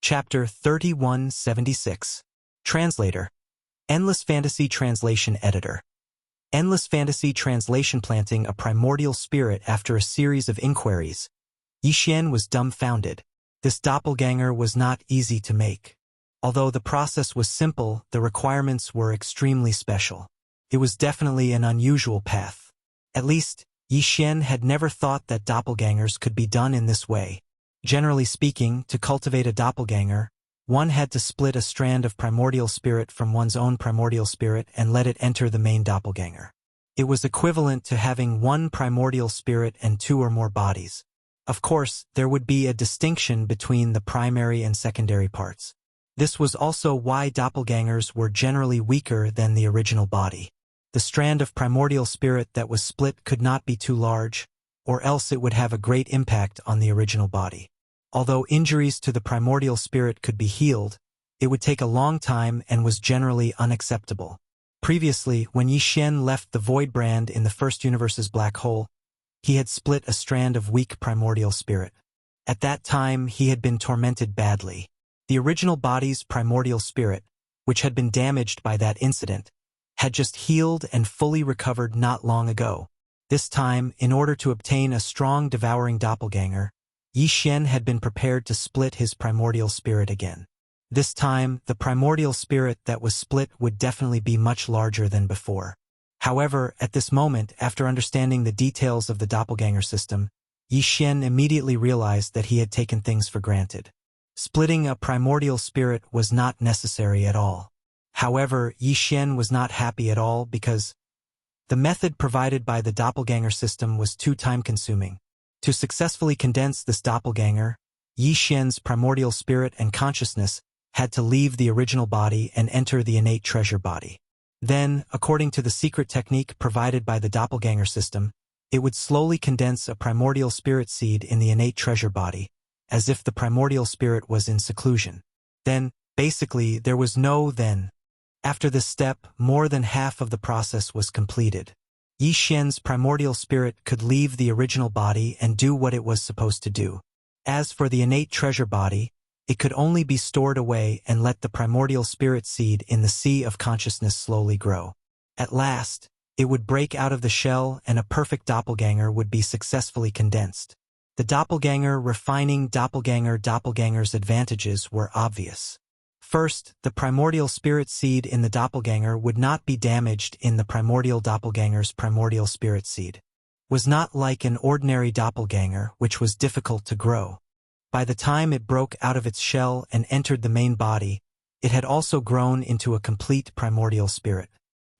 Chapter 3176. Translator. Endless Fantasy Translation Editor. Endless Fantasy Translation. Planting a primordial spirit. After a series of inquiries, Yixian was dumbfounded. This doppelganger was not easy to make. Although the process was simple, the requirements were extremely special. It was definitely an unusual path. At least, Yixian had never thought that doppelgangers could be done in this way. Generally speaking, to cultivate a doppelganger, one had to split a strand of primordial spirit from one's own primordial spirit and let it enter the main doppelganger. It was equivalent to having one primordial spirit and two or more bodies. Of course, there would be a distinction between the primary and secondary parts. This was also why doppelgangers were generally weaker than the original body. The strand of primordial spirit that was split could not be too large, or else it would have a great impact on the original body. Although injuries to the primordial spirit could be healed, it would take a long time and was generally unacceptable. Previously, when Yixian left the Void Brand in the first universe's black hole, he had split a strand of weak primordial spirit. At that time, he had been tormented badly. The original body's primordial spirit, which had been damaged by that incident, had just healed and fully recovered not long ago. This time, in order to obtain a strong devouring doppelganger, Yixian had been prepared to split his primordial spirit again. This time, the primordial spirit that was split would definitely be much larger than before. However, at this moment, after understanding the details of the doppelganger system, Yixian immediately realized that he had taken things for granted. Splitting a primordial spirit was not necessary at all. However, Yixian was not happy at all because the method provided by the doppelganger system was too time-consuming. To successfully condense this doppelganger, Yixian's primordial spirit and consciousness had to leave the original body and enter the innate treasure body. Then, according to the secret technique provided by the doppelganger system, it would slowly condense a primordial spirit seed in the innate treasure body, as if the primordial spirit was in seclusion. Then, basically, there was no then. After this step, more than half of the process was completed. Yixian's primordial spirit could leave the original body and do what it was supposed to do. As for the innate treasure body, it could only be stored away and let the primordial spirit seed in the sea of consciousness slowly grow. At last, it would break out of the shell and a perfect doppelganger would be successfully condensed. The doppelganger refining doppelganger's advantages were obvious. First, the primordial spirit seed in the doppelganger would not be damaged in the primordial doppelganger's primordial spirit seed. Was not like an ordinary doppelganger, which was difficult to grow. By the time it broke out of its shell and entered the main body, it had also grown into a complete primordial spirit.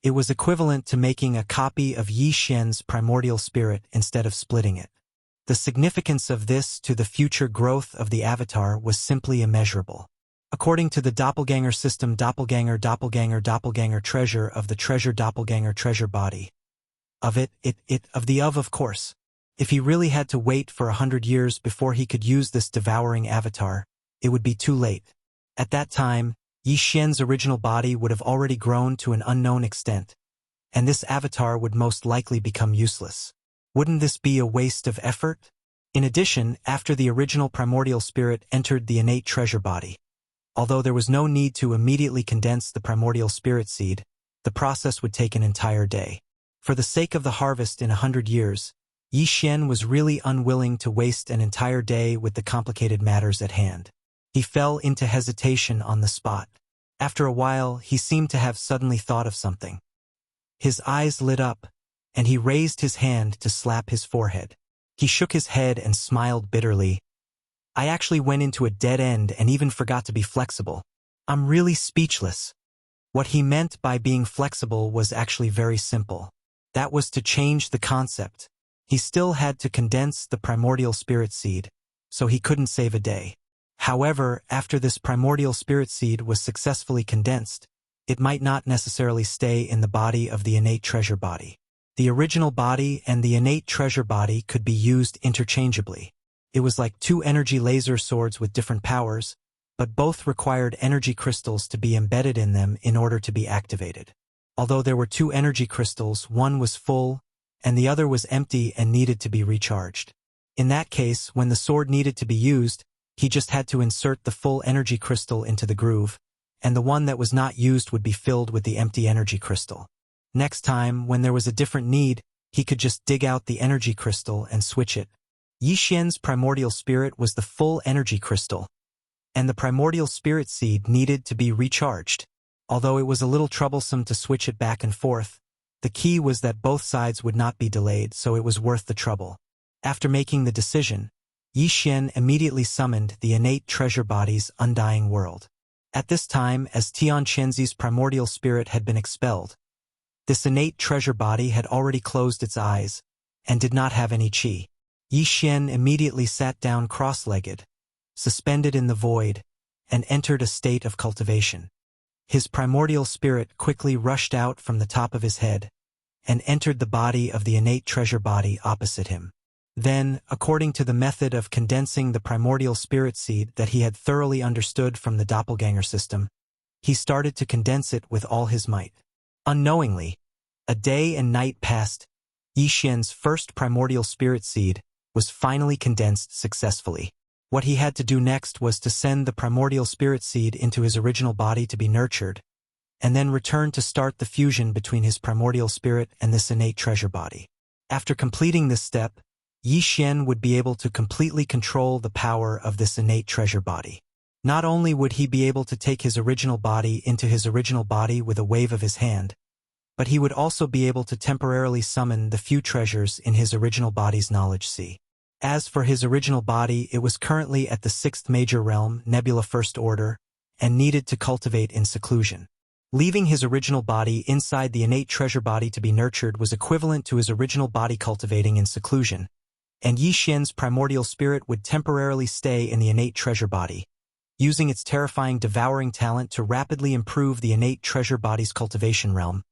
It was equivalent to making a copy of Yixian's primordial spirit instead of splitting it. The significance of this to the future growth of the avatar was simply immeasurable. According to the doppelganger system, doppelganger treasure of the treasure doppelganger treasure body. Of of course. If he really had to wait for 100 years before he could use this devouring avatar, it would be too late. At that time, Yixian's original body would have already grown to an unknown extent, and this avatar would most likely become useless. Wouldn't this be a waste of effort? In addition, after the original primordial spirit entered the innate treasure body, although there was no need to immediately condense the primordial spirit seed, the process would take an entire day. For the sake of the harvest in 100 years, Yixian was really unwilling to waste an entire day with the complicated matters at hand. He fell into hesitation on the spot. After a while, he seemed to have suddenly thought of something. His eyes lit up, and he raised his hand to slap his forehead. He shook his head and smiled bitterly. I actually went into a dead end and even forgot to be flexible. I'm really speechless. What he meant by being flexible was actually very simple. That was to change the concept. He still had to condense the primordial spirit seed, so he couldn't save a day. However, after this primordial spirit seed was successfully condensed, it might not necessarily stay in the body of the innate treasure body. The original body and the innate treasure body could be used interchangeably. It was like two energy laser swords with different powers, but both required energy crystals to be embedded in them in order to be activated. Although there were two energy crystals, one was full, and the other was empty and needed to be recharged. In that case, when the sword needed to be used, He just had to insert the full energy crystal into the groove, and the one that was not used would be filled with the empty energy crystal. Next time, when there was a different need, he could just dig out the energy crystal and switch it. Yi Xian's primordial spirit was the full energy crystal, and the primordial spirit seed needed to be recharged. Although it was a little troublesome to switch it back and forth, the key was that both sides would not be delayed, so it was worth the trouble. After making the decision, Yi Xian immediately summoned the innate treasure body's undying world. At this time, as Tian Chenzi's primordial spirit had been expelled, this innate treasure body had already closed its eyes and did not have any qi. Yi Xian immediately sat down cross-legged, suspended in the void, and entered a state of cultivation. His primordial spirit quickly rushed out from the top of his head and entered the body of the innate treasure body opposite him. Then, according to the method of condensing the primordial spirit seed that he had thoroughly understood from the doppelganger system, he started to condense it with all his might. Unknowingly, a day and night passed. Yi Xian's first primordial spirit seed was finally condensed successfully. What he had to do next was to send the primordial spirit seed into his original body to be nurtured, and then return to start the fusion between his primordial spirit and this innate treasure body. After completing this step, Yi Xian would be able to completely control the power of this innate treasure body. Not only would he be able to take his original body into his original body with a wave of his hand, but he would also be able to temporarily summon the few treasures in his original body's knowledge sea. As for his original body, it was currently at the 6th major realm, Nebula First Order, and needed to cultivate in seclusion. Leaving his original body inside the innate treasure body to be nurtured was equivalent to his original body cultivating in seclusion, and Yi Xian's primordial spirit would temporarily stay in the innate treasure body, using its terrifying devouring talent to rapidly improve the innate treasure body's cultivation realm.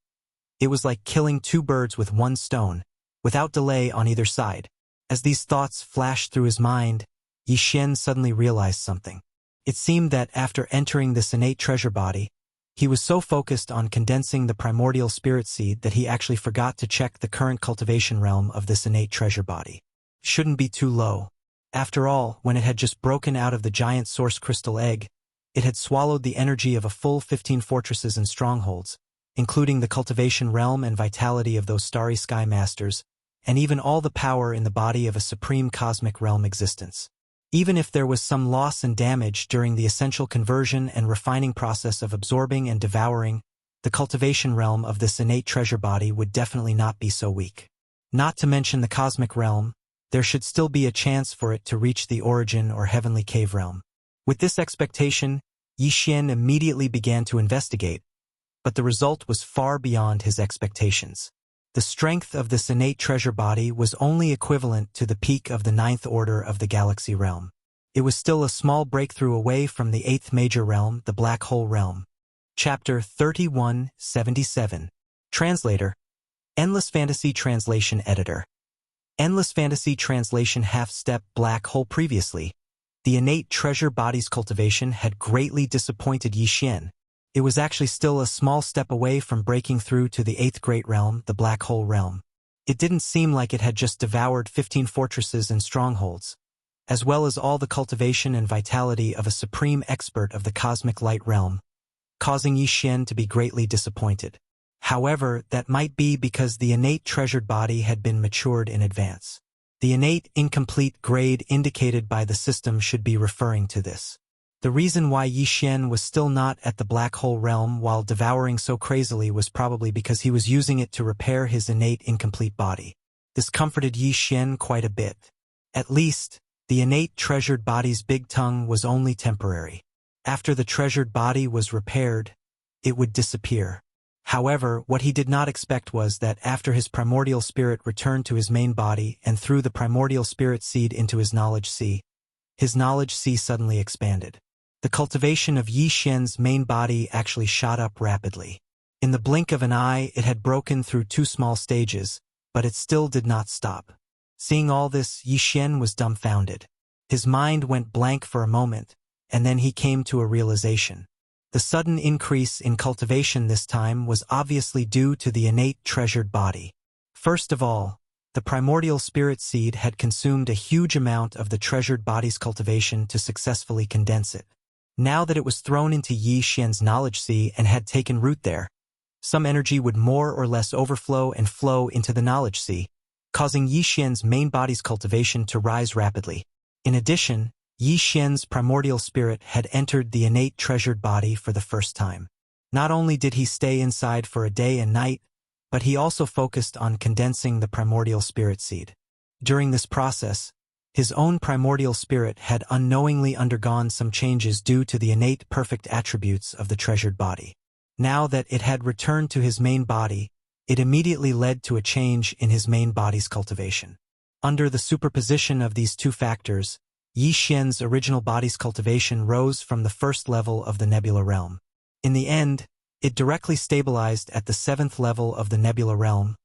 It was like killing two birds with one stone, without delay on either side. As these thoughts flashed through his mind, Yi Xian suddenly realized something. It seemed that after entering this innate treasure body, he was so focused on condensing the primordial spirit seed that he actually forgot to check the current cultivation realm of this innate treasure body. Shouldn't be too low. After all, when it had just broken out of the giant source crystal egg, it had swallowed the energy of a full 15 fortresses and strongholds, including the cultivation realm and vitality of those starry sky masters, and even all the power in the body of a supreme cosmic realm existence. Even if there was some loss and damage during the essential conversion and refining process of absorbing and devouring, the cultivation realm of this innate treasure body would definitely not be so weak. Not to mention the cosmic realm, there should still be a chance for it to reach the origin or heavenly cave realm. With this expectation, Yi Xian immediately began to investigate, but the result was far beyond his expectations. The strength of this innate treasure body was only equivalent to the peak of the 9th order of the galaxy realm. It was still a small breakthrough away from the 8th major realm, the black hole realm. Chapter 3177. Translator. Endless Fantasy Translation Editor. Endless Fantasy Translation Half-Step Black Hole. Previously, the innate treasure body's cultivation had greatly disappointed Yi Xian. It was actually still a small step away from breaking through to the 8th great realm, the black hole realm. It didn't seem like it had just devoured 15 fortresses and strongholds, as well as all the cultivation and vitality of a supreme expert of the cosmic light realm, causing Yi Xian to be greatly disappointed. However, that might be because the innate treasured body had been matured in advance. The innate incomplete grade indicated by the system should be referring to this. The reason why Yi Xian was still not at the black hole realm while devouring so crazily was probably because he was using it to repair his innate incomplete body. This comforted Yi Xian quite a bit. At least, the innate treasured body's big tongue was only temporary. After the treasured body was repaired, it would disappear. However, what he did not expect was that after his primordial spirit returned to his main body and threw the primordial spirit seed into his knowledge sea, his knowledge sea suddenly expanded. The cultivation of Yi Xian's main body actually shot up rapidly. In the blink of an eye, it had broken through 2 small stages, but it still did not stop. Seeing all this, Yi Xian was dumbfounded. His mind went blank for a moment, and then he came to a realization. The sudden increase in cultivation this time was obviously due to the innate treasured body. First of all, The primordial spirit seed had consumed a huge amount of the treasured body's cultivation to successfully condense it. Now that it was thrown into Yi Xian's knowledge sea and had taken root there, some energy would more or less overflow and flow into the knowledge sea, causing Yi Xian's main body's cultivation to rise rapidly. In addition, Yi Xian's primordial spirit had entered the innate treasured body for the first time. Not only did he stay inside for a day and night, but he also focused on condensing the primordial spirit seed. During this process, his own primordial spirit had unknowingly undergone some changes due to the innate perfect attributes of the treasured body. Now that it had returned to his main body, it immediately led to a change in his main body's cultivation. Under the superposition of these two factors, Yi Xian's original body's cultivation rose from the first level of the nebula realm. In the end, it directly stabilized at the 7th level of the nebula realm,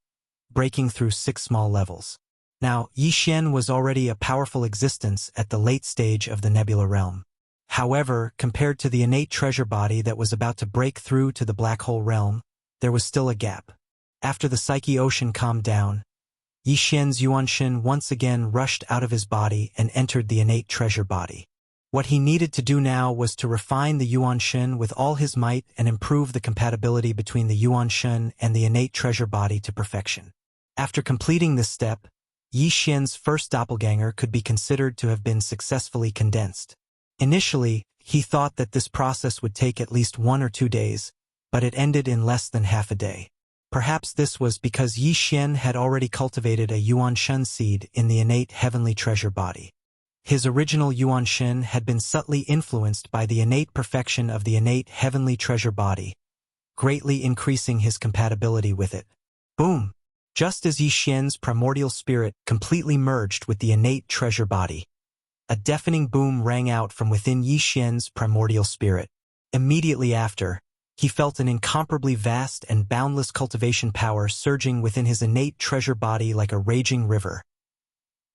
breaking through 6 small levels. Now, Yi Xian was already a powerful existence at the late stage of the nebula realm. However, compared to the innate treasure body that was about to break through to the black hole realm, there was still a gap. After the psyche ocean calmed down, Yi Xian's Yuanshin once again rushed out of his body and entered the innate treasure body. What he needed to do now was to refine the Yuanshin with all his might and improve the compatibility between the Yuanshin and the innate treasure body to perfection. After completing this step, Yi Xian's first doppelganger could be considered to have been successfully condensed. Initially, he thought that this process would take at least 1 or 2 days, but it ended in less than half a day. Perhaps this was because Yi Xian had already cultivated a Yuanshin seed in the innate heavenly treasure body. His original Yuanshin had been subtly influenced by the innate perfection of the innate heavenly treasure body, greatly increasing his compatibility with it. Boom! Just as Yi Xian's primordial spirit completely merged with the innate treasure body, a deafening boom rang out from within Yi Xian's primordial spirit. Immediately after, he felt an incomparably vast and boundless cultivation power surging within his innate treasure body like a raging river.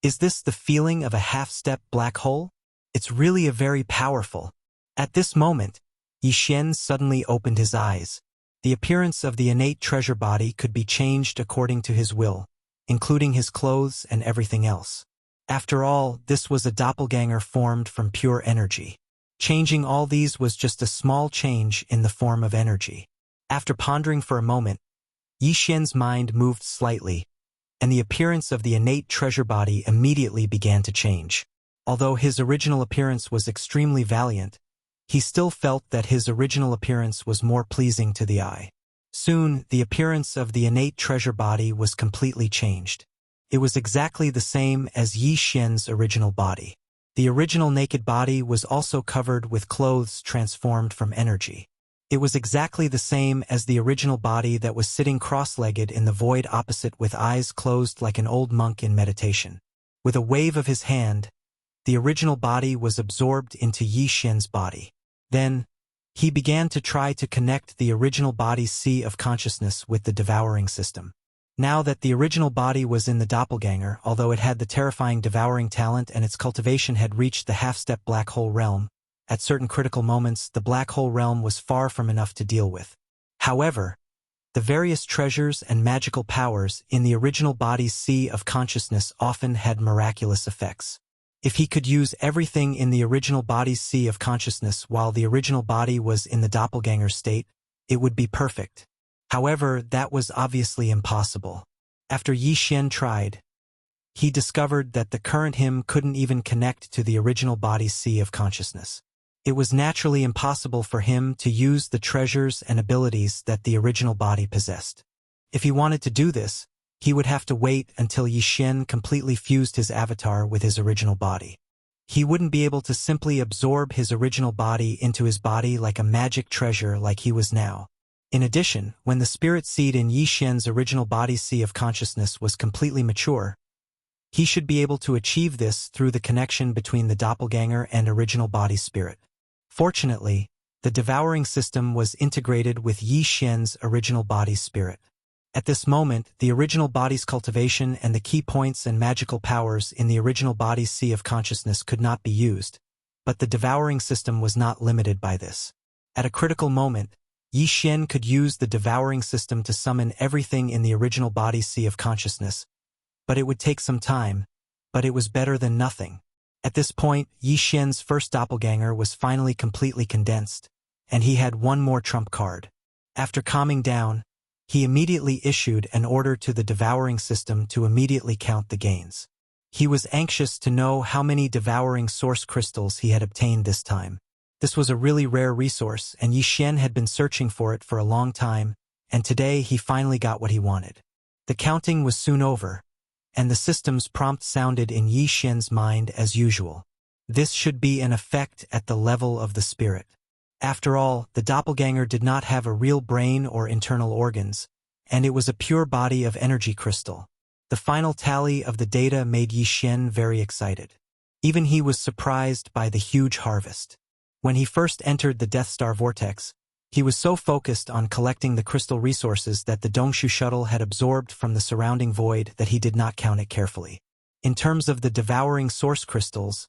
Is this the feeling of a half-step black hole? It's really a very powerful. At this moment, Yi Xian suddenly opened his eyes. The appearance of the innate treasure body could be changed according to his will, including his clothes and everything else. After all, this was a doppelganger formed from pure energy. Changing all these was just a small change in the form of energy. After pondering for a moment, Yi Xian's mind moved slightly, and the appearance of the innate treasure body immediately began to change. Although his original appearance was extremely valiant, he still felt that his original appearance was more pleasing to the eye. Soon, the appearance of the innate treasure body was completely changed. It was exactly the same as Yi Xian's original body. The original naked body was also covered with clothes transformed from energy. It was exactly the same as the original body that was sitting cross-legged in the void opposite with eyes closed like an old monk in meditation. With a wave of his hand, the original body was absorbed into Yi Xian's body. Then, he began to try to connect the original body's sea of consciousness with the devouring system. Now that the original body was in the doppelganger, although it had the terrifying devouring talent and its cultivation had reached the half-step black hole realm, at certain critical moments the black hole realm was far from enough to deal with. However, the various treasures and magical powers in the original body's sea of consciousness often had miraculous effects. If he could use everything in the original body's sea of consciousness while the original body was in the doppelganger state, it would be perfect. However, that was obviously impossible. After Yi Xian tried, he discovered that the current him couldn't even connect to the original body's sea of consciousness. It was naturally impossible for him to use the treasures and abilities that the original body possessed. If he wanted to do this, he would have to wait until Yi Xian completely fused his avatar with his original body. He wouldn't be able to simply absorb his original body into his body like a magic treasure like he was now. In addition, when the spirit seed in Yi Xian's original body's sea of consciousness was completely mature, he should be able to achieve this through the connection between the doppelganger and original body spirit. Fortunately, the devouring system was integrated with Yi Xian's original body's spirit. At this moment, the original body's cultivation and the key points and magical powers in the original body's sea of consciousness could not be used, but the devouring system was not limited by this. At a critical moment, Yi Xian could use the devouring system to summon everything in the original body's sea of consciousness, But it would take some time, but it was better than nothing. At this point, Yi Xian's first doppelganger was finally completely condensed, and he had one more trump card. After calming down, he immediately issued an order to the devouring system to immediately count the gains. He was anxious to know how many devouring source crystals he had obtained this time. This was a really rare resource, and Yi Xian had been searching for it for a long time, and today he finally got what he wanted. The counting was soon over, and the system's prompt sounded in Yi Xian's mind as usual. This should be an effect at the level of the spirit. After all, the doppelganger did not have a real brain or internal organs, and it was a pure body of energy crystal. The final tally of the data made Yi Xian very excited. Even he was surprised by the huge harvest. When he first entered the Death Star vortex, he was so focused on collecting the crystal resources that the Dongshu shuttle had absorbed from the surrounding void that he did not count it carefully. In terms of the devouring source crystals,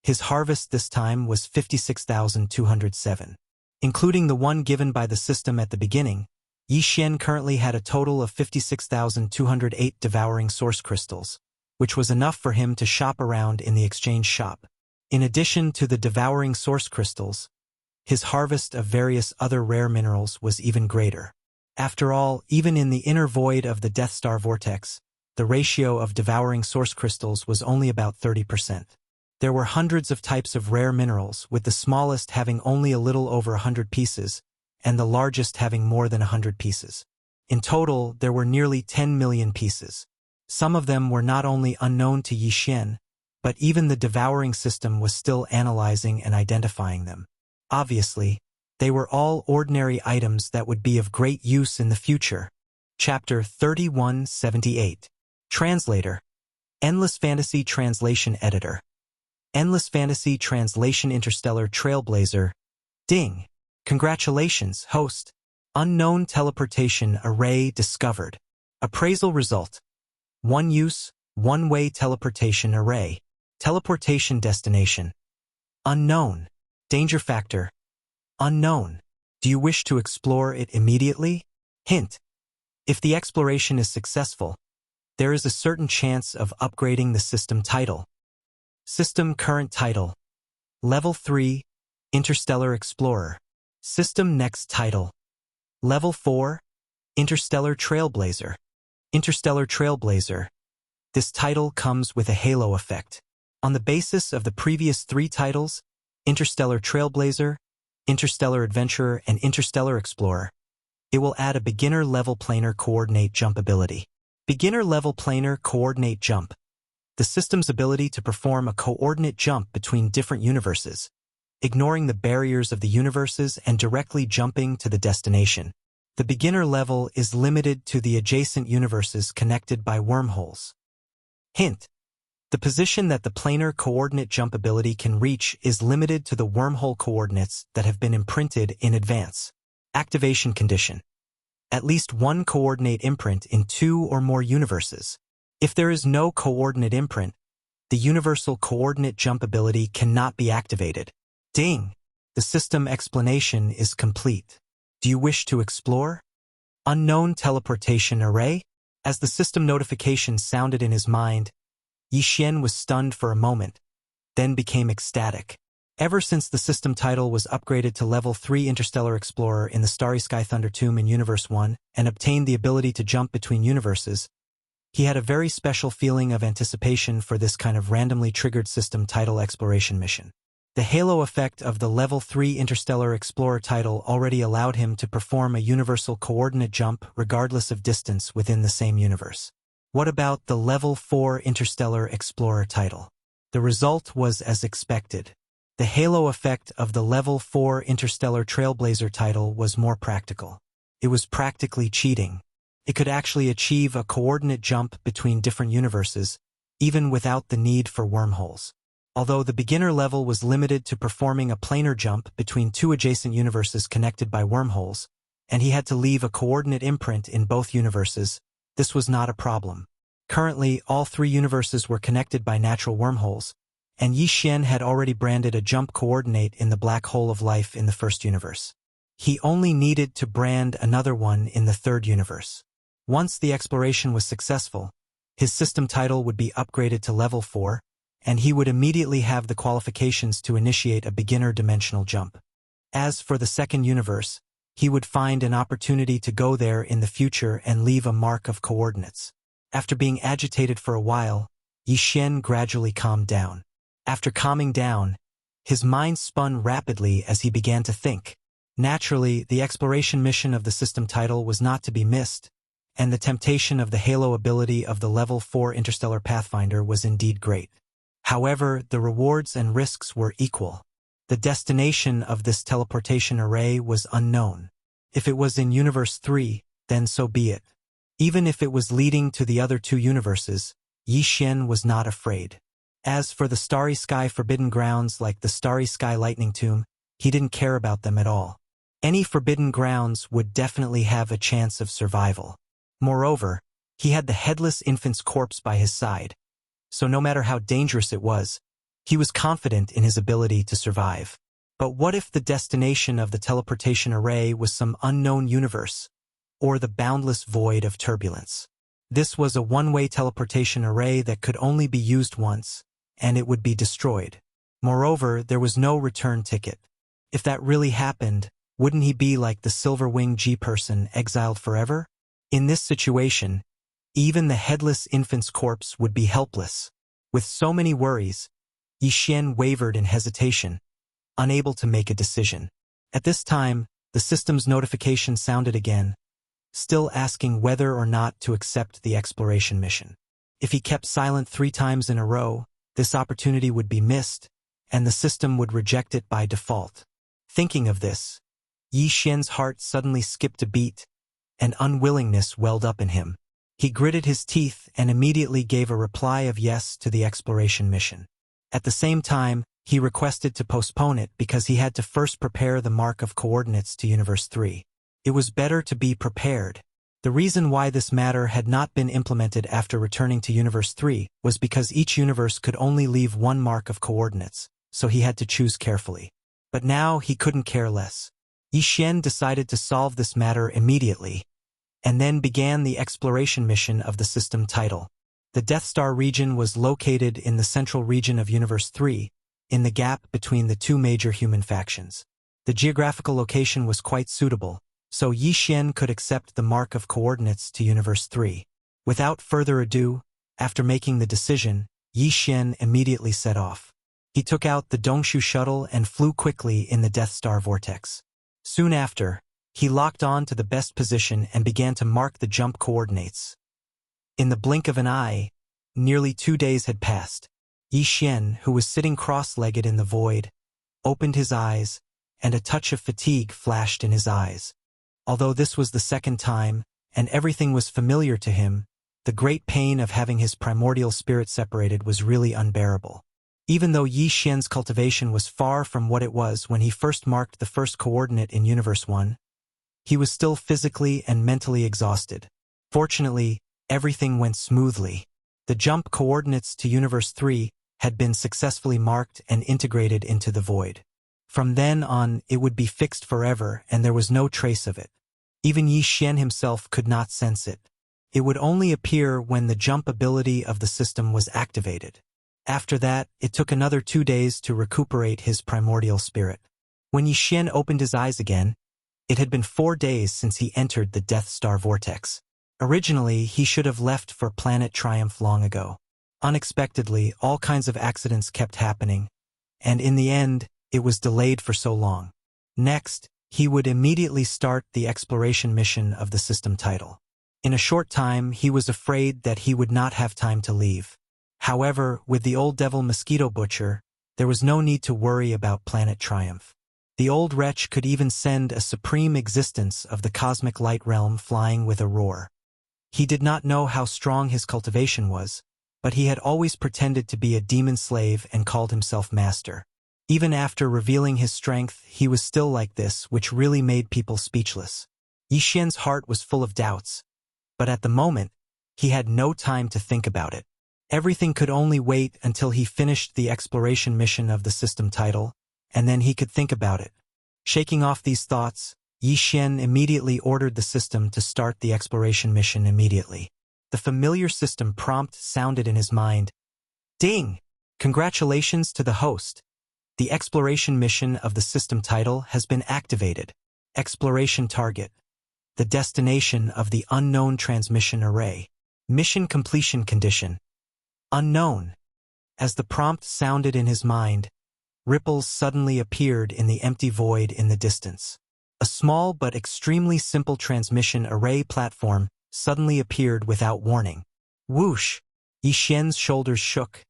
his harvest this time was 56,207. Including the one given by the system at the beginning, Yi Xian currently had a total of 56,208 devouring source crystals, which was enough for him to shop around in the exchange shop. In addition to the devouring source crystals, his harvest of various other rare minerals was even greater. After all, even in the inner void of the Death Star vortex, the ratio of devouring source crystals was only about 30%. There were hundreds of types of rare minerals, with the smallest having only a little over 100 pieces, and the largest having more than 100 pieces. In total, there were nearly 10 million pieces. Some of them were not only unknown to Yi Xian, but even the devouring system was still analyzing and identifying them. Obviously, they were all ordinary items that would be of great use in the future. Chapter 3178. Translator. Endless Fantasy Translation Editor. Endless Fantasy Translation Interstellar Trailblazer. Ding! Congratulations, host. Unknown teleportation array discovered. Appraisal result. One use, one-way teleportation array. Teleportation destination. Unknown. Danger factor. Unknown. Do you wish to explore it immediately? Hint. If the exploration is successful, there is a certain chance of upgrading the system title. System current title. Level 3, Interstellar Explorer. System next title. Level 4, Interstellar Trailblazer. Interstellar Trailblazer. This title comes with a halo effect. On the basis of the previous 3 titles, Interstellar Trailblazer, Interstellar Adventurer, and Interstellar Explorer, it will add a beginner-level planar coordinate jump ability. Beginner-level planar coordinate jump. The system's ability to perform a coordinate jump between different universes, ignoring the barriers of the universes and directly jumping to the destination. The beginner level is limited to the adjacent universes connected by wormholes. Hint. The position that the planar coordinate jump ability can reach is limited to the wormhole coordinates that have been imprinted in advance. Activation condition. At least one coordinate imprint in 2 or more universes. If there is no coordinate imprint, the universal coordinate jump ability cannot be activated. Ding! The system explanation is complete. Do you wish to explore? Unknown teleportation array? As the system notification sounded in his mind, Yi Xian was stunned for a moment, then became ecstatic. Ever since the system title was upgraded to Level 3 Interstellar Explorer in the Starry Sky Thunder Tomb in Universe 1 and obtained the ability to jump between universes, he had a very special feeling of anticipation for this kind of randomly triggered system title exploration mission. The halo effect of the Level 3 Interstellar Explorer title already allowed him to perform a universal coordinate jump regardless of distance within the same universe. What about the Level 4 Interstellar Explorer title? The result was as expected. The halo effect of the Level 4 Interstellar Trailblazer title was more practical. It was practically cheating. It could actually achieve a coordinate jump between different universes, even without the need for wormholes. Although the beginner level was limited to performing a planar jump between 2 adjacent universes connected by wormholes, and he had to leave a coordinate imprint in both universes, this was not a problem. Currently, all 3 universes were connected by natural wormholes, and Yi Xian had already branded a jump coordinate in the black hole of life in the first universe. He only needed to brand another one in the third universe. Once the exploration was successful, His system title would be upgraded to level 4, and he would immediately have the qualifications to initiate a beginner dimensional jump. As for the second universe, he would find an opportunity to go there in the future and leave a mark of coordinates. After being agitated for a while, Yi Xian gradually calmed down. After calming down, his mind spun rapidly as he began to think. Naturally, the exploration mission of the system title was not to be missed, and the temptation of the halo ability of the level 4 interstellar pathfinder was indeed great. However, the rewards and risks were equal. The destination of this teleportation array was unknown. If it was in Universe 3, then so be it. Even if it was leading to the other two universes, Yi Xian was not afraid. As for the Starry Sky Forbidden Grounds like the Starry Sky Lightning Tomb, he didn't care about them at all. Any forbidden grounds would definitely have a chance of survival. Moreover, he had the headless infant's corpse by his side, so no matter how dangerous it was, he was confident in his ability to survive. But what if the destination of the teleportation array was some unknown universe, or the boundless void of turbulence? This was a one-way teleportation array that could only be used once, and it would be destroyed. Moreover, there was no return ticket. If that really happened, wouldn't he be like the Silver-Winged G-person exiled forever? In this situation, even the headless infant's corpse would be helpless. With so many worries, Yi Xian wavered in hesitation, unable to make a decision. At this time, the system's notification sounded again, still asking whether or not to accept the exploration mission. If he kept silent 3 times in a row, this opportunity would be missed, and the system would reject it by default. Thinking of this, Yi Xian's heart suddenly skipped a beat, and unwillingness welled up in him. He gritted his teeth and immediately gave a reply of yes to the exploration mission. At the same time, he requested to postpone it because he had to first prepare the mark of coordinates to Universe 3. It was better to be prepared. The reason why this matter had not been implemented after returning to Universe 3 was because each universe could only leave one mark of coordinates, so he had to choose carefully. But now he couldn't care less. Yi Xian decided to solve this matter immediately, and then began the exploration mission of the system title. The Death Star region was located in the central region of Universe 3, in the gap between the two major human factions. The geographical location was quite suitable, so Yi Xian could accept the mark of coordinates to Universe 3. Without further ado, after making the decision, Yi Xian immediately set off. He took out the Dongshu shuttle and flew quickly in the Death Star vortex. Soon after, he locked on to the best position and began to mark the jump coordinates. In the blink of an eye, nearly 2 days had passed. Yi Xian, who was sitting cross-legged in the void, opened his eyes, and a touch of fatigue flashed in his eyes. Although this was the second time, and everything was familiar to him, the great pain of having his primordial spirit separated was really unbearable. Even though Yi Xian's cultivation was far from what it was when he first marked the first coordinate in Universe 1, he was still physically and mentally exhausted. Fortunately, everything went smoothly. The jump coordinates to Universe 3 had been successfully marked and integrated into the void. From then on, it would be fixed forever, and there was no trace of it. Even Yi Xian himself could not sense it. It would only appear when the jump ability of the system was activated. After that, it took another 2 days to recuperate his primordial spirit. When Yi Xian opened his eyes again, it had been 4 days since he entered the Death Star vortex. Originally, he should have left for Planet Triumph long ago. Unexpectedly, all kinds of accidents kept happening, and in the end, it was delayed for so long. Next, he would immediately start the exploration mission of the system title. In a short time, he was afraid that he would not have time to leave. However, with the old devil Mosquito Butcher, there was no need to worry about Planet Triumph. The old wretch could even send a supreme existence of the cosmic light realm flying with a roar. He did not know how strong his cultivation was, but he had always pretended to be a demon slave and called himself master. Even after revealing his strength, he was still like this, which really made people speechless. Yi Xian's heart was full of doubts, but at the moment, he had no time to think about it. Everything could only wait until he finished the exploration mission of the system title, and then he could think about it. Shaking off these thoughts, Yi Xian immediately ordered the system to start the exploration mission immediately. the familiar system prompt sounded in his mind. Ding! Congratulations to the host. The exploration mission of the system title has been activated. Exploration target. The destination of the unknown transmission array. Mission completion condition. Unknown. As the prompt sounded in his mind, ripples suddenly appeared in the empty void in the distance. A small but extremely simple transmission array platform suddenly appeared without warning. Whoosh! Yi Xian's shoulders shook,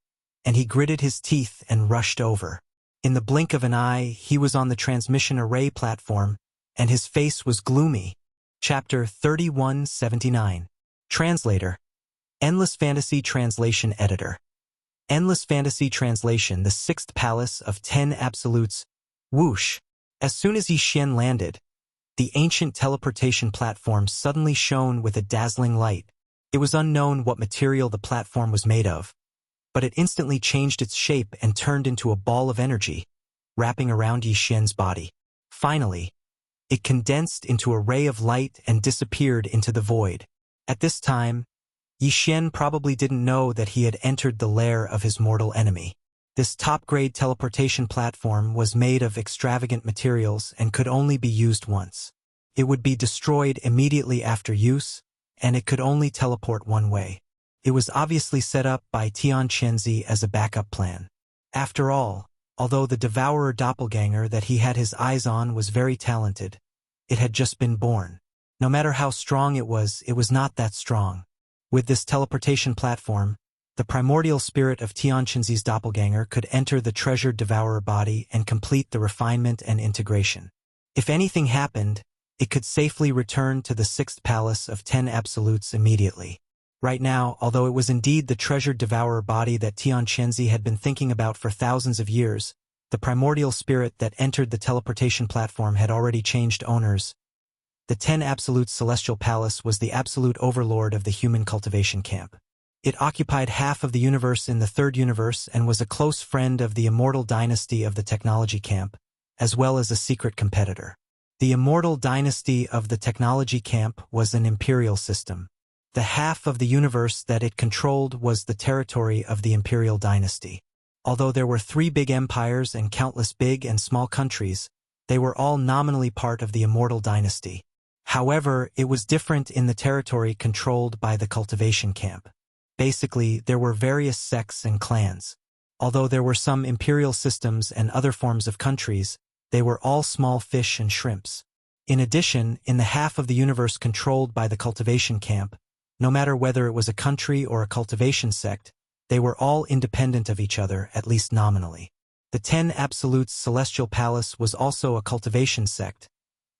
and he gritted his teeth and rushed over. In the blink of an eye, he was on the transmission array platform, and his face was gloomy. Chapter 3179. Translator. Endless Fantasy Translation Editor. Endless Fantasy Translation, the Sixth Palace of 10 Absolutes. Whoosh! As soon as Yi Xian landed, the ancient teleportation platform suddenly shone with a dazzling light. It was unknown what material the platform was made of, but it instantly changed its shape and turned into a ball of energy, wrapping around Yi Xian's body. Finally, it condensed into a ray of light and disappeared into the void. At this time, Yi Xian probably didn't know that he had entered the lair of his mortal enemy. This top-grade teleportation platform was made of extravagant materials and could only be used once. It would be destroyed immediately after use, and it could only teleport one way. It was obviously set up by Tian Chenzi as a backup plan. After all, although the devourer doppelganger that he had his eyes on was very talented, it had just been born. No matter how strong it was not that strong. With this teleportation platform, the primordial spirit of Tian Chenzi's doppelganger could enter the treasured devourer body and complete the refinement and integration. If anything happened, it could safely return to the Sixth Palace of 10 Absolutes immediately. Right now, although it was indeed the treasured devourer body that Tian Chenzi had been thinking about for thousands of years, the primordial spirit that entered the teleportation platform had already changed owners. The 10 Absolutes Celestial Palace was the absolute overlord of the human cultivation camp. It occupied half of the universe in the third universe and was a close friend of the immortal dynasty of the technology camp, as well as a secret competitor. The immortal dynasty of the technology camp was an imperial system. The half of the universe that it controlled was the territory of the imperial dynasty. Although there were 3 big empires and countless big and small countries, they were all nominally part of the immortal dynasty. However, it was different in the territory controlled by the cultivation camp. Basically, there were various sects and clans. Although there were some imperial systems and other forms of countries, they were all small fish and shrimps. In addition, in the half of the universe controlled by the cultivation camp, no matter whether it was a country or a cultivation sect, they were all independent of each other, at least nominally. The 10 Absolutes Celestial Palace was also a cultivation sect,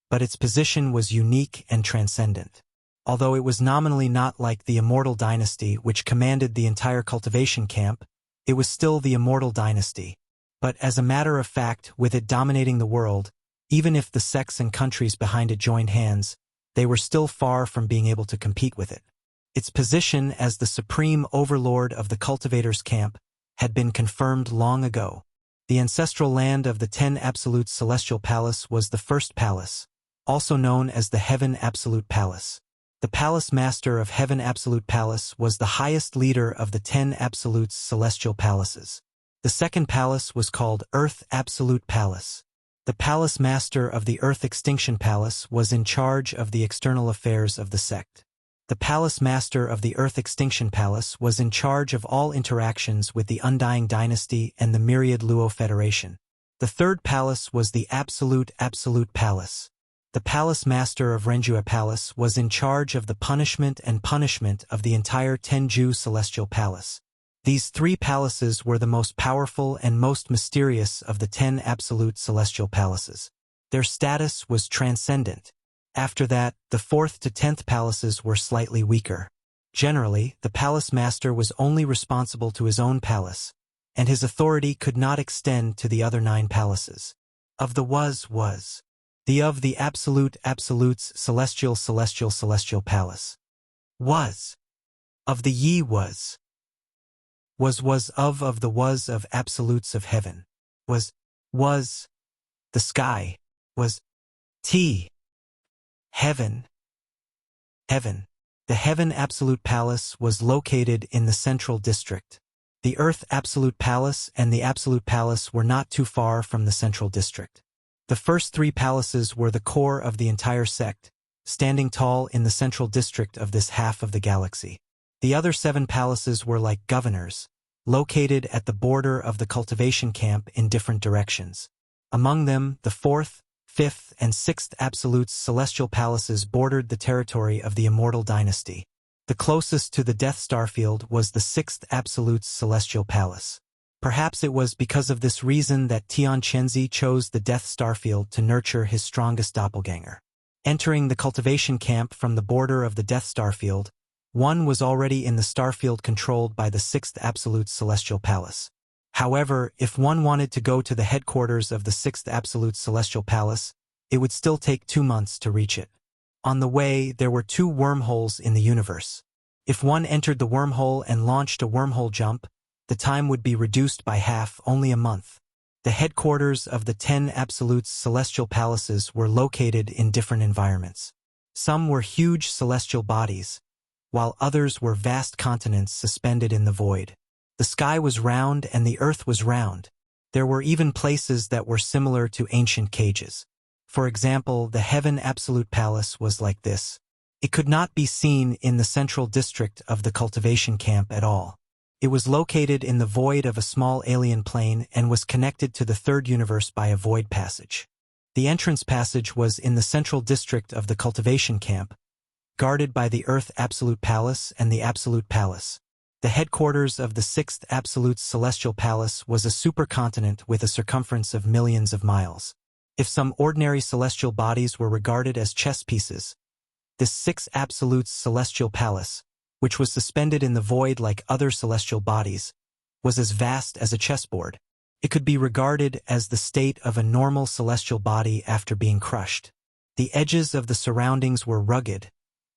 but its position was unique and transcendent. Although it was nominally not like the immortal dynasty which commanded the entire cultivation camp, it was still the immortal dynasty. But as a matter of fact, with it dominating the world, even if the sects and countries behind it joined hands, they were still far from being able to compete with it. Its position as the supreme overlord of the cultivators' camp had been confirmed long ago. The ancestral land of the 10 Absolute Celestial Palace was the first palace, also known as the Heaven Absolute Palace. The Palace Master of Heaven Absolute Palace was the highest leader of the 10 Absolute Celestial Palaces. The second palace was called Earth Absolute Palace. The Palace Master of the Earth Extinction Palace was in charge of the external affairs of the sect. The Palace Master of the Earth Extinction Palace was in charge of all interactions with the Undying Dynasty and the Myriad Luo Federation. The third palace was the Absolute Palace. The Palace Master of Renjue Palace was in charge of the punishment of the entire Tenju Celestial Palace. These 3 palaces were the most powerful and most mysterious of the 10 Absolute Celestial Palaces. Their status was transcendent. After that, the 4th to 10th palaces were slightly weaker. Generally, the Palace Master was only responsible to his own palace, and his authority could not extend to the other 9 palaces. Of the was. The of the Absolutes Celestial Palace. Was. Of the Yi was. Was of the was of Absolutes of Heaven. Was. The sky. Was. Heaven. The Heaven Absolute Palace was located in the Central District. The Earth Absolute Palace and the Absolute Palace were not too far from the Central District. The first three palaces were the core of the entire sect, standing tall in the Central District of this half of the galaxy. The other 7 palaces were like governors, located at the border of the cultivation camp in different directions. Among them, the 4th, 5th, and 6th Absolute Celestial Palaces bordered the territory of the Immortal Dynasty. The closest to the Death Starfield was the 6th Absolute Celestial Palace. Perhaps it was because of this reason that Tian Chenzi chose the Death Starfield to nurture his strongest doppelganger. Entering the cultivation camp from the border of the Death Starfield, one was already in the starfield controlled by the 6th Absolute Celestial Palace. However, if one wanted to go to the headquarters of the 6th Absolute Celestial Palace, it would still take 2 months to reach it. On the way, there were 2 wormholes in the universe. If one entered the wormhole and launched a wormhole jump, the time would be reduced by half, only a month. The headquarters of the 10 Absolute Celestial Palaces were located in different environments. Some were huge celestial bodies, while others were vast continents suspended in the void. The sky was round and the earth was round. There were even places that were similar to ancient cages. For example, the Heaven Absolute Palace was like this. It could not be seen in the Central District of the cultivation camp at all. It was located in the void of a small alien plane and was connected to the 3rd universe by a void passage. The entrance passage was in the Central District of the cultivation camp, guarded by the Earth Absolute Palace and the Absolute Palace. The headquarters of the 6th Absolute Celestial Palace was a supercontinent with a circumference of millions of miles. If some ordinary celestial bodies were regarded as chess pieces, this 6th Absolute Celestial Palace, which was suspended in the void like other celestial bodies, was as vast as a chessboard. It could be regarded as the state of a normal celestial body after being crushed. The edges of the surroundings were rugged,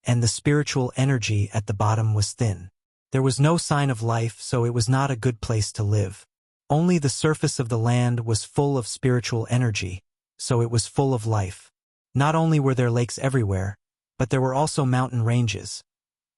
and the spiritual energy at the bottom was thin. There was no sign of life, so it was not a good place to live. Only the surface of the land was full of spiritual energy, so it was full of life. Not only were there lakes everywhere, but there were also mountain ranges.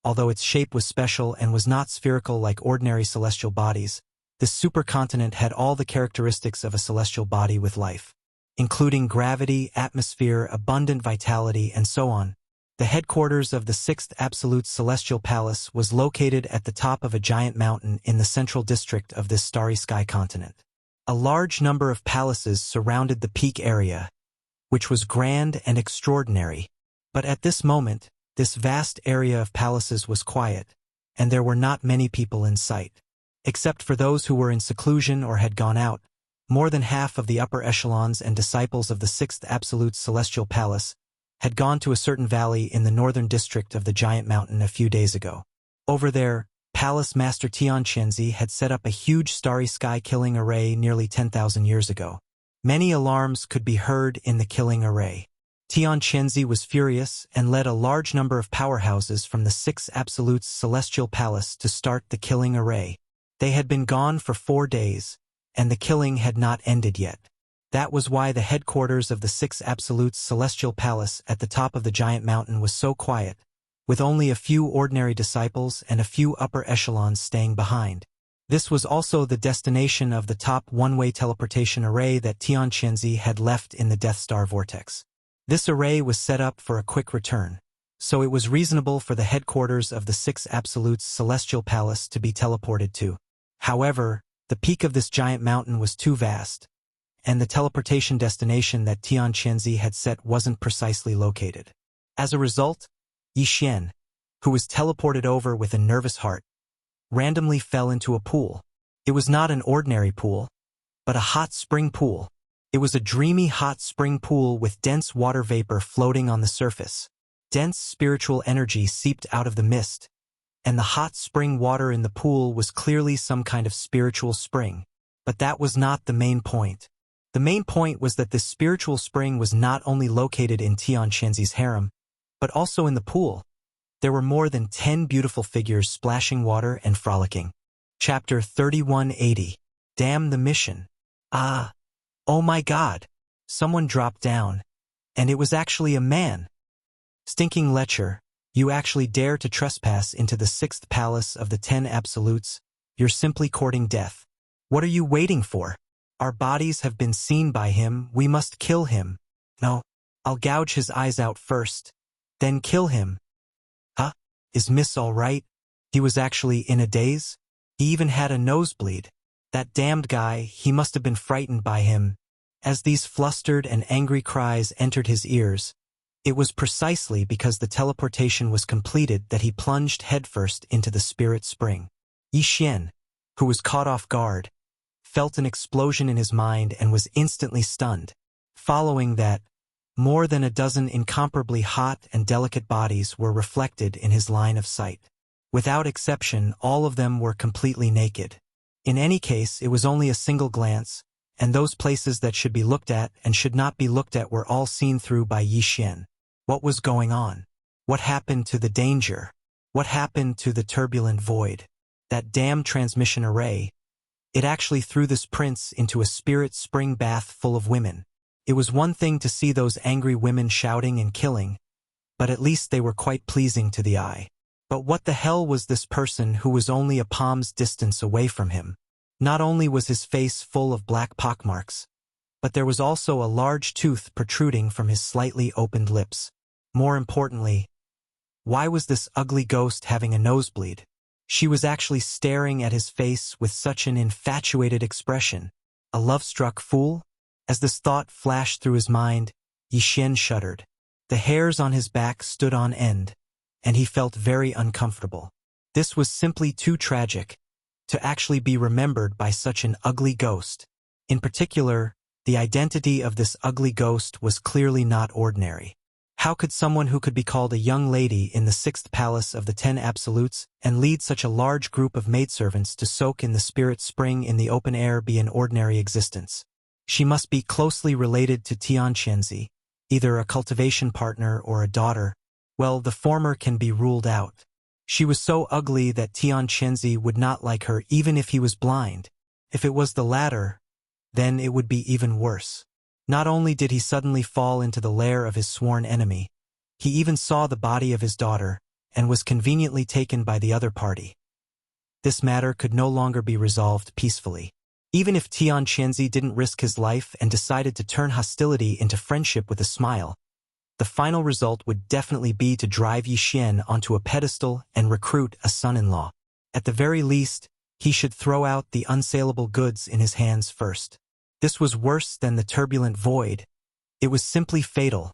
Although its shape was special and was not spherical like ordinary celestial bodies, this supercontinent had all the characteristics of a celestial body with life, including gravity, atmosphere, abundant vitality, and so on. The headquarters of the 6th Absolute Celestial Palace was located at the top of a giant mountain in the Central District of this starry sky continent. A large number of palaces surrounded the peak area, which was grand and extraordinary. But at this moment, this vast area of palaces was quiet, and there were not many people in sight. Except for those who were in seclusion or had gone out, more than half of the upper echelons and disciples of the 6th Absolute Celestial Palace had gone to a certain valley in the northern district of the giant mountain a few days ago. Over there, Palace Master Tian Chenzi had set up a huge starry sky killing array nearly 10,000 years ago. Many alarms could be heard in the killing array. Tian Chenzi was furious and led a large number of powerhouses from the 6th Absolute Celestial Palace to start the killing array. They had been gone for 4 days, and the killing had not ended yet. That was why the headquarters of the 6th Absolute Celestial Palace at the top of the giant mountain was so quiet, with only a few ordinary disciples and a few upper echelons staying behind. This was also the destination of the top one-way teleportation array that Tian Chenzi had left in the Death Star vortex. This array was set up for a quick return, so it was reasonable for the headquarters of the 6th Absolute Celestial Palace to be teleported to. However, the peak of this giant mountain was too vast, and the teleportation destination that Tian Chenzi had set wasn't precisely located. As a result, Yi Xian, who was teleported over with a nervous heart, randomly fell into a pool. It was not an ordinary pool, but a hot spring pool. It was a dreamy hot spring pool with dense water vapor floating on the surface. Dense spiritual energy seeped out of the mist, and the hot spring water in the pool was clearly some kind of spiritual spring. But that was not the main point. The main point was that this spiritual spring was not only located in Tian Chenzi's harem, but also in the pool. There were more than 10 beautiful figures splashing water and frolicking. Chapter 3180. Damn the mission. Ah! Oh my God! Someone dropped down, and it was actually a man. Stinking lecher, You actually dare to trespass into the 6th palace of the 10 absolutes? You're simply courting death. What are you waiting for? Our bodies have been seen by him, we must kill him. No, I'll gouge his eyes out first, then kill him. Huh? Is Miss all right? He was actually in a daze? He even had a nosebleed. That damned guy, he must have been frightened by him. As these flustered and angry cries entered his ears, it was precisely because the teleportation was completed that he plunged headfirst into the spirit spring. Yi Xian, who was caught off guard, felt an explosion in his mind and was instantly stunned. Following that, more than a dozen incomparably hot and delicate bodies were reflected in his line of sight. Without exception, all of them were completely naked. In any case, it was only a single glance, and those places that should be looked at and should not be looked at were all seen through by Yi Xian. What was going on? What happened to the danger? What happened to the turbulent void? That damn transmission array. It actually threw this prince into a spirit spring bath full of women. It was one thing to see those angry women shouting and killing, but at least they were quite pleasing to the eye. But what the hell was this person who was only a palm's distance away from him? Not only was his face full of black pockmarks, but there was also a large tooth protruding from his slightly opened lips. More importantly, why was this ugly ghost having a nosebleed? She was actually staring at his face with such an infatuated expression. A love-struck fool? As this thought flashed through his mind, Yi Xian shuddered. The hairs on his back stood on end, and he felt very uncomfortable. This was simply too tragic to actually be remembered by such an ugly ghost. In particular, the identity of this ugly ghost was clearly not ordinary. How could someone who could be called a young lady in the 6th palace of the 10 absolutes and lead such a large group of maidservants to soak in the spirit spring in the open air be an ordinary existence? She must be closely related to Tian Qianzi, either a cultivation partner or a daughter. Well, the former can be ruled out. She was so ugly that Tian Qianzi would not like her even if he was blind. If it was the latter, then it would be even worse. Not only did he suddenly fall into the lair of his sworn enemy, he even saw the body of his daughter and was conveniently taken by the other party. This matter could no longer be resolved peacefully. Even if Tian Qianzi didn't risk his life and decided to turn hostility into friendship with a smile, the final result would definitely be to drive Yi Xian onto a pedestal and recruit a son-in-law. At the very least, he should throw out the unsaleable goods in his hands first. This was worse than the turbulent void. It was simply fatal.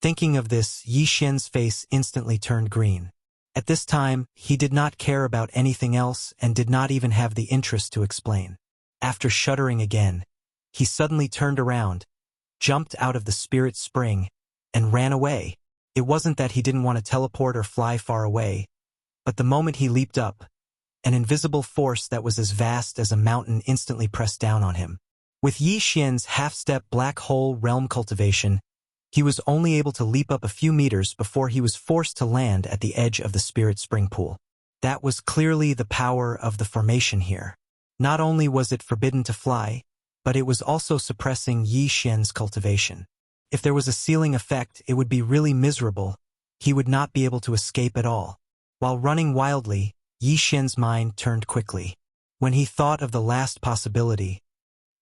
Thinking of this, Yi Xian's face instantly turned green. At this time, he did not care about anything else and did not even have the interest to explain. After shuddering again, he suddenly turned around, jumped out of the spirit spring, and ran away. It wasn't that he didn't want to teleport or fly far away, but the moment he leaped up, an invisible force that was as vast as a mountain instantly pressed down on him. With Yi Xian's half-step black hole realm cultivation, he was only able to leap up a few meters before he was forced to land at the edge of the spirit spring pool. That was clearly the power of the formation here. Not only was it forbidden to fly, but it was also suppressing Yi Xian's cultivation. If there was a ceiling effect, it would be really miserable. He would not be able to escape at all. While running wildly, Yi Xian's mind turned quickly. When he thought of the last possibility,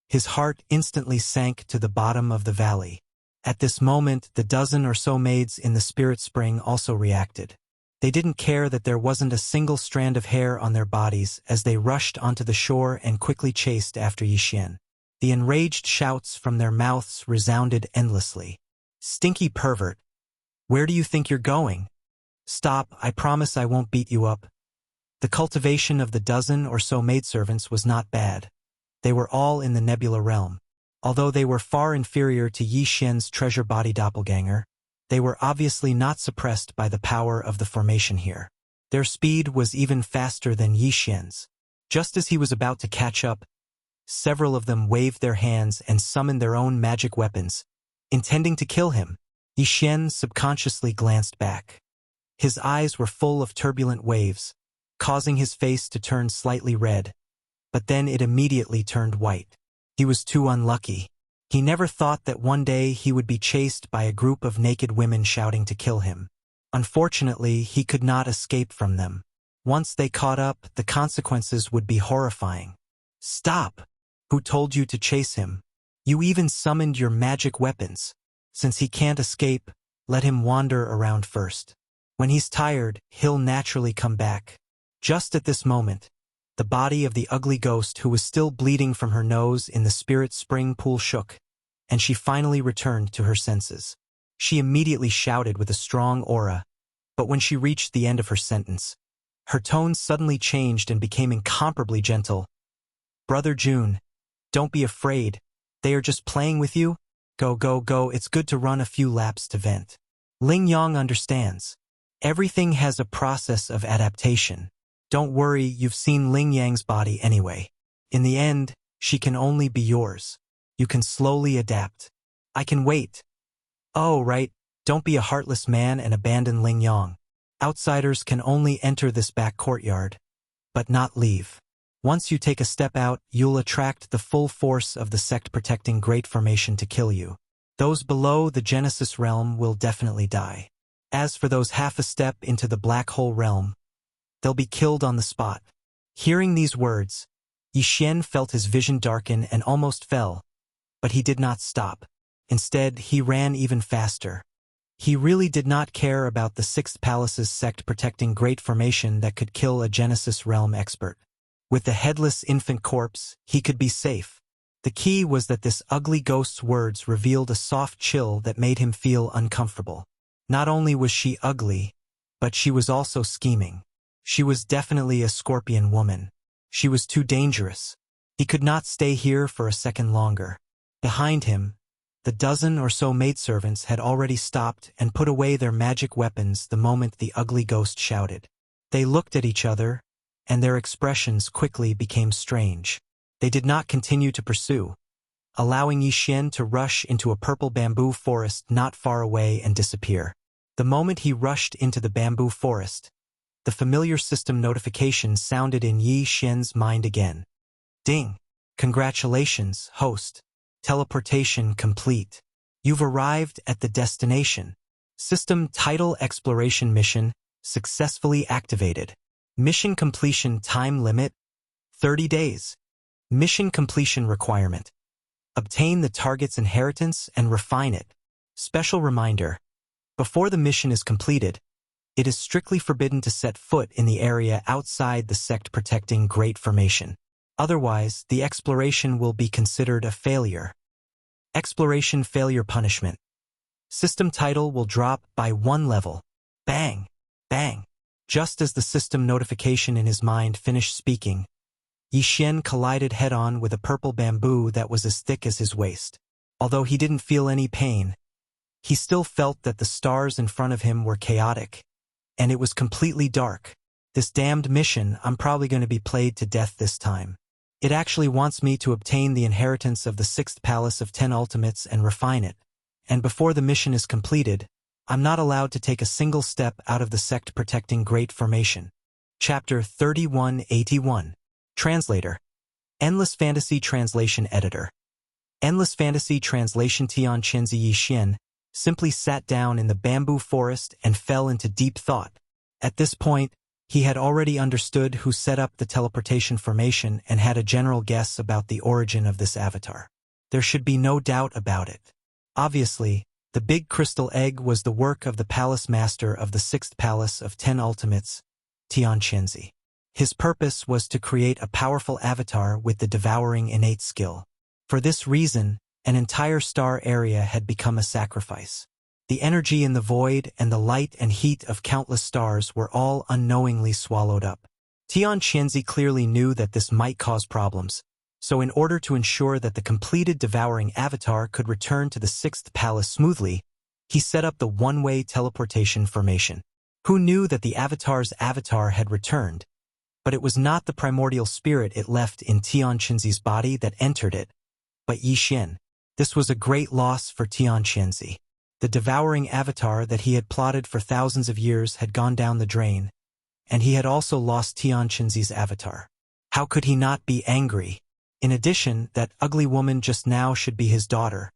his heart instantly sank to the bottom of the valley. At this moment, the dozen or so maids in the spirit spring also reacted. They didn't care that there wasn't a single strand of hair on their bodies as they rushed onto the shore and quickly chased after Yi Xian. The enraged shouts from their mouths resounded endlessly. "Stinky pervert! Where do you think you're going? Stop, I promise I won't beat you up." The cultivation of the dozen or so maidservants was not bad. They were all in the nebula realm. Although they were far inferior to Yi Xian's treasure body doppelganger, they were obviously not suppressed by the power of the formation here. Their speed was even faster than Yi Xian's. Just as he was about to catch up, several of them waved their hands and summoned their own magic weapons, intending to kill him. Yi Xian subconsciously glanced back. His eyes were full of turbulent waves, causing his face to turn slightly red, but then it immediately turned white. He was too unlucky. He never thought that one day he would be chased by a group of naked women shouting to kill him. Unfortunately, he could not escape from them. Once they caught up, the consequences would be horrifying. Stop! Who told you to chase him? You even summoned your magic weapons. Since he can't escape, let him wander around first. When he's tired, he'll naturally come back. Just at this moment, the body of the ugly ghost who was still bleeding from her nose in the spirit spring pool shook, and she finally returned to her senses. She immediately shouted with a strong aura, but when she reached the end of her sentence, her tone suddenly changed and became incomparably gentle. Brother June, don't be afraid. They are just playing with you. Go, go, go. It's good to run a few laps to vent. Ling Yang understands. Everything has a process of adaptation. Don't worry, you've seen Ling Yang's body anyway. In the end, she can only be yours. You can slowly adapt. I can wait. Oh, right. Don't be a heartless man and abandon Ling Yang. Outsiders can only enter this back courtyard, but not leave. Once you take a step out, you'll attract the full force of the sect protecting Great Formation to kill you. Those below the Genesis realm will definitely die. As for those half a step into the black hole realm, they'll be killed on the spot. Hearing these words, Yixian felt his vision darken and almost fell, but he did not stop. Instead, he ran even faster. He really did not care about the Sixth Palace's sect protecting Great Formation that could kill a Genesis realm expert. With the headless infant corpse, he could be safe. The key was that this ugly ghost's words revealed a soft chill that made him feel uncomfortable. Not only was she ugly, but she was also scheming. She was definitely a scorpion woman. She was too dangerous. He could not stay here for a second longer. Behind him, the dozen or so maidservants had already stopped and put away their magic weapons the moment the ugly ghost shouted. They looked at each other, and their expressions quickly became strange. They did not continue to pursue, allowing Yixian to rush into a purple bamboo forest not far away and disappear. The moment he rushed into the bamboo forest, the familiar system notification sounded in Yixian's mind again. Ding! Congratulations, host. Teleportation complete. You've arrived at the destination. System title exploration mission successfully activated. Mission completion time limit 30 days. Mission completion requirement: obtain the target's inheritance and refine it. Special reminder: before the mission is completed, it is strictly forbidden to set foot in the area outside the sect protecting Great Formation. Otherwise, the exploration will be considered a failure. Exploration failure punishment. System title will drop by 1 level. Bang! Bang! Just as the system notification in his mind finished speaking, Yixian collided head-on with a purple bamboo that was as thick as his waist. Although he didn't feel any pain, he still felt that the stars in front of him were chaotic, and it was completely dark. This damned mission, I'm probably going to be played to death this time. It actually wants me to obtain the inheritance of the Sixth Palace of 10 Ultimates and refine it. And before the mission is completed, I'm not allowed to take a single step out of the sect protecting Great Formation. Chapter 3181. Translator. Endless Fantasy Translation Editor. Endless Fantasy Translation. Tian Chenzi Yixian simply sat down in the bamboo forest and fell into deep thought. At this point, he had already understood who set up the teleportation formation and had a general guess about the origin of this avatar. There should be no doubt about it. Obviously, the big crystal egg was the work of the palace master of the Sixth Palace of 10 Ultimates, Tian Chenzi. His purpose was to create a powerful avatar with the devouring innate skill. For this reason, an entire star area had become a sacrifice. The energy in the void and the light and heat of countless stars were all unknowingly swallowed up. Tian Chenzi clearly knew that this might cause problems, so in order to ensure that the completed devouring avatar could return to the Sixth Palace smoothly, he set up the one-way teleportation formation. Who knew that the avatar's avatar had returned? But it was not the primordial spirit it left in Tian Chenzi's body that entered it, but Yixian. This was a great loss for Tian Chenzi. The devouring avatar that he had plotted for thousands of years had gone down the drain, and he had also lost Tian Chenzi's avatar. How could he not be angry? In addition, that ugly woman just now should be his daughter,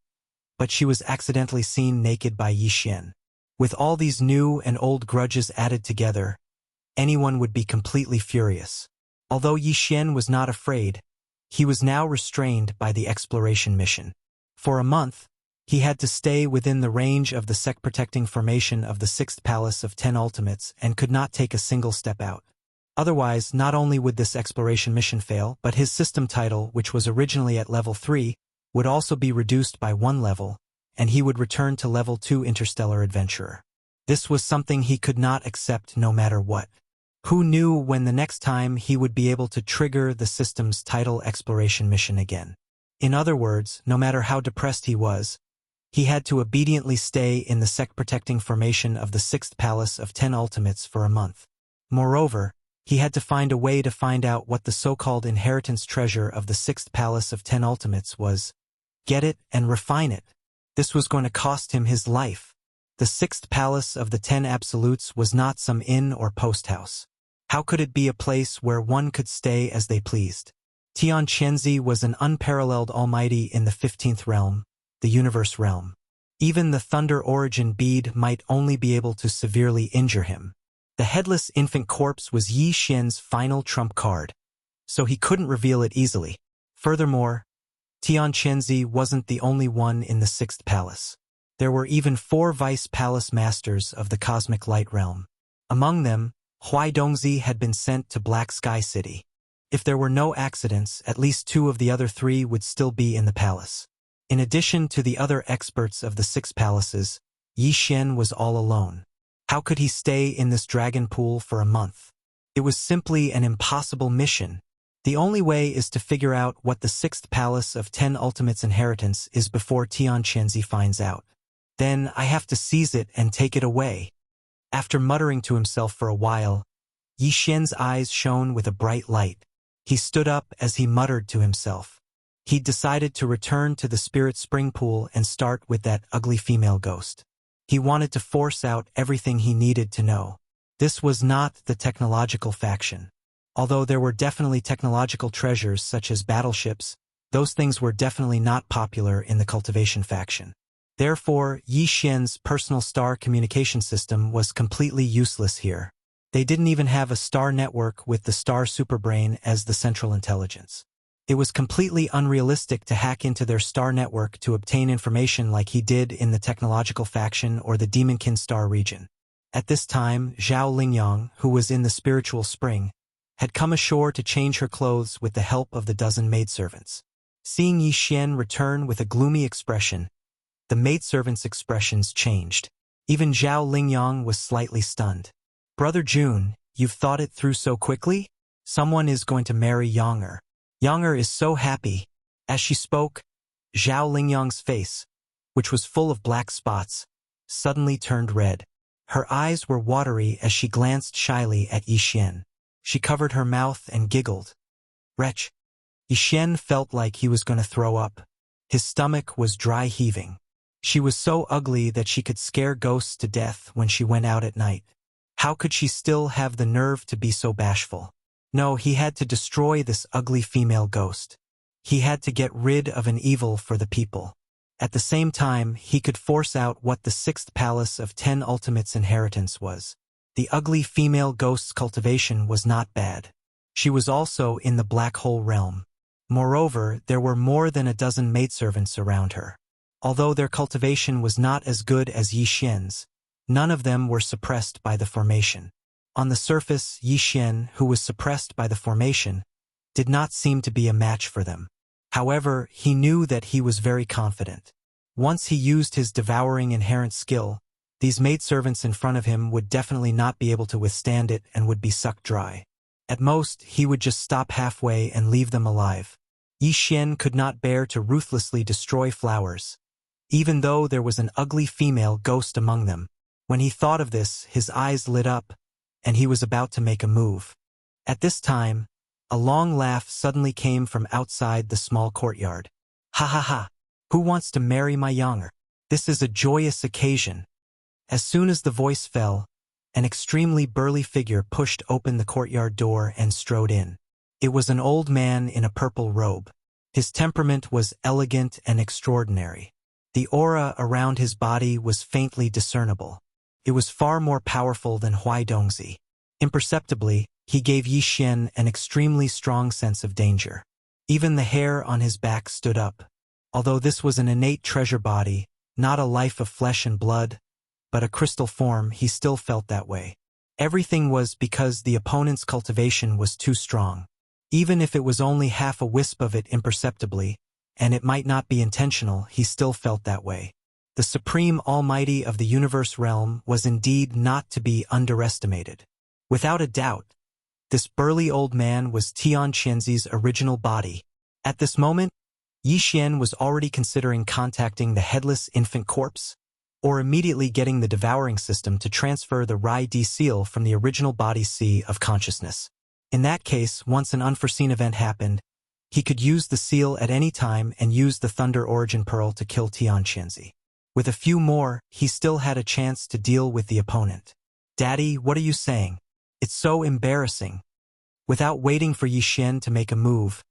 but she was accidentally seen naked by Yixian. With all these new and old grudges added together, anyone would be completely furious. Although Yi Xian was not afraid, he was now restrained by the exploration mission. For a month, he had to stay within the range of the sect-protecting formation of the 6th Palace of 10 Ultimates and could not take a single step out. Otherwise, not only would this exploration mission fail, but his system title, which was originally at level 3, would also be reduced by 1 level, and he would return to level 2 Interstellar Adventurer. This was something he could not accept no matter what. Who knew when the next time he would be able to trigger the system's title exploration mission again? In other words, no matter how depressed he had to obediently stay in the sect-protecting formation of the 6th Palace of 10 Ultimates for a month. Moreover, he had to find a way to find out what the so-called inheritance treasure of the 6th Palace of 10 Ultimates was, get it and refine it. This was going to cost him his life. The 6th Palace of the 10 Absolutes was not some inn or post house. How could it be a place where one could stay as they pleased? Tian Qianzi was an unparalleled almighty in the 15th realm, the universe realm. Even the Thunder Origin bead might only be able to severely injure him. The headless infant corpse was Yi Xian's final trump card, so he couldn't reveal it easily. Furthermore, Tian Qianzi wasn't the only one in the 6th Palace. There were even 4 vice palace masters of the cosmic light realm. Among them, Huai Dongzi had been sent to Black Sky City. If there were no accidents, at least 2 of the other 3 would still be in the palace. In addition to the other experts of the 6 palaces, Yi Xian was all alone. How could he stay in this dragon pool for a month? It was simply an impossible mission. The only way is to figure out what the 6th Palace of 10 Ultimates inheritance is before Tian Qianzi finds out. Then I have to seize it and take it away. After muttering to himself for a while, Yi Xian's eyes shone with a bright light. He stood up as he muttered to himself. He'd decided to return to the Spirit Spring Pool and start with that ugly female ghost. He wanted to force out everything he needed to know. This was not the technological faction. Although there were definitely technological treasures such as battleships, those things were definitely not popular in the cultivation faction. Therefore, Yi Xian's personal star communication system was completely useless here. They didn't even have a star network with the star superbrain as the central intelligence. It was completely unrealistic to hack into their star network to obtain information like he did in the technological faction or the Demonkin star region. At this time, Zhao Lingyang, who was in the spiritual spring, had come ashore to change her clothes with the help of the dozen maidservants. Seeing Yi Xian return with a gloomy expression, the maidservants' expressions changed. Even Zhao Lingyang was slightly stunned. "Brother Jun, you've thought it through so quickly? Someone is going to marry Younger. Younger is so happy." As she spoke, Zhao Lingyang's face, which was full of black spots, suddenly turned red. Her eyes were watery as she glanced shyly at Yi Xian. She covered her mouth and giggled. "Wretch." Yi Xian felt like he was going to throw up. His stomach was dry heaving. She was so ugly that she could scare ghosts to death when she went out at night. How could she still have the nerve to be so bashful? No, he had to destroy this ugly female ghost. He had to get rid of an evil for the people. At the same time, he could force out what the 6th Palace of 10 Ultimates inheritance was. The ugly female ghost's cultivation was not bad. She was also in the black hole realm. Moreover, there were more than a dozen maidservants around her. Although their cultivation was not as good as Yi Xian's, none of them were suppressed by the formation. On the surface, Yi Xian, who was suppressed by the formation, did not seem to be a match for them. However, he knew that he was very confident. Once he used his devouring inherent skill, these maidservants in front of him would definitely not be able to withstand it and would be sucked dry. At most, he would just stop halfway and leave them alive. Yi Xian could not bear to ruthlessly destroy flowers, even though there was an ugly female ghost among them. When he thought of this, his eyes lit up, and he was about to make a move. At this time, a long laugh suddenly came from outside the small courtyard. "Ha ha ha! Who wants to marry my Younger? This is a joyous occasion." As soon as the voice fell, an extremely burly figure pushed open the courtyard door and strode in. It was an old man in a purple robe. His temperament was elegant and extraordinary. The aura around his body was faintly discernible. It was far more powerful than Huaidongzi. Imperceptibly, he gave Yi Xian an extremely strong sense of danger. Even the hair on his back stood up. Although this was an innate treasure body, not a life of flesh and blood, but a crystal form, he still felt that way. Everything was because the opponent's cultivation was too strong. Even if it was only half a wisp of it imperceptibly, and it might not be intentional, he still felt that way. The supreme almighty of the universe realm was indeed not to be underestimated. Without a doubt, this burly old man was Tian Qianzi's original body. At this moment, Yi Xian was already considering contacting the headless infant corpse, or immediately getting the devouring system to transfer the Rai D seal from the original body sea of consciousness. In that case, once an unforeseen event happened, he could use the seal at any time and use the Thunder Origin Pearl to kill Tian Qianzi. With a few more, he still had a chance to deal with the opponent. "Daddy, what are you saying? It's so embarrassing." Without waiting for Yi Xian to make a move,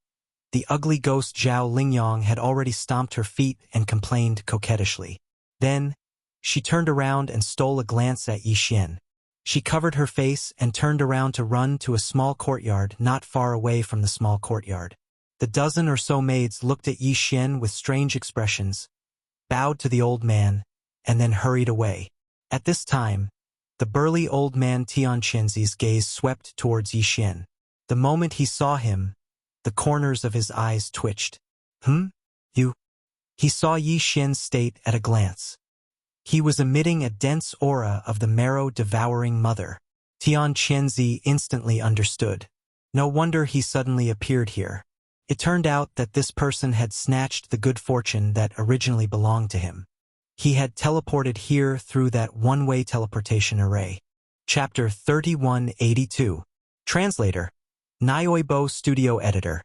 the ugly ghost Zhao Lingyang had already stomped her feet and complained coquettishly. Then, she turned around and stole a glance at Yi Xian. She covered her face and turned around to run to a small courtyard not far away from the small courtyard. The dozen or so maids looked at Yi Xian with strange expressions, bowed to the old man, and then hurried away. At this time, the burly old man Tian Qianzi's gaze swept towards Yi Xian. The moment he saw him, the corners of his eyes twitched. You? He saw Yi Xian's state at a glance. He was emitting a dense aura of the marrow-devouring mother. Tian Qianzi instantly understood. No wonder he suddenly appeared here. It turned out that this person had snatched the good fortune that originally belonged to him. He had teleported here through that one-way teleportation array. Chapter 3182. Translator. Nyoibo Studio Editor.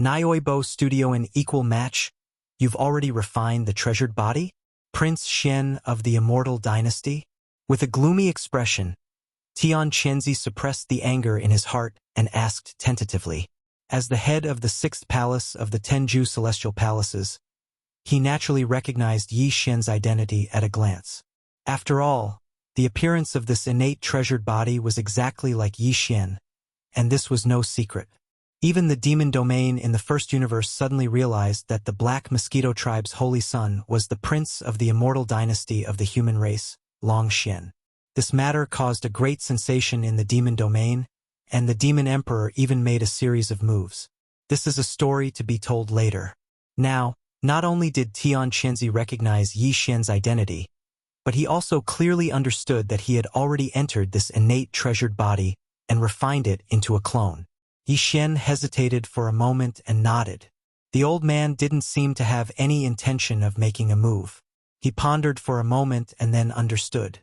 Nyoibo Studio an equal match? You've already refined the treasured body? Prince Xian of the Immortal Dynasty? With a gloomy expression, Tian Qianzi suppressed the anger in his heart and asked tentatively. As the head of the sixth palace of the Tenju Celestial Palaces, he naturally recognized Yi Xian's identity at a glance. After all, the appearance of this innate treasured body was exactly like Yi Xian, and this was no secret. Even the demon domain in the first universe suddenly realized that the Black Mosquito Tribe's holy son was the prince of the immortal dynasty of the human race, Long Xian. This matter caused a great sensation in the demon domain, and the demon emperor even made a series of moves. This is a story to be told later. Now, not only did Tian Qianzi recognize Yi Xian's identity, but he also clearly understood that he had already entered this innate treasured body and refined it into a clone. Yi Xian hesitated for a moment and nodded. The old man didn't seem to have any intention of making a move. He pondered for a moment and then understood.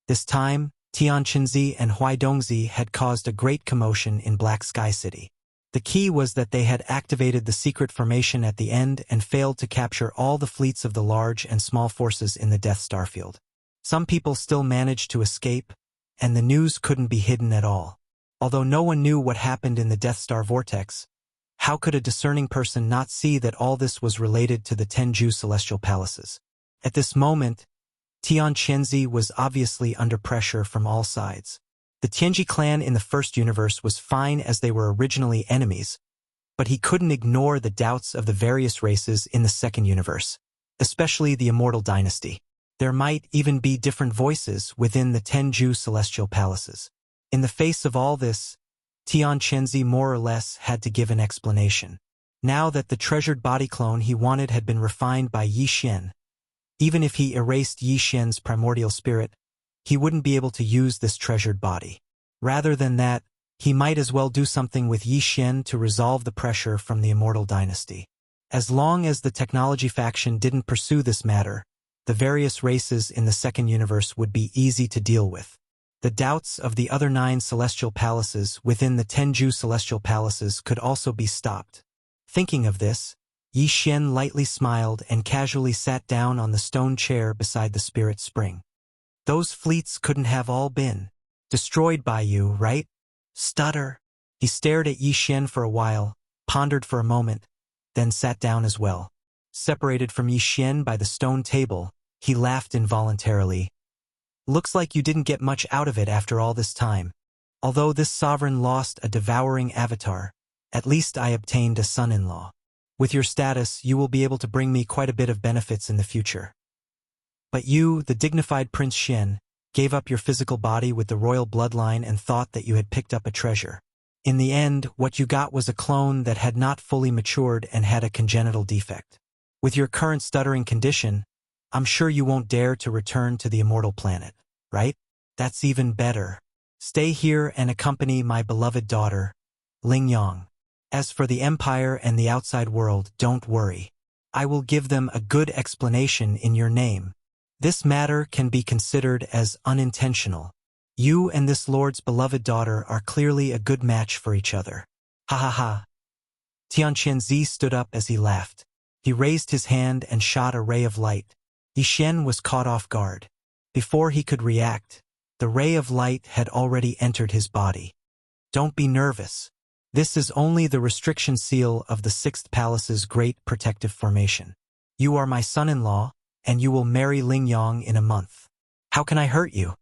This time, Tian Qianzi and Huaidongzi had caused a great commotion in Black Sky City. The key was that they had activated the secret formation at the end and failed to capture all the fleets of the large and small forces in the Death Star field. Some people still managed to escape, and the news couldn't be hidden at all. Although no one knew what happened in the Death Star vortex, how could a discerning person not see that all this was related to the Tenju Celestial Palaces? At this moment, Tian Qianzi was obviously under pressure from all sides. The Tianji clan in the first universe was fine as they were originally enemies, but he couldn't ignore the doubts of the various races in the second universe, especially the Immortal Dynasty. There might even be different voices within the Tenju Celestial Palaces. In the face of all this, Tian Qianzi more or less had to give an explanation. Now that the treasured body clone he wanted had been refined by Yi Xian, even if he erased Yi Xian's primordial spirit, he wouldn't be able to use this treasured body. Rather than that, he might as well do something with Yi Xian to resolve the pressure from the Immortal Dynasty. As long as the technology faction didn't pursue this matter, the various races in the second universe would be easy to deal with. The doubts of the other 9 celestial palaces within the Tenju Celestial Palaces could also be stopped. Thinking of this, Yi Xian lightly smiled and casually sat down on the stone chair beside the spirit spring. Those fleets couldn't have all been destroyed by you, right? Stutter. He stared at Yi Xian for a while, pondered for a moment, then sat down as well. Separated from Yi Xian by the stone table, he laughed involuntarily. Looks like you didn't get much out of it after all this time. Although this sovereign lost a devouring avatar, at least I obtained a son-in-law. With your status, you will be able to bring me quite a bit of benefits in the future. But you, the dignified Prince Xian, gave up your physical body with the royal bloodline and thought that you had picked up a treasure. In the end, what you got was a clone that had not fully matured and had a congenital defect. With your current stuttering condition, I'm sure you won't dare to return to the immortal planet, right? That's even better. Stay here and accompany my beloved daughter, Ling Yang. As for the Empire and the outside world, don't worry. I will give them a good explanation in your name. This matter can be considered as unintentional. You and this lord's beloved daughter are clearly a good match for each other. Ha ha ha. Tianqianzi stood up as he laughed. He raised his hand and shot a ray of light. Yi Xian was caught off guard. Before he could react, the ray of light had already entered his body. Don't be nervous. This is only the restriction seal of the Sixth Palace's great protective formation. You are my son-in-law, and you will marry Ling Yang in a month. How can I hurt you?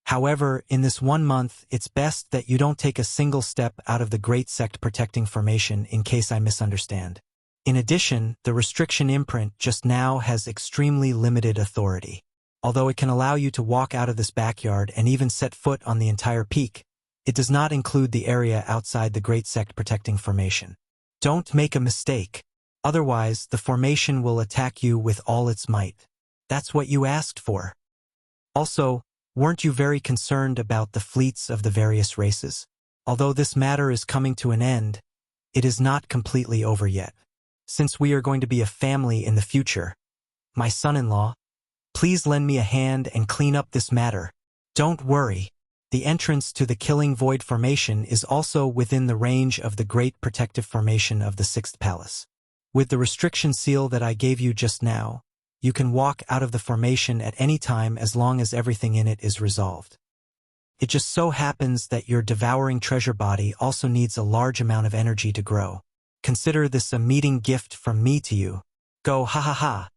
However, in this 1 month, it's best that you don't take a single step out of the Great Sect protecting formation in case I misunderstand. In addition, the restriction imprint just now has extremely limited authority. Although it can allow you to walk out of this backyard and even set foot on the entire peak, it does not include the area outside the Great Sect protecting formation. Don't make a mistake. Otherwise, the formation will attack you with all its might. That's what you asked for. Also, weren't you very concerned about the fleets of the various races? Although this matter is coming to an end, it is not completely over yet. Since we are going to be a family in the future, my son-in-law, please lend me a hand and clean up this matter. Don't worry. The entrance to the Killing Void formation is also within the range of the Great Protective Formation of the Sixth Palace. With the restriction seal that I gave you just now, you can walk out of the formation at any time as long as everything in it is resolved. It just so happens that your devouring treasure body also needs a large amount of energy to grow. Consider this a meeting gift from me to you. Go ha ha ha.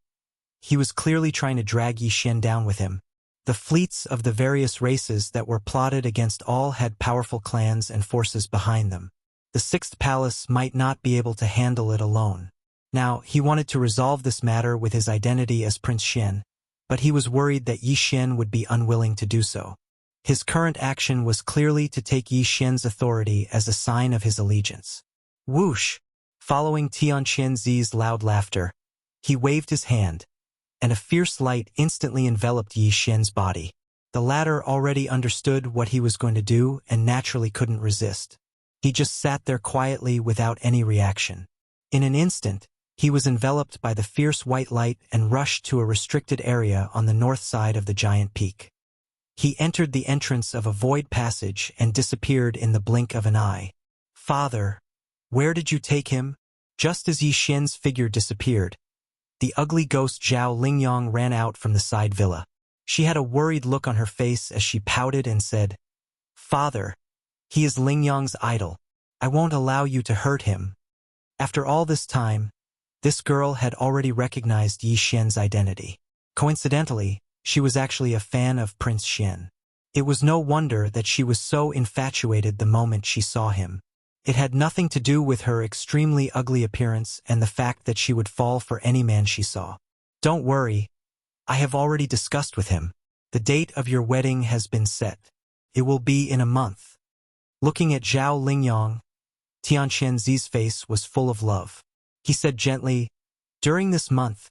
He was clearly trying to drag Yi Xian down with him. The fleets of the various races that were plotted against all had powerful clans and forces behind them. The Sixth Palace might not be able to handle it alone. Now, he wanted to resolve this matter with his identity as Prince Xian, but he was worried that Yi Xian would be unwilling to do so. His current action was clearly to take Yi Xian's authority as a sign of his allegiance. Whoosh! Following Tianqianzi's loud laughter, he waved his hand, and a fierce light instantly enveloped Yi Xian's body. The latter already understood what he was going to do and naturally couldn't resist. He just sat there quietly without any reaction. In an instant, he was enveloped by the fierce white light and rushed to a restricted area on the north side of the giant peak. He entered the entrance of a void passage and disappeared in the blink of an eye. Father, where did you take him? Just as Yi Xian's figure disappeared, the ugly ghost Zhao Lingyang ran out from the side villa. She had a worried look on her face as she pouted and said, Father, he is Lingyang's idol. I won't allow you to hurt him. After all this time, this girl had already recognized Yi Xian's identity. Coincidentally, she was actually a fan of Prince Xian. It was no wonder that she was so infatuated the moment she saw him. It had nothing to do with her extremely ugly appearance and the fact that she would fall for any man she saw. Don't worry, I have already discussed with him. The date of your wedding has been set. It will be in a month. Looking at Zhao Lingyang, Tianqianzi's face was full of love. He said gently, During this month,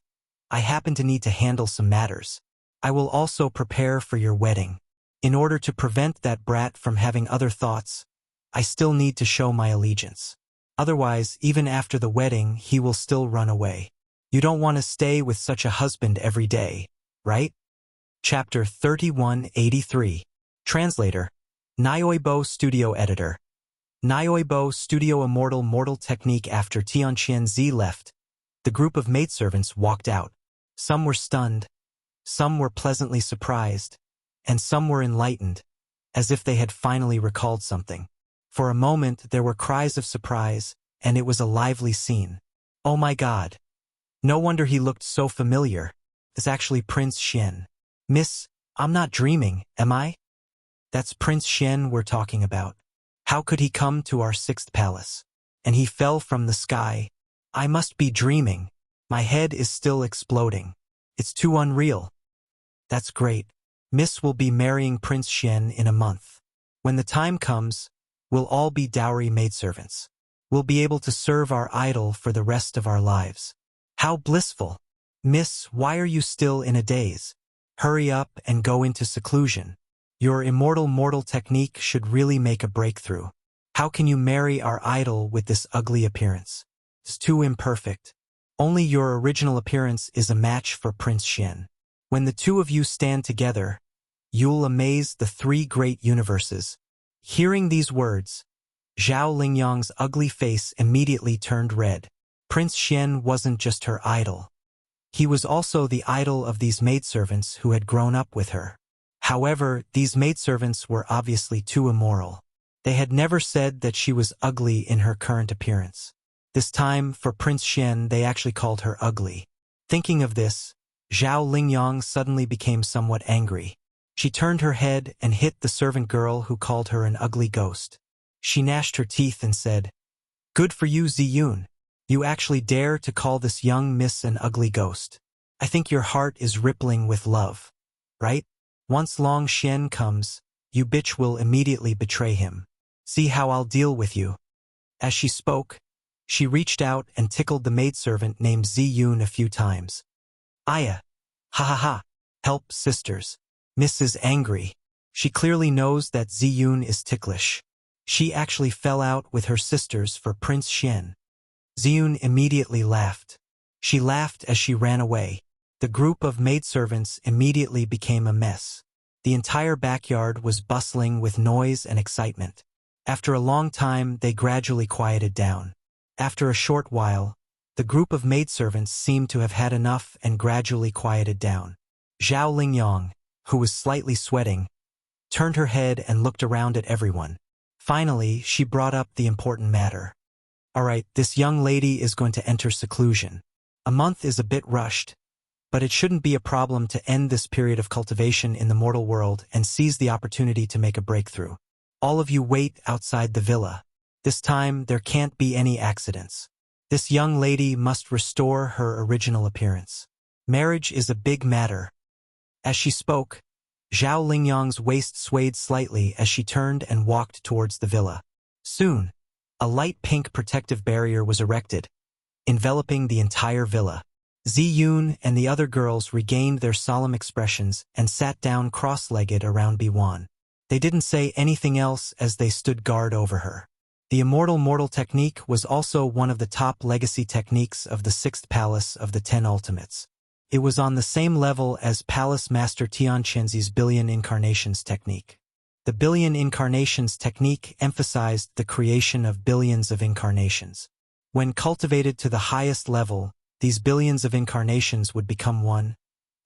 I happen to need to handle some matters. I will also prepare for your wedding. In order to prevent that brat from having other thoughts, I still need to show my allegiance. Otherwise, even after the wedding, he will still run away. You don't want to stay with such a husband every day, right? Chapter 3183. Translator. Nyoibo Studio Editor. Nyoibo Studio Immortal Mortal Technique. After Tianqianzi left, the group of maidservants walked out. Some were stunned, some were pleasantly surprised, and some were enlightened, as if they had finally recalled something. For a moment there were cries of surprise, and it was a lively scene. Oh my God! No wonder he looked so familiar. It's actually Prince Xian. Miss, I'm not dreaming, am I? That's Prince Xian we're talking about. How could he come to our sixth palace? And he fell from the sky. I must be dreaming. My head is still exploding. It's too unreal. That's great. Miss will be marrying Prince Xian in a month. When the time comes, we'll all be dowry maidservants. We'll be able to serve our idol for the rest of our lives. How blissful. Miss, why are you still in a daze? Hurry up and go into seclusion. Your immortal mortal technique should really make a breakthrough. How can you marry our idol with this ugly appearance? It's too imperfect. Only your original appearance is a match for Prince Xian. When the two of you stand together, you'll amaze the three great universes. Hearing these words, Zhao Lingyang's ugly face immediately turned red. Prince Xian wasn't just her idol. He was also the idol of these maidservants who had grown up with her. However, these maidservants were obviously too immoral. They had never said that she was ugly in her current appearance. This time, for Prince Xian, they actually called her ugly. Thinking of this, Zhao Lingyang suddenly became somewhat angry. She turned her head and hit the servant girl who called her an ugly ghost. She gnashed her teeth and said, "Good for you, Ziyun. You actually dare to call this young miss an ugly ghost. I think your heart is rippling with love, right? Once Long Xian comes, you bitch will immediately betray him. See how I'll deal with you." As she spoke, she reached out and tickled the maidservant named Ziyun a few times. Aya! Ha ha ha! Help, sisters. Miss is angry. She clearly knows that Ziyun is ticklish. She actually fell out with her sisters for Prince Xian. Ziyun immediately laughed. She laughed as she ran away. The group of maidservants immediately became a mess. The entire backyard was bustling with noise and excitement. After a long time, they gradually quieted down. After a short while, the group of maidservants seemed to have had enough and gradually quieted down. Zhao Lingyang, who was slightly sweating, turned her head and looked around at everyone. Finally, she brought up the important matter. All right, this young lady is going to enter seclusion. A month is a bit rushed, but it shouldn't be a problem to end this period of cultivation in the mortal world and seize the opportunity to make a breakthrough. All of you wait outside the villa. This time, there can't be any accidents. This young lady must restore her original appearance. Marriage is a big matter. As she spoke, Zhao Lingyang's waist swayed slightly as she turned and walked towards the villa. Soon, a light pink protective barrier was erected, enveloping the entire villa. Ziyun and the other girls regained their solemn expressions and sat down cross-legged around Biwan. They didn't say anything else as they stood guard over her. The immortal mortal technique was also one of the top legacy techniques of the sixth palace of the 10 ultimates. It was on the same level as Palace Master Tianquanzi's billion incarnations technique. The billion incarnations technique emphasized the creation of billions of incarnations. When cultivated to the highest level, these billions of incarnations would become one,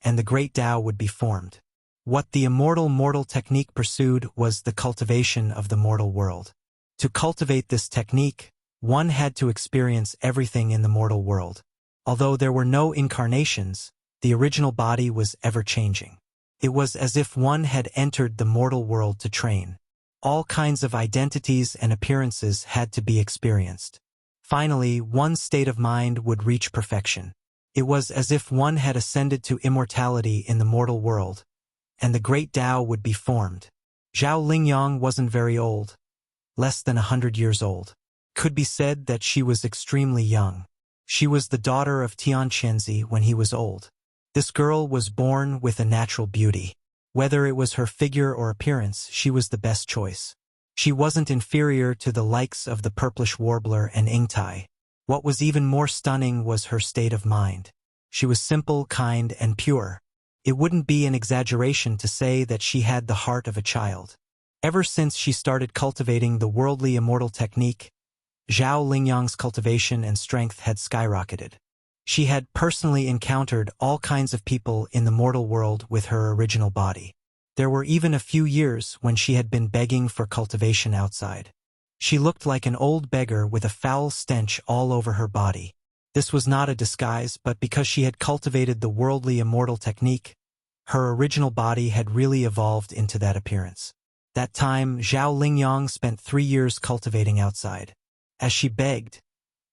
and the great Tao would be formed. What the immortal mortal technique pursued was the cultivation of the mortal world. To cultivate this technique, one had to experience everything in the mortal world. Although there were no incarnations, the original body was ever-changing. It was as if one had entered the mortal world to train. All kinds of identities and appearances had to be experienced. Finally, one's state of mind would reach perfection. It was as if one had ascended to immortality in the mortal world, and the great Tao would be formed. Zhao Lingyang wasn't very old, less than 100 years old. Could be said that she was extremely young. She was the daughter of Tianquanzi when he was old. This girl was born with a natural beauty. Whether it was her figure or appearance, she was the best choice. She wasn't inferior to the likes of the purplish warbler and Ingtai. What was even more stunning was her state of mind. She was simple, kind, and pure. It wouldn't be an exaggeration to say that she had the heart of a child. Ever since she started cultivating the worldly immortal technique, Zhao Lingyang's cultivation and strength had skyrocketed. She had personally encountered all kinds of people in the mortal world with her original body. There were even a few years when she had been begging for cultivation outside. She looked like an old beggar with a foul stench all over her body. This was not a disguise, but because she had cultivated the worldly immortal technique, Her original body had really evolved into that appearance. That time, Zhao Lingyang spent 3 years cultivating outside. As she begged,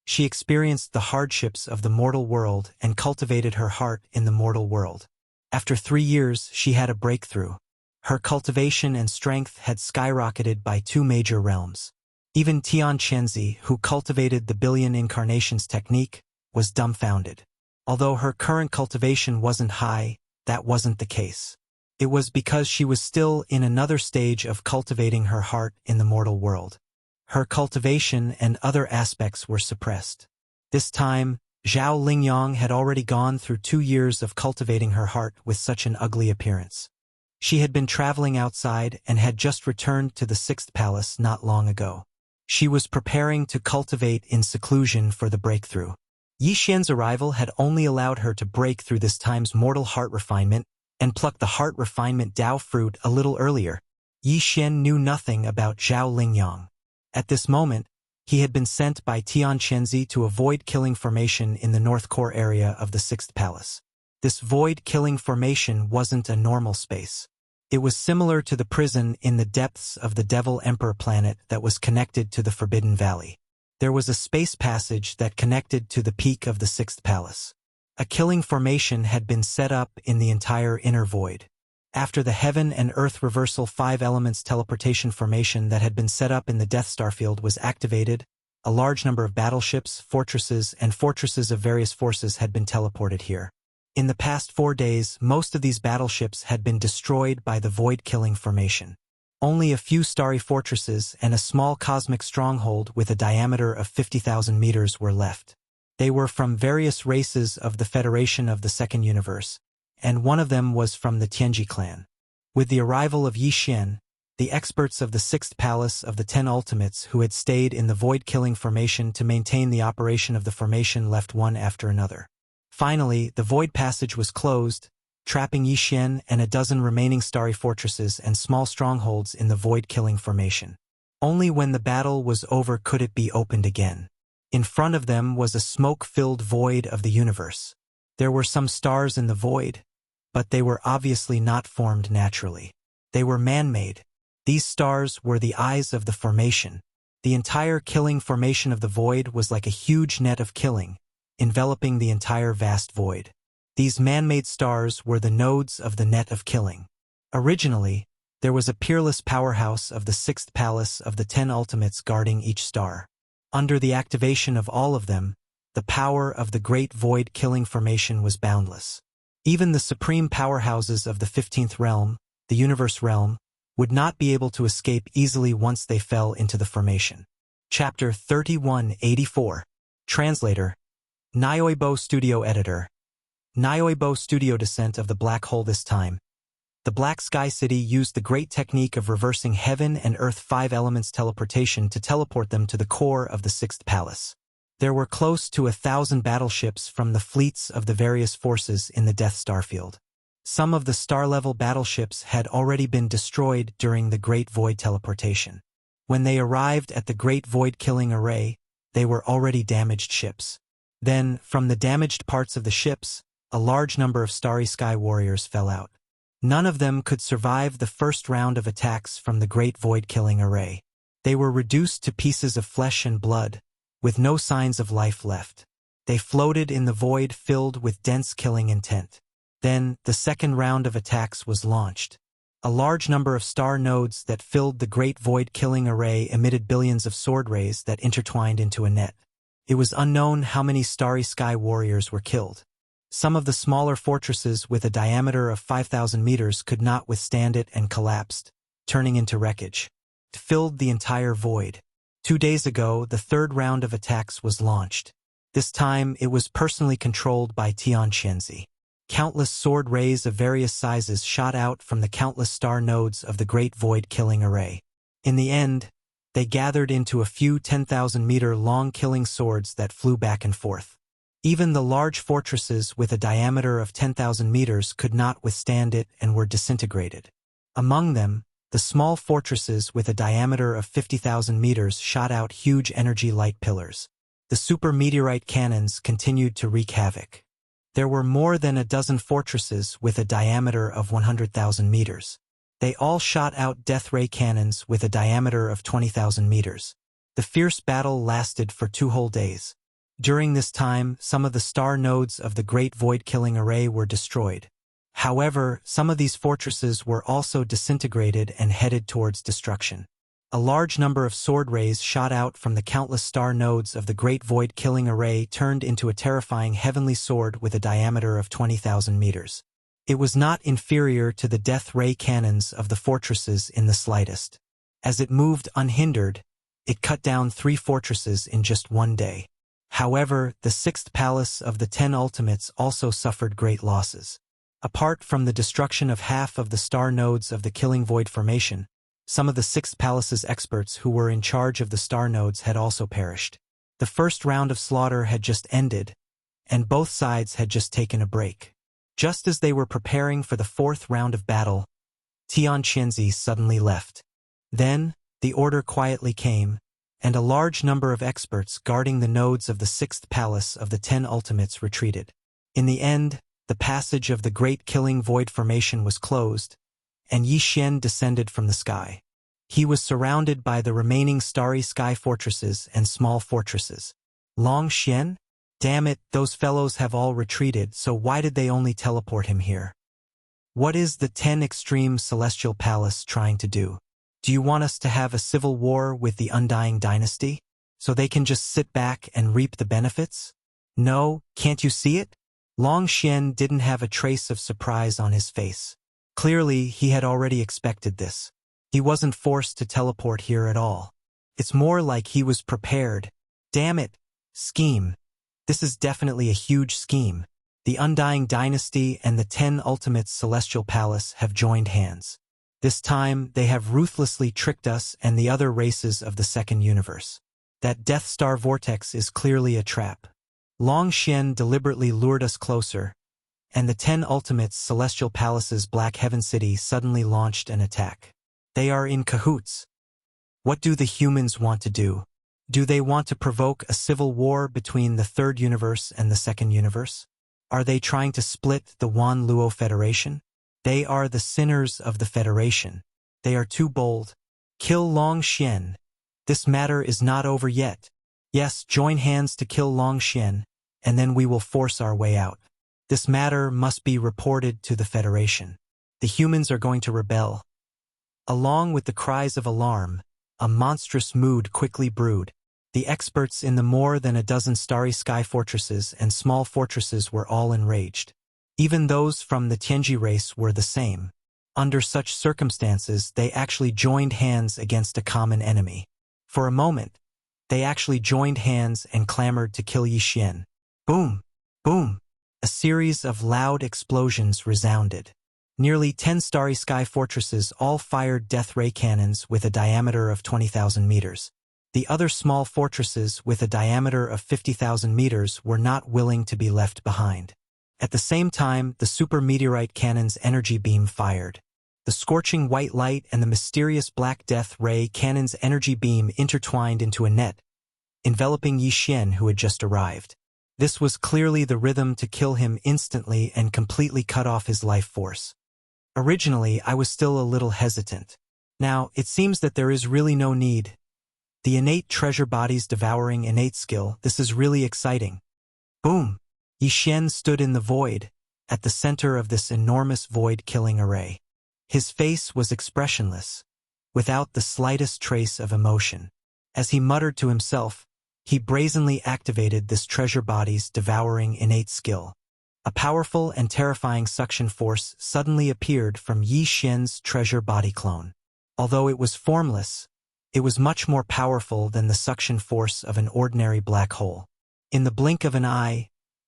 she experienced the hardships of the mortal world and cultivated her heart in the mortal world. After 3 years, she had a breakthrough. Her cultivation and strength had skyrocketed by 2 major realms. Even Tian Qianzi, who cultivated the billion incarnations technique, was dumbfounded. Although her current cultivation wasn't high, that wasn't the case. It was because she was still in another stage of cultivating her heart in the mortal world. Her cultivation and other aspects were suppressed. This time, Zhao Lingyang had already gone through 2 years of cultivating her heart with such an ugly appearance. She had been traveling outside and had just returned to the 6th palace not long ago. She was preparing to cultivate in seclusion for the breakthrough. Yi Xian's arrival had only allowed her to break through this time's mortal heart refinement and pluck the heart refinement Dao fruit a little earlier. Yi Xian knew nothing about Zhao Lingyang. At this moment, he had been sent by Tian Qianzi to avoid killing formation in the North Core area of the 6th palace. This void-killing formation wasn't a normal space. It was similar to the prison in the depths of the Devil Emperor planet that was connected to the Forbidden Valley. There was a space passage that connected to the peak of the 6th palace. A killing formation had been set up in the entire inner void. After the Heaven and Earth Reversal 5 Elements teleportation formation that had been set up in the Death Star field was activated, a large number of battleships, fortresses, and fortresses of various forces had been teleported here. In the past 4 days, most of these battleships had been destroyed by the void-killing formation. Only a few starry fortresses and a small cosmic stronghold with a diameter of 50,000 meters were left. They were from various races of the Federation of the Second Universe, and one of them was from the Tianji clan. With the arrival of Yi Xian, the experts of the 6th Palace of the 10 Ultimates who had stayed in the void-killing formation to maintain the operation of the formation left one after another. Finally, the void passage was closed, trapping Yi Xian and a dozen remaining starry fortresses and small strongholds in the void-killing formation. Only when the battle was over could it be opened again. In front of them was a smoke-filled void of the universe. There were some stars in the void, but they were obviously not formed naturally. They were man-made. These stars were the eyes of the formation. The entire killing formation of the void was like a huge net of killing, enveloping the entire vast void. These man-made stars were the nodes of the net of killing. Originally, there was a peerless powerhouse of the 6th Palace of the 10 Ultimates guarding each star. Under the activation of all of them, the power of the great void-killing formation was boundless. Even the supreme powerhouses of the 15th realm, the universe realm, would not be able to escape easily once they fell into the formation. Chapter 3184. Translator. Nyoibo Studio Editor. Nyoibo Studio Descent of the Black Hole. This time, the Black Sky City used the great technique of reversing Heaven and Earth 5 Elements teleportation to teleport them to the core of the 6th Palace. There were close to 1,000 battleships from the fleets of the various forces in the Death Star field. Some of the star-level battleships had already been destroyed during the Great Void teleportation. When they arrived at the Great Void killing array, they were already damaged ships. Then, from the damaged parts of the ships, a large number of Starry Sky warriors fell out. None of them could survive the first round of attacks from the Great Void killing array. They were reduced to pieces of flesh and blood, with no signs of life left. They floated in the void filled with dense killing intent. Then, the second round of attacks was launched. A large number of star nodes that filled the Great Void killing array emitted billions of sword rays that intertwined into a net. It was unknown how many Starry Sky warriors were killed. Some of the smaller fortresses with a diameter of 5,000 meters could not withstand it and collapsed, turning into wreckage. It filled the entire void. 2 days ago, the third round of attacks was launched. This time, it was personally controlled by Tian Qianzi. Countless sword rays of various sizes shot out from the countless star nodes of the Great Void killing array. In the end, they gathered into a few 10,000-meter-long killing swords that flew back and forth. Even the large fortresses with a diameter of 10,000 meters could not withstand it and were disintegrated. Among them, the small fortresses with a diameter of 50,000 meters shot out huge energy light pillars. The super meteorite cannons continued to wreak havoc. There were more than a dozen fortresses with a diameter of 100,000 meters. They all shot out death ray cannons with a diameter of 20,000 meters. The fierce battle lasted for 2 whole days. During this time, some of the star nodes of the Great Void-Killing Array were destroyed. However, some of these fortresses were also disintegrated and headed towards destruction. A large number of sword rays shot out from the countless star nodes of the Great Void-Killing Array turned into a terrifying heavenly sword with a diameter of 20,000 meters. It was not inferior to the death ray cannons of the fortresses in the slightest. As it moved unhindered, it cut down 3 fortresses in just 1 day. However, the 6th palace of the 10 Ultimates also suffered great losses. Apart from the destruction of half of the star nodes of the Killing Void Formation, some of the 6th palace's experts who were in charge of the star nodes had also perished. The first round of slaughter had just ended, and both sides had just taken a break. Just as they were preparing for the 4th round of battle, Tian Qianzi suddenly left. Then, the order quietly came, and a large number of experts guarding the nodes of the 6th palace of the 10 Ultimates retreated. In the end, the passage of the Great Killing Void Formation was closed, and Yi Xian descended from the sky. He was surrounded by the remaining starry sky fortresses and small fortresses. Long Xian? Damn it, those fellows have all retreated, so why did they only teleport him here? What is the 10 Extreme Celestial Palace trying to do? Do you want us to have a civil war with the Undying Dynasty, so they can just sit back and reap the benefits? No, can't you see it? Long Xian didn't have a trace of surprise on his face. Clearly, he had already expected this. He wasn't forced to teleport here at all. It's more like he was prepared. Damn it! Scheme. This is definitely a huge scheme. The Undying Dynasty and the 10 Ultimates Celestial Palace have joined hands. This time, they have ruthlessly tricked us and the other races of the second universe. That Death Star vortex is clearly a trap. Long Xian deliberately lured us closer, and the 10 Ultimates Celestial Palace's Black Heaven City suddenly launched an attack. They are in cahoots. What do the humans want to do? Do they want to provoke a civil war between the third universe and the second universe? Are they trying to split the Wan Luo Federation? They are the sinners of the Federation. They are too bold. Kill Long Xian. This matter is not over yet. Yes, join hands to kill Long Xian, and then we will force our way out. This matter must be reported to the Federation. The humans are going to rebel. Along with the cries of alarm, a monstrous mood quickly brewed. The experts in the more than a dozen starry sky fortresses and small fortresses were all enraged. Even those from the Tianji race were the same. Under such circumstances, they actually joined hands against a common enemy. For a moment, they actually joined hands and clamored to kill Yi Xian. Boom! Boom! A series of loud explosions resounded. Nearly 10 starry sky fortresses all fired death ray cannons with a diameter of 20,000 meters. The other small fortresses with a diameter of 50,000 meters were not willing to be left behind. At the same time, the super meteorite cannon's energy beam fired. The scorching white light and the mysterious black death ray cannon's energy beam intertwined into a net, enveloping Yi Xian, who had just arrived. This was clearly the rhythm to kill him instantly and completely cut off his life force. Originally, I was still a little hesitant. Now, it seems that there is really no need. The innate treasure bodies devouring innate skill, this is really exciting. Boom! Yi Xian stood in the void, at the center of this enormous void-killing array. His face was expressionless, without the slightest trace of emotion. As he muttered to himself, he brazenly activated this treasure body's devouring innate skill. A powerful and terrifying suction force suddenly appeared from Yi Xian's treasure body clone. Although it was formless, it was much more powerful than the suction force of an ordinary black hole. In the blink of an eye,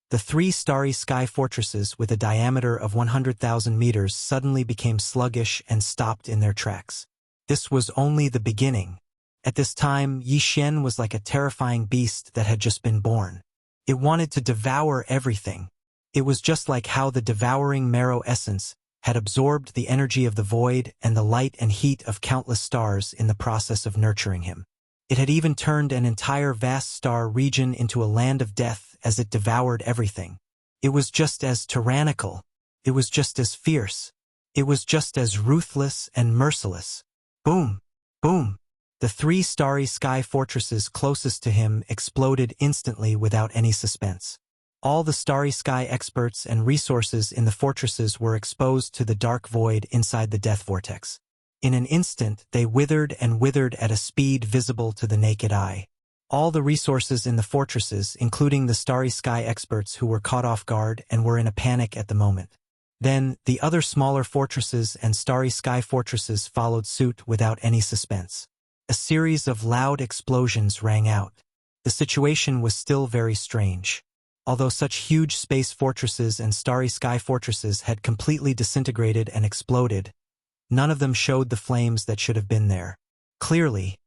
the 3 starry sky fortresses with a diameter of 100,000 meters suddenly became sluggish and stopped in their tracks. This was only the beginning. At this time, Yi Xian was like a terrifying beast that had just been born. It wanted to devour everything. It was just like how the devouring marrow essence had absorbed the energy of the void and the light and heat of countless stars in the process of nurturing him. It had even turned an entire vast star region into a land of death as it devoured everything. It was just as tyrannical. It was just as fierce. It was just as ruthless and merciless. Boom! Boom! The 3 starry sky fortresses closest to him exploded instantly without any suspense. All the starry sky experts and resources in the fortresses were exposed to the dark void inside the death vortex. In an instant, they withered and withered at a speed visible to the naked eye. All the resources in the fortresses, including the starry sky experts who were caught off guard and were in a panic at the moment. Then, the other smaller fortresses and starry sky fortresses followed suit without any suspense. A series of loud explosions rang out. The situation was still very strange. Although such huge space fortresses and starry sky fortresses had completely disintegrated and exploded, none of them showed the flames that should have been there. Clearly,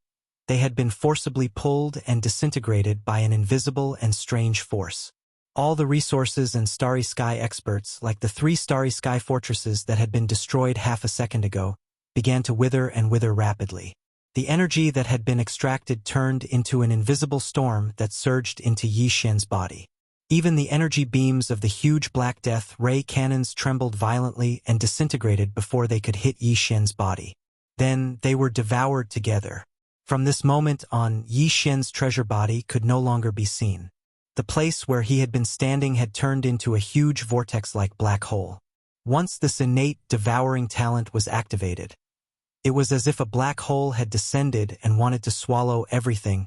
they had been forcibly pulled and disintegrated by an invisible and strange force. All the resources and starry sky experts, like the 3 starry sky fortresses that had been destroyed half a second ago, began to wither and wither rapidly. The energy that had been extracted turned into an invisible storm that surged into Yi Xian's body. Even the energy beams of the huge Black Death ray cannons trembled violently and disintegrated before they could hit Yi Xian's body. Then they were devoured together. From this moment on, Yi Xian's treasure body could no longer be seen. The place where he had been standing had turned into a huge vortex-like black hole. Once this innate, devouring talent was activated, it was as if a black hole had descended and wanted to swallow everything.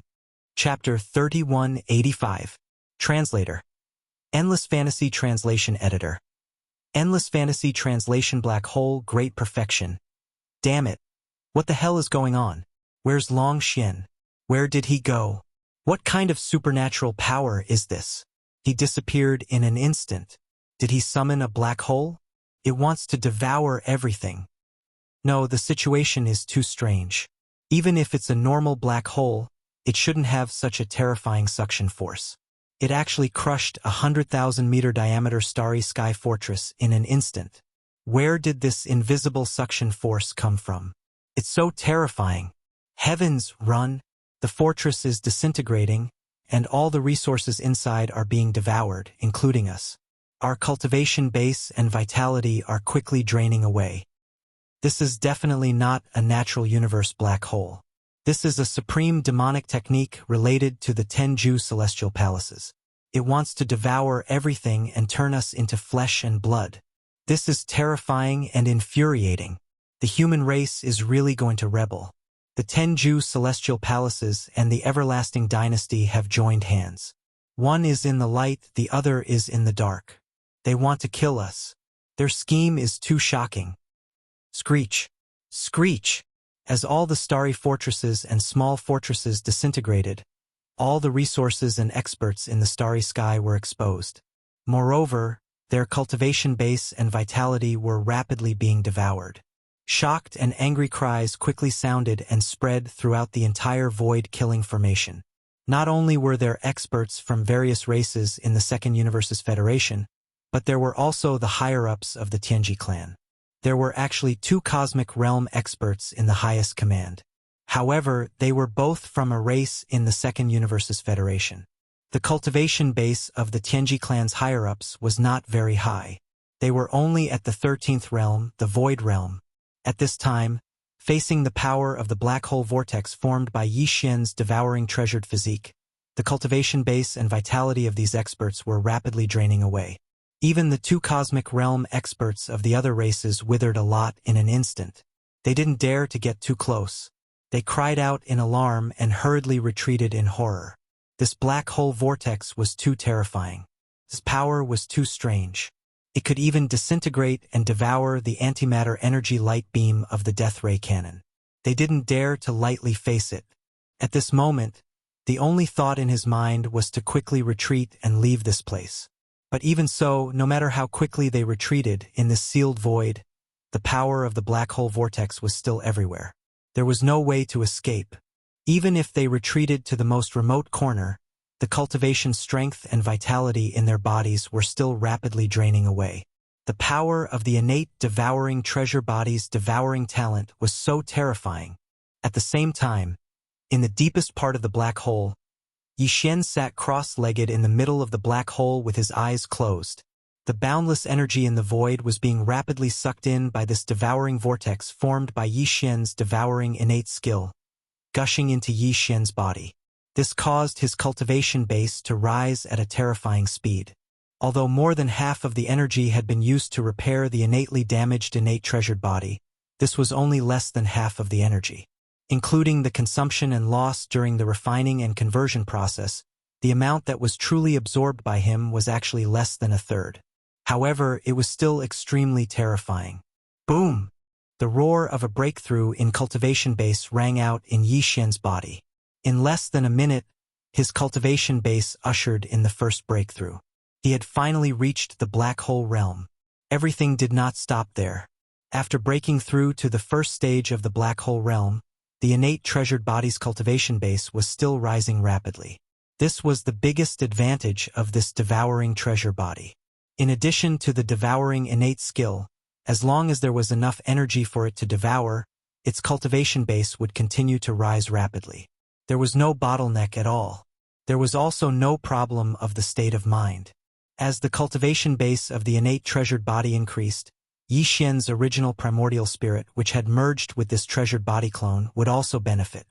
Chapter 3185. Translator. Endless Fantasy Translation Editor. Endless Fantasy Translation Black Hole Great Perfection. Damn it. What the hell is going on? Where's Long Xian? Where did he go? What kind of supernatural power is this? He disappeared in an instant. Did he summon a black hole? It wants to devour everything. No, the situation is too strange. Even if it's a normal black hole, it shouldn't have such a terrifying suction force. It actually crushed a 100,000-meter diameter starry sky fortress in an instant. Where did this invisible suction force come from? It's so terrifying. Heavens, run! The fortress is disintegrating, and all the resources inside are being devoured, including us. Our cultivation base and vitality are quickly draining away. This is definitely not a natural universe black hole. This is a supreme demonic technique related to the Tenju celestial palaces. It wants to devour everything and turn us into flesh and blood. This is terrifying and infuriating. The human race is really going to rebel. The Tenju celestial palaces and the everlasting dynasty have joined hands. One is in the light, the other is in the dark. They want to kill us. Their scheme is too shocking. Screech! Screech! As all the starry fortresses and small fortresses disintegrated, all the resources and experts in the starry sky were exposed. Moreover, their cultivation base and vitality were rapidly being devoured. Shocked and angry cries quickly sounded and spread throughout the entire void-killing formation. Not only were there experts from various races in the Second Universe's Federation, but there were also the higher-ups of the Tianji clan. There were actually 2 cosmic realm experts in the highest command. However, they were both from a race in the Second Universe's Federation. The cultivation base of the Tianji clan's higher-ups was not very high. They were only at the 13th realm, the Void Realm. At this time, facing the power of the black hole vortex formed by Yi Xian's devouring treasured physique, the cultivation base and vitality of these experts were rapidly draining away. Even the 2 cosmic realm experts of the other races withered a lot in an instant. They didn't dare to get too close. They cried out in alarm and hurriedly retreated in horror. This black hole vortex was too terrifying. Its power was too strange. It could even disintegrate and devour the antimatter energy light beam of the death ray cannon. They didn't dare to lightly face it. At this moment, the only thought in his mind was to quickly retreat and leave this place. But even so, no matter how quickly they retreated in this sealed void, the power of the black hole vortex was still everywhere. There was no way to escape. Even if they retreated to the most remote corner, the cultivation strength and vitality in their bodies were still rapidly draining away. The power of the innate devouring treasure body's devouring talent was so terrifying. At the same time, in the deepest part of the black hole, Yi Xian sat cross-legged in the middle of the black hole with his eyes closed. The boundless energy in the void was being rapidly sucked in by this devouring vortex formed by Yi Xian's devouring innate skill, gushing into Yi Xian's body. This caused his cultivation base to rise at a terrifying speed. Although more than half of the energy had been used to repair the innately damaged innate treasured body, this was only less than half of the energy. Including the consumption and loss during the refining and conversion process, the amount that was truly absorbed by him was actually less than a third. However, it was still extremely terrifying. Boom! The roar of a breakthrough in cultivation base rang out in Yi Xian's body. In less than a minute, his cultivation base ushered in the first breakthrough. He had finally reached the black hole realm. Everything did not stop there. After breaking through to the first stage of the black hole realm, the innate treasured body's cultivation base was still rising rapidly. This was the biggest advantage of this devouring treasure body. In addition to the devouring innate skill, as long as there was enough energy for it to devour, its cultivation base would continue to rise rapidly. There was no bottleneck at all. There was also no problem of the state of mind. As the cultivation base of the innate treasured body increased, Yi Xian's original primordial spirit, which had merged with this treasured body clone, would also benefit.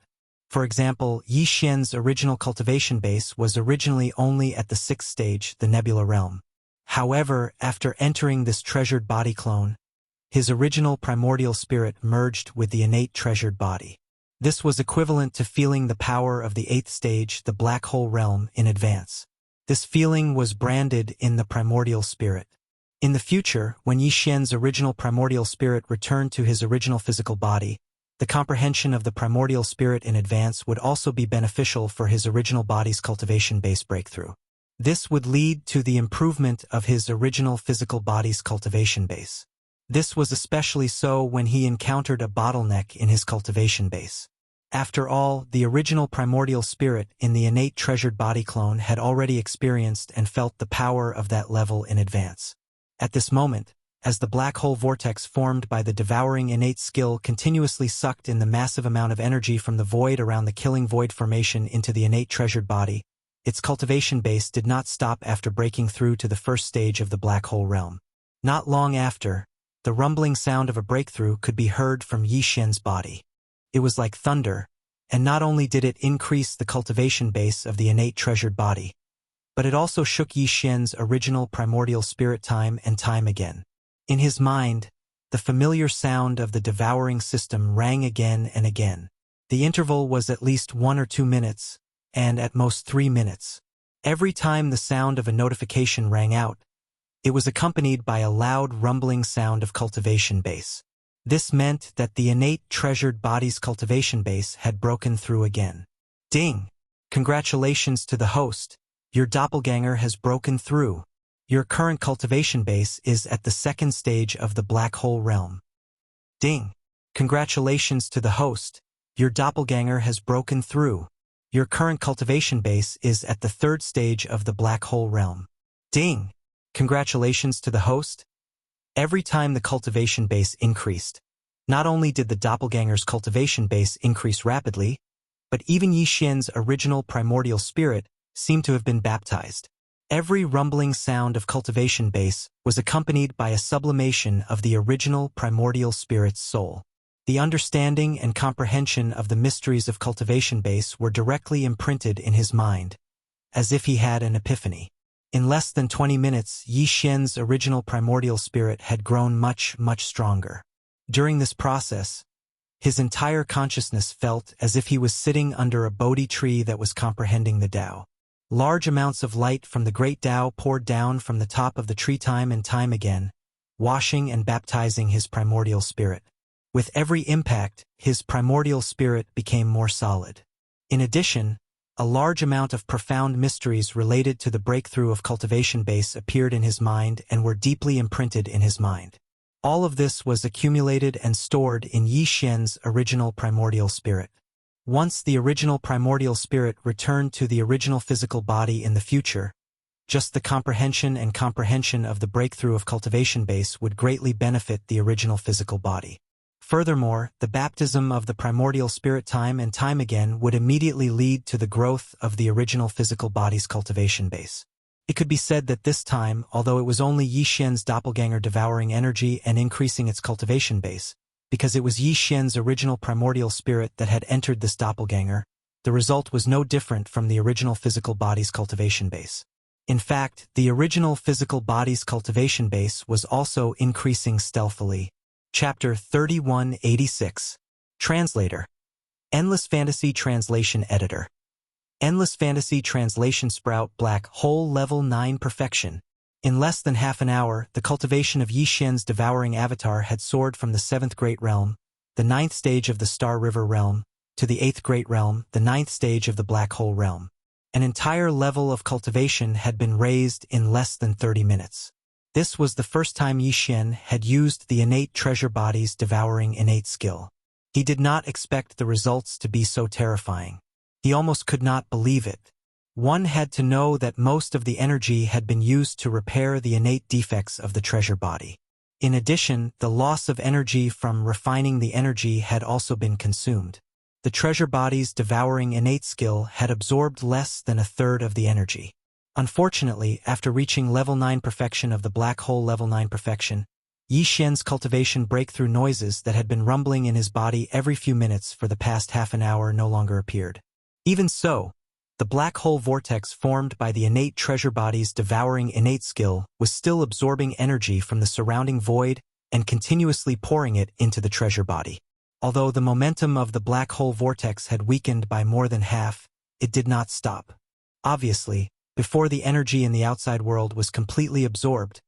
For example, Yi Xian's original cultivation base was originally only at the 6th stage, the nebula realm. However, after entering this treasured body clone, his original primordial spirit merged with the innate treasured body. This was equivalent to feeling the power of the 8th stage, the black hole realm, in advance. This feeling was branded in the primordial spirit. In the future, when Yi Xian's original primordial spirit returned to his original physical body, the comprehension of the primordial spirit in advance would also be beneficial for his original body's cultivation base breakthrough. This would lead to the improvement of his original physical body's cultivation base. This was especially so when he encountered a bottleneck in his cultivation base. After all, the original primordial spirit in the innate treasured body clone had already experienced and felt the power of that level in advance. At this moment, as the black hole vortex formed by the devouring innate skill continuously sucked in the massive amount of energy from the void around the killing void formation into the innate treasured body, its cultivation base did not stop after breaking through to the first stage of the black hole realm. Not long after, the rumbling sound of a breakthrough could be heard from Yi Xian's body. It was like thunder, and not only did it increase the cultivation base of the innate treasured body, but it also shook Yi Xian's original primordial spirit time and time again. In his mind, the familiar sound of the devouring system rang again and again. The interval was at least 1 or 2 minutes, and at most 3 minutes. Every time the sound of a notification rang out, it was accompanied by a loud rumbling sound of cultivation base. This meant that the innate treasured body's cultivation base had broken through again. Ding! Congratulations to the host. Your doppelganger has broken through. Your current cultivation base is at the 2nd stage of the black hole realm. Ding! Congratulations to the host. Your doppelganger has broken through. Your current cultivation base is at the 3rd stage of the black hole realm. Ding! Congratulations to the host. Every time the cultivation base increased, not only did the doppelganger's cultivation base increase rapidly, but even Yi Xian's original primordial spirit seemed to have been baptized. Every rumbling sound of cultivation base was accompanied by a sublimation of the original primordial spirit's soul. The understanding and comprehension of the mysteries of cultivation base were directly imprinted in his mind, as if he had an epiphany. In less than 20 minutes, Yi Xian's original primordial spirit had grown much, much stronger. During this process, his entire consciousness felt as if he was sitting under a Bodhi tree that was comprehending the Tao. Large amounts of light from the great Tao poured down from the top of the tree time and time again, washing and baptizing his primordial spirit. With every impact, his primordial spirit became more solid. In addition, a large amount of profound mysteries related to the breakthrough of cultivation base appeared in his mind and were deeply imprinted in his mind. All of this was accumulated and stored in Yi Xian's original primordial spirit. Once the original primordial spirit returned to the original physical body in the future, just the comprehension of the breakthrough of cultivation base would greatly benefit the original physical body. Furthermore, the baptism of the primordial spirit time and time again would immediately lead to the growth of the original physical body's cultivation base. It could be said that this time, although it was only Yi Xian's doppelganger devouring energy and increasing its cultivation base, because it was Yi Xian's original primordial spirit that had entered this doppelganger, the result was no different from the original physical body's cultivation base. In fact, the original physical body's cultivation base was also increasing stealthily. Chapter 3186. Translator. Endless Fantasy Translation Editor. Endless Fantasy Translation Sprout Black Hole Level 9 Perfection. In less than half an hour, the cultivation of Yi Xian's devouring avatar had soared from the 7th Great Realm, the 9th stage of the Star River Realm, to the 8th Great Realm, the 9th stage of the Black Hole Realm. An entire level of cultivation had been raised in less than 30 minutes. This was the first time Yi Xian had used the innate treasure body's devouring innate skill. He did not expect the results to be so terrifying. He almost could not believe it. One had to know that most of the energy had been used to repair the innate defects of the treasure body. In addition, the loss of energy from refining the energy had also been consumed. The treasure body's devouring innate skill had absorbed less than a third of the energy. Unfortunately, after reaching level 9 perfection of the black hole level 9 perfection, Yi Xian's cultivation breakthrough noises that had been rumbling in his body every few minutes for the past half an hour no longer appeared. Even so, the black hole vortex formed by the innate treasure body's devouring innate skill was still absorbing energy from the surrounding void and continuously pouring it into the treasure body. Although the momentum of the black hole vortex had weakened by more than half, it did not stop. Obviously, before the energy in the outside world was completely absorbed,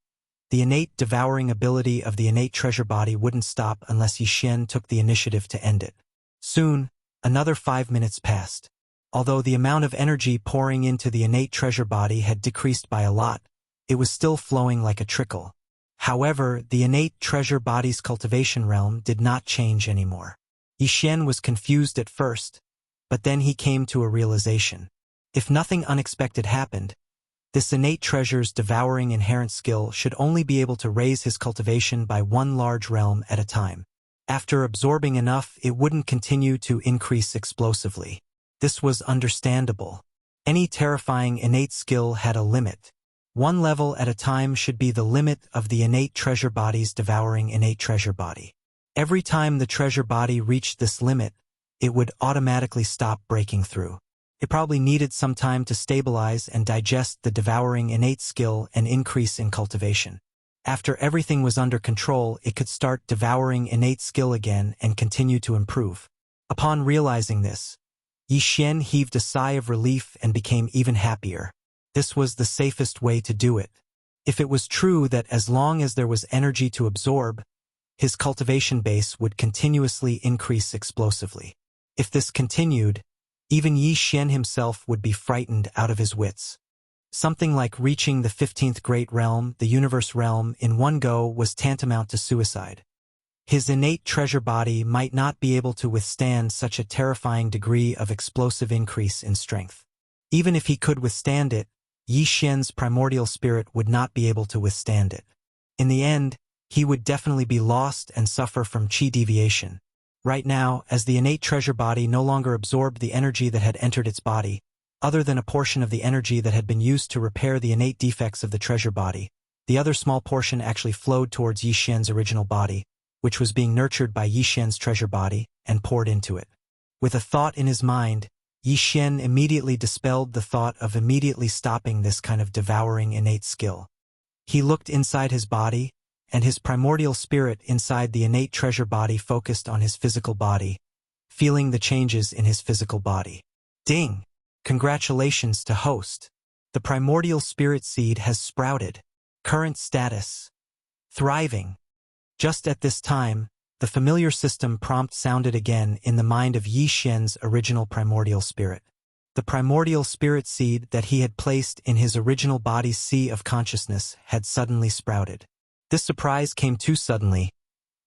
the innate devouring ability of the innate treasure body wouldn't stop unless Yi Xian took the initiative to end it. Soon, another 5 minutes passed. Although the amount of energy pouring into the innate treasure body had decreased by a lot, it was still flowing like a trickle. However, the innate treasure body's cultivation realm did not change anymore. Yi Xian was confused at first, but then he came to a realization. If nothing unexpected happened, this innate treasure's devouring inherent skill should only be able to raise his cultivation by one large realm at a time. After absorbing enough, it wouldn't continue to increase explosively. This was understandable. Any terrifying innate skill had a limit. One level at a time should be the limit of the innate treasure body's devouring innate treasure body. Every time the treasure body reached this limit, it would automatically stop breaking through. It probably needed some time to stabilize and digest the devouring innate skill and increase in cultivation. After everything was under control, it could start devouring innate skill again and continue to improve. Upon realizing this, Yi Xian heaved a sigh of relief and became even happier. This was the safest way to do it. If it was true that as long as there was energy to absorb, his cultivation base would continuously increase explosively. If this continued, even Yi Xian himself would be frightened out of his wits. Something like reaching the 15th Great Realm, the Universe Realm, in one go was tantamount to suicide. His innate treasure body might not be able to withstand such a terrifying degree of explosive increase in strength. Even if he could withstand it, Yi Xian's primordial spirit would not be able to withstand it. In the end, he would definitely be lost and suffer from chi deviation. Right now, as the innate treasure body no longer absorbed the energy that had entered its body, other than a portion of the energy that had been used to repair the innate defects of the treasure body, the other small portion actually flowed towards Yi Xian's original body, which was being nurtured by Yi Xian's treasure body, and poured into it. With a thought in his mind, Yi Xian immediately dispelled the thought of immediately stopping this kind of devouring innate skill. He looked inside his body, and his primordial spirit inside the innate treasure body focused on his physical body, feeling the changes in his physical body. Ding! Congratulations to host. The primordial spirit seed has sprouted. Current status: thriving. Just at this time, the familiar system prompt sounded again in the mind of Yi Xian's original primordial spirit. The primordial spirit seed that he had placed in his original body's sea of consciousness had suddenly sprouted. This surprise came too suddenly,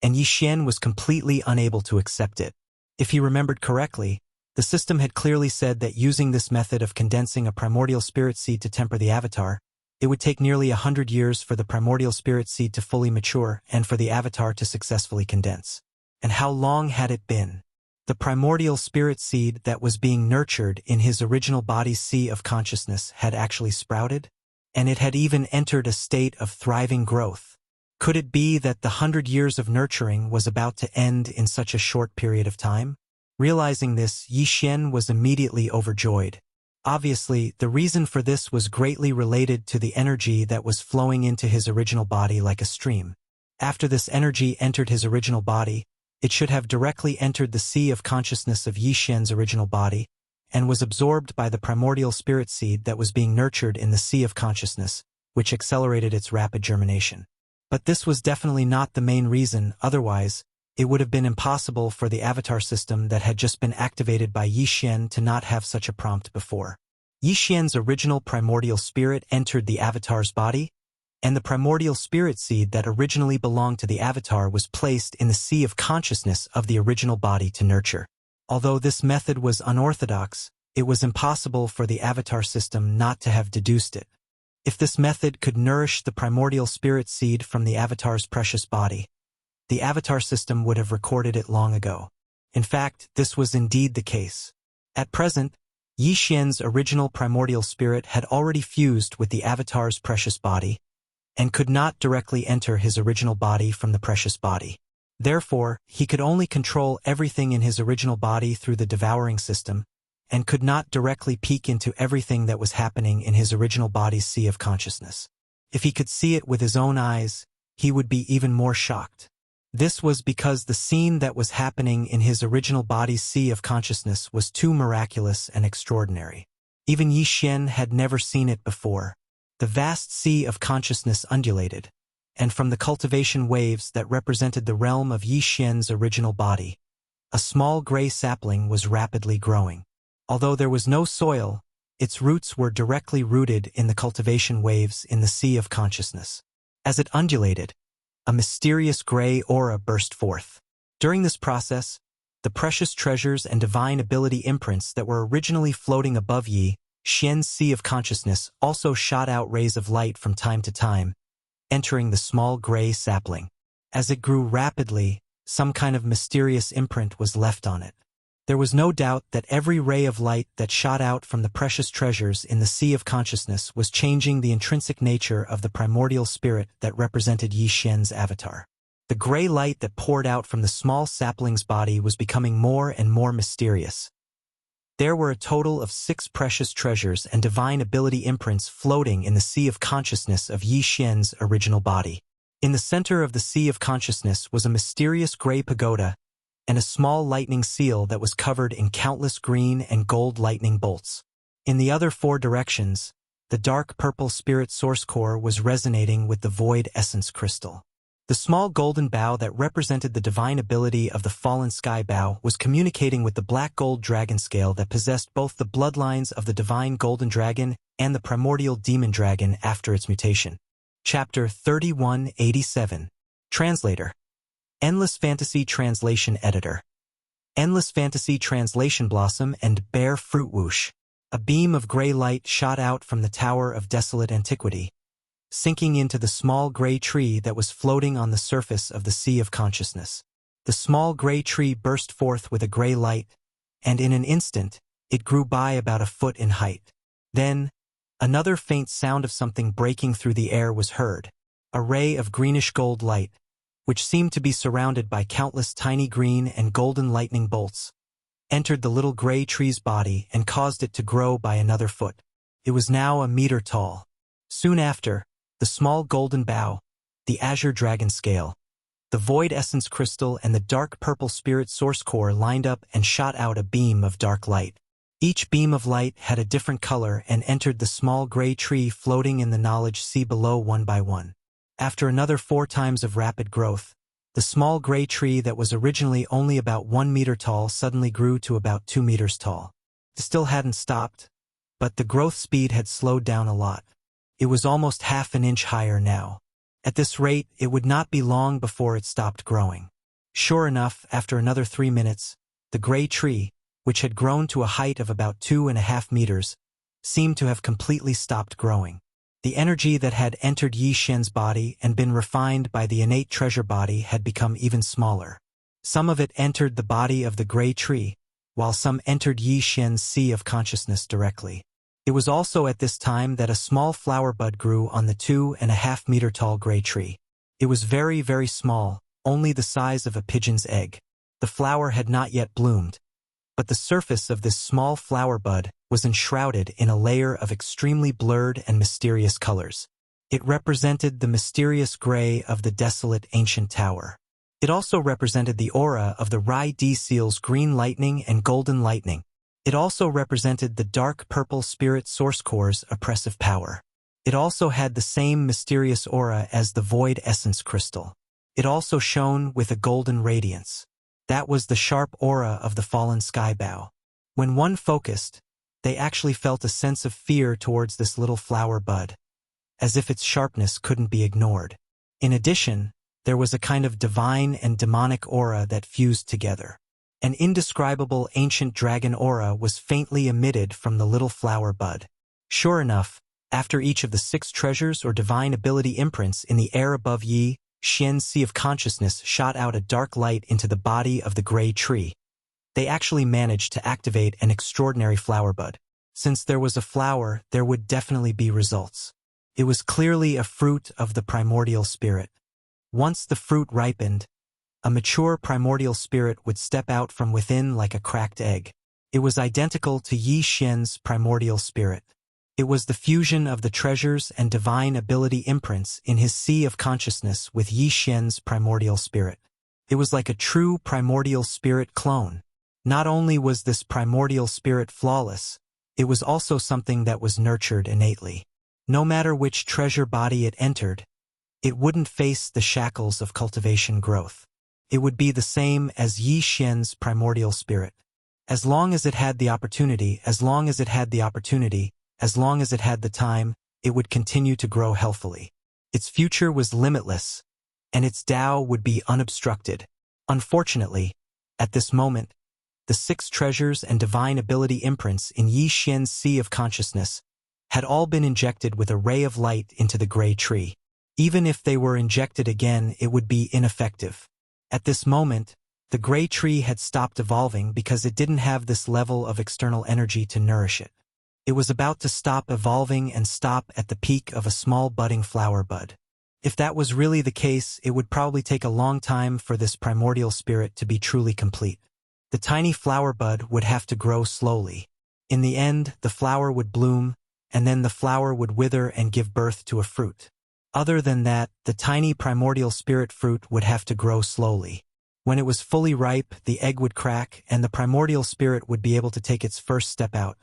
and Yi Xian was completely unable to accept it. If he remembered correctly, the system had clearly said that using this method of condensing a primordial spirit seed to temper the avatar, it would take nearly 100 years for the primordial spirit seed to fully mature and for the avatar to successfully condense. And how long had it been? The primordial spirit seed that was being nurtured in his original body's sea of consciousness had actually sprouted? and it had even entered a state of thriving growth. Could it be that the 100 years of nurturing was about to end in such a short period of time? Realizing this, Yi Xian was immediately overjoyed. Obviously, the reason for this was greatly related to the energy that was flowing into his original body like a stream. After this energy entered his original body, it should have directly entered the sea of consciousness of Yi Xian's original body, and was absorbed by the primordial spirit seed that was being nurtured in the sea of consciousness, which accelerated its rapid germination. But this was definitely not the main reason. Otherwise, it would have been impossible for the avatar system that had just been activated by Yi Xian to not have such a prompt before. Yi Xian's original primordial spirit entered the avatar's body, and the primordial spirit seed that originally belonged to the avatar was placed in the sea of consciousness of the original body to nurture. Although this method was unorthodox, it was impossible for the avatar system not to have deduced it. If this method could nourish the primordial spirit seed from the avatar's precious body, the avatar system would have recorded it long ago. In fact, this was indeed the case. At present, Yi Xian's original primordial spirit had already fused with the avatar's precious body, and could not directly enter his original body from the precious body. Therefore, he could only control everything in his original body through the devouring system, and could not directly peek into everything that was happening in his original body's sea of consciousness. If he could see it with his own eyes, he would be even more shocked. This was because the scene that was happening in his original body's sea of consciousness was too miraculous and extraordinary. Even Yi Xian had never seen it before. The vast sea of consciousness undulated, and from the cultivation waves that represented the realm of Yi Xian's original body, a small gray sapling was rapidly growing. Although there was no soil, its roots were directly rooted in the cultivation waves in the sea of consciousness. As it undulated, a mysterious gray aura burst forth. During this process, the precious treasures and divine ability imprints that were originally floating above Yi Xian's sea of consciousness also shot out rays of light from time to time, entering the small gray sapling. As it grew rapidly, some kind of mysterious imprint was left on it. There was no doubt that every ray of light that shot out from the precious treasures in the sea of consciousness was changing the intrinsic nature of the primordial spirit that represented Yi Xian's avatar. The gray light that poured out from the small sapling's body was becoming more and more mysterious. There were a total of 6 precious treasures and divine ability imprints floating in the sea of consciousness of Yi Xian's original body. In the center of the sea of consciousness was a mysterious gray pagoda and a small lightning seal that was covered in countless green and gold lightning bolts. In the other 4 directions, the dark purple spirit source core was resonating with the void essence crystal. The small golden bow that represented the divine ability of the fallen sky bow was communicating with the black gold dragon scale that possessed both the bloodlines of the divine golden dragon and the primordial demon dragon after its mutation. Chapter 3187. Translator. Endless Fantasy Translation Editor. Endless Fantasy Translation Blossom and Bare Fruit Whoosh. A beam of gray light shot out from the Tower of Desolate Antiquity, sinking into the small gray tree that was floating on the surface of the sea of consciousness. The small gray tree burst forth with a gray light, and in an instant, it grew by about a foot in height. Then, another faint sound of something breaking through the air was heard. A ray of greenish gold light, which seemed to be surrounded by countless tiny green and golden lightning bolts, entered the little gray tree's body and caused it to grow by another foot. It was now a meter tall. Soon after, the small golden bow, the azure dragon scale, the void essence crystal and the dark purple spirit source core lined up and shot out a beam of dark light. Each beam of light had a different color and entered the small gray tree floating in the knowledge sea below one by one. After another 4 times of rapid growth, the small gray tree that was originally only about 1 meter tall suddenly grew to about 2 meters tall. It still hadn't stopped, but the growth speed had slowed down a lot. It was almost half an inch higher now. At this rate, it would not be long before it stopped growing. Sure enough, after another 3 minutes, the gray tree, which had grown to a height of about 2.5 meters, seemed to have completely stopped growing. The energy that had entered Yi Xian's body and been refined by the innate treasure body had become even smaller. Some of it entered the body of the gray tree, while some entered Yi Xian's sea of consciousness directly. It was also at this time that a small flower bud grew on the 2.5-meter tall gray tree. It was very, very small, only the size of a pigeon's egg. The flower had not yet bloomed, but the surface of this small flower bud was enshrouded in a layer of extremely blurred and mysterious colors. It represented the mysterious gray of the desolate ancient tower. It also represented the aura of the Rai D seal's green lightning and golden lightning. It also represented the dark purple spirit source core's oppressive power. It also had the same mysterious aura as the void essence crystal. It also shone with a golden radiance. That was the sharp aura of the fallen skybow. When one focused, they actually felt a sense of fear towards this little flower bud, as if its sharpness couldn't be ignored. In addition, there was a kind of divine and demonic aura that fused together. An indescribable ancient dragon aura was faintly emitted from the little flower bud. Sure enough, after each of the 6 treasures or divine ability imprints in the air above Yi Xian's sea of consciousness shot out a dark light into the body of the gray tree. They actually managed to activate an extraordinary flower bud. Since there was a flower, there would definitely be results. It was clearly a fruit of the primordial spirit. Once the fruit ripened, a mature primordial spirit would step out from within like a cracked egg. It was identical to Yi Xian's primordial spirit. It was the fusion of the treasures and divine ability imprints in his sea of consciousness with Yi Xian's primordial spirit. It was like a true primordial spirit clone. Not only was this primordial spirit flawless, it was also something that was nurtured innately. No matter which treasure body it entered, it wouldn't face the shackles of cultivation growth. It would be the same as Yi Xian's primordial spirit. As long as it had the opportunity, as long as it had the time, it would continue to grow healthily. Its future was limitless, and its Tao would be unobstructed. Unfortunately, at this moment, the 6 treasures and divine ability imprints in Yi Xian's sea of consciousness had all been injected with a ray of light into the gray tree. Even if they were injected again, it would be ineffective. At this moment, the gray tree had stopped evolving because it didn't have this level of external energy to nourish it. It was about to stop evolving and stop at the peak of a small budding flower bud. If that was really the case, it would probably take a long time for this primordial spirit to be truly complete. The tiny flower bud would have to grow slowly. In the end, the flower would bloom, and then the flower would wither and give birth to a fruit. Other than that, the tiny primordial spirit fruit would have to grow slowly. When it was fully ripe, the egg would crack, and the primordial spirit would be able to take its first step out.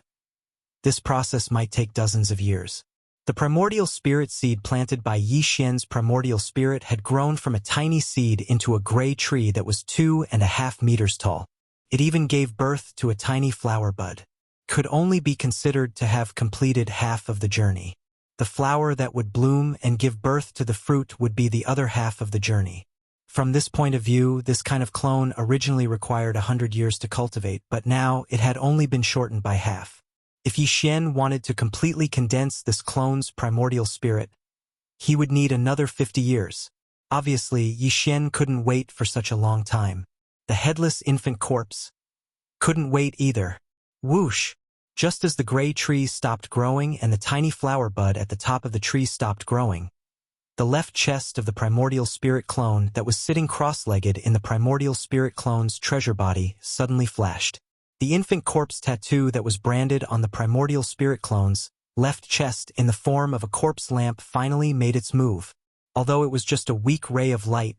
This process might take dozens of years. The primordial spirit seed planted by Yi Xian's primordial spirit had grown from a tiny seed into a gray tree that was 2.5 meters tall. It even gave birth to a tiny flower bud. Could only be considered to have completed half of the journey. The flower that would bloom and give birth to the fruit would be the other half of the journey. From this point of view, this kind of clone originally required 100 years to cultivate, but now it had only been shortened by half. If Yi Xian wanted to completely condense this clone's primordial spirit, he would need another 50 years. Obviously, Yi Xian couldn't wait for such a long time. The headless infant corpse couldn't wait either. Whoosh! Just as the gray tree stopped growing and the tiny flower bud at the top of the tree stopped growing, the left chest of the primordial spirit clone that was sitting cross-legged in the primordial spirit clone's treasure body suddenly flashed. The infant corpse tattoo that was branded on the primordial spirit clone's left chest in the form of a corpse lamp finally made its move. Although it was just a weak ray of light,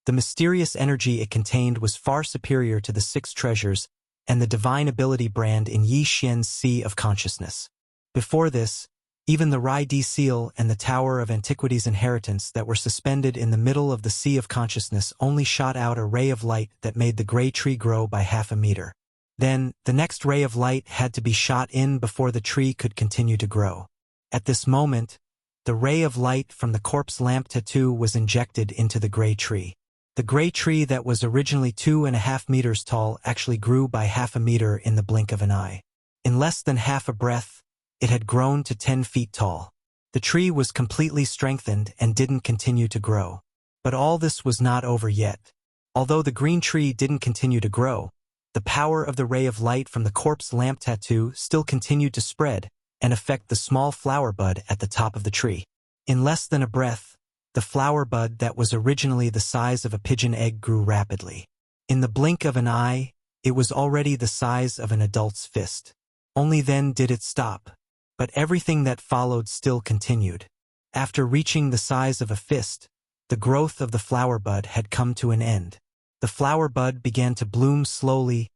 the mysterious energy it contained was far superior to the 6 treasures and the divine ability brand in Yi Xian's sea of consciousness. Before this, even the Rai D seal and the Tower of Antiquity's inheritance that were suspended in the middle of the sea of consciousness only shot out a ray of light that made the gray tree grow by half a meter. Then, the next ray of light had to be shot in before the tree could continue to grow. At this moment, the ray of light from the corpse lamp tattoo was injected into the gray tree. The gray tree that was originally 2.5 meters tall actually grew by half a meter in the blink of an eye. In less than half a breath, it had grown to 10 feet tall. The tree was completely strengthened and didn't continue to grow. But all this was not over yet. Although the green tree didn't continue to grow, the power of the ray of light from the corpse lamp tattoo still continued to spread, and affect the small flower bud at the top of the tree. In less than a breath, the flower bud that was originally the size of a pigeon egg grew rapidly. In the blink of an eye, it was already the size of an adult's fist. Only then did it stop, but everything that followed still continued. After reaching the size of a fist, the growth of the flower bud had come to an end. The flower bud began to bloom slowly,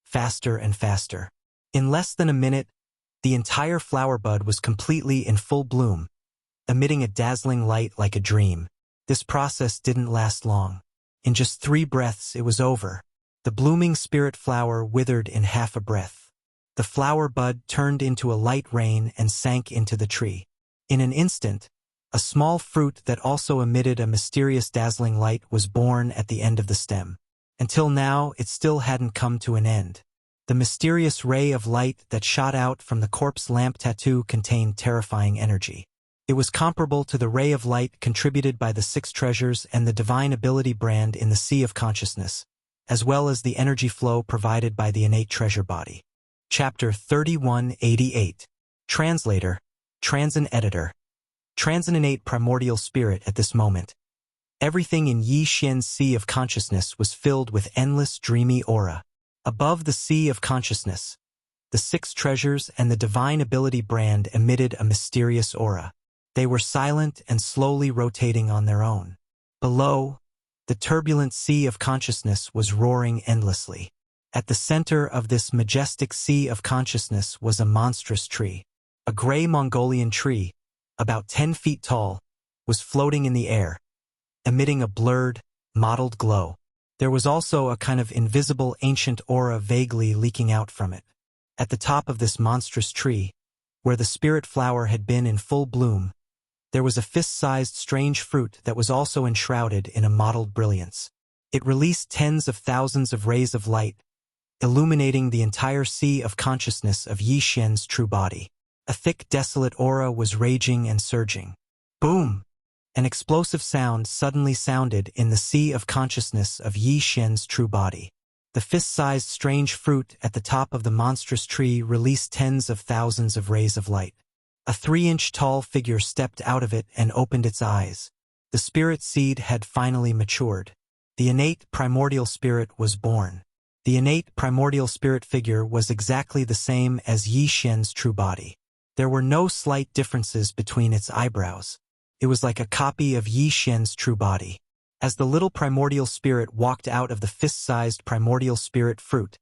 faster and faster. In less than a minute, the entire flower bud was completely in full bloom, emitting a dazzling light like a dream. This process didn't last long. In just 3 breaths, it was over. The blooming spirit flower withered in half a breath. The flower bud turned into a light rain and sank into the tree. In an instant, a small fruit that also emitted a mysterious dazzling light was born at the end of the stem. Until now, it still hadn't come to an end. The mysterious ray of light that shot out from the corpse lamp tattoo contained terrifying energy. It was comparable to the ray of light contributed by the 6 treasures and the divine ability brand in the Sea of Consciousness, as well as the energy flow provided by the innate treasure body. Chapter 3188. Translator, Transin Editor. Transin innate primordial spirit at this moment. Everything in Yi Xian's Sea of Consciousness was filled with endless dreamy aura. Above the Sea of Consciousness, the 6 treasures and the divine ability brand emitted a mysterious aura. They were silent and slowly rotating on their own. Below, the turbulent Sea of Consciousness was roaring endlessly. At the center of this majestic Sea of Consciousness was a monstrous tree. A gray Mongolian tree, about 10 feet tall, was floating in the air, emitting a blurred, mottled glow. There was also a kind of invisible ancient aura vaguely leaking out from it. At the top of this monstrous tree, where the spirit flower had been in full bloom, there was a fist-sized strange fruit that was also enshrouded in a mottled brilliance. It released tens of thousands of rays of light, illuminating the entire Sea of Consciousness of Yi Xian's true body. A thick, desolate aura was raging and surging. Boom! An explosive sound suddenly sounded in the Sea of Consciousness of Yi Xian's true body. The fist-sized strange fruit at the top of the monstrous tree released tens of thousands of rays of light. A 3-inch tall figure stepped out of it and opened its eyes. The spirit seed had finally matured. The innate primordial spirit was born. The innate primordial spirit figure was exactly the same as Yi Xian's true body. There were no slight differences between its eyebrows. It was like a copy of Yi Xian's true body. As the little primordial spirit walked out of the fist-sized primordial spirit fruit,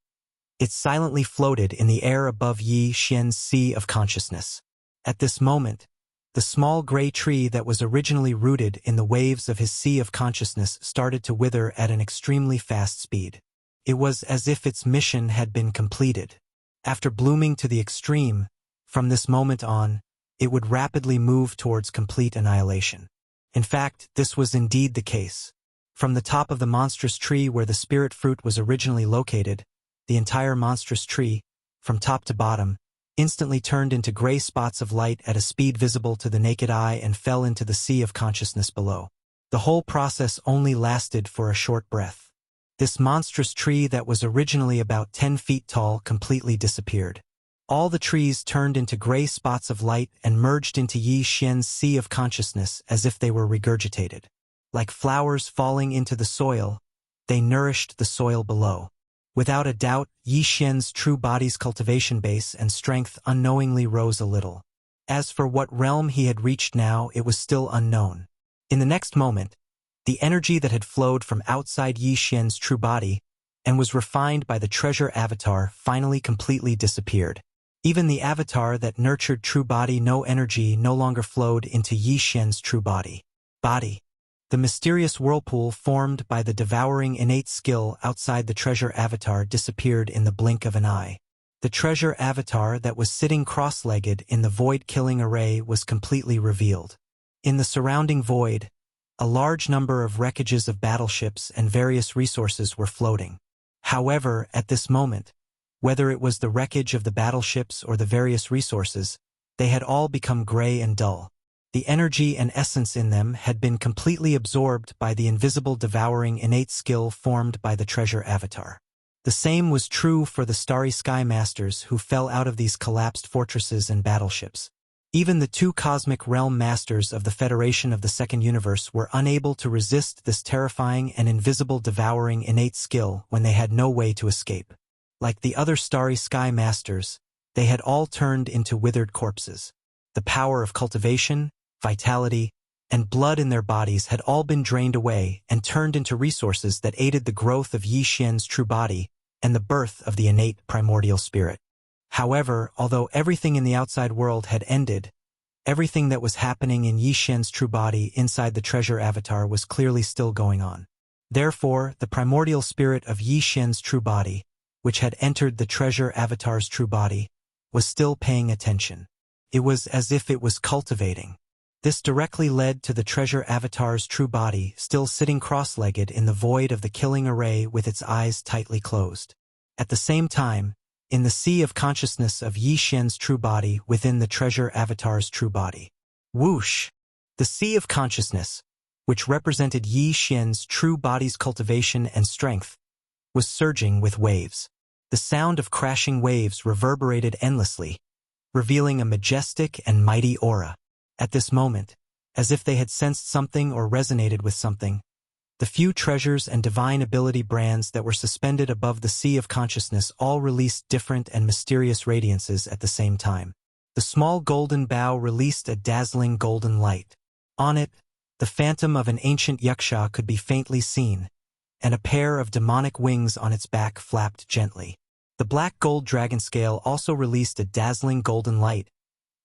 it silently floated in the air above Yi Xian's Sea of Consciousness. At this moment, the small gray tree that was originally rooted in the waves of his Sea of Consciousness started to wither at an extremely fast speed. It was as if its mission had been completed. After blooming to the extreme, from this moment on, it would rapidly move towards complete annihilation. In fact, this was indeed the case. From the top of the monstrous tree where the spirit fruit was originally located, the entire monstrous tree, from top to bottom, instantly turned into gray spots of light at a speed visible to the naked eye and fell into the Sea of Consciousness below. The whole process only lasted for a short breath. This monstrous tree that was originally about 10 feet tall completely disappeared. All the trees turned into gray spots of light and merged into Yi Xian's Sea of Consciousness as if they were regurgitated. Like flowers falling into the soil, they nourished the soil below. Without a doubt, Yi Xian's true body's cultivation base and strength unknowingly rose a little. As for what realm he had reached now, it was still unknown. In the next moment, the energy that had flowed from outside Yi Xian's true body and was refined by the treasure avatar finally completely disappeared. Even the avatar that nurtured true body no energy no longer flowed into Yi Xian's true body. The mysterious whirlpool formed by the devouring innate skill outside the treasure avatar disappeared in the blink of an eye. The treasure avatar that was sitting cross-legged in the void-killing array was completely revealed. In the surrounding void, a large number of wreckages of battleships and various resources were floating. However, at this moment, whether it was the wreckage of the battleships or the various resources, they had all become gray and dull. The energy and essence in them had been completely absorbed by the invisible devouring innate skill formed by the treasure avatar. The same was true for the Starry Sky Masters who fell out of these collapsed fortresses and battleships. Even the two cosmic realm masters of the Federation of the Second Universe were unable to resist this terrifying and invisible devouring innate skill when they had no way to escape. Like the other Starry Sky Masters, they had all turned into withered corpses. The power of cultivation, vitality, and blood in their bodies had all been drained away and turned into resources that aided the growth of Yi Xian's true body and the birth of the innate primordial spirit. However, although everything in the outside world had ended, everything that was happening in Yi Xian's true body inside the treasure avatar was clearly still going on. Therefore, the primordial spirit of Yi Xian's true body, which had entered the treasure avatar's true body, was still paying attention. It was as if it was cultivating. This directly led to the treasure avatar's true body still sitting cross-legged in the void of the killing array with its eyes tightly closed. At the same time, in the sea of consciousness of Yi Xian's true body within the treasure avatar's true body. Whoosh! The sea of consciousness, which represented Yi Xian's true body's cultivation and strength, was surging with waves. The sound of crashing waves reverberated endlessly, revealing a majestic and mighty aura. At this moment, as if they had sensed something or resonated with something, the few treasures and divine ability brands that were suspended above the sea of consciousness all released different and mysterious radiances at the same time. The small golden bow released a dazzling golden light. On it, the phantom of an ancient Wuxia could be faintly seen, and a pair of demonic wings on its back flapped gently. The black gold dragon scale also released a dazzling golden light,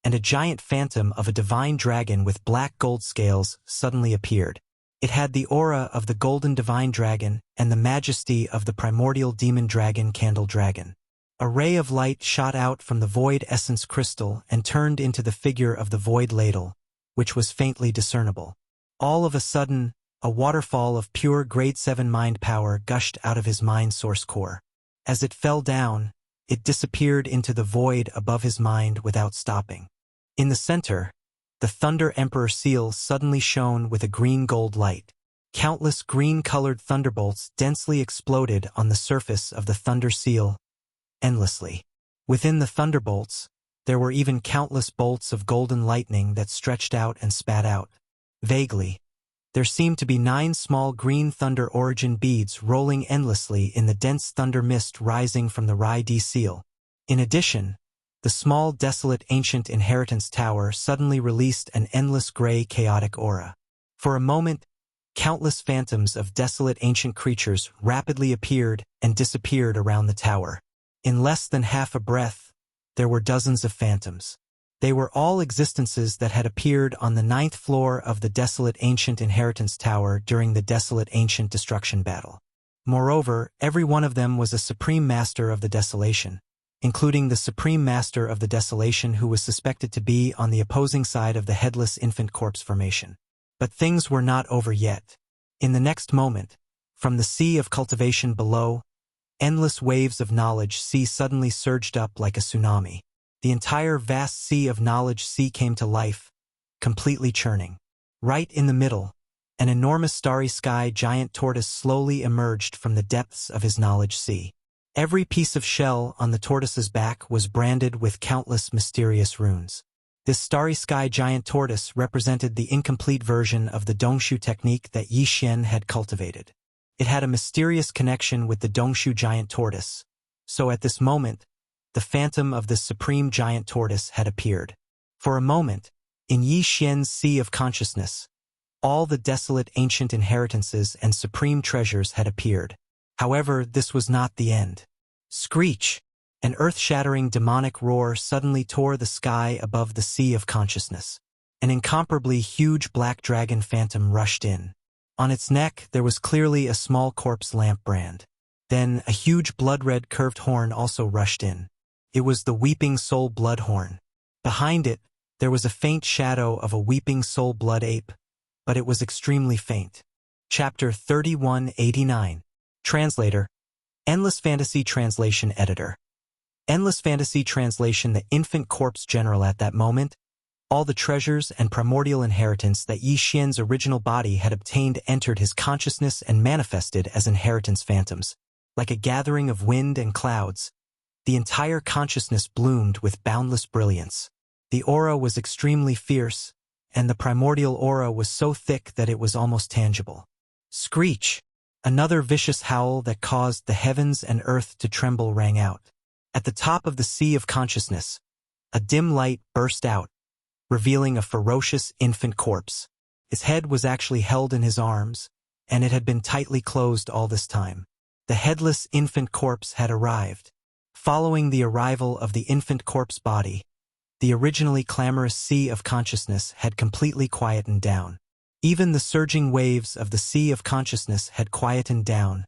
and a giant phantom of a divine dragon with black gold scales suddenly appeared. It had the aura of the golden divine dragon and the majesty of the primordial demon dragon Candle Dragon. A ray of light shot out from the void essence crystal and turned into the figure of the void ladle, which was faintly discernible. All of a sudden, a waterfall of pure grade 7 mind power gushed out of his mind source core. As it fell down, it disappeared into the void above his mind without stopping. In the center, the Thunder Emperor seal suddenly shone with a green-gold light. Countless green-colored thunderbolts densely exploded on the surface of the Thunder seal, endlessly. Within the thunderbolts, there were even countless bolts of golden lightning that stretched out and spat out. Vaguely, there seemed to be 9 small green thunder origin beads rolling endlessly in the dense thunder mist rising from the Rai-D seal. In addition, the small desolate ancient inheritance tower suddenly released an endless gray chaotic aura. For a moment, countless phantoms of desolate ancient creatures rapidly appeared and disappeared around the tower. In less than half a breath, there were dozens of phantoms. They were all existences that had appeared on the 9th floor of the desolate ancient inheritance tower during the desolate ancient destruction battle. Moreover, every one of them was a supreme master of the desolation, including the Supreme Master of the Desolation who was suspected to be on the opposing side of the headless infant corpse formation. But things were not over yet. In the next moment, from the sea of cultivation below, endless waves of knowledge sea suddenly surged up like a tsunami. The entire vast sea of knowledge sea came to life, completely churning. Right in the middle, an enormous starry sky giant tortoise slowly emerged from the depths of his knowledge sea. Every piece of shell on the tortoise's back was branded with countless mysterious runes. This starry sky giant tortoise represented the incomplete version of the Dongshu technique that Yi Xian had cultivated. It had a mysterious connection with the Dongshu giant tortoise, so at this moment, the phantom of the supreme giant tortoise had appeared. For a moment, in Yi Xian's sea of consciousness, all the desolate ancient inheritances and supreme treasures had appeared. However, this was not the end. Screech! An earth-shattering demonic roar suddenly tore the sky above the sea of consciousness. An incomparably huge black dragon phantom rushed in. On its neck, there was clearly a small corpse lamp brand. Then, a huge blood-red curved horn also rushed in. It was the Weeping Soul Blood Horn. Behind it, there was a faint shadow of a Weeping Soul Blood Ape, but it was extremely faint. Chapter 3189. Translator. Endless Fantasy Translation Editor. Endless Fantasy Translation. The infant corpse general at that moment, all the treasures and primordial inheritance that Yi Xian's original body had obtained entered his consciousness and manifested as inheritance phantoms. Like a gathering of wind and clouds, the entire consciousness bloomed with boundless brilliance. The aura was extremely fierce, and the primordial aura was so thick that it was almost tangible. Screech! Another vicious howl that caused the heavens and earth to tremble rang out. At the top of the sea of consciousness, a dim light burst out, revealing a ferocious infant corpse. His head was actually held in his arms, and it had been tightly closed all this time. The headless infant corpse had arrived. Following the arrival of the infant corpse body, the originally clamorous sea of consciousness had completely quietened down. Even the surging waves of the sea of consciousness had quietened down,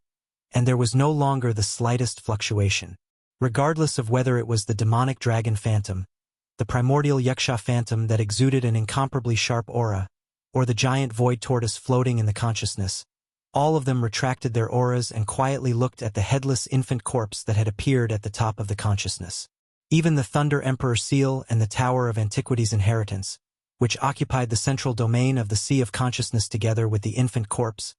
and there was no longer the slightest fluctuation. Regardless of whether it was the demonic dragon phantom, the primordial Wuxia phantom that exuded an incomparably sharp aura, or the giant void tortoise floating in the consciousness, all of them retracted their auras and quietly looked at the headless infant corpse that had appeared at the top of the consciousness. Even the Thunder Emperor Seal and the Tower of Antiquity's Inheritance, which occupied the central domain of the Sea of Consciousness together with the infant corpse,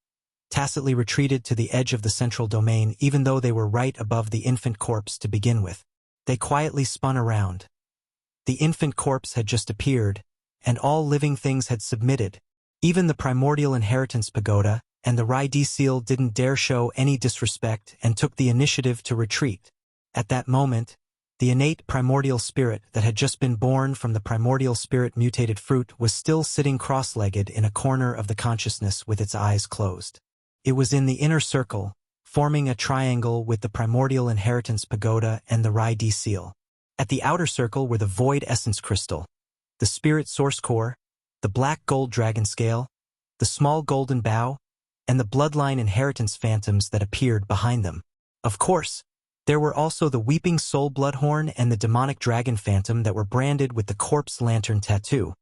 tacitly retreated to the edge of the central domain even though they were right above the infant corpse to begin with. They quietly spun around. The infant corpse had just appeared, and all living things had submitted. Even the Primordial Inheritance Pagoda and the Rai-D Seal didn't dare show any disrespect and took the initiative to retreat. At that moment, the innate primordial spirit that had just been born from the primordial spirit mutated fruit was still sitting cross-legged in a corner of the consciousness with its eyes closed. It was in the inner circle, forming a triangle with the Primordial Inheritance Pagoda and the Rai-D Seal. At the outer circle were the Void Essence Crystal, the Spirit Source Core, the Black Gold Dragon Scale, the Small Golden Bow, and the Bloodline Inheritance Phantoms that appeared behind them. Of course, there were also the Weeping Soul Bloodhorn and the Demonic Dragon Phantom that were branded with the Corpse Lantern tattoo,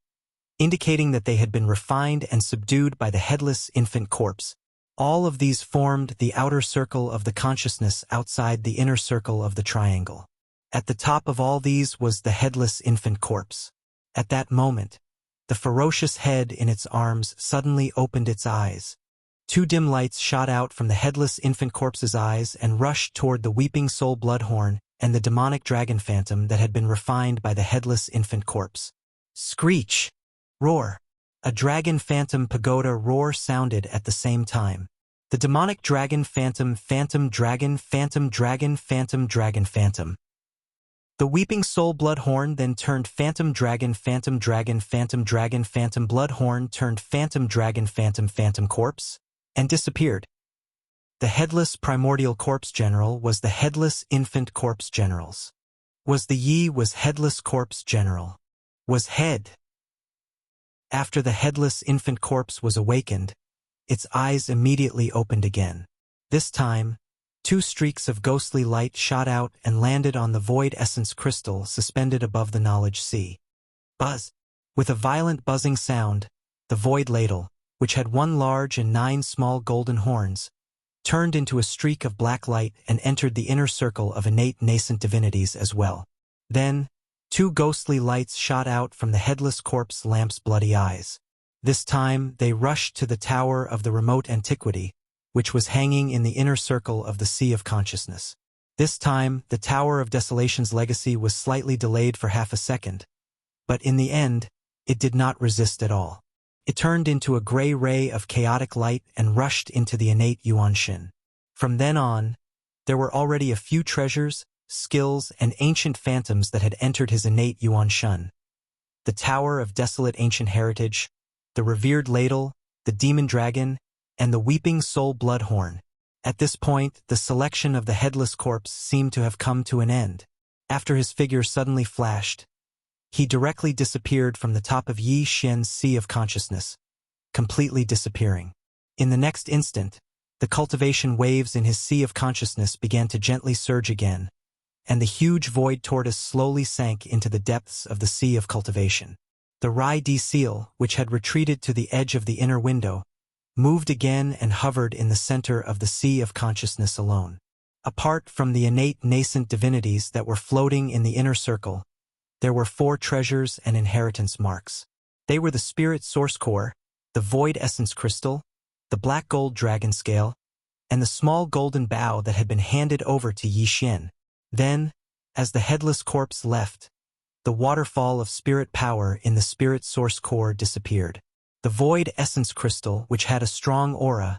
indicating that they had been refined and subdued by the headless infant corpse. All of these formed the outer circle of the consciousness outside the inner circle of the triangle. At the top of all these was the headless infant corpse. At that moment, the ferocious head in its arms suddenly opened its eyes. Two dim lights shot out from the headless infant corpse's eyes and rushed toward the Weeping Soul Bloodhorn and the demonic dragon phantom that had been refined by the headless infant corpse. Screech! Roar! A dragon phantom pagoda roar sounded at the same time. The demonic dragon phantom, phantom dragon, phantom dragon, phantom dragon, phantom. The Weeping Soul Bloodhorn then turned Phantom Dragon, Phantom Dragon, Phantom Dragon, Phantom Bloodhorn turned Phantom Dragon, Phantom, Phantom Corpse, and disappeared. The headless primordial corpse general was the headless infant corpse generals. Was the Yi was headless corpse general. Was head. After the headless infant corpse was awakened, its eyes immediately opened again. This time, two streaks of ghostly light shot out and landed on the void essence crystal suspended above the knowledge sea. Buzz! With a violent buzzing sound, the void ladle, which had 1 large and 9 small golden horns, turned into a streak of black light and entered the inner circle of innate nascent divinities as well. Then, 2 ghostly lights shot out from the headless corpse lamp's bloody eyes. This time, they rushed to the tower of the remote antiquity, which was hanging in the inner circle of the Sea of Consciousness. This time, the Tower of Desolation's legacy was slightly delayed for half a second, but in the end, it did not resist at all. It turned into a gray ray of chaotic light and rushed into the innate Yuanshin. From then on, there were already a few treasures, skills, and ancient phantoms that had entered his innate Yuanshin. The Tower of Desolate Ancient Heritage, the Revered Ladle, the Demon Dragon, and the Weeping Soul Bloodhorn. At this point, the selection of the headless corpse seemed to have come to an end. After his figure suddenly flashed, he directly disappeared from the top of Yi Xian's Sea of Consciousness, completely disappearing. In the next instant, the cultivation waves in his Sea of Consciousness began to gently surge again, and the huge void tortoise slowly sank into the depths of the Sea of Cultivation. The Rai-D Seal, which had retreated to the edge of the inner window, moved again and hovered in the center of the Sea of Consciousness alone. Apart from the innate nascent divinities that were floating in the inner circle, there were 4 treasures and inheritance marks. They were the Spirit Source Core, the Void Essence Crystal, the Black Gold Dragon Scale, and the small golden bow that had been handed over to Yi Xian. Then, as the headless corpse left, the waterfall of spirit power in the spirit source core disappeared. The void essence crystal, which had a strong aura,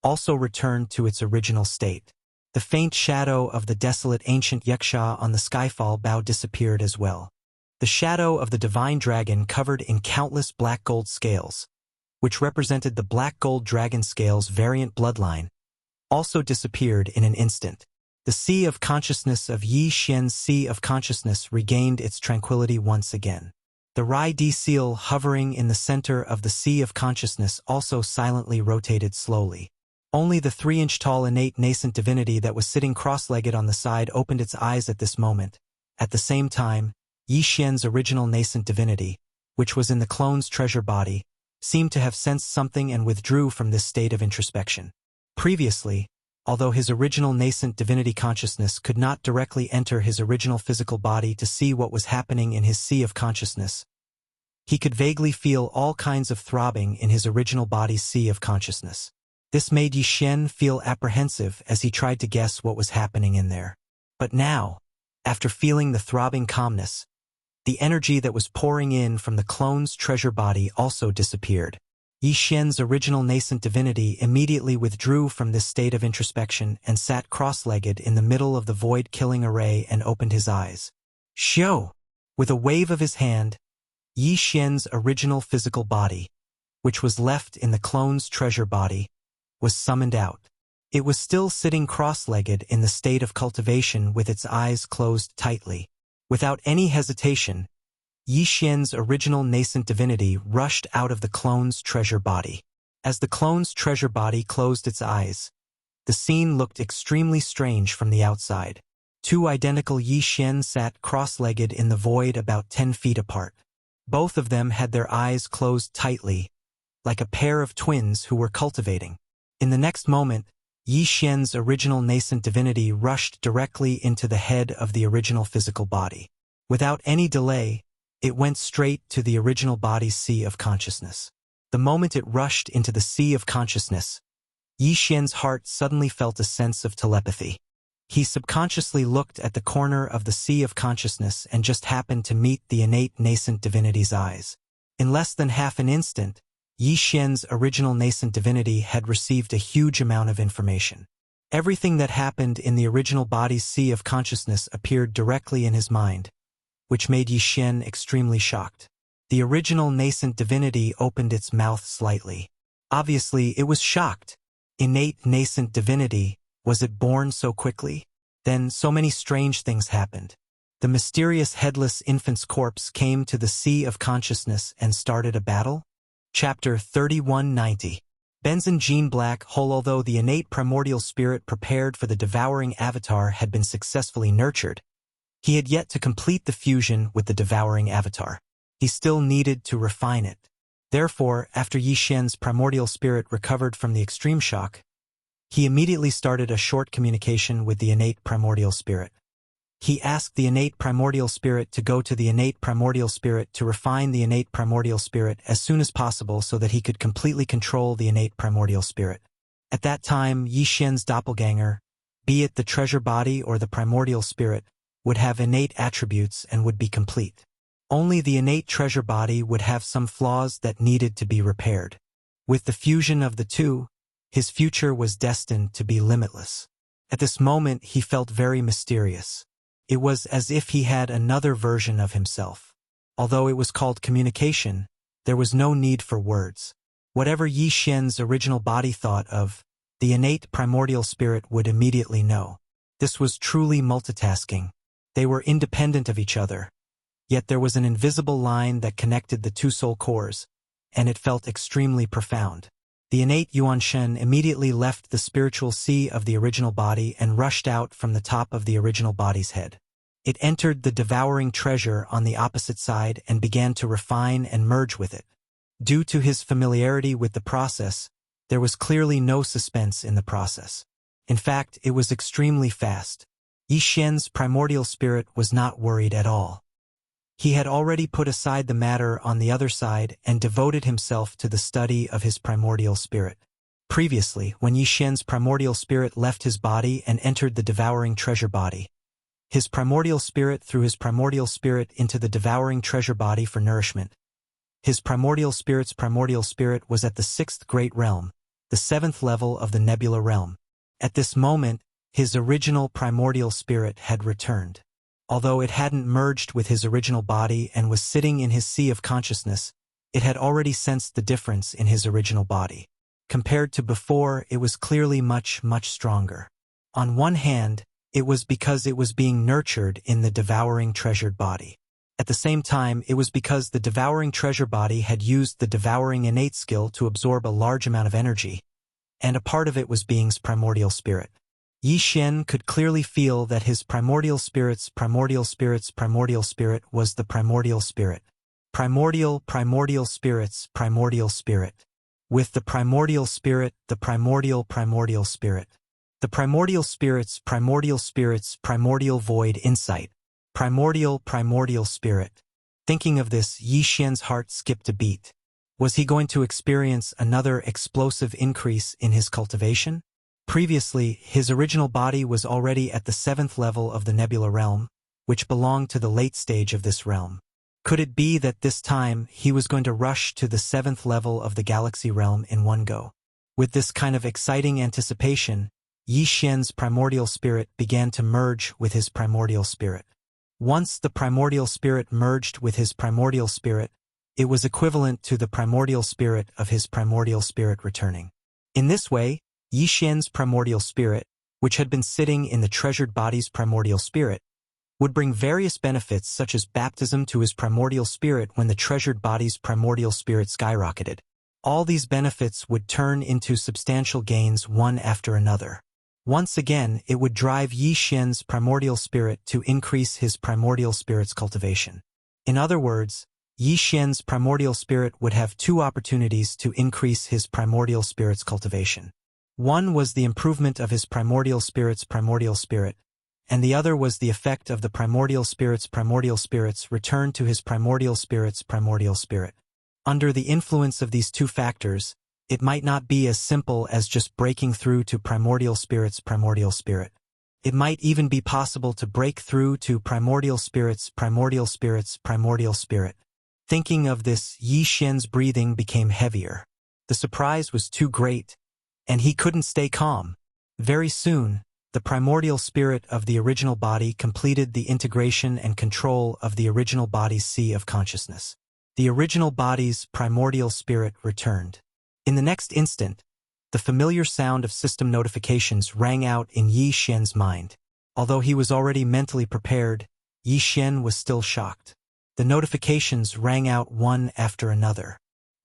also returned to its original state. The faint shadow of the desolate ancient Wuxia on the skyfall bow disappeared as well. The shadow of the divine dragon covered in countless black gold scales, which represented the black gold dragon scales variant bloodline, also disappeared in an instant. The sea of consciousness of Yi Xian's sea of consciousness regained its tranquility once again. The Rai Di seal hovering in the center of the sea of consciousness also silently rotated slowly. Only the 3-inch-tall innate nascent divinity that was sitting cross-legged on the side opened its eyes at this moment. At the same time, Yi Xian's original nascent divinity, which was in the clone's treasure body, seemed to have sensed something and withdrew from this state of introspection. Previously, although his original nascent divinity consciousness could not directly enter his original physical body to see what was happening in his sea of consciousness, he could vaguely feel all kinds of throbbing in his original body's sea of consciousness. This made Yi Xian feel apprehensive as he tried to guess what was happening in there. But now, after feeling the throbbing calmness, the energy that was pouring in from the clone's treasure body also disappeared. Yi Xian's original nascent divinity immediately withdrew from this state of introspection and sat cross-legged in the middle of the void-killing array and opened his eyes. Xiao! With a wave of his hand, Yi Xian's original physical body, which was left in the clone's treasure body, was summoned out. It was still sitting cross-legged in the state of cultivation with its eyes closed tightly. Without any hesitation, Yi Xian's original nascent divinity rushed out of the clone's treasure body. As the clone's treasure body closed its eyes, the scene looked extremely strange from the outside. Two identical Yi Xian sat cross-legged in the void about 10 feet apart. Both of them had their eyes closed tightly, like a pair of twins who were cultivating. In the next moment, Yi Xian's original nascent divinity rushed directly into the head of the original physical body. Without any delay, it went straight to the original body's sea of consciousness. The moment it rushed into the sea of consciousness, Yi Xian's heart suddenly felt a sense of telepathy. He subconsciously looked at the corner of the sea of consciousness and just happened to meet the innate nascent divinity's eyes. In less than half an instant, Yi Xian's original nascent divinity had received a huge amount of information. Everything that happened in the original body's sea of consciousness appeared directly in his mind, which made Yi Xian extremely shocked. The original nascent divinity opened its mouth slightly. Obviously, it was shocked. Innate nascent divinity, was it born so quickly? Then so many strange things happened. The mysterious headless infant's corpse came to the sea of consciousness and started a battle? Chapter 3190. Benzin Jean Black Hole. Although the innate primordial spirit prepared for the devouring avatar had been successfully nurtured, he had yet to complete the fusion with the devouring avatar. He still needed to refine it. Therefore, after Yi Xian's primordial spirit recovered from the extreme shock, he immediately started a short communication with the innate primordial spirit. He asked the innate primordial spirit to go to the innate primordial spirit to refine the innate primordial spirit as soon as possible so that he could completely control the innate primordial spirit. At that time, Yi Xian's doppelganger, be it the treasure body or the primordial spirit, would have innate attributes and would be complete. Only the innate treasure body would have some flaws that needed to be repaired. With the fusion of the two, his future was destined to be limitless. At this moment, he felt very mysterious. It was as if he had another version of himself. Although it was called communication, there was no need for words. Whatever Yi Xian's original body thought of, the innate primordial spirit would immediately know. This was truly multitasking. They were independent of each other. Yet there was an invisible line that connected the two soul cores, and it felt extremely profound. The innate Yuan Shen immediately left the spiritual sea of the original body and rushed out from the top of the original body's head. It entered the devouring treasure on the opposite side and began to refine and merge with it. Due to his familiarity with the process, there was clearly no suspense in the process. In fact, it was extremely fast. Yi Xian's primordial spirit was not worried at all. He had already put aside the matter on the other side and devoted himself to the study of his primordial spirit. Previously, when Yi Xian's primordial spirit left his body and entered the devouring treasure body, his primordial spirit threw his primordial spirit into the devouring treasure body for nourishment. His primordial spirit was at the 6th great realm, the 7th level of the nebula realm. At this moment, his original primordial spirit had returned. Although it hadn't merged with his original body and was sitting in his sea of consciousness, it had already sensed the difference in his original body. Compared to before, it was clearly much stronger. On one hand, it was because it was being nurtured in the devouring treasured body. At the same time, it was because the devouring treasure body had used the devouring innate skill to absorb a large amount of energy, and a part of it was being's primordial spirit. Yi Xian could clearly feel that his primordial spirit was the primordial spirit. Primordial spirit. With the primordial spirit, the primordial spirit. The primordial spirits, primordial void insight. Primordial spirit. Thinking of this, Yi Xian's heart skipped a beat. Was he going to experience another explosive increase in his cultivation? Previously, his original body was already at the 7th level of the nebula realm, which belonged to the late stage of this realm. Could it be that this time he was going to rush to the 7th level of the galaxy realm in one go? With this kind of exciting anticipation, Yi Xian's primordial spirit began to merge with his primordial spirit. Once the primordial spirit merged with his primordial spirit, it was equivalent to the primordial spirit of his primordial spirit returning. In this way, Yi Xian's primordial spirit, which had been sitting in the treasured body's primordial spirit, would bring various benefits such as baptism to his primordial spirit when the treasured body's primordial spirit skyrocketed. All these benefits would turn into substantial gains one after another. Once again, it would drive Yi Xian's primordial spirit to increase his primordial spirit's cultivation. In other words, Yi Xian's primordial spirit would have two opportunities to increase his primordial spirit's cultivation. One was the improvement of his primordial spirit's primordial spirit, and the other was the effect of the primordial spirit's return to his primordial spirit's primordial spirit. Under the influence of these two factors, it might not be as simple as just breaking through to primordial spirit's primordial spirit. It might even be possible to break through to primordial spirit's primordial spirit. Thinking of this, Yi Xian's breathing became heavier. The surprise was too great, and he couldn't stay calm. Very soon, the primordial spirit of the original body completed the integration and control of the original body's sea of consciousness. The original body's primordial spirit returned. In the next instant, the familiar sound of system notifications rang out in Yi Xian's mind. Although he was already mentally prepared, Yi Xian was still shocked. The notifications rang out one after another.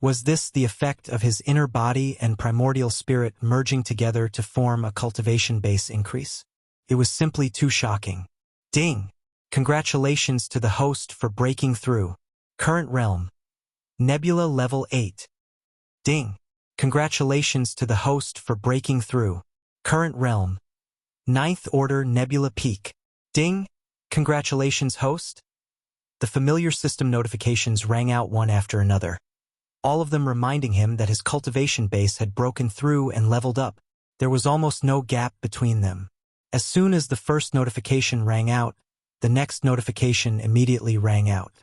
Was this the effect of his inner body and primordial spirit merging together to form a cultivation base increase? It was simply too shocking. Ding! Congratulations to the host for breaking through. Current realm. Nebula level 8. Ding! Congratulations to the host for breaking through. Current realm. 9th order nebula peak. Ding! Congratulations, host. The familiar system notifications rang out one after another, all of them reminding him that his cultivation base had broken through and leveled up. There was almost no gap between them. As soon as the first notification rang out, the next notification immediately rang out.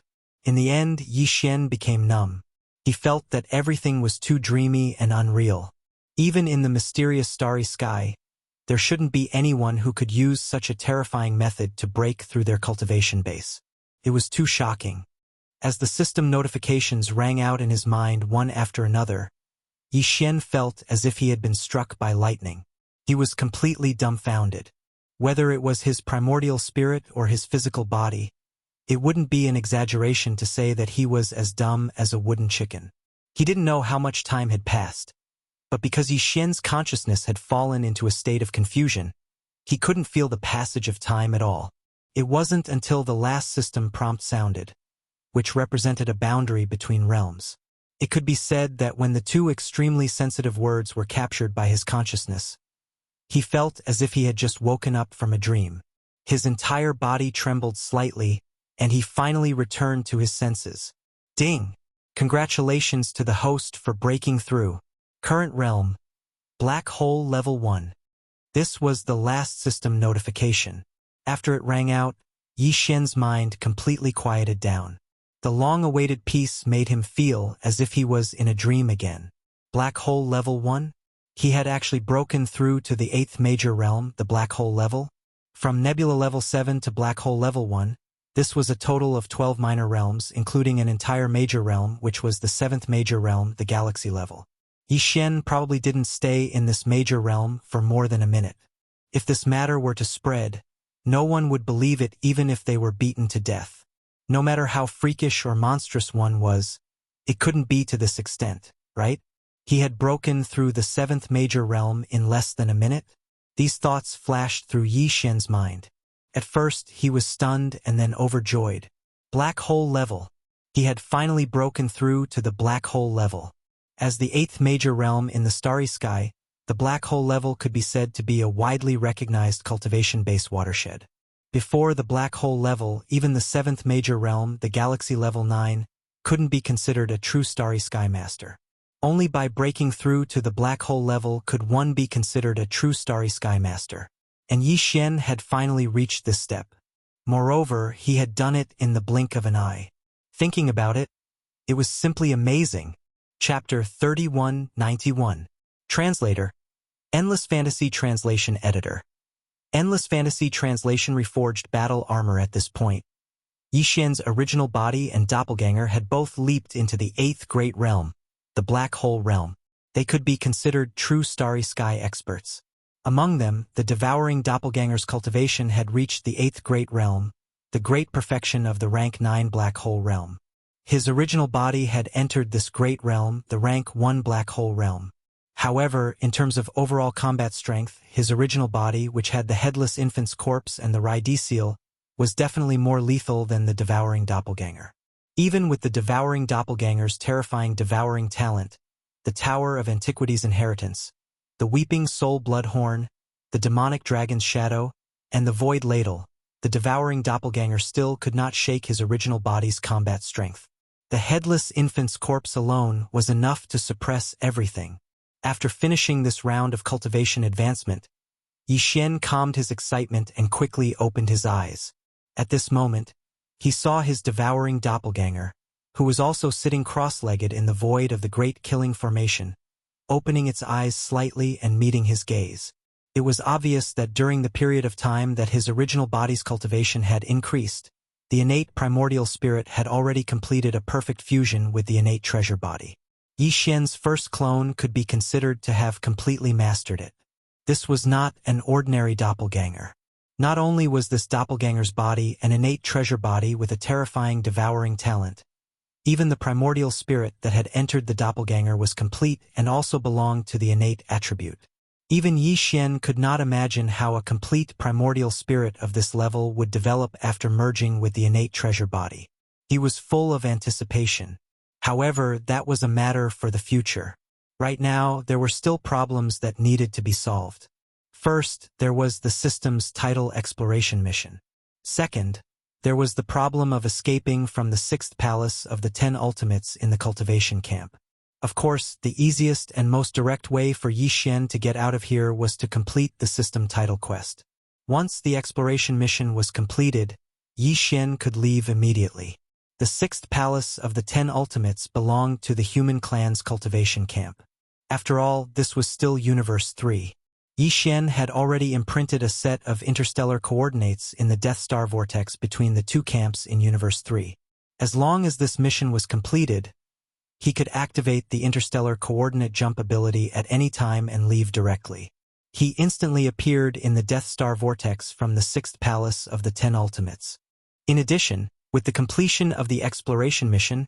In the end, Yi Xian became numb. He felt that everything was too dreamy and unreal. Even in the mysterious starry sky, there shouldn't be anyone who could use such a terrifying method to break through their cultivation base. It was too shocking. As the system notifications rang out in his mind one after another, Yi Xian felt as if he had been struck by lightning. He was completely dumbfounded. Whether it was his primordial spirit or his physical body, it wouldn't be an exaggeration to say that he was as dumb as a wooden chicken. He didn't know how much time had passed, but because Yi Xian's consciousness had fallen into a state of confusion, he couldn't feel the passage of time at all. It wasn't until the last system prompt sounded, which represented a boundary between realms. It could be said that when the two extremely sensitive words were captured by his consciousness, he felt as if he had just woken up from a dream. His entire body trembled slightly, and he finally returned to his senses. Ding! Congratulations to the host for breaking through. Current realm. Black Hole Level 1. This was the last system notification. After it rang out, Yi Xian's mind completely quieted down. The long-awaited peace made him feel as if he was in a dream again. Black Hole Level 1? He had actually broken through to the 8th major realm, the Black Hole level. From Nebula Level 7 to Black Hole Level 1, this was a total of 12 minor realms, including an entire major realm, which was the 7th major realm, the Galaxy level. Yi Xian probably didn't stay in this major realm for more than a minute. If this matter were to spread, no one would believe it even if they were beaten to death. No matter how freakish or monstrous one was, it couldn't be to this extent, right? He had broken through the 7th major realm in less than a minute? These thoughts flashed through Yi Xian's mind. At first, he was stunned and then overjoyed. Black Hole Level. He had finally broken through to the Black Hole level. As the 8th major realm in the starry sky, the Black Hole level could be said to be a widely recognized cultivation-based watershed. Before the Black Hole level, even the 7th major realm, the Galaxy Level 9, couldn't be considered a true starry sky master. Only by breaking through to the Black Hole level could one be considered a true starry sky master. And Yi Xian had finally reached this step. Moreover, he had done it in the blink of an eye. Thinking about it, it was simply amazing. Chapter 3191. Translator. Endless Fantasy Translation Editor. Endless Fantasy Translation reforged battle armor at this point. Yi Xian's original body and doppelganger had both leaped into the 8th great realm, the Black Hole realm. They could be considered true starry sky experts. Among them, the devouring doppelganger's cultivation had reached the 8th great realm, the great perfection of the rank 9 Black Hole realm. His original body had entered this great realm, the rank 1 Black Hole realm. However, in terms of overall combat strength, his original body, which had the headless infant's corpse and the Raidi seal, was definitely more lethal than the devouring doppelganger. Even with the devouring doppelganger's terrifying devouring talent, the Tower of Antiquity's inheritance, the Weeping Soul Bloodhorn, the demonic dragon's shadow, and the Void Ladle, the devouring doppelganger still could not shake his original body's combat strength. The headless infant's corpse alone was enough to suppress everything. After finishing this round of cultivation advancement, Yi Xian calmed his excitement and quickly opened his eyes. At this moment, he saw his devouring doppelganger, who was also sitting cross-legged in the void of the great killing formation, opening its eyes slightly and meeting his gaze. It was obvious that during the period of time that his original body's cultivation had increased, the innate primordial spirit had already completed a perfect fusion with the innate treasure body. Yi Xian's first clone could be considered to have completely mastered it. This was not an ordinary doppelganger. Not only was this doppelganger's body an innate treasure body with a terrifying devouring talent, even the primordial spirit that had entered the doppelganger was complete and also belonged to the innate attribute. Even Yi Xian could not imagine how a complete primordial spirit of this level would develop after merging with the innate treasure body. He was full of anticipation. However, that was a matter for the future. Right now, there were still problems that needed to be solved. First, there was the system's tidal exploration mission. Second, there was the problem of escaping from the 6th palace of the 10 ultimates in the cultivation camp. Of course, the easiest and most direct way for Yi Xian to get out of here was to complete the system title quest. Once the exploration mission was completed, Yi Xian could leave immediately. The 6th palace of the 10 ultimates belonged to the human clan's cultivation camp. After all, this was still Universe 3. Yi Xian had already imprinted a set of interstellar coordinates in the Death Star vortex between the two camps in Universe 3. As long as this mission was completed, he could activate the interstellar coordinate jump ability at any time and leave directly. He instantly appeared in the Death Star vortex from the 6th palace of the 10 ultimates. In addition, with the completion of the exploration mission,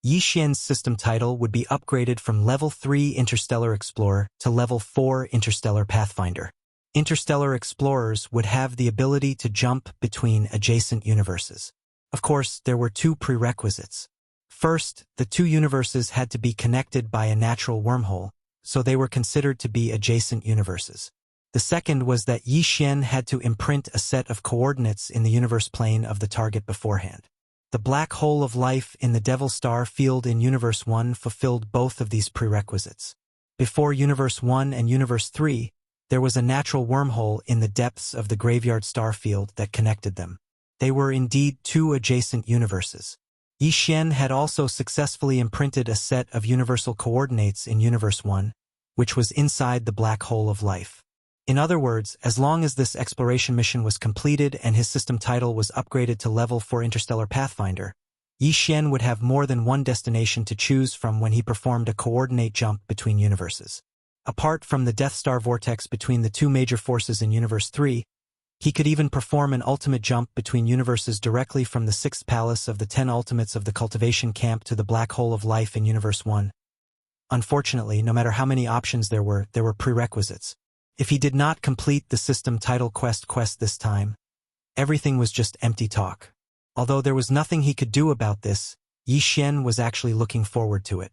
Yi Xian's system title would be upgraded from Level 3 Interstellar Explorer to Level 4 Interstellar Pathfinder. Interstellar Explorers would have the ability to jump between adjacent universes. Of course, there were two prerequisites. First, the two universes had to be connected by a natural wormhole, so they were considered to be adjacent universes. The second was that Yi Xian had to imprint a set of coordinates in the universe plane of the target beforehand. The black hole of life in the Devil Star field in Universe 1 fulfilled both of these prerequisites. Before Universe 1 and Universe 3, there was a natural wormhole in the depths of the graveyard star field that connected them. They were indeed two adjacent universes. Yi Xian had also successfully imprinted a set of universal coordinates in Universe 1, which was inside the black hole of life. In other words, as long as this exploration mission was completed and his system title was upgraded to Level 4 Interstellar Pathfinder, Yi Xian would have more than one destination to choose from when he performed a coordinate jump between universes. Apart from the Death Star vortex between the two major forces in Universe 3, he could even perform an ultimate jump between universes directly from the 6th Palace of the 10 Ultimates of the Cultivation Camp to the Black Hole of Life in Universe 1. Unfortunately, no matter how many options there were prerequisites. If he did not complete the system title quest this time, everything was just empty talk. Although there was nothing he could do about this, Yi Xian was actually looking forward to it.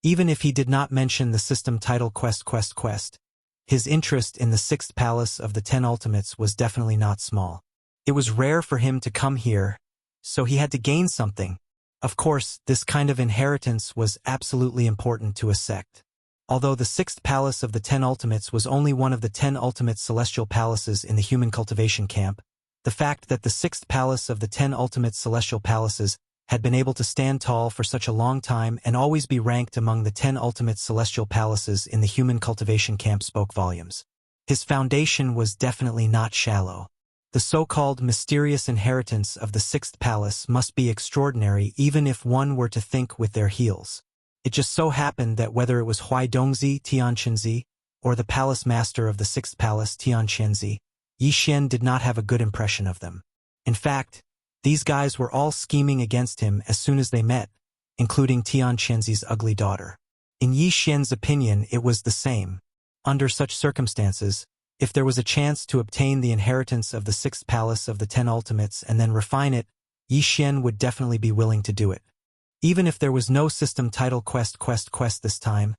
Even if he did not mention the system title quest, his interest in the 6th Palace of the 10 Ultimates was definitely not small. It was rare for him to come here, so he had to gain something. Of course, this kind of inheritance was absolutely important to a sect. Although the 6th Palace of the 10 Ultimates was only one of the 10 ultimate celestial palaces in the human cultivation camp, the fact that the 6th Palace of the 10 ultimate celestial palaces had been able to stand tall for such a long time and always be ranked among the 10 ultimate celestial palaces in the human cultivation camp spoke volumes. His foundation was definitely not shallow. The so-called mysterious inheritance of the 6th Palace must be extraordinary even if one were to think with their heels. It just so happened that whether it was Huaidongzi Tianqinzi or the palace master of the 6th Palace Tianqianzi, Yi Xian did not have a good impression of them. In fact, these guys were all scheming against him as soon as they met, including Tianqianzi's ugly daughter. In Yi Xian's opinion, it was the same. Under such circumstances, if there was a chance to obtain the inheritance of the 6th Palace of the 10 Ultimates and then refine it, Yi Xian would definitely be willing to do it. Even if there was no system title quest this time,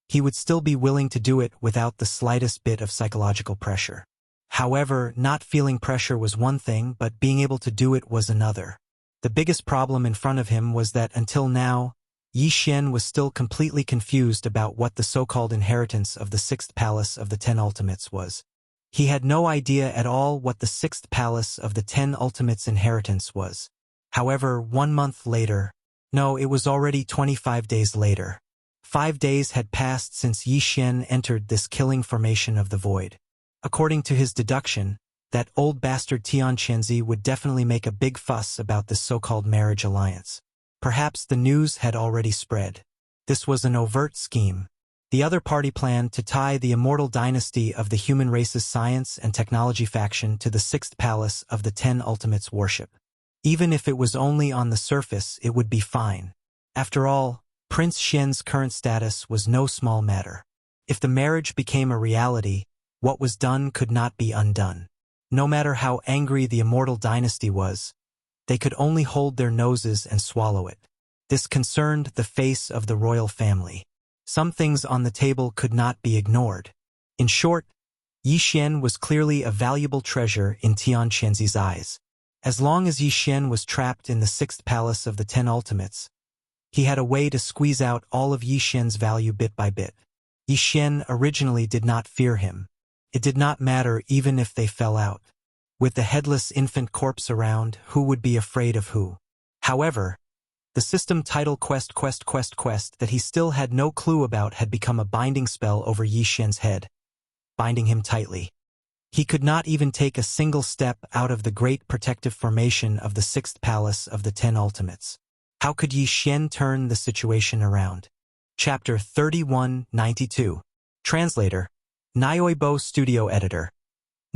he would still be willing to do it without the slightest bit of psychological pressure. However, not feeling pressure was one thing, but being able to do it was another. The biggest problem in front of him was that until now, Yi Xian was still completely confused about what the so-called inheritance of the 6th Palace of the 10 Ultimates was. He had no idea at all what the 6th Palace of the 10 Ultimates inheritance was. However, 1 month later, no, it was already 25 days later. 5 days had passed since Yi Xian entered this killing formation of the void. According to his deduction, that old bastard Tianqianzi would definitely make a big fuss about this so-called marriage alliance. Perhaps the news had already spread. This was an overt scheme. The other party planned to tie the immortal dynasty of the human race's science and technology faction to the 6th Palace of the 10 Ultimates worship. Even if it was only on the surface, it would be fine. After all, Prince Xian's current status was no small matter. If the marriage became a reality, what was done could not be undone. No matter how angry the immortal dynasty was, they could only hold their noses and swallow it. This concerned the face of the royal family. Some things on the table could not be ignored. In short, Yi Xian was clearly a valuable treasure in Tianqianzi's eyes. As long as Yi Xian was trapped in the 6th Palace of the 10 Ultimates, he had a way to squeeze out all of Yi Xian's value bit by bit. Yi Xian originally did not fear him. It did not matter even if they fell out. With the headless infant corpse around, who would be afraid of who? However, the system title quest that he still had no clue about had become a binding spell over Yi Xian's head, binding him tightly. He could not even take a single step out of the great protective formation of the 6th Palace of the 10 Ultimates. How could Yi Xian turn the situation around? Chapter 3192. Translator. Nyoibo Studio Editor.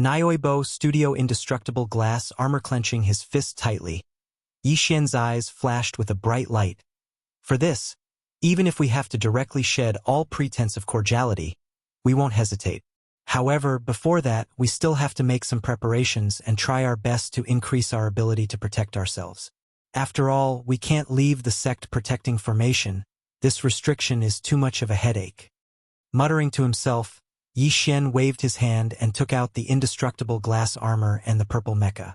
Nyoibo Studio Indestructible Glass Armor clenching his fist tightly. Yi Xian's eyes flashed with a bright light. For this, even if we have to directly shed all pretense of cordiality, we won't hesitate. However, before that, we still have to make some preparations and try our best to increase our ability to protect ourselves. After all, we can't leave the sect protecting formation. This restriction is too much of a headache. Muttering to himself, Yi Xian waved his hand and took out the indestructible glass armor and the purple mecha.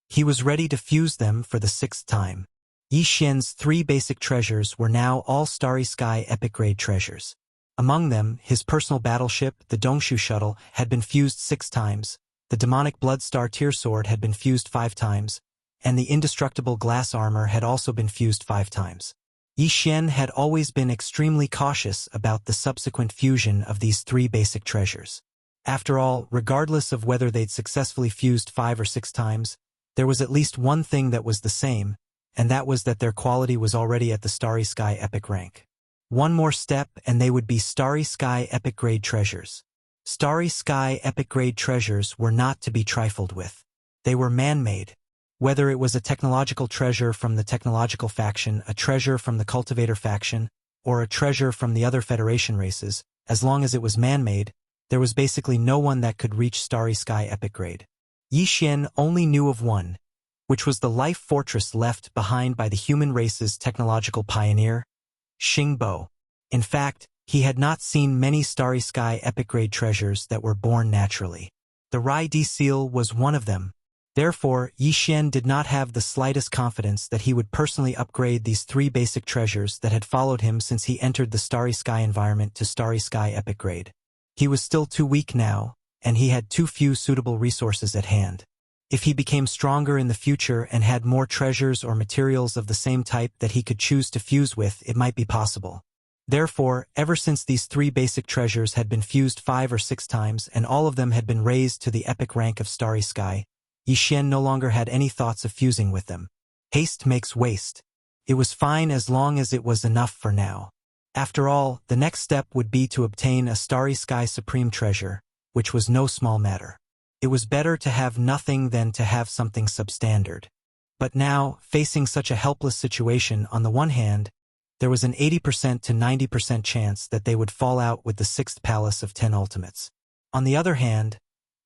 He was ready to fuse them for the 6th time. Yi Xian's 3 basic treasures were now all Starry Sky epic grade treasures. Among them, his personal battleship, the Dongshu shuttle, had been fused 6 times, the demonic Bloodstar Tear Sword had been fused 5 times, and the indestructible glass armor had also been fused 5 times. Yi Xian had always been extremely cautious about the subsequent fusion of these 3 basic treasures. After all, regardless of whether they'd successfully fused 5 or 6 times, there was at least one thing that was the same, and that was that their quality was already at the Starry Sky epic rank. One more step and they would be Starry Sky epic grade treasures. Starry Sky epic grade treasures were not to be trifled with. They were man-made. Whether it was a technological treasure from the technological faction, a treasure from the cultivator faction, or a treasure from the other Federation races, as long as it was man-made, there was basically no one that could reach Starry Sky epic grade. Yi Xian only knew of one, which was the life fortress left behind by the human race's technological pioneer, Xingbo. In fact, he had not seen many Starry Sky epic grade treasures that were born naturally. The Rai Di seal was one of them. Therefore, Yi Xian did not have the slightest confidence that he would personally upgrade these 3 basic treasures that had followed him since he entered the Starry Sky environment to Starry Sky epic grade. He was still too weak now, and he had too few suitable resources at hand. If he became stronger in the future and had more treasures or materials of the same type that he could choose to fuse with, it might be possible. Therefore, ever since these 3 basic treasures had been fused 5 or 6 times and all of them had been raised to the epic rank of Starry Sky, Yi Xian no longer had any thoughts of fusing with them. Haste makes waste. It was fine as long as it was enough for now. After all, the next step would be to obtain a Starry Sky Supreme Treasure, which was no small matter. It was better to have nothing than to have something substandard. But now, facing such a helpless situation, on the one hand, there was an 80% to 90% chance that they would fall out with the 6th Palace of 10 Ultimates. On the other hand,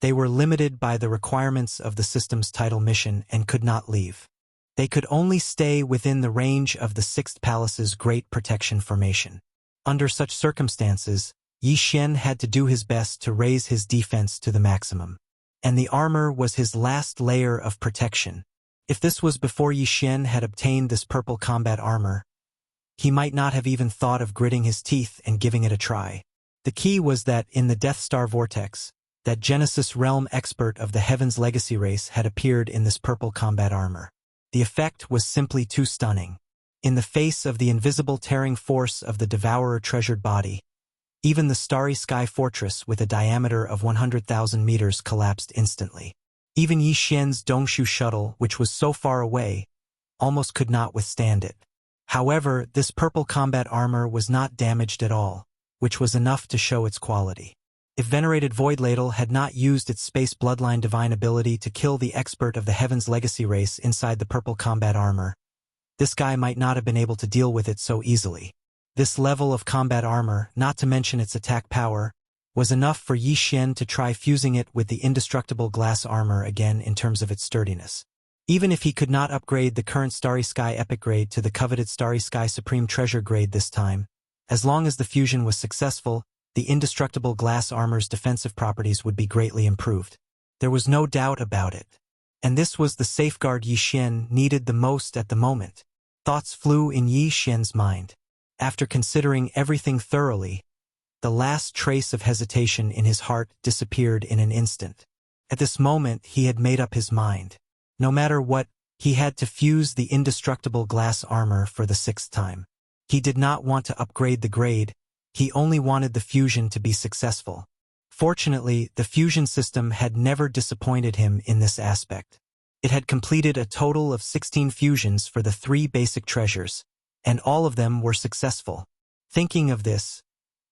they were limited by the requirements of the system's title mission and could not leave. They could only stay within the range of the 6th Palace's Great Protection Formation. Under such circumstances, Yi Xian had to do his best to raise his defense to the maximum. And the armor was his last layer of protection. If this was before Yi Xian had obtained this purple combat armor, he might not have even thought of gritting his teeth and giving it a try. The key was that in the Death Star Vortex, that Genesis realm expert of the Heaven's Legacy race had appeared in this purple combat armor. The effect was simply too stunning. In the face of the invisible tearing force of the Devourer treasured body, even the Starry Sky Fortress with a diameter of 100,000 meters collapsed instantly. Even Yi Xian's Dongshu shuttle, which was so far away, almost could not withstand it. However, this purple combat armor was not damaged at all, which was enough to show its quality. If venerated Void Ladle had not used its Space Bloodline divine ability to kill the expert of the Heaven's Legacy race inside the purple combat armor, this guy might not have been able to deal with it so easily. This level of combat armor, not to mention its attack power, was enough for Yi Xian to try fusing it with the indestructible glass armor again in terms of its sturdiness. Even if he could not upgrade the current Starry Sky Epic grade to the coveted Starry Sky Supreme Treasure grade this time, as long as the fusion was successful, the indestructible glass armor's defensive properties would be greatly improved. There was no doubt about it. And this was the safeguard Yi Xian needed the most at the moment. Thoughts flew in Yi Xian's mind. After considering everything thoroughly, the last trace of hesitation in his heart disappeared in an instant. At this moment, he had made up his mind. No matter what, he had to fuse the indestructible glass armor for the 6th time. He did not want to upgrade the grade, he only wanted the fusion to be successful. Fortunately, the fusion system had never disappointed him in this aspect. It had completed a total of 16 fusions for the 3 basic treasures, and all of them were successful. Thinking of this,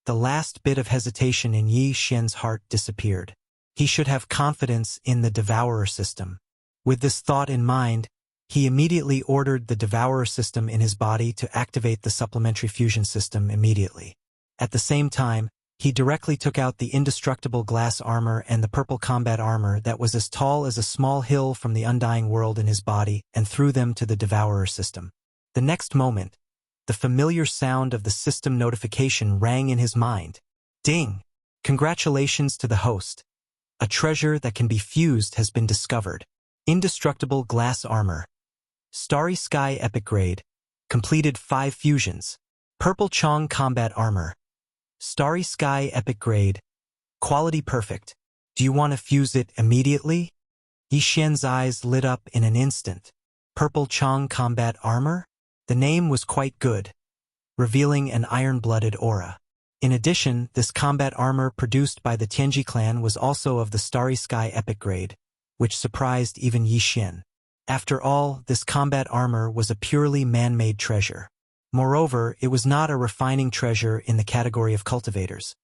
the last bit of hesitation in Yi Xian's heart disappeared. He should have confidence in the Devourer system. With this thought in mind, he immediately ordered the Devourer system in his body to activate the supplementary fusion system immediately. At the same time, he directly took out the indestructible glass armor and the purple combat armor that was as tall as a small hill from the undying world in his body and threw them to the Devourer system. The next moment, the familiar sound of the system notification rang in his mind. Ding! Congratulations to the host. A treasure that can be fused has been discovered. Indestructible glass armor. Starry Sky Epic grade. Completed 5 fusions. Purple Chong combat armor. Starry Sky Epic Grade. Quality perfect. Do you want to fuse it immediately? Yi Xian's eyes lit up in an instant. Purple Chang Combat Armor? The name was quite good, revealing an iron-blooded aura. In addition, this combat armor produced by the Tianji clan was also of the Starry Sky Epic Grade, which surprised even Yi Xian. After all, this combat armor was a purely man-made treasure. Moreover, it was not a refining treasure in the category of cultivators,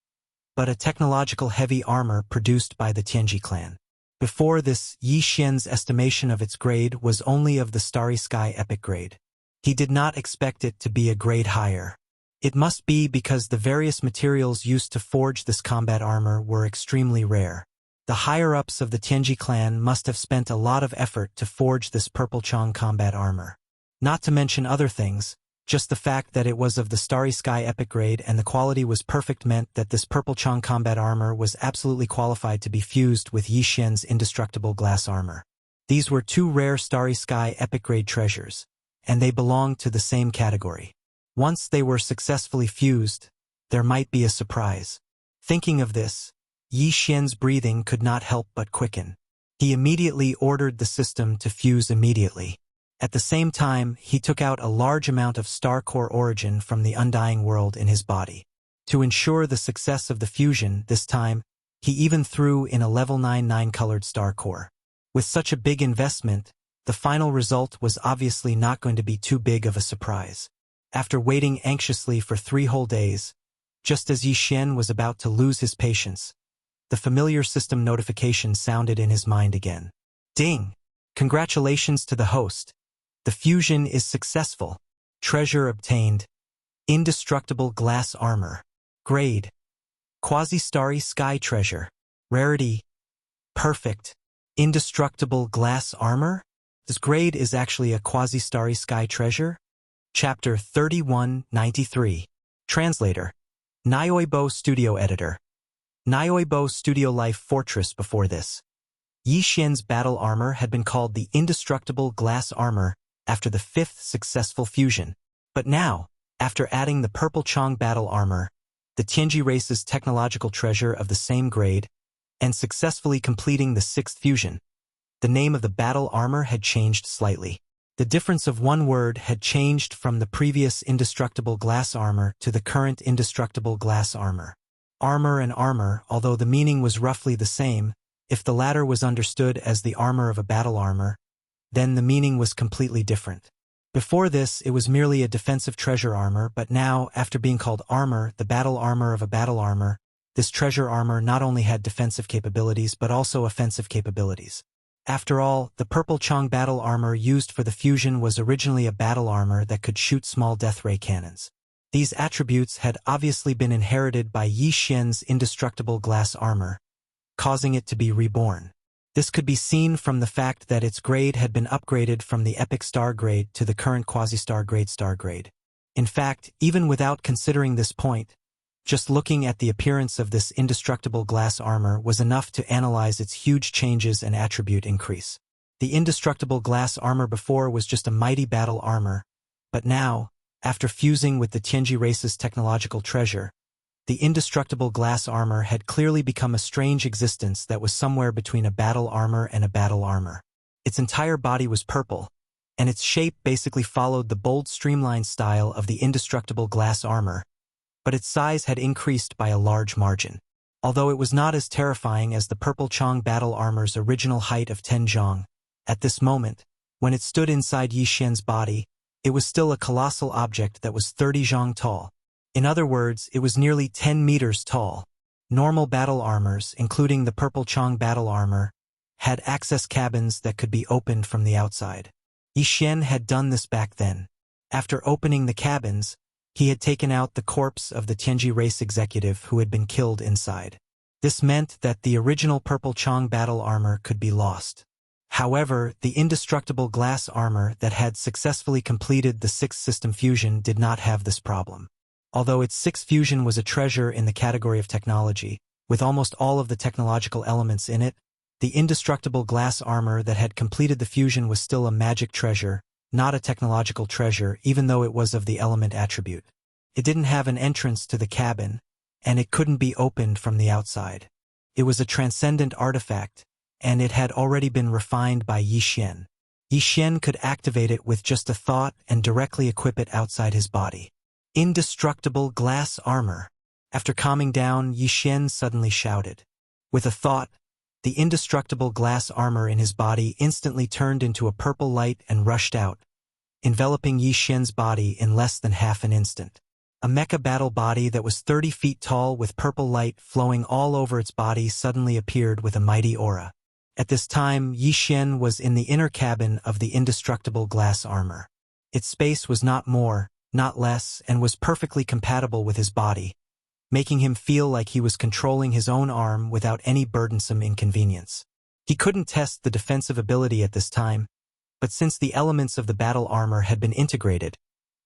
but a technological heavy armor produced by the Tianji clan. Before this, Yi Xian's estimation of its grade was only of the Starry Sky Epic Grade. He did not expect it to be a grade higher. It must be because the various materials used to forge this combat armor were extremely rare. The higher-ups of the Tianji clan must have spent a lot of effort to forge this Purple Chang combat armor. Not to mention other things, just the fact that it was of the Starry Sky Epic Grade and the quality was perfect meant that this Purple Chang combat armor was absolutely qualified to be fused with Yi Xian's indestructible glass armor. These were two rare Starry Sky Epic Grade treasures, and they belonged to the same category. Once they were successfully fused, there might be a surprise. Thinking of this, Yi Xian's breathing could not help but quicken. He immediately ordered the system to fuse immediately. At the same time, he took out a large amount of star core origin from the undying world in his body. To ensure the success of the fusion this time, he even threw in a level 9 9-colored star core. With such a big investment, the final result was obviously not going to be too big of a surprise. After waiting anxiously for 3 whole days, just as Yi Xian was about to lose his patience, the familiar system notification sounded in his mind again. Ding! Congratulations to the host. The fusion is successful. Treasure obtained. Indestructible glass armor. Grade. Quasi-starry sky treasure. Rarity. Perfect. Indestructible glass armor? This grade is actually a quasi-starry sky treasure? Chapter 3193. Translator. Nyoibo Studio Editor. Nyoibo Studio Life Fortress before this. Yi Xian's battle armor had been called the Indestructible Glass Armor after the 5th successful fusion. But now, after adding the Purple Chang battle armor, the Tianji race's technological treasure of the same grade, and successfully completing the 6th fusion, the name of the battle armor had changed slightly. The difference of one word had changed from the previous Indestructible Glass Armor to the current Indestructible Glass Armor. Armor and armor, although the meaning was roughly the same, if the latter was understood as the armor of a battle armor, then the meaning was completely different. Before this, it was merely a defensive treasure armor, but now, after being called armor, the battle armor of a battle armor, this treasure armor not only had defensive capabilities but also offensive capabilities. After all, the Purple Chang battle armor used for the fusion was originally a battle armor that could shoot small death ray cannons. These attributes had obviously been inherited by Yi Xian's indestructible glass armor, causing it to be reborn. This could be seen from the fact that its grade had been upgraded from the Epic Star grade to the current Quasi-Star grade Star grade. In fact, even without considering this point, just looking at the appearance of this indestructible glass armor was enough to analyze its huge changes and attribute increase. The indestructible glass armor before was just a mighty battle armor, but now, after fusing with the Tianji race's technological treasure, the indestructible glass armor had clearly become a strange existence that was somewhere between a battle armor and a battle armor. Its entire body was purple, and its shape basically followed the bold streamlined style of the indestructible glass armor, but its size had increased by a large margin. Although it was not as terrifying as the Purple Chang battle armor's original height of 10 zhang, at this moment, when it stood inside Yi Xian's body, it was still a colossal object that was 30 zhang tall. In other words, it was nearly 10 meters tall. Normal battle armors, including the Purple Chang battle armor, had access cabins that could be opened from the outside. Yi Xian had done this back then. After opening the cabins, he had taken out the corpse of the Tianji race executive who had been killed inside. This meant that the original Purple Chang battle armor could be lost. However, the indestructible glass armor that had successfully completed the 6th system fusion did not have this problem. Although its 6th fusion was a treasure in the category of technology, with almost all of the technological elements in it, the indestructible glass armor that had completed the fusion was still a magic treasure, not a technological treasure, even though it was of the element attribute. It didn't have an entrance to the cabin, and it couldn't be opened from the outside. It was a transcendent artifact, and it had already been refined by Yi Xian. Yi Xian could activate it with just a thought and directly equip it outside his body. Indestructible glass armor. After calming down, Yi Xian suddenly shouted. With a thought, the indestructible glass armor in his body instantly turned into a purple light and rushed out, enveloping Yi Xian's body in less than half an instant. A mecha battle body that was 30 feet tall with purple light flowing all over its body suddenly appeared with a mighty aura. At this time, Yi Xian was in the inner cabin of the indestructible glass armor. Its space was not more, not less, and was perfectly compatible with his body, making him feel like he was controlling his own arm without any burdensome inconvenience. He couldn't test the defensive ability at this time, but since the elements of the battle armor had been integrated,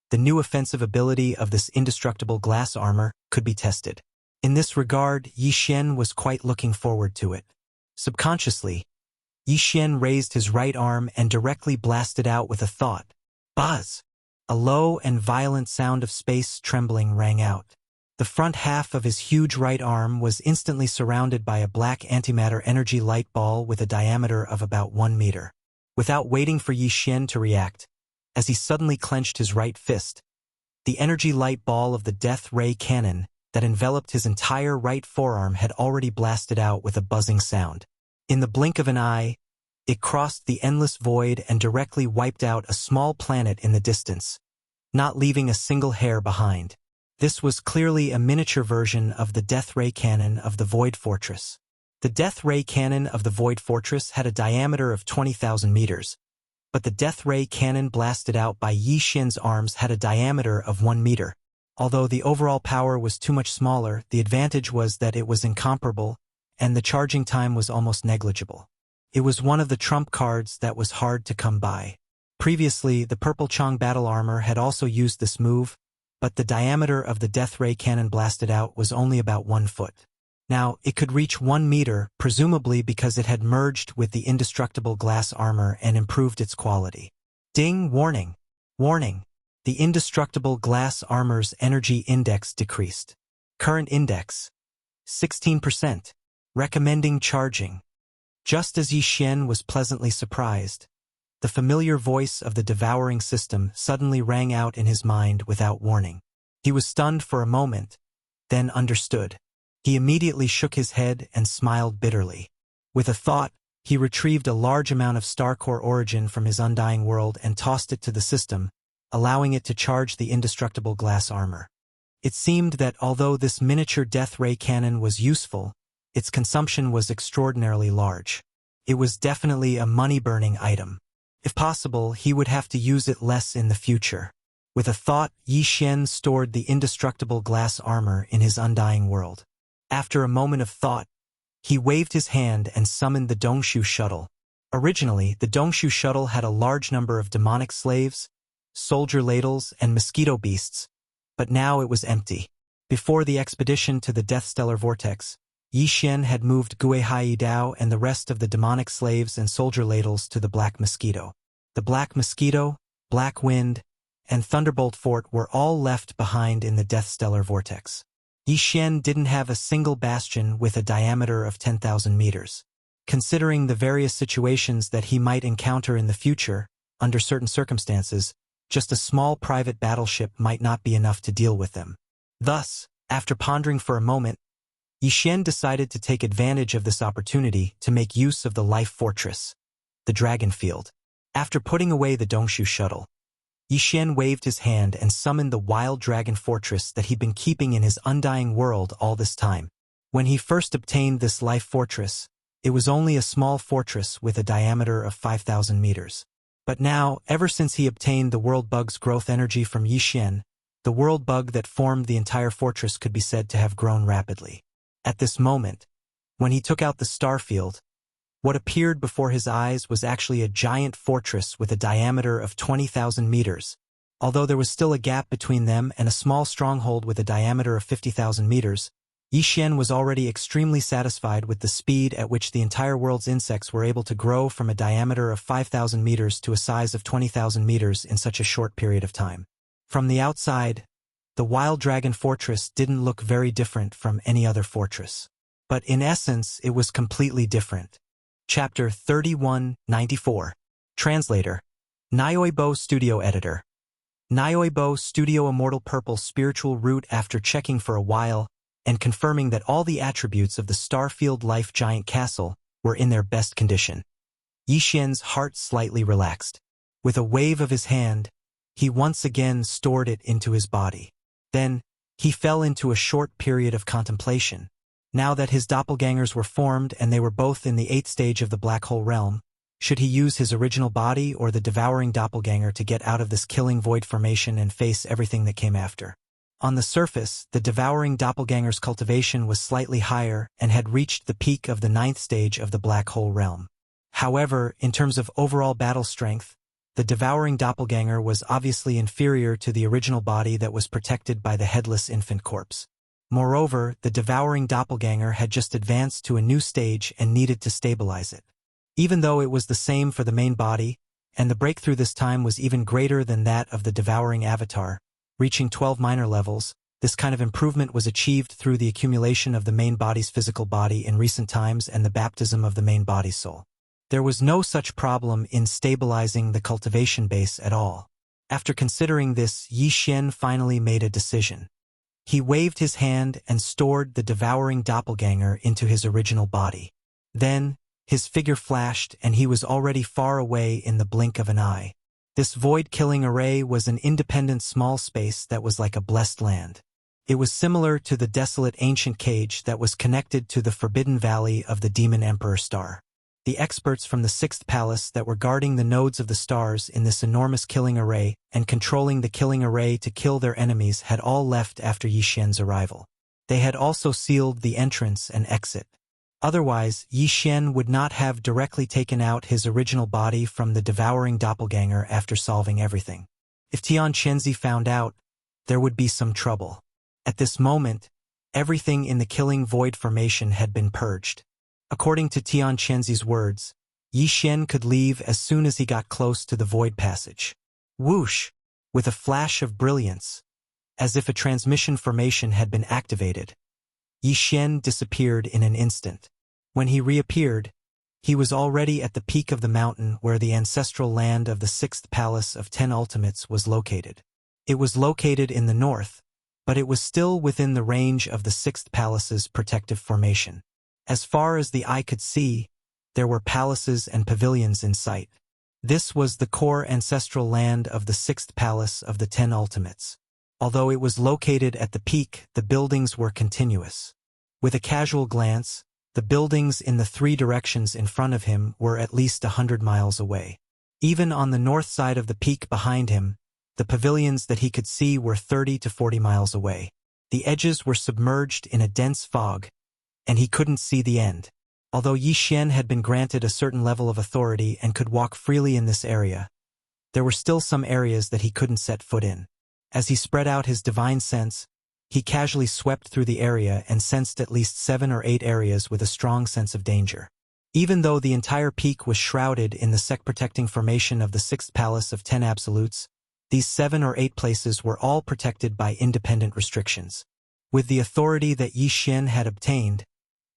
the new offensive ability of this indestructible glass armor could be tested. In this regard, Yi Xian was quite looking forward to it. Subconsciously, Yi Xian raised his right arm and directly blasted out with a thought. Buzz! A low and violent sound of space trembling rang out. The front half of his huge right arm was instantly surrounded by a black antimatter energy light ball with a diameter of about 1 meter. Without waiting for Yi Xian to react, as he suddenly clenched his right fist, the energy light ball of the death ray cannon that enveloped his entire right forearm had already blasted out with a buzzing sound. In the blink of an eye, it crossed the endless void and directly wiped out a small planet in the distance, not leaving a single hair behind. This was clearly a miniature version of the death ray cannon of the Void Fortress. The death ray cannon of the Void Fortress had a diameter of 20,000 meters, but the death ray cannon blasted out by Yi Xian's arms had a diameter of 1 meter. Although the overall power was too much smaller, the advantage was that it was incomparable, and the charging time was almost negligible. It was one of the trump cards that was hard to come by. Previously, the Purple Chong battle armor had also used this move, but the diameter of the death ray cannon blasted out was only about 1 foot. Now, it could reach 1 meter, presumably because it had merged with the indestructible glass armor and improved its quality. Ding! Warning! Warning! The indestructible glass armor's energy index decreased. Current index: 16%. Recommending charging. Just as Yi Xian was pleasantly surprised, the familiar voice of the devouring system suddenly rang out in his mind without warning. He was stunned for a moment, then understood. He immediately shook his head and smiled bitterly. With a thought, he retrieved a large amount of Starcore origin from his undying world and tossed it to the system, allowing it to charge the indestructible glass armor. It seemed that although this miniature death ray cannon was useful, its consumption was extraordinarily large. It was definitely a money-burning item. If possible, he would have to use it less in the future. With a thought, Yi Xian stored the indestructible glass armor in his undying world. After a moment of thought, he waved his hand and summoned the Dongshu shuttle. Originally, the Dongshu shuttle had a large number of demonic slaves, soldier ladles, and mosquito beasts, but now it was empty. Before the expedition to the Death Stellar Vortex, Yi Xian had moved Guihai Dao and the rest of the demonic slaves and soldier ladles to the Black Mosquito. The Black Mosquito, Black Wind, and Thunderbolt Fort were all left behind in the Death Stellar Vortex. Yi Xian didn't have a single bastion with a diameter of 10,000 meters. Considering the various situations that he might encounter in the future, under certain circumstances, just a small private battleship might not be enough to deal with them. Thus, after pondering for a moment, Yi Xian decided to take advantage of this opportunity to make use of the Life Fortress, the Dragon Field. After putting away the Dongshu shuttle, Yi Xian waved his hand and summoned the Wild Dragon Fortress that he'd been keeping in his undying world all this time. When he first obtained this Life Fortress, it was only a small fortress with a diameter of 5,000 meters. But now, ever since he obtained the World Bug's growth energy from Yi Xian, the World Bug that formed the entire fortress could be said to have grown rapidly. At this moment, when he took out the Starfield, what appeared before his eyes was actually a giant fortress with a diameter of 20,000 meters. Although there was still a gap between them and a small stronghold with a diameter of 50,000 meters, Yi Xian was already extremely satisfied with the speed at which the entire world's insects were able to grow from a diameter of 5,000 meters to a size of 20,000 meters in such a short period of time. From the outside, The Wild Dragon Fortress didn't look very different from any other fortress. But in essence, it was completely different. Chapter 3194. Translator. Nyoibo Studio Editor. Nyoibo Studio Immortal Purple Spiritual Root. After checking for a while and confirming that all the attributes of the Starfield Life Giant Castle were in their best condition, Yixian's heart slightly relaxed. With a wave of his hand, he once again stored it into his body. Then, he fell into a short period of contemplation. Now that his doppelgangers were formed and they were both in the 8th stage of the black hole realm, should he use his original body or the devouring doppelganger to get out of this killing void formation and face everything that came after? On the surface, the devouring doppelganger's cultivation was slightly higher and had reached the peak of the 9th stage of the black hole realm. However, in terms of overall battle strength, the devouring doppelganger was obviously inferior to the original body that was protected by the headless infant corpse. Moreover, the devouring doppelganger had just advanced to a new stage and needed to stabilize it. Even though it was the same for the main body, and the breakthrough this time was even greater than that of the devouring avatar, reaching 12 minor levels, this kind of improvement was achieved through the accumulation of the main body's physical body in recent times and the baptism of the main body's soul. There was no such problem in stabilizing the cultivation base at all. After considering this, Yixian finally made a decision. He waved his hand and stored the devouring doppelganger into his original body. Then, his figure flashed and he was already far away in the blink of an eye. This void-killing array was an independent small space that was like a blessed land. It was similar to the desolate ancient cage that was connected to the forbidden valley of the Demon Emperor Star. The experts from the 6th palace that were guarding the nodes of the stars in this enormous killing array and controlling the killing array to kill their enemies had all left after Yixian's arrival. They had also sealed the entrance and exit. Otherwise, Yixian would not have directly taken out his original body from the devouring doppelganger after solving everything. If Tian Chenzi found out, there would be some trouble. At this moment, everything in the killing void formation had been purged. According to Tian Chenzi's words, Yixian could leave as soon as he got close to the void passage. Whoosh! With a flash of brilliance, as if a transmission formation had been activated, Yixian disappeared in an instant. When he reappeared, he was already at the peak of the mountain where the ancestral land of the 6th Palace of 10 Ultimates was located. It was located in the north, but it was still within the range of the 6th Palace's protective formation. As far as the eye could see, there were palaces and pavilions in sight. This was the core ancestral land of the 6th Palace of the 10 Ultimates. Although it was located at the peak, the buildings were continuous. With a casual glance, the buildings in the 3 directions in front of him were at least 100 miles away. Even on the north side of the peak behind him, the pavilions that he could see were 30 to 40 miles away. The edges were submerged in a dense fog, and he couldn't see the end. Although Yixian had been granted a certain level of authority and could walk freely in this area, there were still some areas that he couldn't set foot in. As he spread out his divine sense, he casually swept through the area and sensed at least 7 or 8 areas with a strong sense of danger. Even though the entire peak was shrouded in the sect-protecting formation of the 6th Palace of 10 Absolutes, these 7 or 8 places were all protected by independent restrictions. With the authority that Yixian had obtained,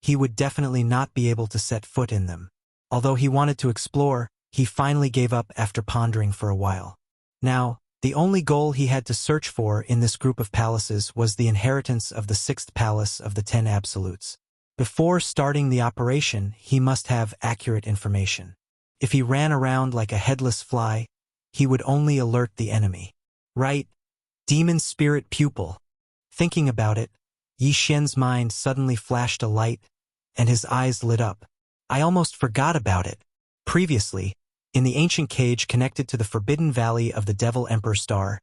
he would definitely not be able to set foot in them. Although he wanted to explore, he finally gave up after pondering for a while. Now, the only goal he had to search for in this group of palaces was the inheritance of the 6th Palace of the 10 Absolutes. Before starting the operation, he must have accurate information. If he ran around like a headless fly, he would only alert the enemy. Right? Demon Spirit Pupil. Thinking about it, Yixian's mind suddenly flashed a light, and his eyes lit up. I almost forgot about it. Previously, in the ancient cage connected to the forbidden valley of the Devil Emperor Star,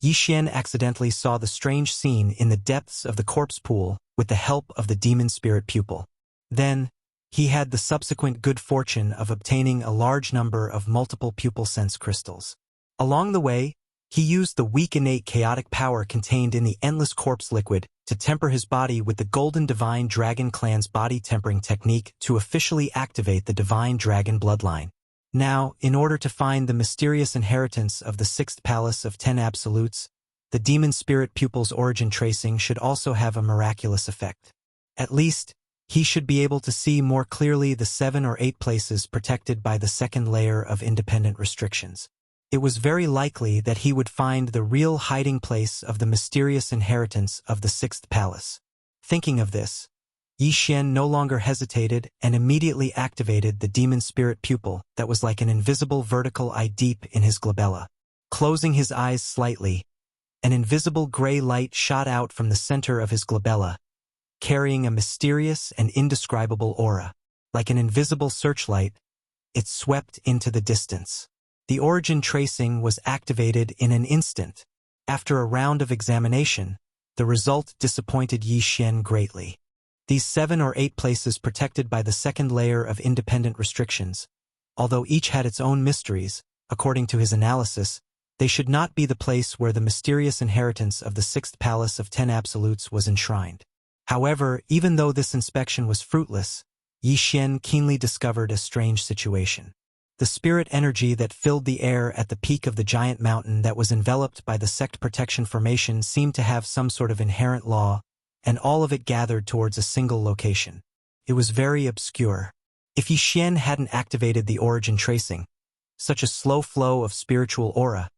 Yixian accidentally saw the strange scene in the depths of the corpse pool with the help of the demon spirit pupil. Then, he had the subsequent good fortune of obtaining a large number of multiple pupil sense crystals. Along the way, he used the weak innate chaotic power contained in the endless corpse liquid to temper his body with the Golden Divine Dragon Clan's body tempering technique to officially activate the Divine Dragon bloodline. Now, in order to find the mysterious inheritance of the 6th Palace of 10 Absolutes, the demon spirit pupil's origin tracing should also have a miraculous effect. At least, he should be able to see more clearly the 7 or 8 places protected by the second layer of independent restrictions. It was very likely that he would find the real hiding place of the mysterious inheritance of the 6th palace. Thinking of this, Yi Xian no longer hesitated and immediately activated the demon spirit pupil that was like an invisible vertical eye deep in his glabella. Closing his eyes slightly, an invisible gray light shot out from the center of his glabella, carrying a mysterious and indescribable aura. Like an invisible searchlight, it swept into the distance. The origin tracing was activated in an instant. After a round of examination, the result disappointed Yi Xian greatly. These 7 or 8 places protected by the second layer of independent restrictions, although each had its own mysteries, according to his analysis, they should not be the place where the mysterious inheritance of the 6th palace of 10 absolutes was enshrined. However, even though this inspection was fruitless, Yi Xian keenly discovered a strange situation. The spirit energy that filled the air at the peak of the giant mountain that was enveloped by the sect protection formation seemed to have some sort of inherent law, and all of it gathered towards a single location. It was very obscure. If Yi Xian hadn't activated the origin tracing, such a slow flow of spiritual aura,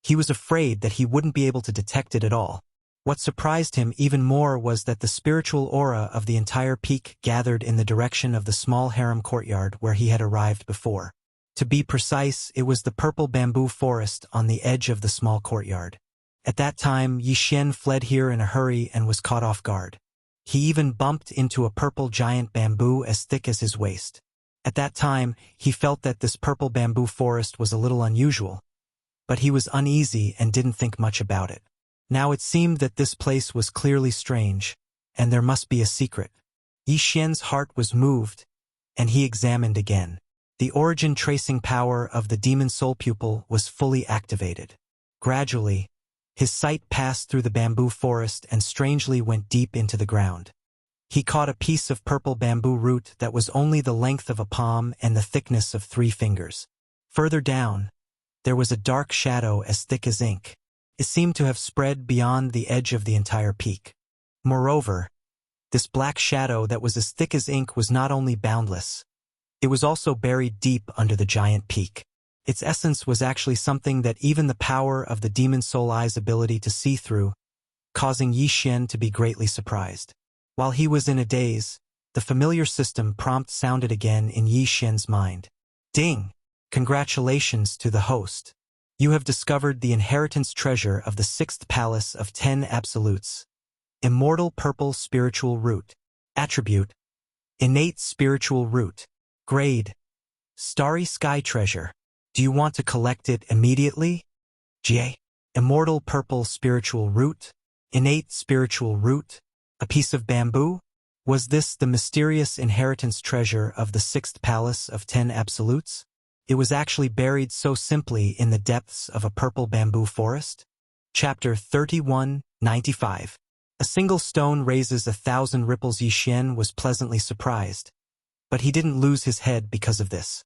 he was afraid that he wouldn't be able to detect it at all. What surprised him even more was that the spiritual aura of the entire peak gathered in the direction of the small harem courtyard where he had arrived before. To be precise, it was the purple bamboo forest on the edge of the small courtyard. At that time, Yi Xian fled here in a hurry and was caught off guard. He even bumped into a purple giant bamboo as thick as his waist. At that time, he felt that this purple bamboo forest was a little unusual, but he was uneasy and didn't think much about it. Now it seemed that this place was clearly strange, and there must be a secret. Yi Xian's heart was moved, and he examined again. The origin tracing power of the demon soul pupil was fully activated. Gradually, his sight passed through the bamboo forest and strangely went deep into the ground. He caught a piece of purple bamboo root that was only the length of a palm and the thickness of 3 fingers. Further down, there was a dark shadow as thick as ink. It seemed to have spread beyond the edge of the entire peak. Moreover, this black shadow that was as thick as ink was not only boundless, it was also buried deep under the giant peak. Its essence was actually something that even the power of the demon soul eye's ability to see through, causing Yi Xian to be greatly surprised. While he was in a daze, the familiar system prompt sounded again in Yi Xian's mind. Ding! Congratulations to the host. You have discovered the inheritance treasure of the 6th palace of 10 absolutes. Immortal purple spiritual root. Attribute: innate spiritual root. Grade: starry sky treasure. Do you want to collect it immediately? J. Immortal purple spiritual root. Innate spiritual root. A piece of bamboo? Was this the mysterious inheritance treasure of the 6th palace of 10 absolutes? It was actually buried so simply in the depths of a purple bamboo forest? Chapter 31:95. A single stone raises 1,000 ripples. Yi Xian was pleasantly surprised, but he didn't lose his head because of this.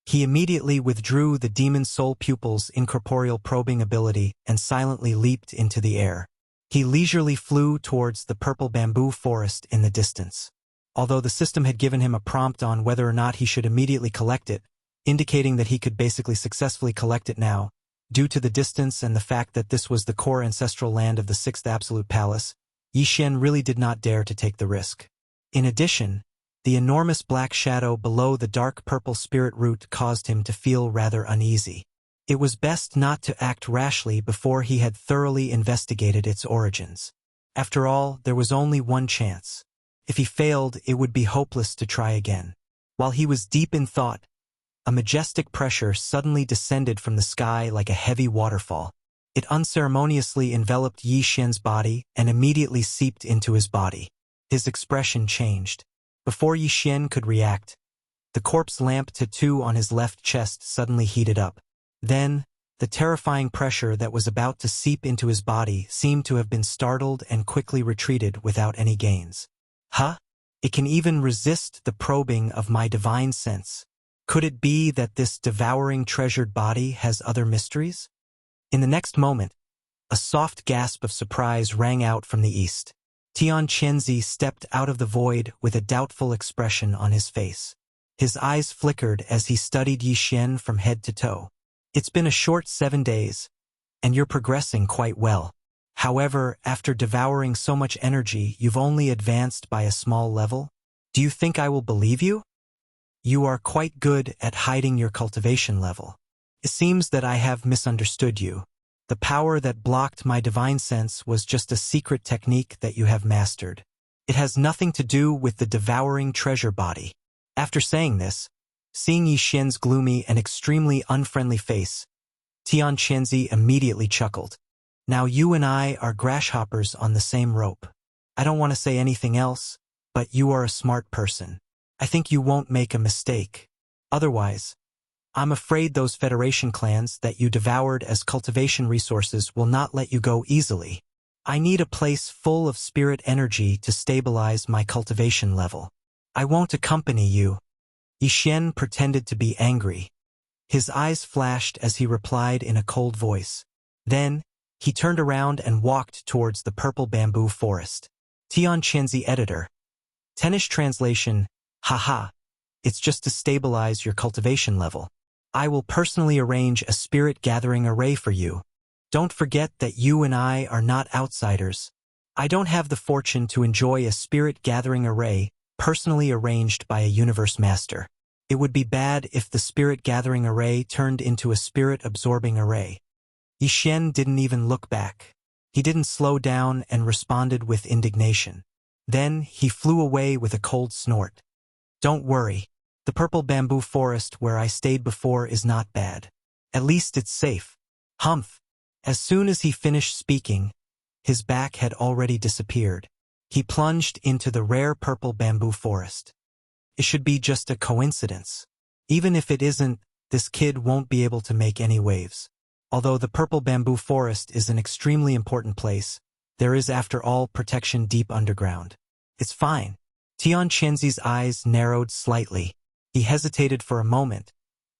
He immediately withdrew the demon soul pupil's incorporeal probing ability and silently leaped into the air. He leisurely flew towards the purple bamboo forest in the distance. Although the system had given him a prompt on whether or not he should immediately collect it, indicating that he could basically successfully collect it now, due to the distance and the fact that this was the core ancestral land of the 6th absolute palace, Yi Xian really did not dare to take the risk. In addition, the enormous black shadow below the dark purple spirit root caused him to feel rather uneasy. It was best not to act rashly before he had thoroughly investigated its origins. After all, there was only one chance. If he failed, it would be hopeless to try again. While he was deep in thought, a majestic pressure suddenly descended from the sky like a heavy waterfall. It unceremoniously enveloped Yi Xian's body and immediately seeped into his body. His expression changed. Before Yi Xian could react, the corpse lamp tattoo on his left chest suddenly heated up. Then, the terrifying pressure that was about to seep into his body seemed to have been startled and quickly retreated without any gains. Huh? It can even resist the probing of my divine sense. Could it be that this devouring treasured body has other mysteries? In the next moment, A soft gasp of surprise rang out from the east. Tian Qianzi stepped out of the void with a doubtful expression on his face. His eyes flickered as he studied Yi Xian from head to toe. It's been a short 7 days, and you're progressing quite well. However, after devouring so much energy, you've only advanced by a small level? Do you think I will believe you? You are quite good at hiding your cultivation level. It seems that I have misunderstood you. The power that blocked my divine sense was just a secret technique that you have mastered. It has nothing to do with the devouring treasure body. After saying this, seeing Yi Xian's gloomy and extremely unfriendly face, Tian Qianzi immediately chuckled. Now you and I are grasshoppers on the same rope. I don't want to say anything else, but you are a smart person. I think you won't make a mistake. Otherwise, I'm afraid those Federation clans that you devoured as cultivation resources will not let you go easily. I need a place full of spirit energy to stabilize my cultivation level. I won't accompany you. Yi Xian pretended to be angry. His eyes flashed as he replied in a cold voice. Then, he turned around and walked towards the purple bamboo forest. Tian Qianzi editor. Tennish translation, haha. It's just to stabilize your cultivation level. I will personally arrange a spirit gathering array for you. Don't forget that you and I are not outsiders. I don't have the fortune to enjoy a spirit gathering array personally arranged by a universe master. It would be bad if the spirit gathering array turned into a spirit absorbing array. Yi Xian didn't even look back. He didn't slow down and responded with indignation. Then he flew away with a cold snort. Don't worry. The purple bamboo forest where I stayed before is not bad. At least it's safe. Humph. As soon as he finished speaking, his back had already disappeared. He plunged into the rare purple bamboo forest. It should be just a coincidence. Even if it isn't, this kid won't be able to make any waves. Although the purple bamboo forest is an extremely important place, there is after all protection deep underground. It's fine. Tian Qianzi's eyes narrowed slightly. He hesitated for a moment,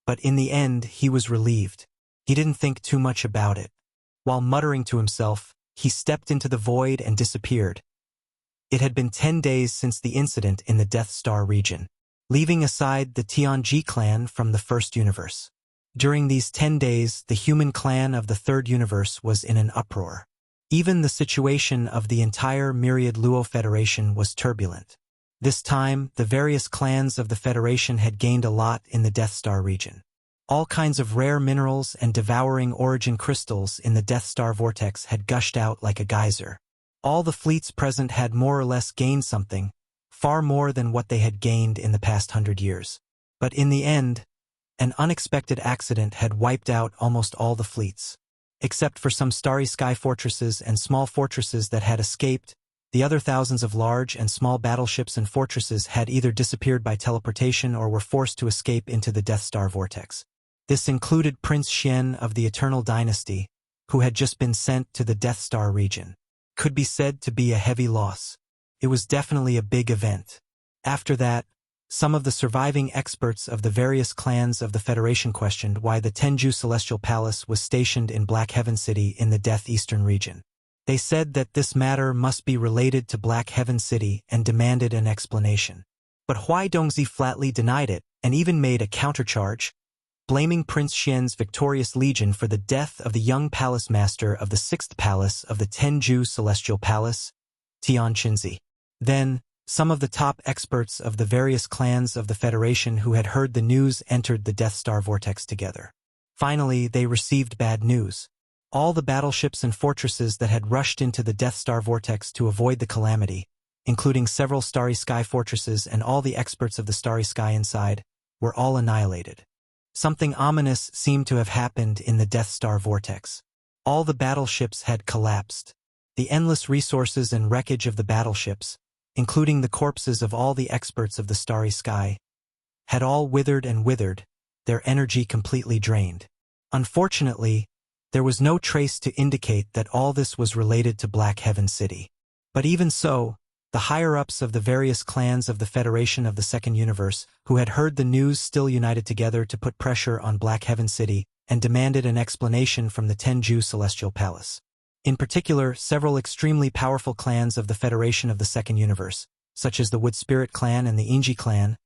but in the end he was relieved. He didn't think too much about it. While muttering to himself, he stepped into the void and disappeared. It had been 10 days since the incident in the Death Star region, leaving aside the Tianji clan from the first universe. During these 10 days, the human clan of the third universe was in an uproar. Even the situation of the entire Myriad Luo Federation was turbulent. This time, the various clans of the Federation had gained a lot in the Death Star region. All kinds of rare minerals and devouring origin crystals in the Death Star vortex had gushed out like a geyser. All the fleets present had more or less gained something, far more than what they had gained in the past 100 years. But in the end, an unexpected accident had wiped out almost all the fleets. Except for some starry sky fortresses and small fortresses that had escaped, the other thousands of large and small battleships and fortresses had either disappeared by teleportation or were forced to escape into the Death Star vortex. This included Prince Xian of the Eternal Dynasty, who had just been sent to the Death Star region. Could be said to be a heavy loss. It was definitely a big event. After that, some of the surviving experts of the various clans of the Federation questioned why the Tenju Celestial Palace was stationed in Black Heaven City in the Death Eastern region. They said that this matter must be related to Black Heaven City and demanded an explanation. But Huai Dongzi flatly denied it and even made a countercharge, blaming Prince Xian's victorious legion for the death of the young palace master of the 6th palace of the Tenju Celestial Palace, Tian Qianzi. Then, some of the top experts of the various clans of the Federation who had heard the news entered the Death Star vortex together. Finally, they received bad news. All the battleships and fortresses that had rushed into the Death Star vortex to avoid the calamity, including several Starry Sky fortresses and all the experts of the Starry Sky inside, were all annihilated. Something ominous seemed to have happened in the Death Star vortex. All the battleships had collapsed. The endless resources and wreckage of the battleships, including the corpses of all the experts of the Starry Sky, had all withered and withered, their energy completely drained. Unfortunately, there was no trace to indicate that all this was related to Black Heaven City. But even so, the higher-ups of the various clans of the Federation of the Second Universe, who had heard the news, still united together to put pressure on Black Heaven City and demanded an explanation from the Tenju Celestial Palace. In particular, several extremely powerful clans of the Federation of the Second Universe, such as the Wood Spirit clan and the Inji clan,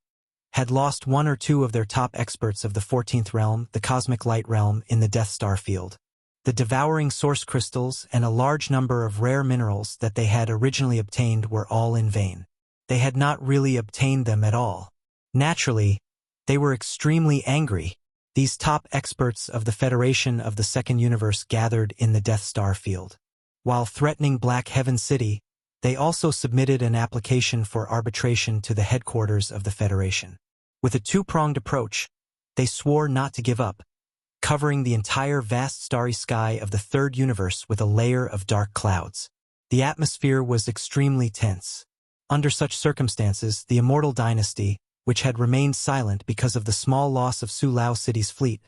had lost one or two of their top experts of the 14th realm, the Cosmic Light realm, in the Death Star field. The devouring source crystals and a large number of rare minerals that they had originally obtained were all in vain. They had not really obtained them at all. Naturally, they were extremely angry. These top experts of the Federation of the Second Universe gathered in the Death Star field. While threatening Black Heaven City, they also submitted an application for arbitration to the headquarters of the Federation. With a two-pronged approach, they swore not to give up, covering the entire vast starry sky of the third universe with a layer of dark clouds. The atmosphere was extremely tense. Under such circumstances, the Immortal Dynasty, which had remained silent because of the small loss of Su Lao City's fleet,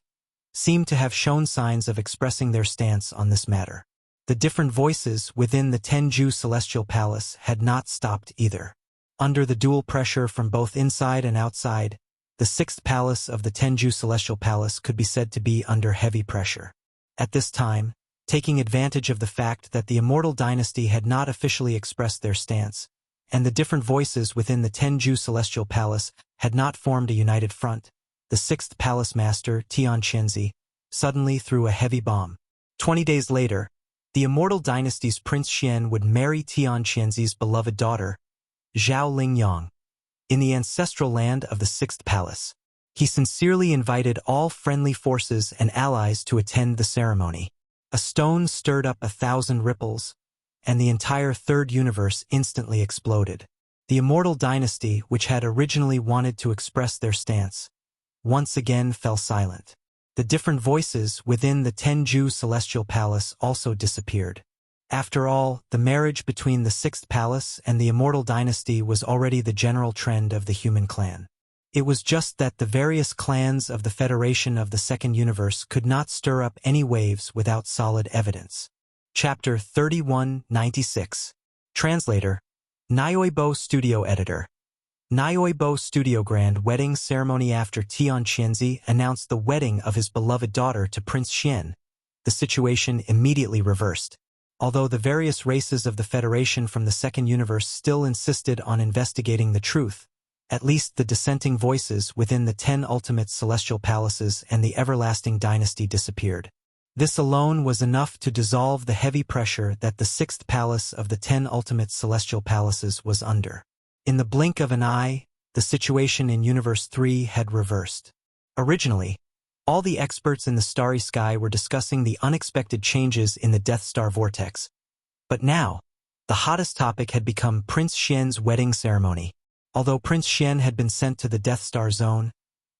seemed to have shown signs of expressing their stance on this matter. The different voices within the Tenju Celestial Palace had not stopped either. Under the dual pressure from both inside and outside, the sixth palace of the Tenju Celestial Palace could be said to be under heavy pressure. At this time, taking advantage of the fact that the Immortal Dynasty had not officially expressed their stance, and the different voices within the Tenju Celestial Palace had not formed a united front, the sixth palace master, Tian Qianzi, suddenly threw a heavy bomb. 20 days later, the Immortal Dynasty's Prince Xian would marry Tian Qianzi's beloved daughter, Zhao Lingyang, in the ancestral land of the sixth palace. He sincerely invited all friendly forces and allies to attend the ceremony. A stone stirred up 1,000 ripples, and the entire third universe instantly exploded. The Immortal Dynasty, which had originally wanted to express their stance, once again fell silent. The different voices within the Tenju Celestial Palace also disappeared. After all, the marriage between the Sixth Palace and the Immortal Dynasty was already the general trend of the human clan. It was just that the various clans of the Federation of the Second Universe could not stir up any waves without solid evidence. Chapter 3196. Translator. Nyoibo Studio Editor. Nyoibo Studio Grand Wedding Ceremony. After Tian Qianzi announced the wedding of his beloved daughter to Prince Xian, the situation immediately reversed. Although the various races of the Federation from the Second Universe still insisted on investigating the truth, at least the dissenting voices within the 10 ultimate celestial palaces and the everlasting dynasty disappeared. This alone was enough to dissolve the heavy pressure that the sixth palace of the 10 ultimate celestial palaces was under. In the blink of an eye, the situation in Universe 3 had reversed. Originally, all the experts in the starry sky were discussing the unexpected changes in the Death Star vortex. But now, the hottest topic had become Prince Xian's wedding ceremony. Although Prince Xian had been sent to the Death Star zone,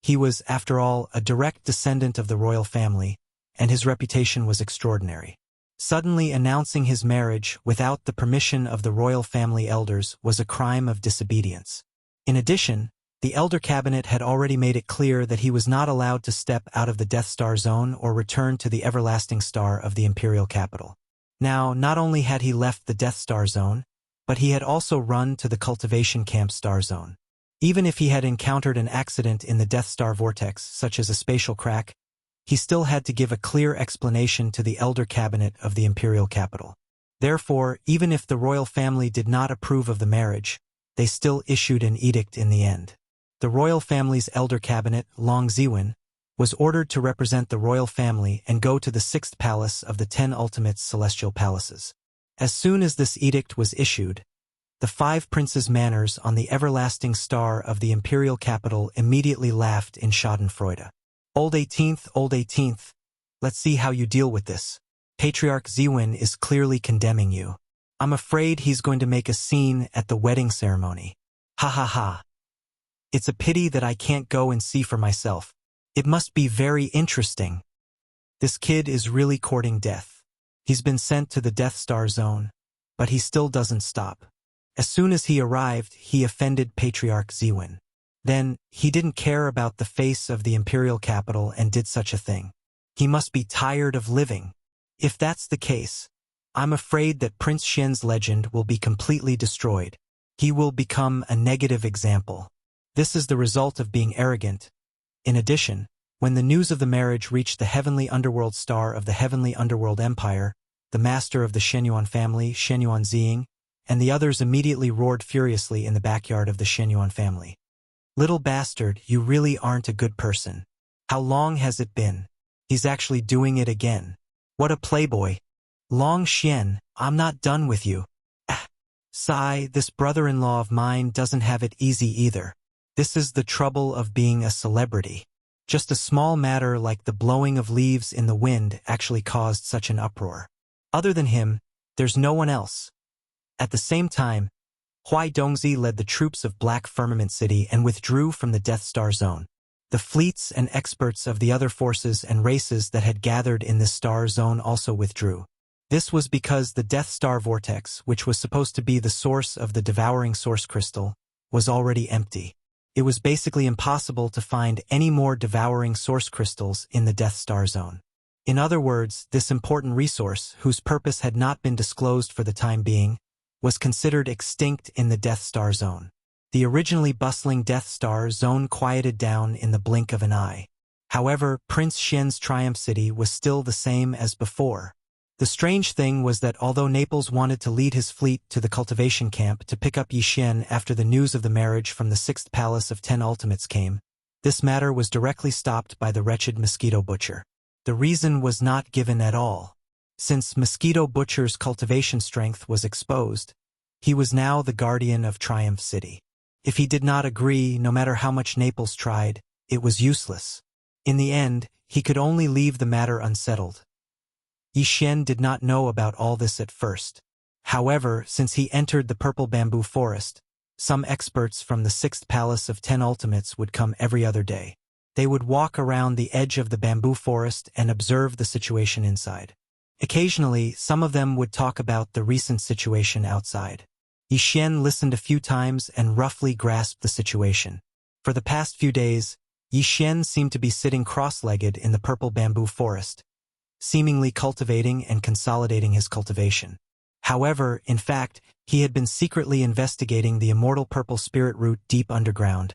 he was, after all, a direct descendant of the royal family, and his reputation was extraordinary. Suddenly announcing his marriage without the permission of the royal family elders was a crime of disobedience. In addition, the Elder Cabinet had already made it clear that he was not allowed to step out of the Death Star zone or return to the everlasting star of the Imperial capital. Now, not only had he left the Death Star zone, but he had also run to the Cultivation Camp Star Zone. Even if he had encountered an accident in the Death Star vortex, such as a spatial crack, he still had to give a clear explanation to the Elder Cabinet of the Imperial capital. Therefore, even if the royal family did not approve of the marriage, they still issued an edict in the end. The royal family's Elder Cabinet, Long Ziwen, was ordered to represent the royal family and go to the sixth palace of the 10 ultimate celestial palaces. As soon as this edict was issued, the 5 princes' manors on the everlasting star of the imperial capital immediately laughed in schadenfreude. Old 18th, let's see how you deal with this. Patriarch Ziwen is clearly condemning you. I'm afraid he's going to make a scene at the wedding ceremony. Ha ha ha. It's a pity that I can't go and see for myself. It must be very interesting. This kid is really courting death. He's been sent to the Death Star zone, but he still doesn't stop. As soon as he arrived, he offended Patriarch Ziwen. Then, he didn't care about the face of the imperial capital and did such a thing. He must be tired of living. If that's the case, I'm afraid that Prince Xian's legend will be completely destroyed. He will become a negative example. This is the result of being arrogant. In addition, when the news of the marriage reached the heavenly underworld star of the heavenly underworld empire, the master of the Shenyuan family, Shenyuan Ziying, and the others immediately roared furiously in the backyard of the Shenyuan family. "Little bastard, you really aren't a good person. How long has it been? He's actually doing it again. What a playboy. Long Xian, I'm not done with you. Ah, sigh, this brother-in-law of mine doesn't have it easy either. This is the trouble of being a celebrity. Just a small matter like the blowing of leaves in the wind actually caused such an uproar. Other than him, there's no one else." At the same time, Huai Dongzi led the troops of Black Firmament City and withdrew from the Death Star Zone. The fleets and experts of the other forces and races that had gathered in this star zone also withdrew. This was because the Death Star Vortex, which was supposed to be the source of the devouring source crystal, was already empty. It was basically impossible to find any more devouring source crystals in the Death Star Zone. In other words, this important resource, whose purpose had not been disclosed for the time being, was considered extinct in the Death Star Zone. The originally bustling Death Star Zone quieted down in the blink of an eye. However, Prince Xian's Triumph City was still the same as before. The strange thing was that although Naples wanted to lead his fleet to the cultivation camp to pick up Yi Xian after the news of the marriage from the 6th Palace of 10 Ultimates came, this matter was directly stopped by the wretched Mosquito Butcher. The reason was not given at all. Since Mosquito Butcher's cultivation strength was exposed, he was now the guardian of Triumph City. If he did not agree, no matter how much Naples tried, it was useless. In the end, he could only leave the matter unsettled. Yi Xian did not know about all this at first. However, since he entered the Purple Bamboo Forest, some experts from the 6th Palace of 10 Ultimates would come every other day. They would walk around the edge of the bamboo forest and observe the situation inside. Occasionally, some of them would talk about the recent situation outside. Yi Xian listened a few times and roughly grasped the situation. For the past few days, Yi Xian seemed to be sitting cross-legged in the Purple Bamboo Forest, seemingly cultivating and consolidating his cultivation. However, in fact, he had been secretly investigating the immortal purple spirit root deep underground,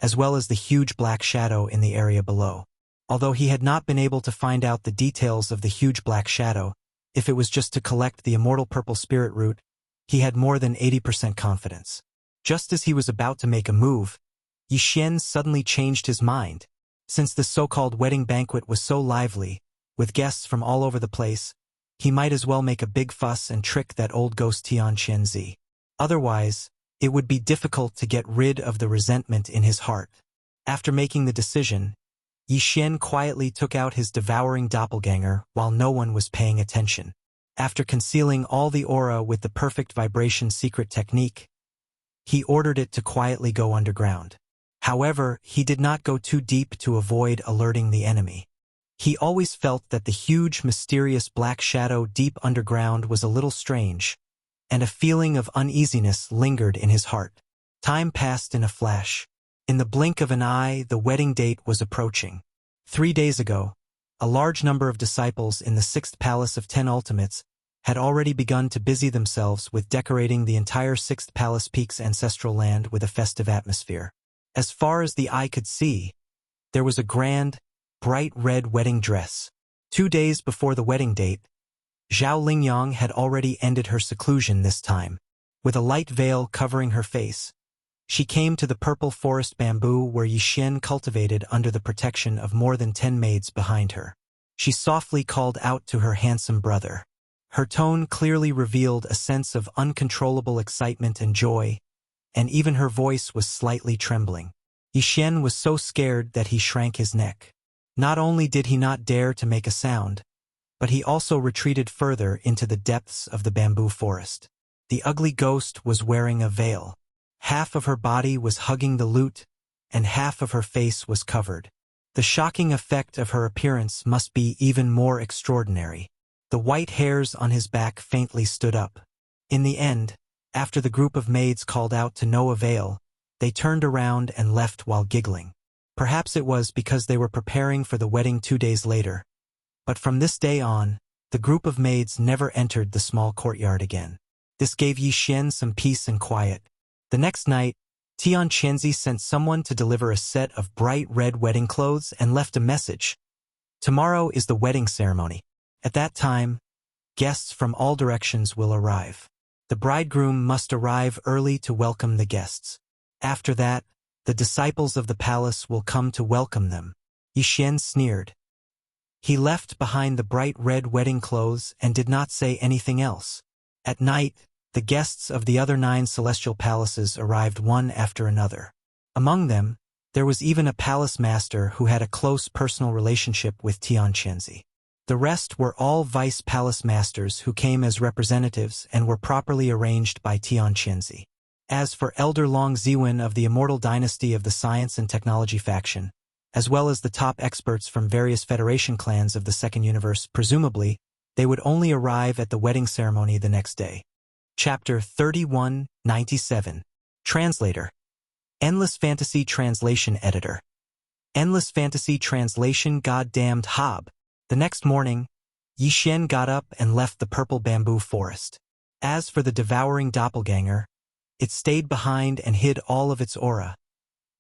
as well as the huge black shadow in the area below. Although he had not been able to find out the details of the huge black shadow, if it was just to collect the immortal purple spirit root, he had more than 80% confidence. Just as he was about to make a move, Yi Xian suddenly changed his mind. Since the so-called wedding banquet was so lively, with guests from all over the place, he might as well make a big fuss and trick that old ghost Tian Qianzi. Otherwise, it would be difficult to get rid of the resentment in his heart. After making the decision, Yi Xian quietly took out his devouring doppelganger while no one was paying attention. After concealing all the aura with the perfect vibration secret technique, he ordered it to quietly go underground. However, he did not go too deep to avoid alerting the enemy. He always felt that the huge, mysterious black shadow deep underground was a little strange, and a feeling of uneasiness lingered in his heart. Time passed in a flash. In the blink of an eye, the wedding date was approaching. 3 days ago, a large number of disciples in the 6th Palace of 10 Ultimates had already begun to busy themselves with decorating the entire 6th Palace Peak's ancestral land with a festive atmosphere. As far as the eye could see, there was a grand, bright red wedding dress. 2 days before the wedding date, Zhao Lingyang had already ended her seclusion this time. With a light veil covering her face, she came to the purple forest bamboo where Yi Xian cultivated under the protection of more than 10 maids behind her. She softly called out to her handsome brother. Her tone clearly revealed a sense of uncontrollable excitement and joy, and even her voice was slightly trembling. Yi Xian was so scared that he shrank his neck. Not only did he not dare to make a sound, but he also retreated further into the depths of the bamboo forest. The ugly ghost was wearing a veil. Half of her body was hugging the lute, and half of her face was covered. The shocking effect of her appearance must be even more extraordinary. The white hairs on his back faintly stood up. In the end, after the group of maids called out to no avail, they turned around and left while giggling. Perhaps it was because they were preparing for the wedding 2 days later. But from this day on, the group of maids never entered the small courtyard again. This gave Yi Xian some peace and quiet. The next night, Tian Qianzi sent someone to deliver a set of bright red wedding clothes and left a message. Tomorrow is the wedding ceremony. At that time, Guests from all directions will arrive. The bridegroom must arrive early to welcome the guests. After that, the disciples of the palace will come to welcome them. Yi Xian sneered. He left behind the bright red wedding clothes and did not say anything else. At night, the guests of the other 9 celestial palaces arrived one after another. Among them, there was even a palace master who had a close personal relationship with Tianqianzi. The rest were all vice palace masters who came as representatives and were properly arranged by Tianqianzi. As for Elder Long Ziwen of the Immortal Dynasty of the Science and Technology faction, as well as the top experts from various Federation clans of the Second Universe, presumably, they would only arrive at the wedding ceremony the next day. Chapter 3197. Translator. Endless Fantasy Translation Editor. Endless Fantasy Translation Goddamned Hob. The next morning, Yi Xian got up and left the purple bamboo forest. As for the devouring doppelganger, it stayed behind and hid all of its aura,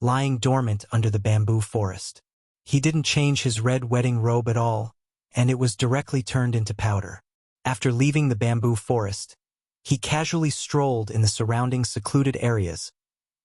lying dormant under the bamboo forest. He didn't change his red wedding robe at all, and it was directly turned into powder. After leaving the bamboo forest, he casually strolled in the surrounding secluded areas,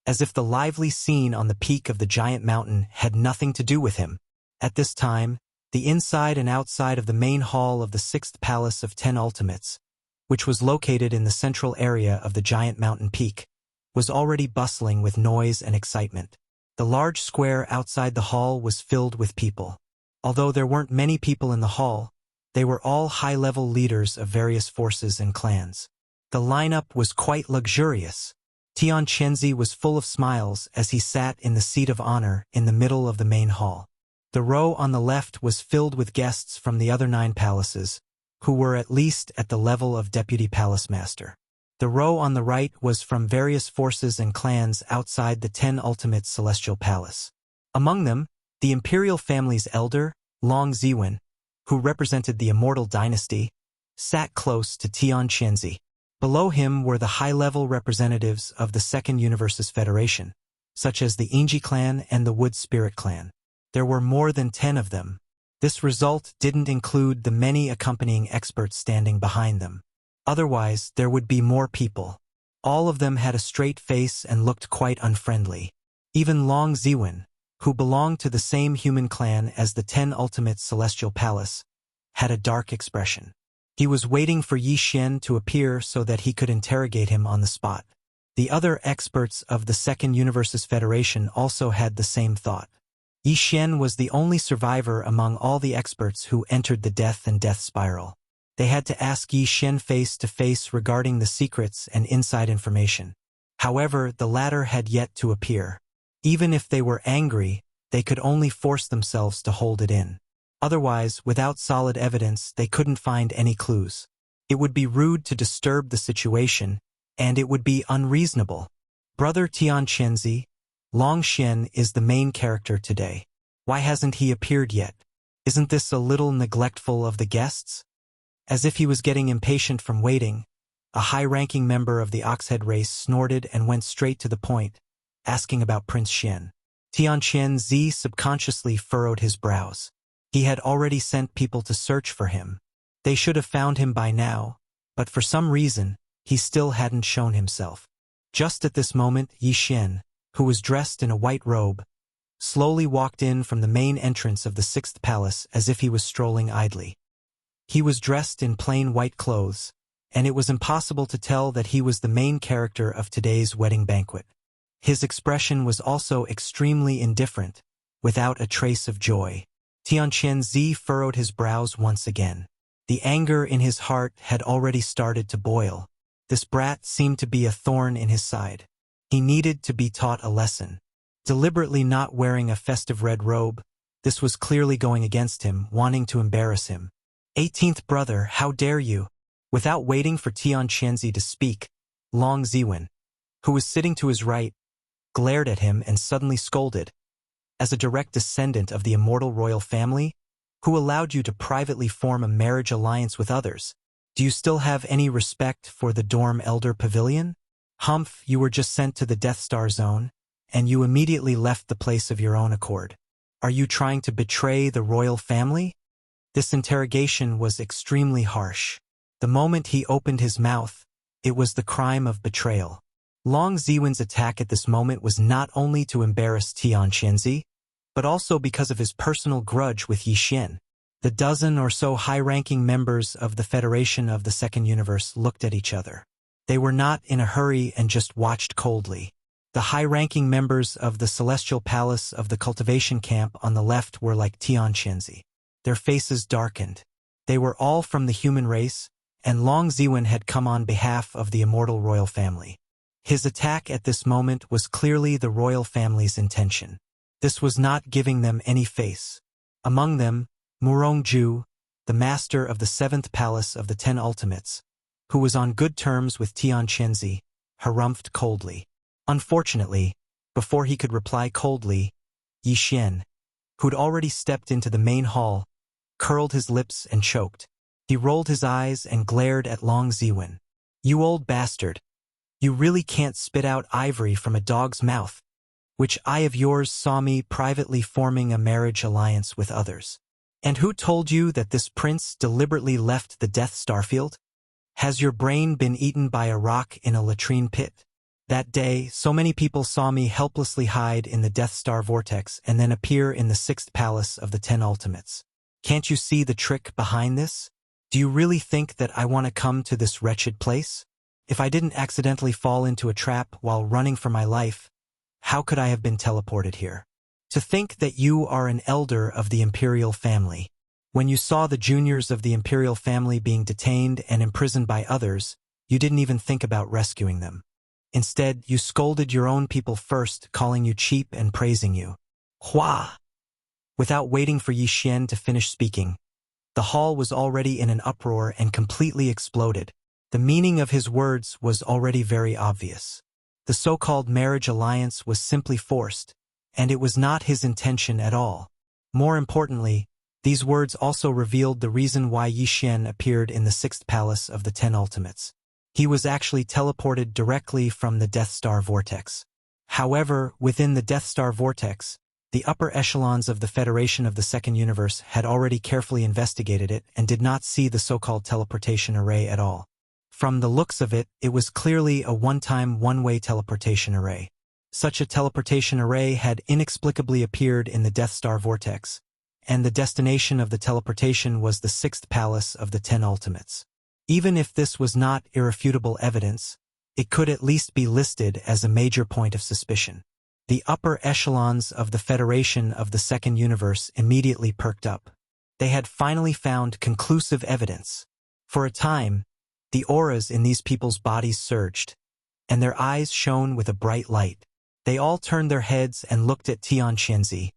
as if the lively scene on the peak of the giant mountain had nothing to do with him. At this time, the inside and outside of the main hall of the 6th Palace of 10 Ultimates, which was located in the central area of the giant mountain peak, was already bustling with noise and excitement. The large square outside the hall was filled with people. Although there weren't many people in the hall, they were all high-level leaders of various forces and clans. The lineup was quite luxurious. Tianqianzi was full of smiles as he sat in the seat of honor in the middle of the main hall. The row on the left was filled with guests from the other 9 palaces, who were at least at the level of Deputy Palace Master. The row on the right was from various forces and clans outside the 10 Ultimate Celestial Palace. Among them, the imperial family's elder, Long Ziwen, who represented the Immortal Dynasty, sat close to Tianqianzi. Below him were the high-level representatives of the Second Universe's Federation, such as the Inji clan and the Wood Spirit clan. There were more than 10 of them. This result didn't include the many accompanying experts standing behind them. Otherwise, there would be more people. All of them had a straight face and looked quite unfriendly. Even Long Ziwen, who belonged to the same human clan as the 10 Ultimate Celestial Palace, had a dark expression. He was waiting for Yi Xian to appear so that he could interrogate him on the spot. The other experts of the Second Universe's Federation also had the same thought. Yi Xian was the only survivor among all the experts who entered the death and death spiral. They had to ask Yi Xian face to face regarding the secrets and inside information. However, the latter had yet to appear. Even if they were angry, they could only force themselves to hold it in. Otherwise, without solid evidence, they couldn't find any clues. It would be rude to disturb the situation, and it would be unreasonable. Brother Tianqianzi, Long Xian is the main character today. Why hasn't he appeared yet? Isn't this a little neglectful of the guests? As if he was getting impatient from waiting, a high-ranking member of the Oxhead race snorted and went straight to the point, asking about Prince Xian. Tianqianzi subconsciously furrowed his brows. He had already sent people to search for him. They should have found him by now, but for some reason, he still hadn't shown himself. Just at this moment, Yi Xian, who was dressed in a white robe, slowly walked in from the main entrance of the 6th Palace as if he was strolling idly. He was dressed in plain white clothes, and it was impossible to tell that he was the main character of today's wedding banquet. His expression was also extremely indifferent, without a trace of joy. Tianqianzi furrowed his brows once again. The anger in his heart had already started to boil. This brat seemed to be a thorn in his side. He needed to be taught a lesson. Deliberately not wearing a festive red robe, this was clearly going against him, wanting to embarrass him. 18th brother, how dare you? Without waiting for Tianqianzi to speak, Long Ziwen, who was sitting to his right, glared at him and suddenly scolded. As a direct descendant of the immortal royal family, who allowed you to privately form a marriage alliance with others? Do you still have any respect for the Dorm Elder Pavilion? Humph, you were just sent to the Death Star Zone, and you immediately left the place of your own accord. Are you trying to betray the royal family? This interrogation was extremely harsh. The moment he opened his mouth, it was the crime of betrayal. Long Ziwen's attack at this moment was not only to embarrass Tian Qianzi, but also because of his personal grudge with Yi Xian. The dozen or so high-ranking members of the Federation of the Second Universe looked at each other. They were not in a hurry and just watched coldly. The high-ranking members of the Celestial Palace of the Cultivation Camp on the left were like Tian Qianzi. Their faces darkened. They were all from the human race, and Long Ziwen had come on behalf of the immortal royal family. His attack at this moment was clearly the royal family's intention. This was not giving them any face. Among them, Murongju, the master of the 7th Palace of the 10 Ultimates, who was on good terms with Tian Qianzi, harumphed coldly. Unfortunately, before he could reply coldly, Yi Xian, who'd already stepped into the main hall, curled his lips and choked. He rolled his eyes and glared at Long Ziwen. "You old bastard. You really can't spit out ivory from a dog's mouth. Which eye of yours saw me privately forming a marriage alliance with others? And who told you that this prince deliberately left the Death Starfield? Has your brain been eaten by a rock in a latrine pit? That day, so many people saw me helplessly hide in the Death Star vortex and then appear in the 6th Palace of the 10 Ultimates. Can't you see the trick behind this? Do you really think that I want to come to this wretched place? If I didn't accidentally fall into a trap while running for my life, how could I have been teleported here? To think that you are an elder of the imperial family. When you saw the juniors of the imperial family being detained and imprisoned by others, you didn't even think about rescuing them. Instead, you scolded your own people first, calling you cheap and praising you. Hua! Without waiting for Yi Xian to finish speaking, the hall was already in an uproar and completely exploded. The meaning of his words was already very obvious. The so-called marriage alliance was simply forced, and it was not his intention at all. More importantly, these words also revealed the reason why Yi Xian appeared in the 6th Palace of the 10 Ultimates. He was actually teleported directly from the Death Star vortex. However, within the Death Star vortex, the upper echelons of the Federation of the Second Universe had already carefully investigated it and did not see the so-called teleportation array at all. From the looks of it, it was clearly a one-time, one-way teleportation array. Such a teleportation array had inexplicably appeared in the Death Star vortex, and the destination of the teleportation was the 6th Palace of the 10 Ultimates. Even if this was not irrefutable evidence, it could at least be listed as a major point of suspicion. The upper echelons of the Federation of the Second Universe immediately perked up. They had finally found conclusive evidence. For a time, the auras in these people's bodies surged, and their eyes shone with a bright light. They all turned their heads and looked at Tian Qianzi,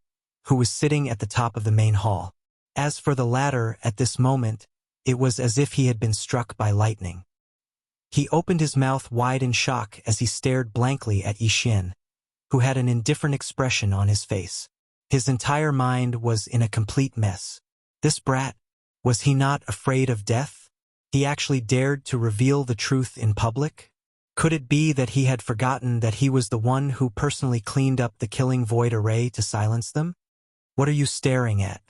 who was sitting at the top of the main hall. As for the latter, at this moment, it was as if he had been struck by lightning. He opened his mouth wide in shock as he stared blankly at Yi Xian, who had an indifferent expression on his face. His entire mind was in a complete mess. This brat, was he not afraid of death? He actually dared to reveal the truth in public? Could it be that he had forgotten that he was the one who personally cleaned up the killing void array to silence them? What are you staring at?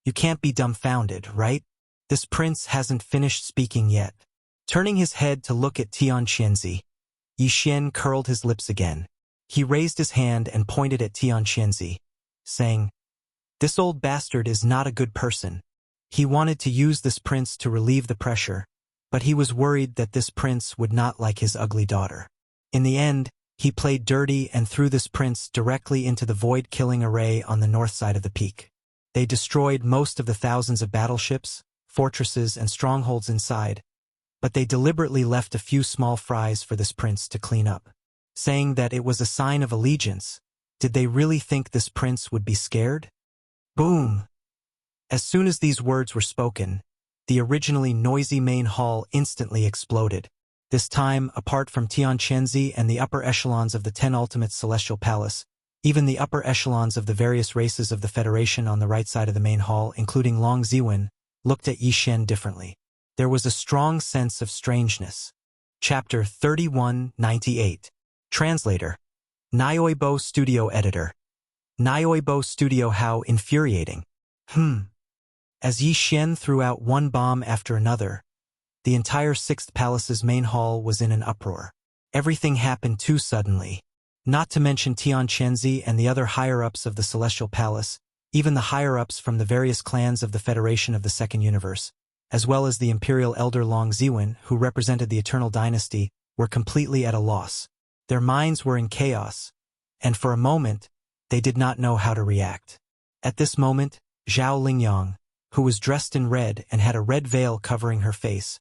You can't be dumbfounded, right? This prince hasn't finished speaking yet. Turning his head to look at Tian Qianzi, Yi Xian curled his lips again. He raised his hand and pointed at Tian Qianzi, saying, "This old bastard is not a good person. He wanted to use this prince to relieve the pressure, but he was worried that this prince would not like his ugly daughter. In the end, he played dirty and threw this prince directly into the void-killing array on the north side of the peak. They destroyed most of the thousands of battleships, fortresses, and strongholds inside, but they deliberately left a few small fries for this prince to clean up. Saying that it was a sign of allegiance, did they really think this prince would be scared?" Boom! As soon as these words were spoken, the originally noisy main hall instantly exploded. This time, apart from Tian Qianzi and the upper echelons of the 10 Ultimate Celestial Palace, even the upper echelons of the various races of the Federation on the right side of the main hall, including Long Ziwen, looked at Yi Xian differently. There was a strong sense of strangeness. Chapter 3198. Translator. Nyoibo Studio Editor. Nyoibo Studio. How infuriating. As Yi Xian threw out one bomb after another, The entire Sixth Palace's main hall was in an uproar. Everything happened too suddenly. Not to mention Tian Qianzi and the other higher-ups of the Celestial Palace, even the higher-ups from the various clans of the Federation of the Second Universe, as well as the Imperial Elder Long Ziwen, who represented the Eternal Dynasty, were completely at a loss. Their minds were in chaos, and for a moment, they did not know how to react. At this moment, Zhao Lingyang, who was dressed in red and had a red veil covering her face,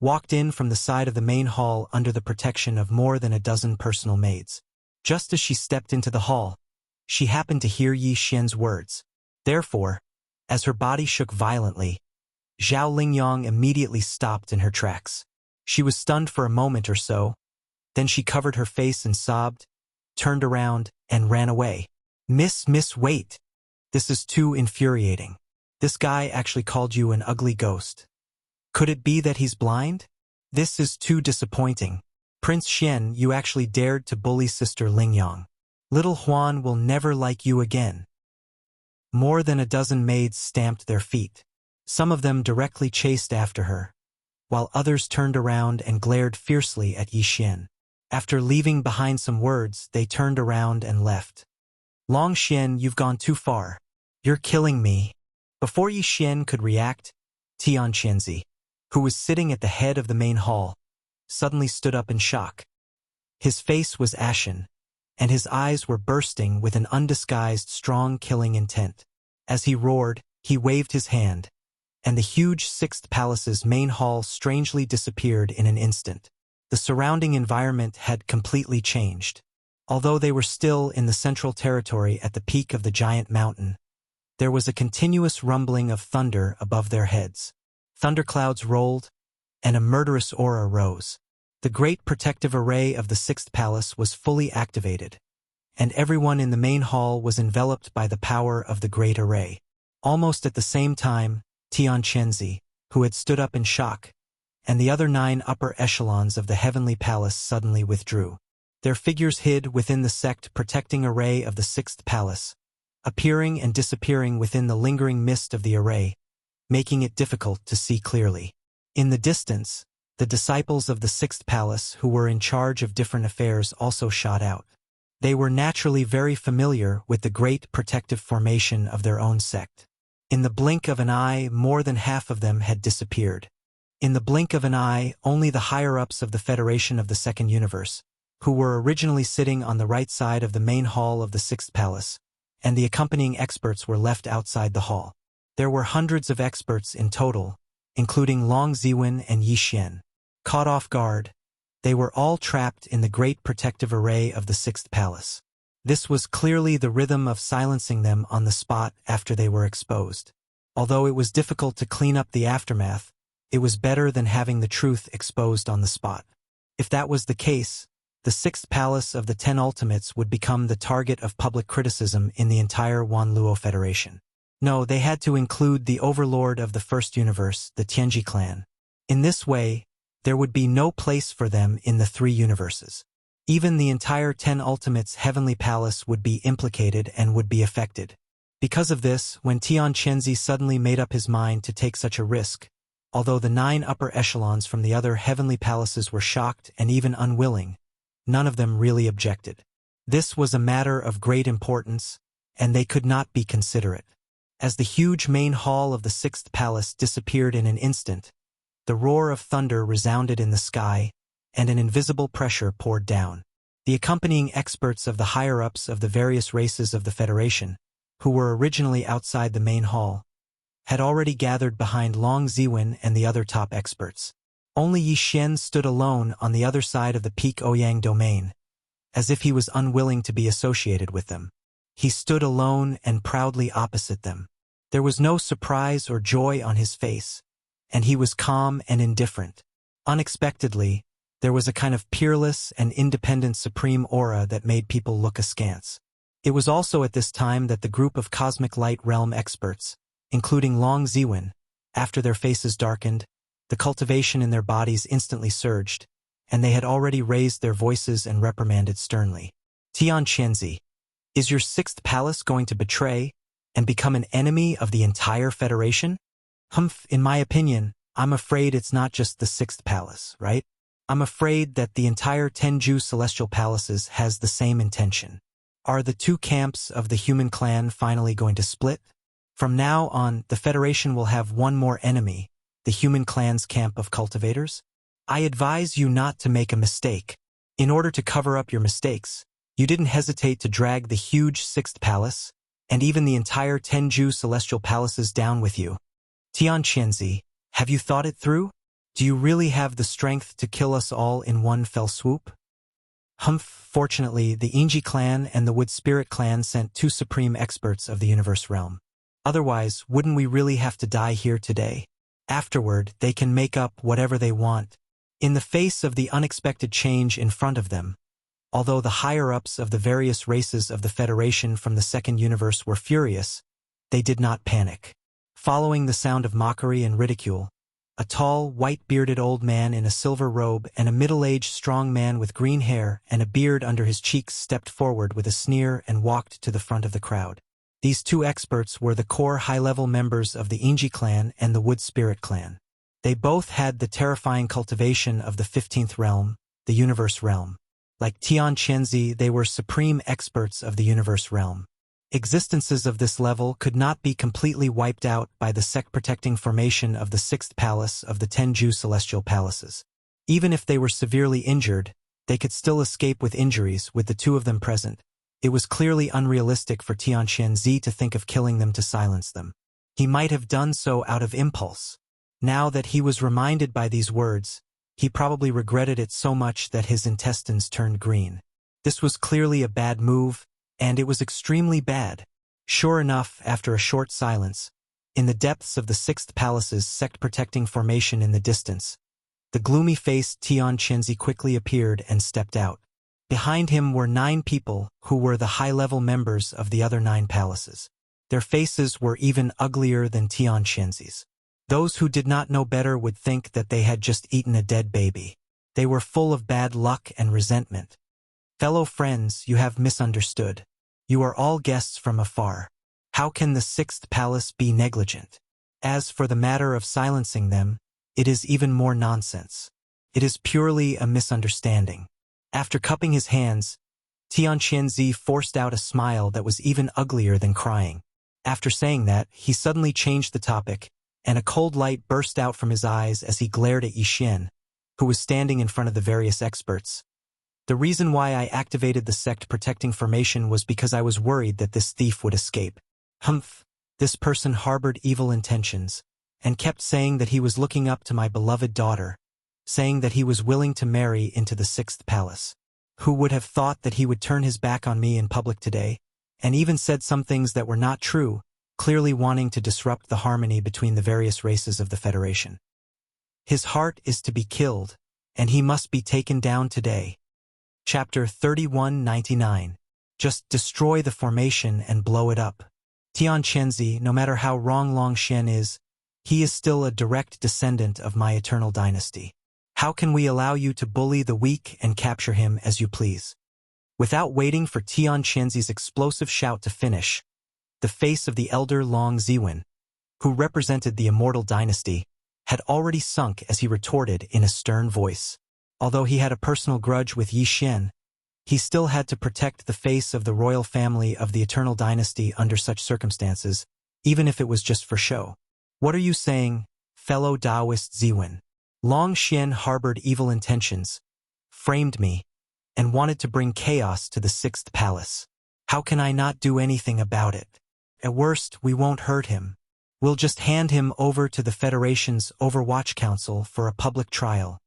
walked in from the side of the main hall under the protection of more than a dozen personal maids. Just as she stepped into the hall, she happened to hear Yi Xian's words. Therefore, as her body shook violently, Zhao Lingyang immediately stopped in her tracks. She was stunned for a moment or so, then she covered her face and sobbed, turned around, and ran away. Miss, wait. This is too infuriating. This guy actually called you an ugly ghost. Could it be that he's blind? This is too disappointing. Prince Xian, you actually dared to bully Sister Lingyang. Little Huan will never like you again. More than a dozen maids stamped their feet. Some of them directly chased after her, while others turned around and glared fiercely at Yi Xian. After leaving behind some words, they turned around and left. Long Xian, you've gone too far. You're killing me. Before Yi Xian could react, Tian Qianzi, who was sitting at the head of the main hall, suddenly stood up in shock. His face was ashen, and his eyes were bursting with an undisguised strong killing intent. As he roared, he waved his hand, and the huge Sixth Palace's main hall strangely disappeared in an instant. The surrounding environment had completely changed. Although they were still in the central territory at the peak of the giant mountain, there was a continuous rumbling of thunder above their heads. Thunderclouds rolled, and a murderous aura rose. The great protective array of the Sixth Palace was fully activated, and everyone in the main hall was enveloped by the power of the great array. Almost at the same time, Tian Qianzi, who had stood up in shock, and the other 9 upper echelons of the Heavenly Palace suddenly withdrew. Their figures hid within the sect protecting array of the Sixth Palace, appearing and disappearing within the lingering mist of the array, making it difficult to see clearly. In the distance, the disciples of the Sixth Palace who were in charge of different affairs also shot out. They were naturally very familiar with the great protective formation of their own sect. In the blink of an eye, more than half of them had disappeared. In the blink of an eye, only the higher-ups of the Federation of the Second Universe, who were originally sitting on the right side of the main hall of the Sixth Palace, and the accompanying experts were left outside the hall. There were hundreds of experts in total, including Long Ziwen and Yi Xian. Caught off guard, they were all trapped in the great protective array of the Sixth Palace. This was clearly the rhythm of silencing them on the spot after they were exposed. Although it was difficult to clean up the aftermath, it was better than having the truth exposed on the spot. If that was the case, the Sixth Palace of the 10 Ultimates would become the target of public criticism in the entire Wanluo Federation. No, they had to include the overlord of the First Universe, the Tianji clan. In this way, there would be no place for them in the 3 universes. Even the entire 10 Ultimates' Heavenly Palace would be implicated and would be affected. Because of this, when Tian Qianzi suddenly made up his mind to take such a risk, although the 9 upper echelons from the other Heavenly Palaces were shocked and even unwilling, none of them really objected. This was a matter of great importance, and they could not be considerate. As the huge main hall of the Sixth Palace disappeared in an instant, the roar of thunder resounded in the sky, and an invisible pressure poured down. The accompanying experts of the higher-ups of the various races of the Federation, who were originally outside the main hall, had already gathered behind Long Ziwen and the other top experts. Only Yi Xian stood alone on the other side of the Peak Ouyang domain, as if he was unwilling to be associated with them. He stood alone and proudly opposite them. There was no surprise or joy on his face, and he was calm and indifferent. Unexpectedly, there was a kind of peerless and independent supreme aura that made people look askance. It was also at this time that the group of Cosmic Light Realm experts, including Long Ziwen, after their faces darkened, the cultivation in their bodies instantly surged, and they had already raised their voices and reprimanded sternly. Tian Qianzi, is your Sixth Palace going to betray and become an enemy of the entire Federation? In my opinion, I'm afraid it's not just the sixth palace, right? I'm afraid that the entire Tenju celestial palaces has the same intention. Are the two camps of the human clan finally going to split? From now on, the Federation will have one more enemy, the human clan's camp of cultivators. I advise you not to make a mistake. In order to cover up your mistakes, you didn't hesitate to drag the huge sixth palace, and even the entire Tenju celestial palaces down with you. Tianqianzi, have you thought it through? Do you really have the strength to kill us all in one fell swoop? Fortunately, the Inji clan and the Wood Spirit clan sent two supreme experts of the universe realm. Otherwise, wouldn't we really have to die here today? Afterward, they can make up whatever they want. In the face of the unexpected change in front of them, although the higher-ups of the various races of the Federation from the second universe were furious, they did not panic. Following the sound of mockery and ridicule, a tall, white-bearded old man in a silver robe and a middle-aged strong man with green hair and a beard under his cheeks stepped forward with a sneer and walked to the front of the crowd. These two experts were the core high-level members of the Inji clan and the Wood Spirit clan. They both had the terrifying cultivation of the 15th realm, the universe realm. Like Tianqianzi, they were supreme experts of the universe realm. Existences of this level could not be completely wiped out by the sect-protecting formation of the sixth palace of the Tenju celestial palaces. Even if they were severely injured, they could still escape with injuries with the two of them present. It was clearly unrealistic for Tianqianzi to think of killing them to silence them. He might have done so out of impulse. Now that he was reminded by these words, he probably regretted it so much that his intestines turned green. This was clearly a bad move, and it was extremely bad. Sure enough, after a short silence, in the depths of the sixth palace's sect-protecting formation in the distance, the gloomy-faced Tianqianzi quickly appeared and stepped out. Behind him were 9 people who were the high-level members of the other 9 palaces. Their faces were even uglier than Tianqianzi's. Those who did not know better would think that they had just eaten a dead baby. They were full of bad luck and resentment. Fellow friends, you have misunderstood. You are all guests from afar. How can the sixth palace be negligent? As for the matter of silencing them, it is even more nonsense. It is purely a misunderstanding. After cupping his hands, Tianqianzi forced out a smile that was even uglier than crying. After saying that, he suddenly changed the topic, and a cold light burst out from his eyes as he glared at Yixin, who was standing in front of the various experts. The reason why I activated the sect-protecting formation was because I was worried that this thief would escape. This person harbored evil intentions, and kept saying that he was looking up to my beloved daughter, saying that he was willing to marry into the sixth palace. Who would have thought that he would turn his back on me in public today, and even said some things that were not true, clearly wanting to disrupt the harmony between the various races of the Federation. His heart is to be killed, and he must be taken down today. Chapter 3199. Just destroy the formation and blow it up. Tianqianzi, no matter how wrong Longshan is, he is still a direct descendant of my eternal dynasty. How can we allow you to bully the weak and capture him as you please? Without waiting for Tianqianzi's explosive shout to finish, the face of the elder Long Ziwen, who represented the immortal dynasty, had already sunk as he retorted in a stern voice. Although he had a personal grudge with Yixin, he still had to protect the face of the royal family of the eternal dynasty under such circumstances, even if it was just for show. What are you saying, fellow Taoist Ziwen? Long Xian harbored evil intentions, framed me, and wanted to bring chaos to the sixth palace. How can I not do anything about it? At worst, we won't hurt him. We'll just hand him over to the Federation's Overwatch Council for a public trial.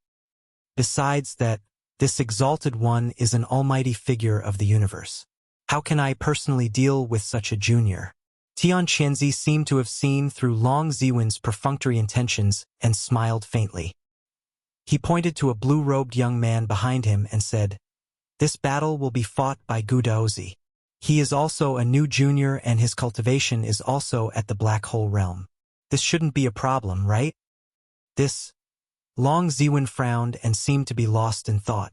Besides that, this exalted one is an almighty figure of the universe. How can I personally deal with such a junior? Tianqianzi seemed to have seen through Long Ziwen's perfunctory intentions and smiled faintly. He pointed to a blue-robed young man behind him and said, "This battle will be fought by Gudaozi. He is also a new junior and his cultivation is also at the Black Hole Realm. This shouldn't be a problem, right?" Long Ziwen frowned and seemed to be lost in thought.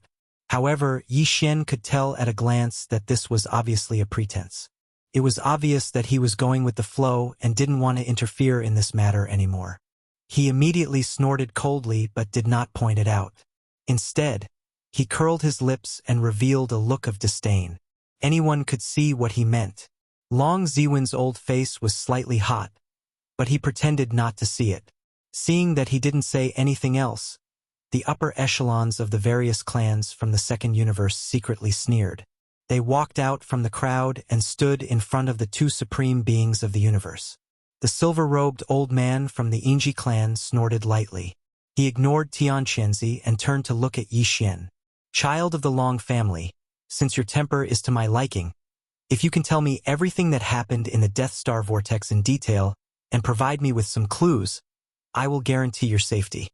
However, Yixin could tell at a glance that this was obviously a pretense. It was obvious that he was going with the flow and didn't want to interfere in this matter anymore. He immediately snorted coldly but did not point it out. Instead, he curled his lips and revealed a look of disdain. Anyone could see what he meant. Long Ziwen's old face was slightly hot, but he pretended not to see it. Seeing that he didn't say anything else, the upper echelons of the various clans from the second universe secretly sneered. They walked out from the crowd and stood in front of the two supreme beings of the universe. The silver-robed old man from the Inji clan snorted lightly. He ignored Tianqianzi and turned to look at Yi Xian. Child of the Long family, since your temper is to my liking, if you can tell me everything that happened in the Death Star Vortex in detail and provide me with some clues, I will guarantee your safety.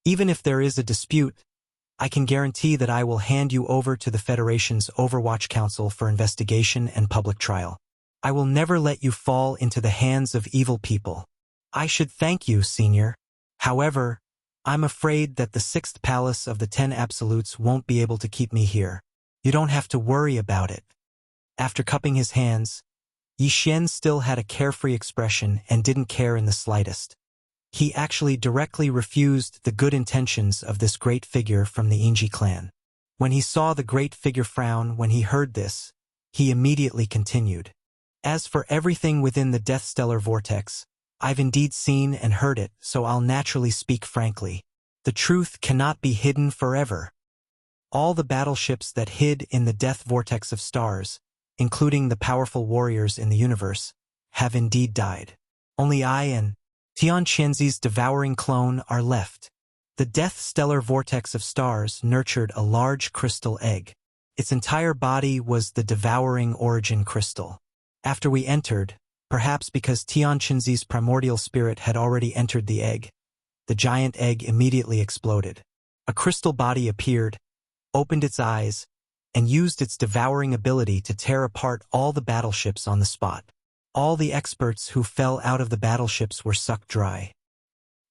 Even if there is a dispute, I can guarantee that I will hand you over to the Federation's Overwatch Council for investigation and public trial. I will never let you fall into the hands of evil people. I should thank you, Senior. However, I'm afraid that the 6th Palace of the 10 Absolutes won't be able to keep me here. You don't have to worry about it. After cupping his hands, Yi Xian still had a carefree expression and didn't care in the slightest. He actually directly refused the good intentions of this great figure from the Inji clan. When he saw the great figure frown when he heard this, he immediately continued. As for everything within the Death Stellar Vortex, I've indeed seen and heard it, so I'll naturally speak frankly. The truth cannot be hidden forever. All the battleships that hid in the Death Vortex of Stars, including the powerful warriors in the universe, have indeed died. Only I and Tianqianzi's devouring clone are left. The Death Stellar Vortex of Stars nurtured a large crystal egg. Its entire body was the devouring origin crystal. After we entered, perhaps because Tianqianzi's primordial spirit had already entered the egg, the giant egg immediately exploded. A crystal body appeared, opened its eyes, and used its devouring ability to tear apart all the battleships on the spot. All the experts who fell out of the battleships were sucked dry.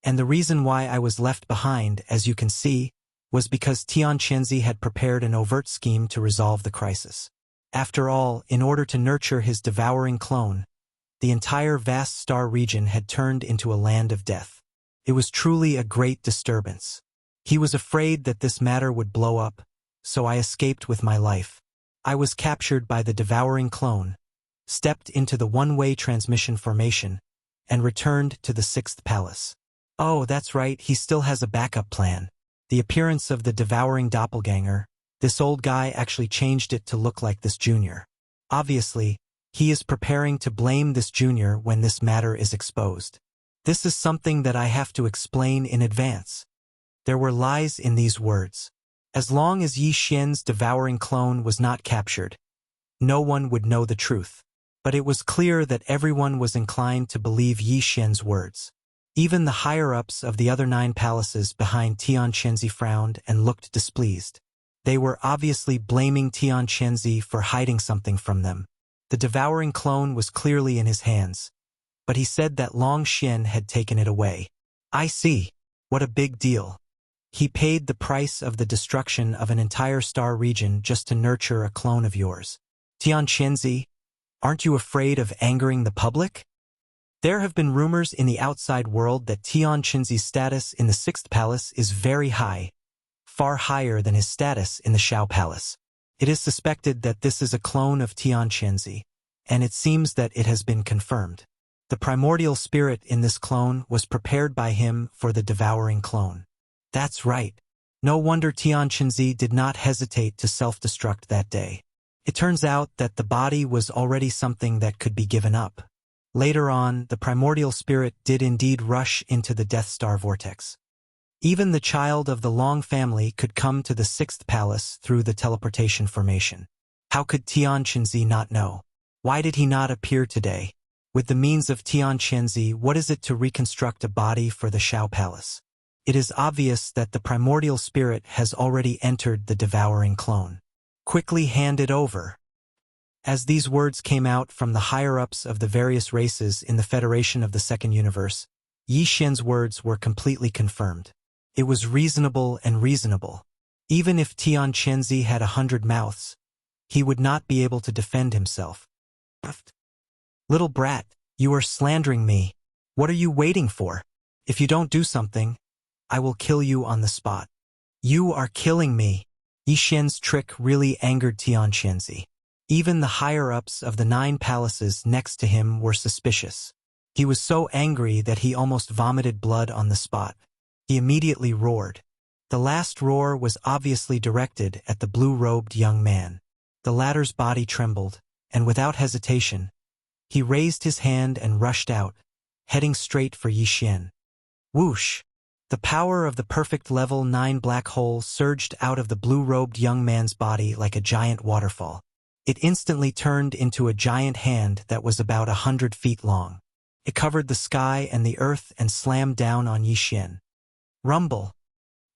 And the reason why I was left behind, as you can see, was because Tianqianzi had prepared an overt scheme to resolve the crisis. After all, in order to nurture his devouring clone, the entire vast star region had turned into a land of death. It was truly a great disturbance. He was afraid that this matter would blow up, so I escaped with my life. I was captured by the devouring clone, stepped into the one-way transmission formation, and returned to the 6th Palace. Oh, that's right, he still has a backup plan. The appearance of the devouring doppelganger, this old guy actually changed it to look like this junior. Obviously, he is preparing to blame this junior when this matter is exposed. This is something that I have to explain in advance. There were lies in these words. As long as Yi Xian's devouring clone was not captured, no one would know the truth. But it was clear that everyone was inclined to believe Yi Xian's words. Even the higher-ups of the other 9 palaces behind Tianqianzi frowned and looked displeased. They were obviously blaming Tianqianzi for hiding something from them. The devouring clone was clearly in his hands, but he said that Long Xian had taken it away. I see. What a big deal. He paid the price of the destruction of an entire star region just to nurture a clone of yours. Tianqianzi, aren't you afraid of angering the public? There have been rumors in the outside world that Tianqianzi's status in the 6th Palace is very high, far higher than his status in the Shao Palace. It is suspected that this is a clone of Tianqianzi, and it seems that it has been confirmed. The primordial spirit in this clone was prepared by him for the devouring clone. That's right. No wonder Tianqianzi did not hesitate to self-destruct that day. It turns out that the body was already something that could be given up. Later on, the primordial spirit did indeed rush into the Death Star Vortex. Even the child of the Long family could come to the 6th Palace through the teleportation formation. How could Tianqianzi not know? Why did he not appear today? With the means of Tianqianzi, what is it to reconstruct a body for the Shao Palace? It is obvious that the primordial spirit has already entered the devouring clone. Quickly hand it over. As these words came out from the higher-ups of the various races in the Federation of the Second Universe, Yi Xian's words were completely confirmed. It was reasonable and reasonable. Even if Tianqianzi had 100 mouths, he would not be able to defend himself. Little brat, you are slandering me. What are you waiting for? If you don't do something, I will kill you on the spot. You are killing me. Yi Xian's trick really angered Tianqianzi. Even the higher-ups of the 9 palaces next to him were suspicious. He was so angry that he almost vomited blood on the spot. He immediately roared. The last roar was obviously directed at the blue-robed young man. The latter's body trembled, and without hesitation, he raised his hand and rushed out, heading straight for Yi Xian. Whoosh! The power of the perfect level 9 black hole surged out of the blue-robed young man's body like a giant waterfall. It instantly turned into a giant hand that was about 100 feet long. It covered the sky and the earth and slammed down on Yi Xian. Rumble!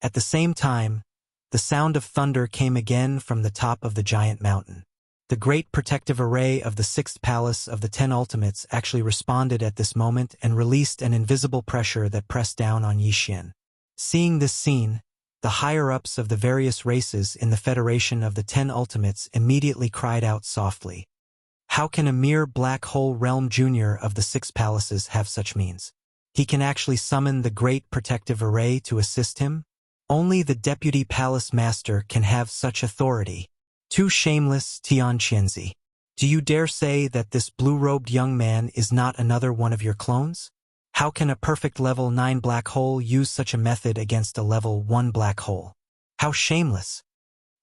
At the same time, the sound of thunder came again from the top of the giant mountain. The great protective array of the 6th palace of the 10 ultimates actually responded at this moment and released an invisible pressure that pressed down on Yi Xian. Seeing this scene, the higher-ups of the various races in the Federation of the 10 Ultimates immediately cried out softly. How can a mere black hole realm junior of the 6 palaces have such means? He can actually summon the great protective array to assist him? Only the deputy palace master can have such authority. Too shameless, Tianqianzi. Do you dare say that this blue-robed young man is not another one of your clones? How can a perfect level 9 black hole use such a method against a level 1 black hole? How shameless!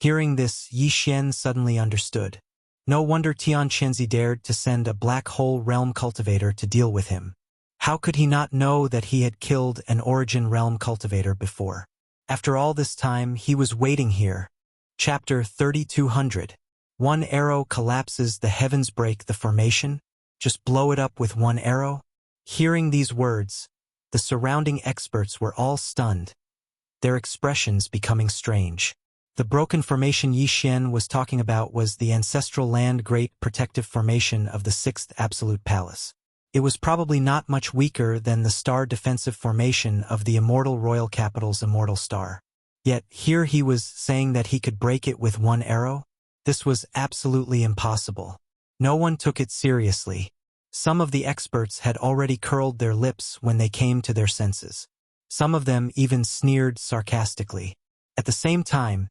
Hearing this, Yi Xian suddenly understood. No wonder Tianqianzi dared to send a black hole realm cultivator to deal with him. How could he not know that he had killed an origin realm cultivator before? After all this time, he was waiting here. Chapter 3200. One arrow collapses the heavens, break the formation? Just blow it up with one arrow? Hearing these words, the surrounding experts were all stunned, their expressions becoming strange. The broken formation Yi Xian was talking about was the ancestral land great protective formation of the 6th Absolute Palace. It was probably not much weaker than the star defensive formation of the immortal royal capital's immortal star. Yet here he was saying that he could break it with one arrow? This was absolutely impossible. No one took it seriously. Some of the experts had already curled their lips when they came to their senses. Some of them even sneered sarcastically. At the same time,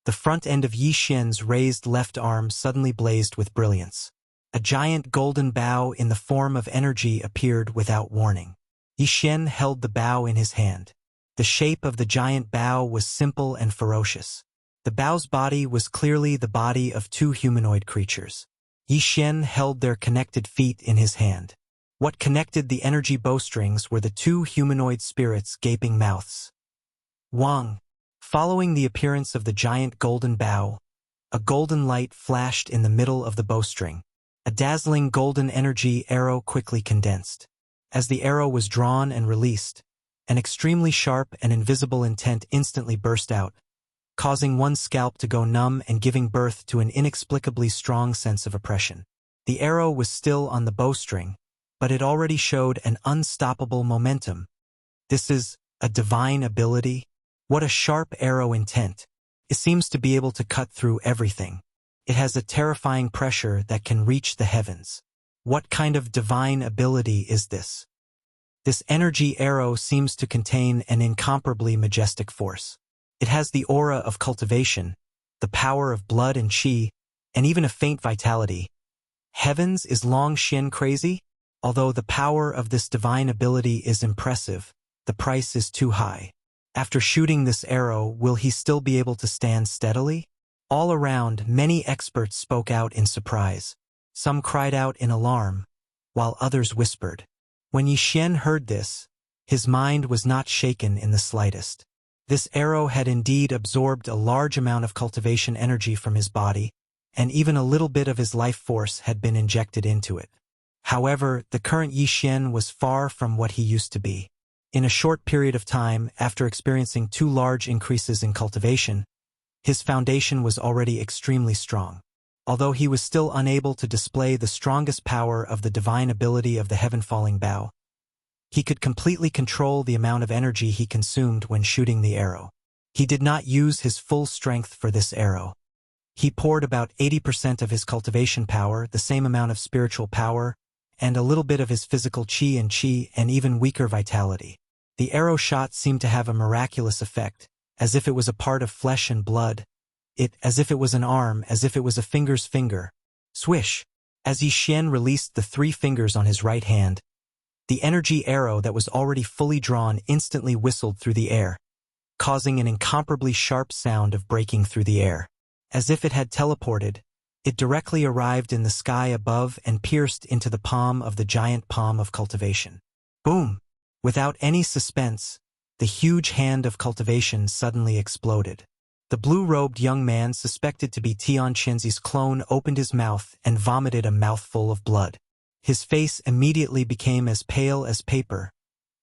the front end of Yi Xian's raised left arm suddenly blazed with brilliance. A giant golden bow in the form of energy appeared without warning. Yi Xian held the bow in his hand. The shape of the giant bow was simple and ferocious. The bow's body was clearly the body of 2 humanoid creatures. Yi Xian held their connected feet in his hand. What connected the energy bowstrings were the 2 humanoid spirits' gaping mouths. Wang. Following the appearance of the giant golden bow, a golden light flashed in the middle of the bowstring. A dazzling golden energy arrow quickly condensed. As the arrow was drawn and released, an extremely sharp and invisible intent instantly burst out, causing one's scalp to go numb and giving birth to an inexplicably strong sense of oppression. The arrow was still on the bowstring, but it already showed an unstoppable momentum. This is a divine ability? What a sharp arrow intent! It seems to be able to cut through everything. It has a terrifying pressure that can reach the heavens. What kind of divine ability is this? This energy arrow seems to contain an incomparably majestic force. It has the aura of cultivation, the power of blood and qi, and even a faint vitality. Heavens, is Long Xian crazy? Although the power of this divine ability is impressive, the price is too high. After shooting this arrow, will he still be able to stand steadily? All around, many experts spoke out in surprise. Some cried out in alarm, while others whispered. When Yi Xian heard this, his mind was not shaken in the slightest. This arrow had indeed absorbed a large amount of cultivation energy from his body, and even a little bit of his life force had been injected into it. However, the current Yi Xian was far from what he used to be. In a short period of time, after experiencing 2 large increases in cultivation, his foundation was already extremely strong. Although he was still unable to display the strongest power of the divine ability of the heaven-falling bow, he could completely control the amount of energy he consumed when shooting the arrow. He did not use his full strength for this arrow. He poured about 80% of his cultivation power, the same amount of spiritual power, and a little bit of his physical qi and even weaker vitality. The arrow shot seemed to have a miraculous effect, as if it was a part of flesh and blood. As if it was an arm, as if it was a finger's finger. Swish! As Yi Xian released the 3 fingers on his right hand, the energy arrow that was already fully drawn instantly whistled through the air, causing an incomparably sharp sound of breaking through the air. As if it had teleported, it directly arrived in the sky above and pierced into the palm of the giant palm of cultivation. Boom! Without any suspense, the huge hand of cultivation suddenly exploded. The blue-robed young man suspected to be Tian Qianzi's clone opened his mouth and vomited a mouthful of blood. His face immediately became as pale as paper,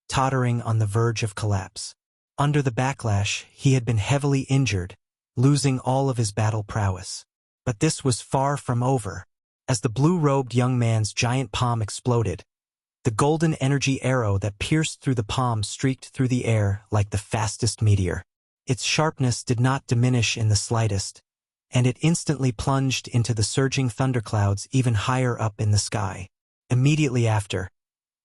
tottering on the verge of collapse. Under the backlash, he had been heavily injured, losing all of his battle prowess. But this was far from over. As the blue-robed young man's giant palm exploded, the golden energy arrow that pierced through the palm streaked through the air like the fastest meteor. Its sharpness did not diminish in the slightest, and it instantly plunged into the surging thunderclouds even higher up in the sky. Immediately after,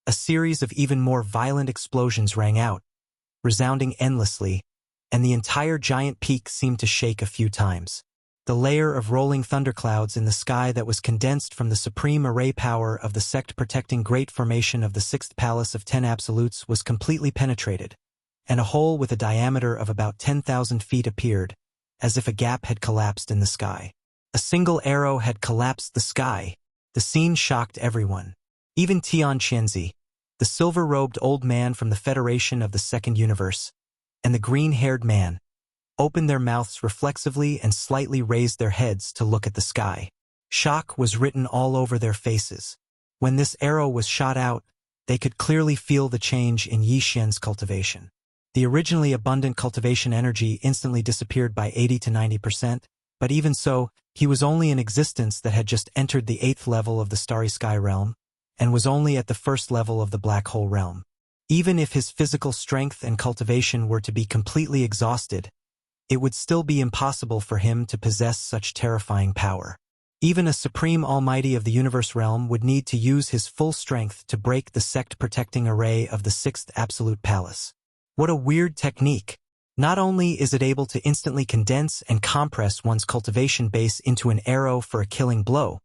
a series of even more violent explosions rang out, resounding endlessly, and the entire giant peak seemed to shake a few times. The layer of rolling thunderclouds in the sky that was condensed from the supreme array power of the sect protecting great formation of the 6th Palace of 10 Absolutes was completely penetrated, and a hole with a diameter of about 10,000 feet appeared, as if a gap had collapsed in the sky. A single arrow had collapsed the sky. The scene shocked everyone. Even Tian Qianzi, the silver-robed old man from the Federation of the Second Universe, and the green-haired man, opened their mouths reflexively and slightly raised their heads to look at the sky. Shock was written all over their faces. When this arrow was shot out, they could clearly feel the change in Yi Xian's cultivation. The originally abundant cultivation energy instantly disappeared by 80 to 90%, but even so, he was only in existence that had just entered the 8th level of the Starry Sky realm, and was only at the 1st level of the Black Hole realm. Even if his physical strength and cultivation were to be completely exhausted, it would still be impossible for him to possess such terrifying power. Even a supreme almighty of the universe realm would need to use his full strength to break the sect-protecting array of the 6th Absolute Palace. What a weird technique! Not only is it able to instantly condense and compress one's cultivation base into an arrow for a killing blow,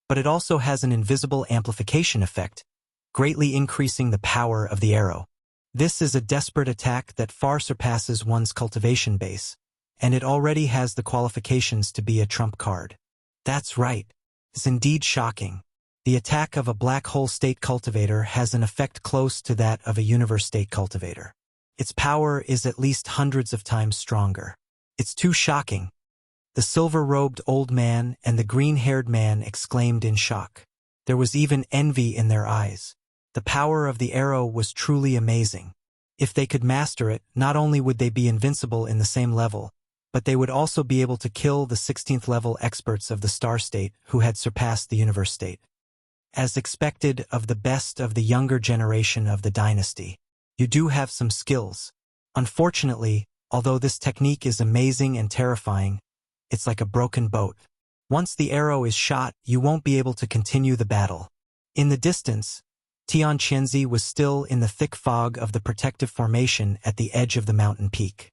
but it also has an invisible amplification effect, greatly increasing the power of the arrow. This is a desperate attack that far surpasses one's cultivation base, and it already has the qualifications to be a trump card. That's right. It's indeed shocking. The attack of a black hole state cultivator has an effect close to that of a universe state cultivator. Its power is at least hundreds of times stronger. It's too shocking. The silver-robed old man and the green-haired man exclaimed in shock. There was even envy in their eyes. The power of the arrow was truly amazing. If they could master it, not only would they be invincible in the same level, but they would also be able to kill the 16th level experts of the star state who had surpassed the universe state. As expected of the best of the younger generation of the dynasty, you do have some skills. Unfortunately, although this technique is amazing and terrifying, it's like a broken boat. Once the arrow is shot, you won't be able to continue the battle. In the distance, Tian Qianzi was still in the thick fog of the protective formation at the edge of the mountain peak.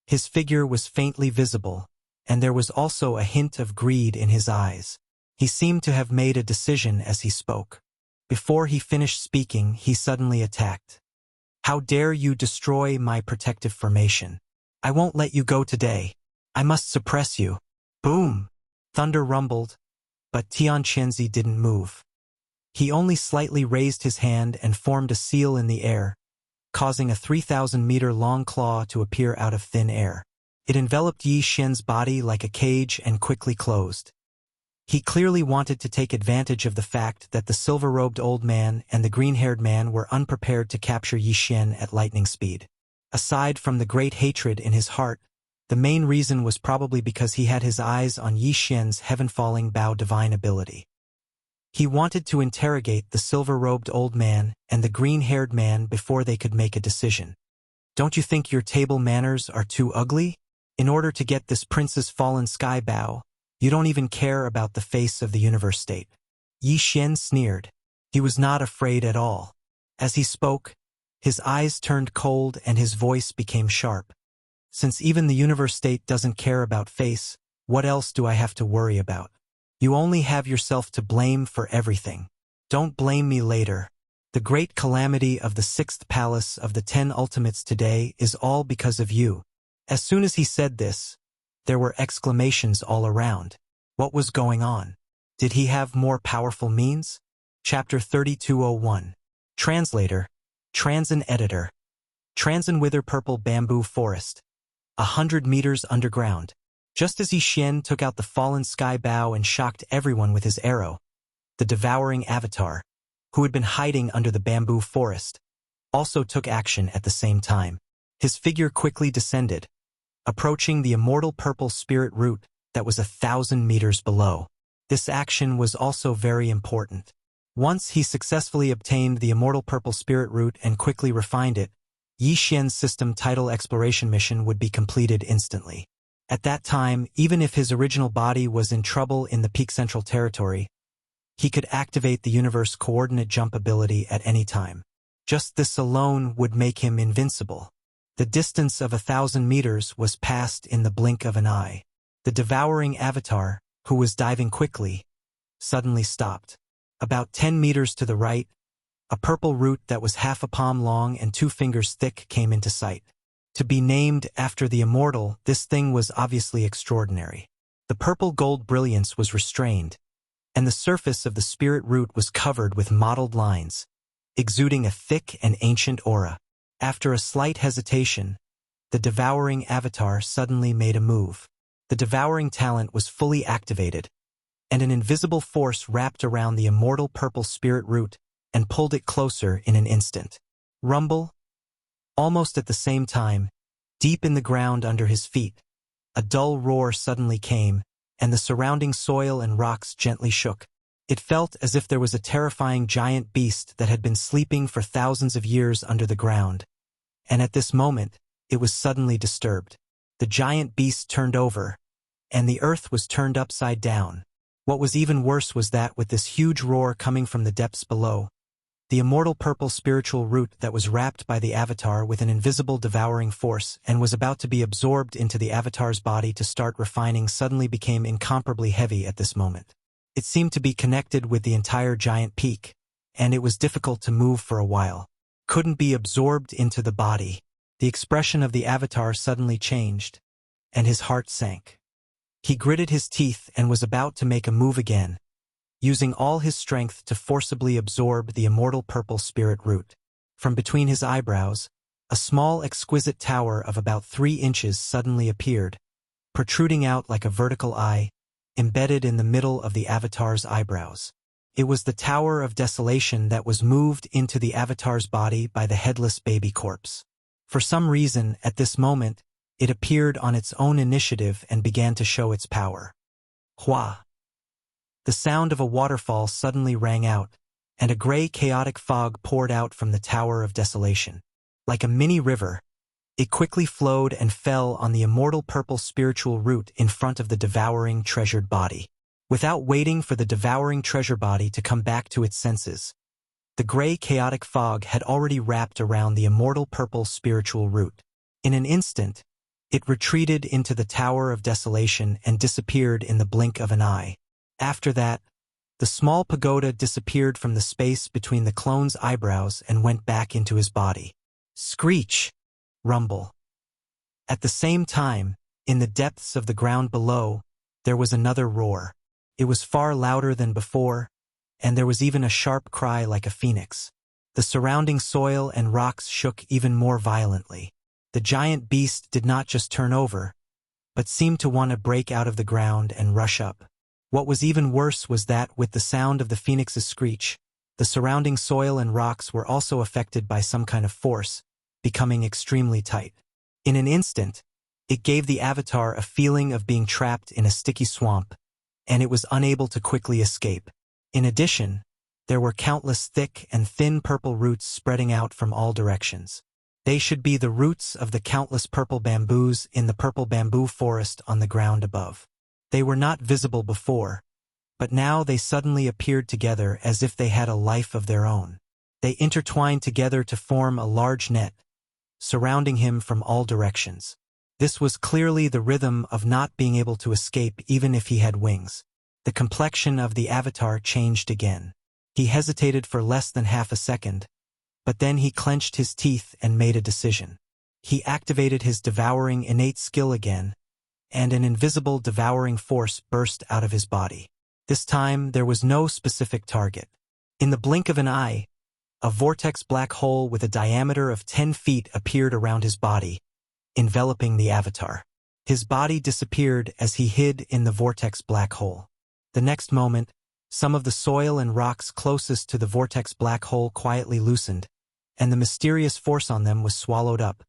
His figure was faintly visible, and there was also a hint of greed in his eyes. He seemed to have made a decision as he spoke. Before he finished speaking, he suddenly attacked. How dare you destroy my protective formation? I won't let you go today. I must suppress you. Boom! Thunder rumbled, but Tian Qianzi didn't move. He only slightly raised his hand and formed a seal in the air, causing a 3,000-meter-long claw to appear out of thin air. It enveloped Yi Xian's body like a cage and quickly closed. He clearly wanted to take advantage of the fact that the silver-robed old man and the green-haired man were unprepared to capture Yi Xian at lightning speed. Aside from the great hatred in his heart, the main reason was probably because he had his eyes on Yi Xian's heaven-falling Bao divine ability. He wanted to interrogate the silver-robed old man and the green-haired man before they could make a decision. Don't you think your table manners are too ugly? In order to get this prince's fallen sky Bao, you don't even care about the face of the universe state. Yi Xian sneered. He was not afraid at all. As he spoke, His eyes turned cold and his voice became sharp. Since even the universe state doesn't care about face, what else do I have to worry about? You only have yourself to blame for everything. Don't blame me later. The great calamity of the 6th palace of the 10 ultimates today is all because of you. As soon as he said this, there were exclamations all around. What was going on? Did he have more powerful means? Chapter 3201. Translator, Transin Editor. Transin Wither Purple Bamboo Forest. 100 meters underground. Just as Yi Xian took out the fallen sky bow and shocked everyone with his arrow, the devouring avatar, who had been hiding under the bamboo forest, also took action at the same time. His figure quickly descended, approaching the immortal purple spirit root that was 1,000 meters below. This action was also very important. Once he successfully obtained the immortal purple spirit root and quickly refined it, Yi Xian's system title exploration mission would be completed instantly. At that time, even if his original body was in trouble in the Peak Central Territory, he could activate the universe coordinate jump ability at any time. Just this alone would make him invincible. The distance of 1,000 meters was passed in the blink of an eye. The devouring avatar, who was diving quickly, suddenly stopped. About 10 meters to the right, a purple root that was half a palm long and 2 fingers thick came into sight. To be named after the immortal, this thing was obviously extraordinary. The purple gold brilliance was restrained, and the surface of the spirit root was covered with mottled lines, exuding a thick and ancient aura. After a slight hesitation, the devouring avatar suddenly made a move. The devouring talent was fully activated, and an invisible force wrapped around the immortal purple spirit root and pulled it closer in an instant. Rumble. Almost at the same time, deep in the ground under his feet, a dull roar suddenly came, and the surrounding soil and rocks gently shook. It felt as if there was a terrifying giant beast that had been sleeping for thousands of years under the ground, and at this moment, it was suddenly disturbed. The giant beast turned over, and the earth was turned upside down. What was even worse was that with this huge roar coming from the depths below, the immortal purple spiritual root that was wrapped by the avatar with an invisible devouring force and was about to be absorbed into the avatar's body to start refining suddenly became incomparably heavy at this moment. It seemed to be connected with the entire giant peak, and it was difficult to move for a while. Couldn't be absorbed into the body. The expression of the avatar suddenly changed, and his heart sank. He gritted his teeth and was about to make a move again, using all his strength to forcibly absorb the immortal purple spirit root. From between his eyebrows, a small exquisite tower of about 3 inches suddenly appeared, protruding out like a vertical eye, embedded in the middle of the avatar's eyebrows. It was the Tower of Desolation that was moved into the avatar's body by the headless baby corpse. For some reason, at this moment, it appeared on its own initiative and began to show its power. Hua! The sound of a waterfall suddenly rang out, and a gray chaotic fog poured out from the Tower of Desolation. Like a mini river, it quickly flowed and fell on the immortal purple spiritual root in front of the devouring treasured body. Without waiting for the devouring treasure body to come back to its senses, the gray chaotic fog had already wrapped around the immortal purple spiritual root. In an instant, it retreated into the Tower of Desolation and disappeared in the blink of an eye. After that, the small pagoda disappeared from the space between the clone's eyebrows and went back into his body. Screech! Rumble. At the same time, in the depths of the ground below, there was another roar. It was far louder than before, and there was even a sharp cry like a phoenix. The surrounding soil and rocks shook even more violently. The giant beast did not just turn over, but seemed to want to break out of the ground and rush up. What was even worse was that, with the sound of the phoenix's screech, the surrounding soil and rocks were also affected by some kind of force, becoming extremely tight. In an instant, it gave the avatar a feeling of being trapped in a sticky swamp, and it was unable to quickly escape. In addition, there were countless thick and thin purple roots spreading out from all directions. They should be the roots of the countless purple bamboos in the purple bamboo forest on the ground above. They were not visible before, but now they suddenly appeared together as if they had a life of their own. They intertwined together to form a large net, surrounding him from all directions. This was clearly the rhythm of not being able to escape even if he had wings. The complexion of the avatar changed again. He hesitated for less than half a second, but then he clenched his teeth and made a decision. He activated his devouring innate skill again, and an invisible devouring force burst out of his body. This time there was no specific target. In the blink of an eye, a vortex black hole with a diameter of 10 feet appeared around his body, enveloping the avatar. His body disappeared as he hid in the vortex black hole. The next moment, some of the soil and rocks closest to the vortex black hole quietly loosened, and the mysterious force on them was swallowed up,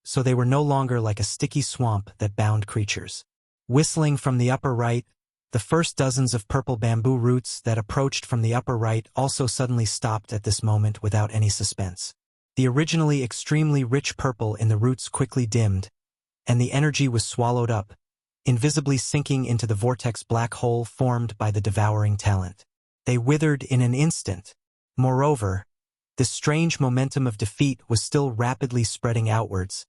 so they were no longer like a sticky swamp that bound creatures. Whistling from the upper right, the first dozens of purple bamboo roots that approached from the upper right also suddenly stopped at this moment without any suspense. The originally extremely rich purple in the roots quickly dimmed, and the energy was swallowed up, invisibly sinking into the vortex black hole formed by the devouring talent. They withered in an instant. Moreover, this strange momentum of defeat was still rapidly spreading outwards,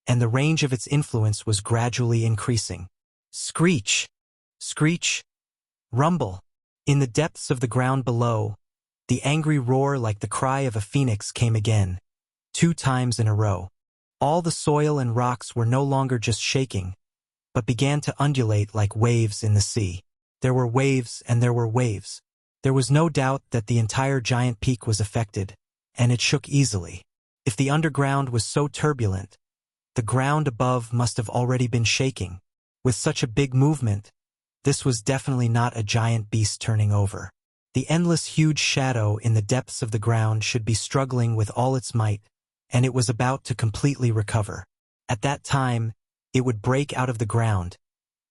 and the range of its influence was gradually increasing. Screech! Screech! Rumble! In the depths of the ground below, the angry roar like the cry of a phoenix came again, 2 times in a row. All the soil and rocks were no longer just shaking, but began to undulate like waves in the sea. There were waves and there were waves. There was no doubt that the entire giant peak was affected, and it shook easily. If the underground was so turbulent, the ground above must have already been shaking. With such a big movement, this was definitely not a giant beast turning over. The endless huge shadow in the depths of the ground should be struggling with all its might, and it was about to completely recover. At that time, it would break out of the ground,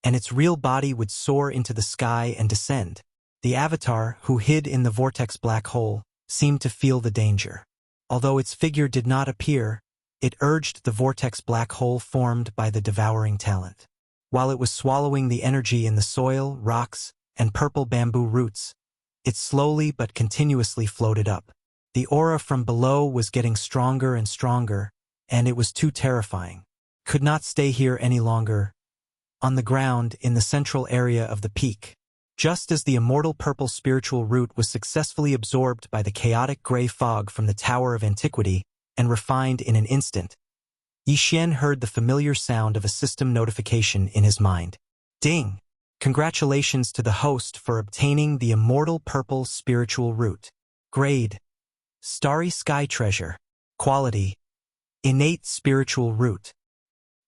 and its real body would soar into the sky and descend. The avatar, who hid in the vortex black hole, seemed to feel the danger. Although its figure did not appear, it urged the vortex black hole formed by the devouring talent. While it was swallowing the energy in the soil, rocks, and purple bamboo roots, it slowly but continuously floated up. The aura from below was getting stronger and stronger, and it was too terrifying. Could not stay here any longer. On the ground, in the central area of the peak, just as the immortal purple spiritual root was successfully absorbed by the chaotic gray fog from the Tower of Antiquity and refined in an instant, Yi Xian heard the familiar sound of a system notification in his mind. Ding! Congratulations to the host for obtaining the immortal purple spiritual root. Grade: Starry Sky Treasure. Quality: Innate Spiritual Root.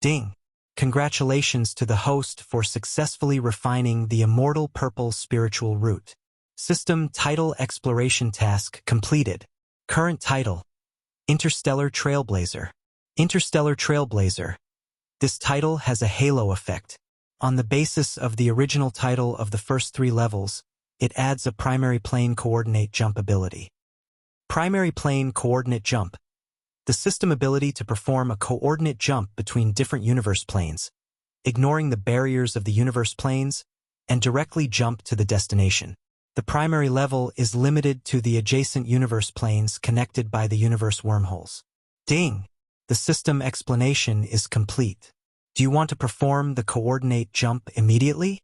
Ding! Congratulations to the host for successfully refining the immortal purple spiritual root. System Title Exploration Task completed. Current title: Interstellar Trailblazer. Interstellar Trailblazer. This title has a halo effect. On the basis of the original title of the first 3 levels, it adds a primary plane coordinate jump ability. Primary plane coordinate jump. The system ability to perform a coordinate jump between different universe planes, ignoring the barriers of the universe planes, and directly jump to the destination. The primary level is limited to the adjacent universe planes connected by the universe wormholes. Ding! The system explanation is complete. Do you want to perform the coordinate jump immediately?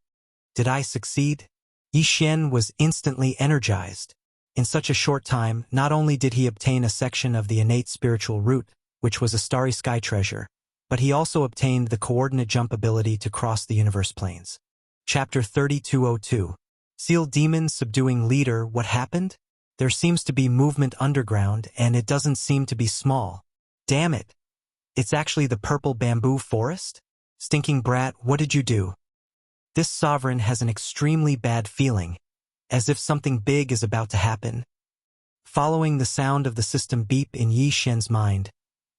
Did I succeed? Yi Xian was instantly energized. In such a short time, not only did he obtain a section of the innate spiritual root, which was a starry sky treasure, but he also obtained the coordinate jump ability to cross the universe planes. Chapter 3202. Seal Demon Subduing Leader. What happened? There seems to be movement underground, and it doesn't seem to be small. Damn it! It's actually the purple bamboo forest? Stinking brat, what did you do? This sovereign has an extremely bad feeling, as if something big is about to happen. Following the sound of the system beep in Yi Xian's mind,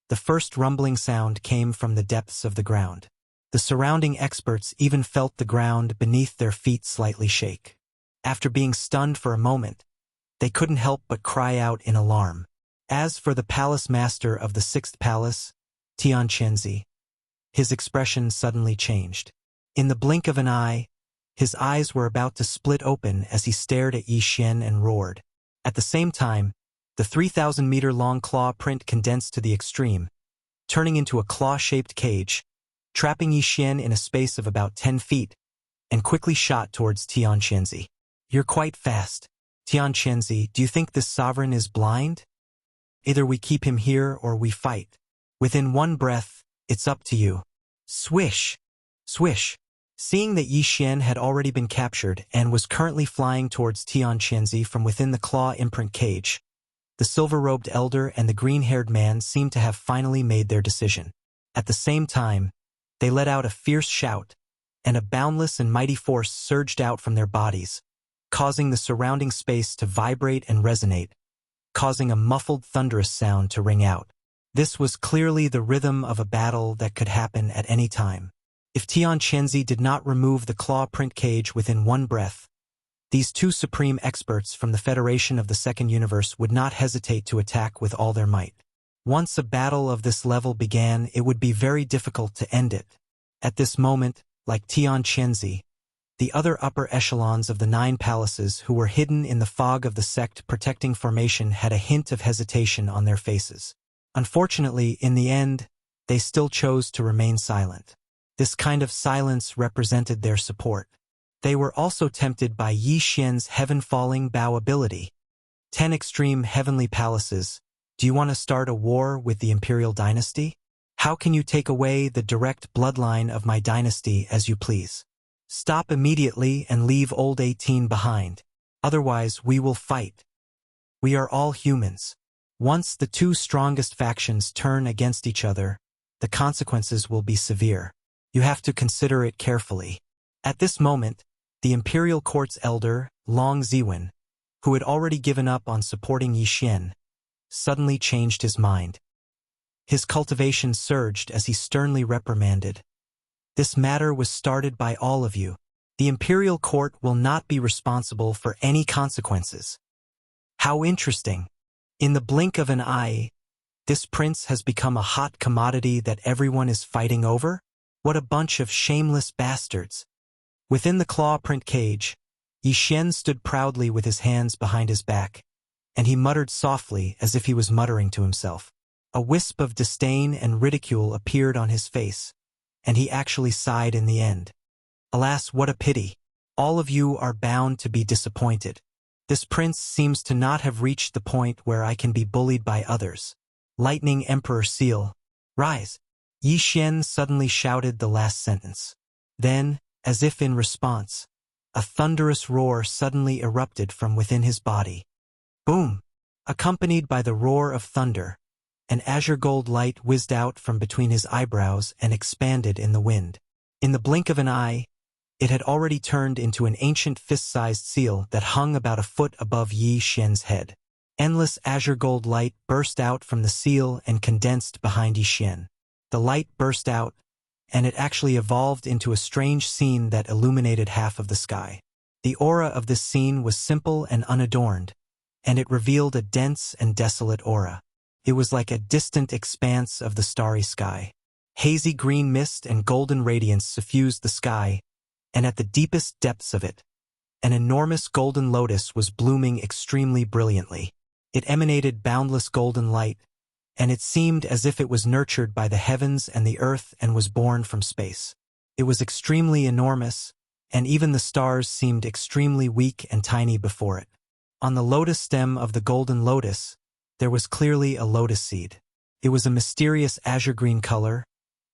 the first rumbling sound came from the depths of the ground. The surrounding experts even felt the ground beneath their feet slightly shake. After being stunned for a moment, they couldn't help but cry out in alarm. As for the palace master of the 6th palace, Tian Chenzi, his expression suddenly changed. In the blink of an eye, his eyes were about to split open as he stared at Yi Xian and roared. At the same time, The 3,000-meter-long claw print condensed to the extreme, turning into a claw-shaped cage, trapping Yi Xian in a space of about 10 feet, and quickly shot towards Tian Qianzi. You're quite fast. Tian Qianzi, do you think this sovereign is blind? Either we keep him here or we fight. Within one breath, it's up to you. Swish! Swish! Seeing that Yi Xian had already been captured and was currently flying towards Tian Qianzi from within the claw imprint cage, the silver-robed elder and the green-haired man seemed to have finally made their decision. At the same time, they let out a fierce shout, and a boundless and mighty force surged out from their bodies, causing the surrounding space to vibrate and resonate, causing a muffled thunderous sound to ring out. This was clearly the rhythm of a battle that could happen at any time. If Tian Qianzi did not remove the claw print cage within one breath, these two supreme experts from the Federation of the Second Universe would not hesitate to attack with all their might. Once a battle of this level began, it would be very difficult to end it. At this moment, like Tian Qianzi, the other upper echelons of the 9 palaces who were hidden in the fog of the sect protecting formation had a hint of hesitation on their faces. Unfortunately, in the end, they still chose to remain silent. This kind of silence represented their support. They were also tempted by Yi Xian's heaven-falling bow ability. 10 extreme heavenly palaces. Do you want to start a war with the imperial dynasty? How can you take away the direct bloodline of my dynasty as you please? Stop immediately and leave old 18 behind. Otherwise, we will fight. We are all humans. Once the two strongest factions turn against each other, the consequences will be severe. You have to consider it carefully. At this moment, the imperial court's elder, Long Ziwen, who had already given up on supporting Yi Xian, suddenly changed his mind. His cultivation surged as he sternly reprimanded. This matter was started by all of you. The imperial court will not be responsible for any consequences. How interesting. In the blink of an eye, this prince has become a hot commodity that everyone is fighting over? What a bunch of shameless bastards. Within the claw print cage, Yi Xian stood proudly with his hands behind his back, and he muttered softly as if he was muttering to himself. A wisp of disdain and ridicule appeared on his face, and he actually sighed in the end. Alas, what a pity. All of you are bound to be disappointed. This prince seems to not have reached the point where I can be bullied by others. Lightning Emperor Seal, rise! Yi Xian suddenly shouted the last sentence. Then, as if in response, a thunderous roar suddenly erupted from within his body. Boom! Accompanied by the roar of thunder, an azure gold light whizzed out from between his eyebrows and expanded in the wind. In the blink of an eye, it had already turned into an ancient fist-sized seal that hung about a foot above Yi Xian's head. Endless azure gold light burst out from the seal and condensed behind Yi Xian. The light burst out, and it actually evolved into a strange scene that illuminated half of the sky. The aura of this scene was simple and unadorned, and it revealed a dense and desolate aura. It was like a distant expanse of the starry sky. Hazy green mist and golden radiance suffused the sky, and at the deepest depths of it, an enormous golden lotus was blooming extremely brilliantly. It emanated boundless golden light, and it seemed as if it was nurtured by the heavens and the earth and was born from space. It was extremely enormous, and even the stars seemed extremely weak and tiny before it. On the lotus stem of the golden lotus, there was clearly a lotus seed. It was a mysterious azure-green color,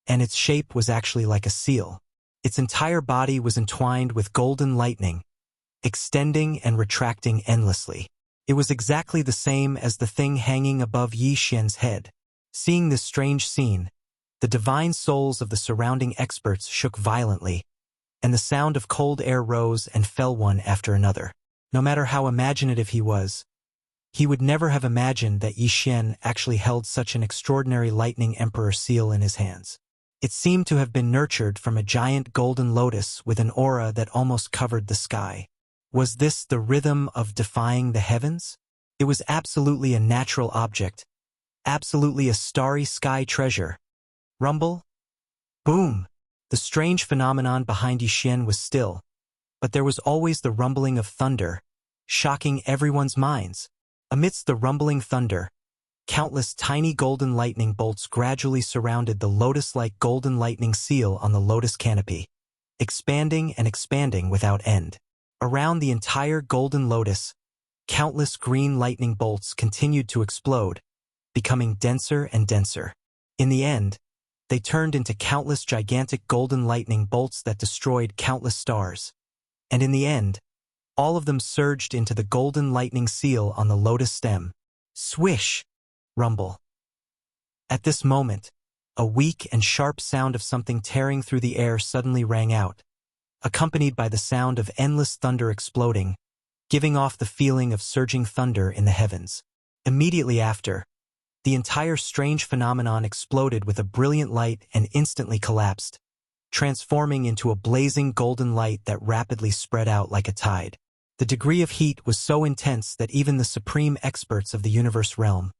and its shape was actually like a seal. Its entire body was entwined with golden lightning, extending and retracting endlessly. It was exactly the same as the thing hanging above Yi Xian's head. Seeing this strange scene, the divine souls of the surrounding experts shook violently, and the sound of cold air rose and fell one after another. No matter how imaginative he was, he would never have imagined that Yi Xian actually held such an extraordinary lightning emperor seal in his hands. It seemed to have been nurtured from a giant golden lotus with an aura that almost covered the sky. Was this the rhythm of defying the heavens? It was absolutely a natural object, absolutely a starry sky treasure. Rumble? Boom! The strange phenomenon behind Yi Xian was still, but there was always the rumbling of thunder, shocking everyone's minds. Amidst the rumbling thunder, countless tiny golden lightning bolts gradually surrounded the lotus-like golden lightning seal on the lotus canopy, expanding and expanding without end. Around the entire golden lotus, countless green lightning bolts continued to explode, becoming denser and denser. In the end, they turned into countless gigantic golden lightning bolts that destroyed countless stars. And in the end, all of them surged into the golden lightning seal on the lotus stem. Swish! Rumble. At this moment, a weak and sharp sound of something tearing through the air suddenly rang out, accompanied by the sound of endless thunder exploding, giving off the feeling of surging thunder in the heavens. Immediately after, the entire strange phenomenon exploded with a brilliant light and instantly collapsed, transforming into a blazing golden light that rapidly spread out like a tide. The degree of heat was so intense that even the supreme experts of the universe realm,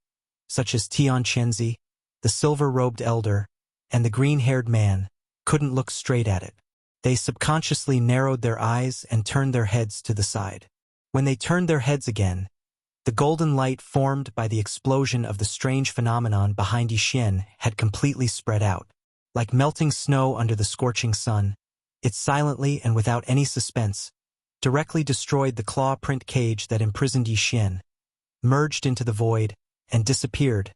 such as Tian Chenzi, the silver-robed elder, and the green-haired man, couldn't look straight at it. They subconsciously narrowed their eyes and turned their heads to the side. When they turned their heads again, the golden light formed by the explosion of the strange phenomenon behind Yixin had completely spread out. Like melting snow under the scorching sun, it silently and without any suspense directly destroyed the claw print cage that imprisoned Yixin, merged into the void, and disappeared.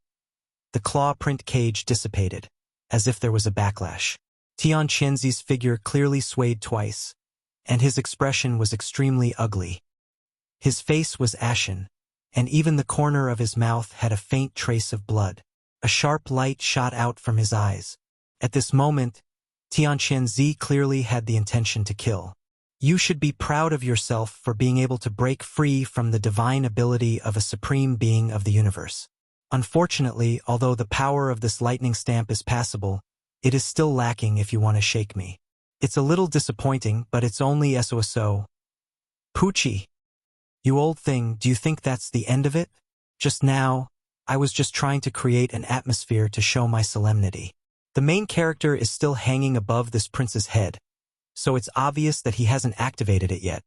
The claw print cage dissipated, as if there was a backlash. Tian Chenzi's figure clearly swayed twice, and his expression was extremely ugly. His face was ashen, and even the corner of his mouth had a faint trace of blood. A sharp light shot out from his eyes. At this moment, Tian Chenzi clearly had the intention to kill. You should be proud of yourself for being able to break free from the divine ability of a supreme being of the universe. Unfortunately, although the power of this lightning stamp is passable, it is still lacking if you want to shake me. It's a little disappointing, but it's only SOSO. Poochie. You old thing, do you think that's the end of it? Just now, I was just trying to create an atmosphere to show my solemnity. The main character is still hanging above this prince's head, so it's obvious that he hasn't activated it yet.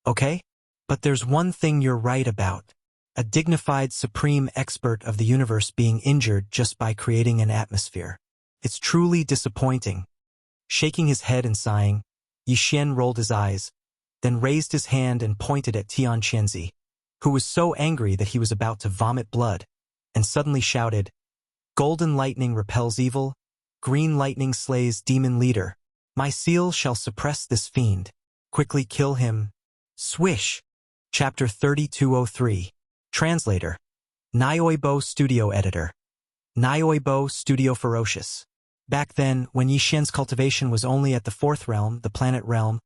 Okay? But there's one thing you're right about. A dignified supreme expert of the universe being injured just by creating an atmosphere. It's truly disappointing. Shaking his head and sighing, Yixin rolled his eyes, then raised his hand and pointed at Tian Chenzi, who was so angry that he was about to vomit blood, and suddenly shouted, "Golden lightning repels evil, green lightning slays demon leader. My seal shall suppress this fiend. Quickly kill him." Swish! Chapter 3203. Translator. Nioibo Studio Editor. Nioibo Studio Ferocious. Back then, when Yixin's cultivation was only at the 4th realm, the planet realm,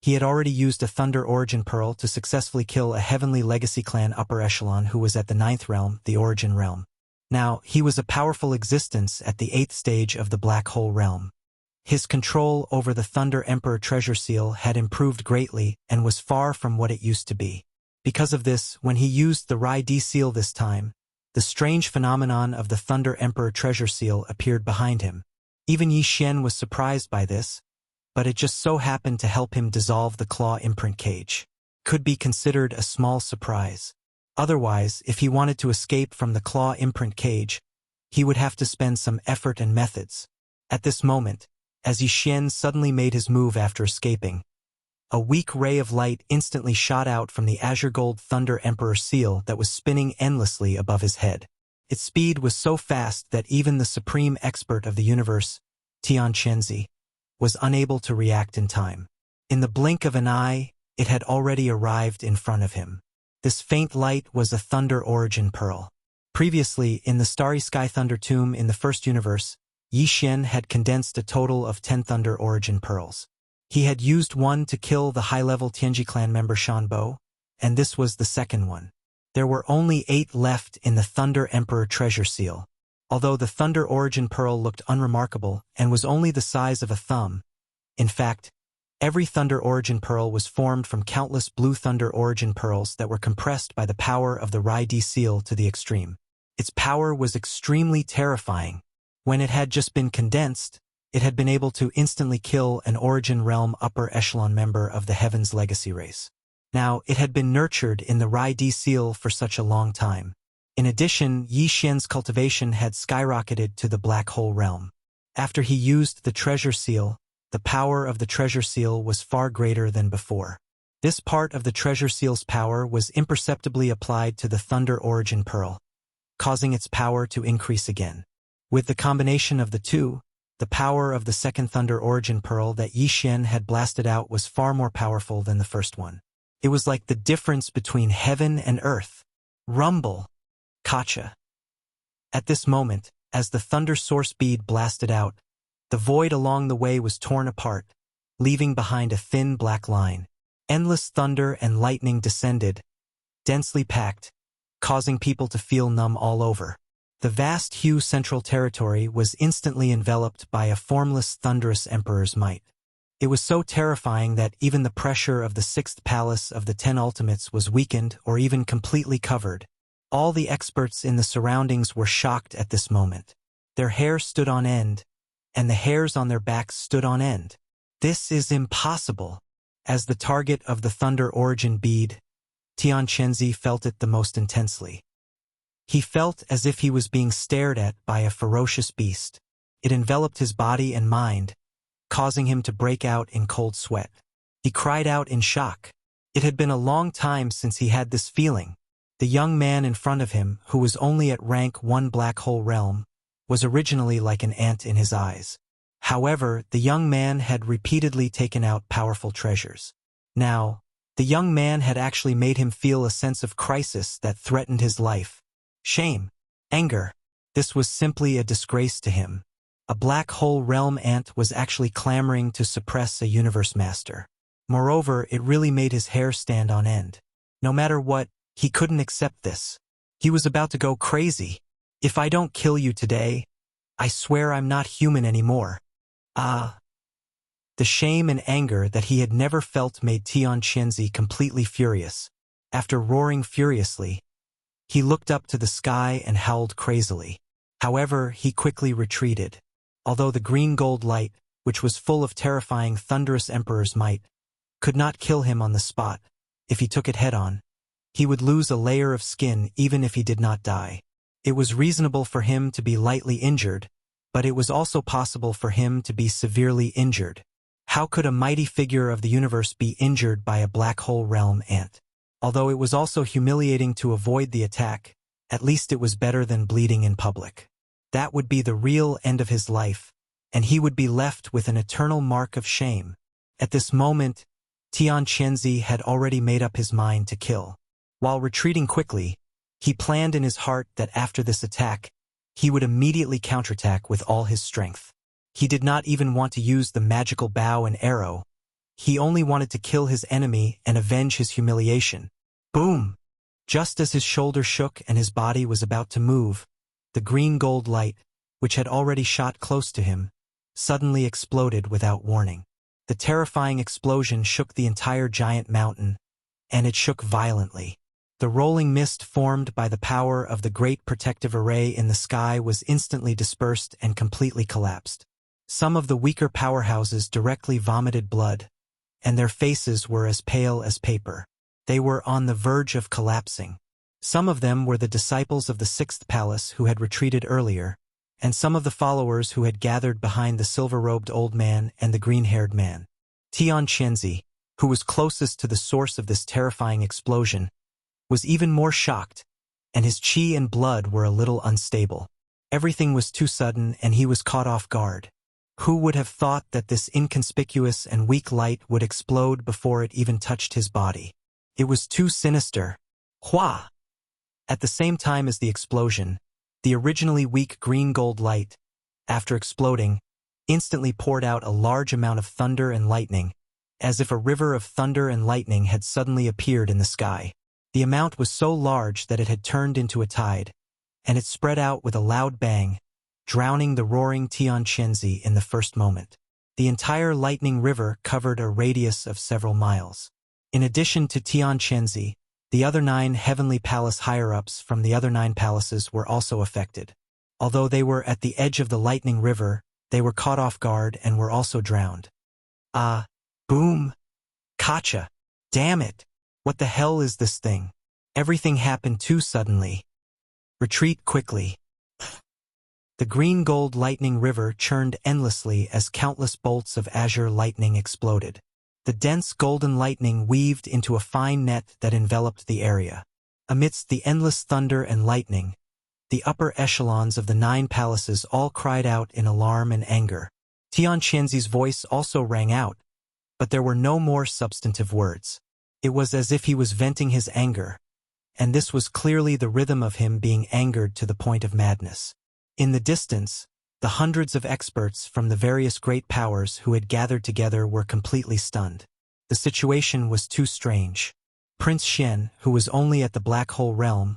he had already used a Thunder Origin Pearl to successfully kill a Heavenly Legacy Clan upper echelon who was at the 9th realm, the Origin realm. Now, he was a powerful existence at the 8th stage of the Black Hole realm. His control over the Thunder Emperor treasure seal had improved greatly and was far from what it used to be. Because of this, when he used the Rai D seal this time, the strange phenomenon of the Thunder Emperor treasure seal appeared behind him. Even Yixin was surprised by this, but it just so happened to help him dissolve the claw imprint cage. Could be considered a small surprise. Otherwise, if he wanted to escape from the claw imprint cage, he would have to spend some effort and methods. At this moment, as Yixin suddenly made his move after escaping, a weak ray of light instantly shot out from the azure gold Thunder Emperor seal that was spinning endlessly above his head. Its speed was so fast that even the supreme expert of the universe, Tian Chenzi, was unable to react in time. In the blink of an eye, it had already arrived in front of him. This faint light was a Thunder Origin Pearl. Previously, in the Starry Sky Thunder Tomb in the first universe, Yixin had condensed a total of 10 Thunder Origin Pearls. He had used one to kill the high-level Tianji clan member Shanbo, and this was the second one. There were only 8 left in the Thunder Emperor treasure seal. Although the Thunder Origin Pearl looked unremarkable and was only the size of a thumb, in fact, every Thunder Origin Pearl was formed from countless blue Thunder Origin Pearls that were compressed by the power of the Rai D seal to the extreme. Its power was extremely terrifying. When it had just been condensed, it had been able to instantly kill an Origin Realm upper echelon member of the Heaven's Legacy race. Now, it had been nurtured in the Rai Di seal for such a long time. In addition, Yi Xian's cultivation had skyrocketed to the black hole realm. After he used the treasure seal, the power of the treasure seal was far greater than before. This part of the treasure seal's power was imperceptibly applied to the Thunder Origin Pearl, causing its power to increase again. With the combination of the two, the power of the second Thunder Origin Pearl that Yi Xian had blasted out was far more powerful than the first one. It was like the difference between heaven and earth. Rumble. Kacha. At this moment, as the Thunder Source bead blasted out, the void along the way was torn apart, leaving behind a thin black line. Endless thunder and lightning descended, densely packed, causing people to feel numb all over. The vast Hu Central Territory was instantly enveloped by a formless thunderous emperor's might. It was so terrifying that even the pressure of the sixth palace of the 10 ultimates was weakened or even completely covered. All the experts in the surroundings were shocked at this moment. Their hair stood on end, and the hairs on their backs stood on end. This is impossible. As the target of the Thunder Origin bead, Tian Chenzi felt it the most intensely. He felt as if he was being stared at by a ferocious beast. It enveloped his body and mind, causing him to break out in cold sweat. He cried out in shock. It had been a long time since he had this feeling. The young man in front of him, who was only at rank 1 black hole realm, was originally like an ant in his eyes. However, the young man had repeatedly taken out powerful treasures. Now, the young man had actually made him feel a sense of crisis that threatened his life. Shame. Anger. This was simply a disgrace to him. A black hole realm ant was actually clamoring to suppress a universe master. Moreover, it really made his hair stand on end. No matter what, he couldn't accept this. He was about to go crazy. If I don't kill you today, I swear I'm not human anymore. The shame and anger that he had never felt made Tian Chenzi completely furious. After roaring furiously, he looked up to the sky and howled crazily. However, he quickly retreated. Although the green gold light, which was full of terrifying thunderous emperor's might, could not kill him on the spot, if he took it head-on, he would lose a layer of skin even if he did not die. It was reasonable for him to be lightly injured, but it was also possible for him to be severely injured. How could a mighty figure of the universe be injured by a black hole realm ant? Although it was also humiliating to avoid the attack, at least it was better than bleeding in public. That would be the real end of his life, and he would be left with an eternal mark of shame. At this moment, Tian Chenzi had already made up his mind to kill. While retreating quickly, he planned in his heart that after this attack, he would immediately counterattack with all his strength. He did not even want to use the magical bow and arrow. He only wanted to kill his enemy and avenge his humiliation. Boom! Just as his shoulder shook and his body was about to move, the green gold light, which had already shot close to him, suddenly exploded without warning. The terrifying explosion shook the entire giant mountain, and it shook violently. The rolling mist formed by the power of the great protective array in the sky was instantly dispersed and completely collapsed. Some of the weaker powerhouses directly vomited blood, and their faces were as pale as paper. They were on the verge of collapsing. Some of them were the disciples of the sixth palace who had retreated earlier, and some of the followers who had gathered behind the silver-robed old man and the green-haired man. Tian Chenzi, who was closest to the source of this terrifying explosion, was even more shocked, and his chi and blood were a little unstable. Everything was too sudden, and he was caught off guard. Who would have thought that this inconspicuous and weak light would explode before it even touched his body? It was too sinister. Hua! At the same time as the explosion, the originally weak green gold light, after exploding, instantly poured out a large amount of thunder and lightning, as if a river of thunder and lightning had suddenly appeared in the sky. The amount was so large that it had turned into a tide, and it spread out with a loud bang, drowning the roaring Tian Chenzi in the first moment. The entire lightning river covered a radius of several miles. In addition to Tian Chenzi, the other 9 heavenly palace higher-ups from the other 9 palaces were also affected. Although they were at the edge of the lightning river, they were caught off guard and were also drowned. Boom! Kacha! Damn it! What the hell is this thing? Everything happened too suddenly. Retreat quickly. The green-gold lightning river churned endlessly as countless bolts of azure lightning exploded. The dense golden lightning weaved into a fine net that enveloped the area. Amidst the endless thunder and lightning, the upper echelons of the 9 palaces all cried out in alarm and anger. Tian Qianzi's voice also rang out, but there were no more substantive words. It was as if he was venting his anger, and this was clearly the rhythm of him being angered to the point of madness. In the distance, the hundreds of experts from the various great powers who had gathered together were completely stunned. The situation was too strange. Prince Xian, who was only at the Black Hole Realm,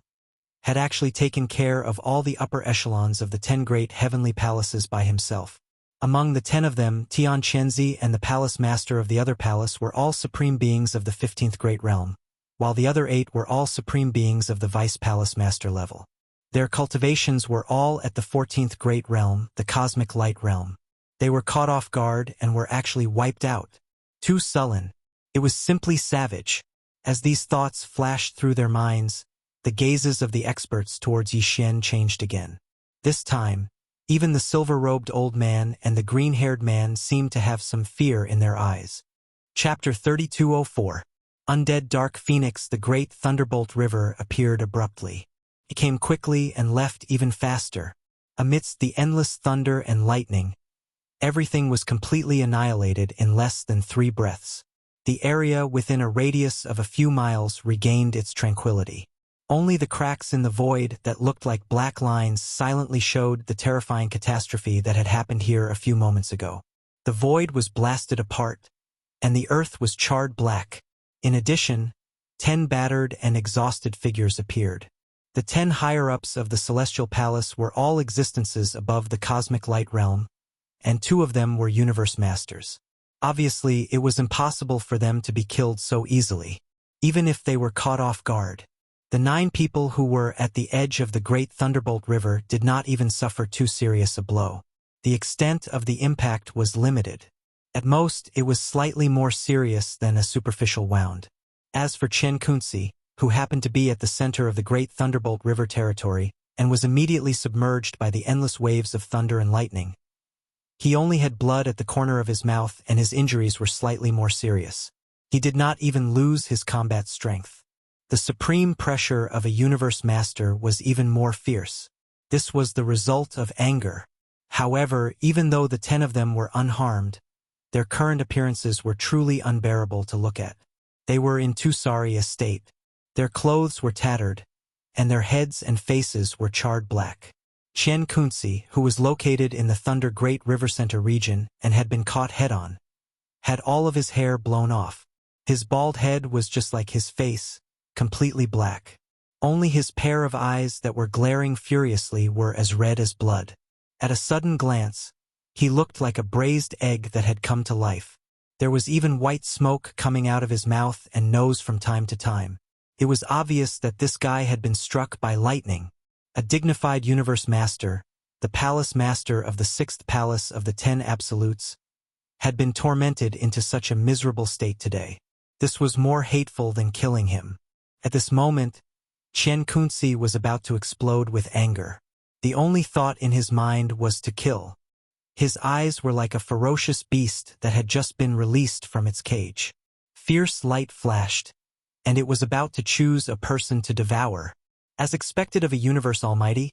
had actually taken care of all the upper echelons of the 10 great heavenly palaces by himself. Among the 10 of them, Tian Qianzi and the palace master of the other palace were all supreme beings of the 15th great realm, while the other 8 were all supreme beings of the vice palace master level. Their cultivations were all at the 14th great realm, the cosmic light realm. They were caught off guard and were actually wiped out. Too sullen. It was simply savage. As these thoughts flashed through their minds, the gazes of the experts towards Yi Xian changed again. This time, even the silver-robed old man and the green-haired man seemed to have some fear in their eyes. Chapter 3204. Undead Dark Phoenix. The great Thunderbolt River appeared abruptly. It came quickly and left even faster. Amidst the endless thunder and lightning, everything was completely annihilated in less than 3 breaths. The area within a radius of a few miles regained its tranquility. Only the cracks in the void that looked like black lines silently showed the terrifying catastrophe that had happened here a few moments ago. The void was blasted apart, and the earth was charred black. In addition, 10 battered and exhausted figures appeared. The 10 higher-ups of the Celestial Palace were all existences above the cosmic light realm, and 2 of them were universe masters. Obviously, it was impossible for them to be killed so easily, even if they were caught off guard. The 9 people who were at the edge of the great Thunderbolt River did not even suffer too serious a blow. The extent of the impact was limited. At most, it was slightly more serious than a superficial wound. As for Chen Kunzi, who happened to be at the center of the great Thunderbolt River territory and was immediately submerged by the endless waves of thunder and lightning, he only had blood at the corner of his mouth and his injuries were slightly more serious. He did not even lose his combat strength. The supreme pressure of a universe master was even more fierce. This was the result of anger. However, even though the 10 of them were unharmed, their current appearances were truly unbearable to look at. They were in too sorry a state. Their clothes were tattered, and their heads and faces were charred black. Chen Kunzi, who was located in the Thunder Great River Center region and had been caught head-on, had all of his hair blown off. His bald head was just like his face, completely black. Only his pair of eyes that were glaring furiously were as red as blood. At a sudden glance, he looked like a braised egg that had come to life. There was even white smoke coming out of his mouth and nose from time to time. It was obvious that this guy had been struck by lightning. A dignified universe master, the palace master of the 6th palace of the 10 absolutes, had been tormented into such a miserable state today. This was more hateful than killing him. At this moment, Chen Kunzi was about to explode with anger. The only thought in his mind was to kill. His eyes were like a ferocious beast that had just been released from its cage. Fierce light flashed, and it was about to choose a person to devour. As expected of a universe almighty,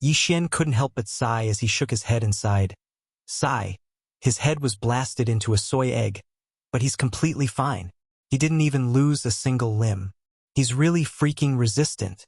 Yi Xian couldn't help but sigh as he shook his head and sighed. Sigh. His head was blasted into a soy egg, but he's completely fine. He didn't even lose a single limb. He's really freaking resistant.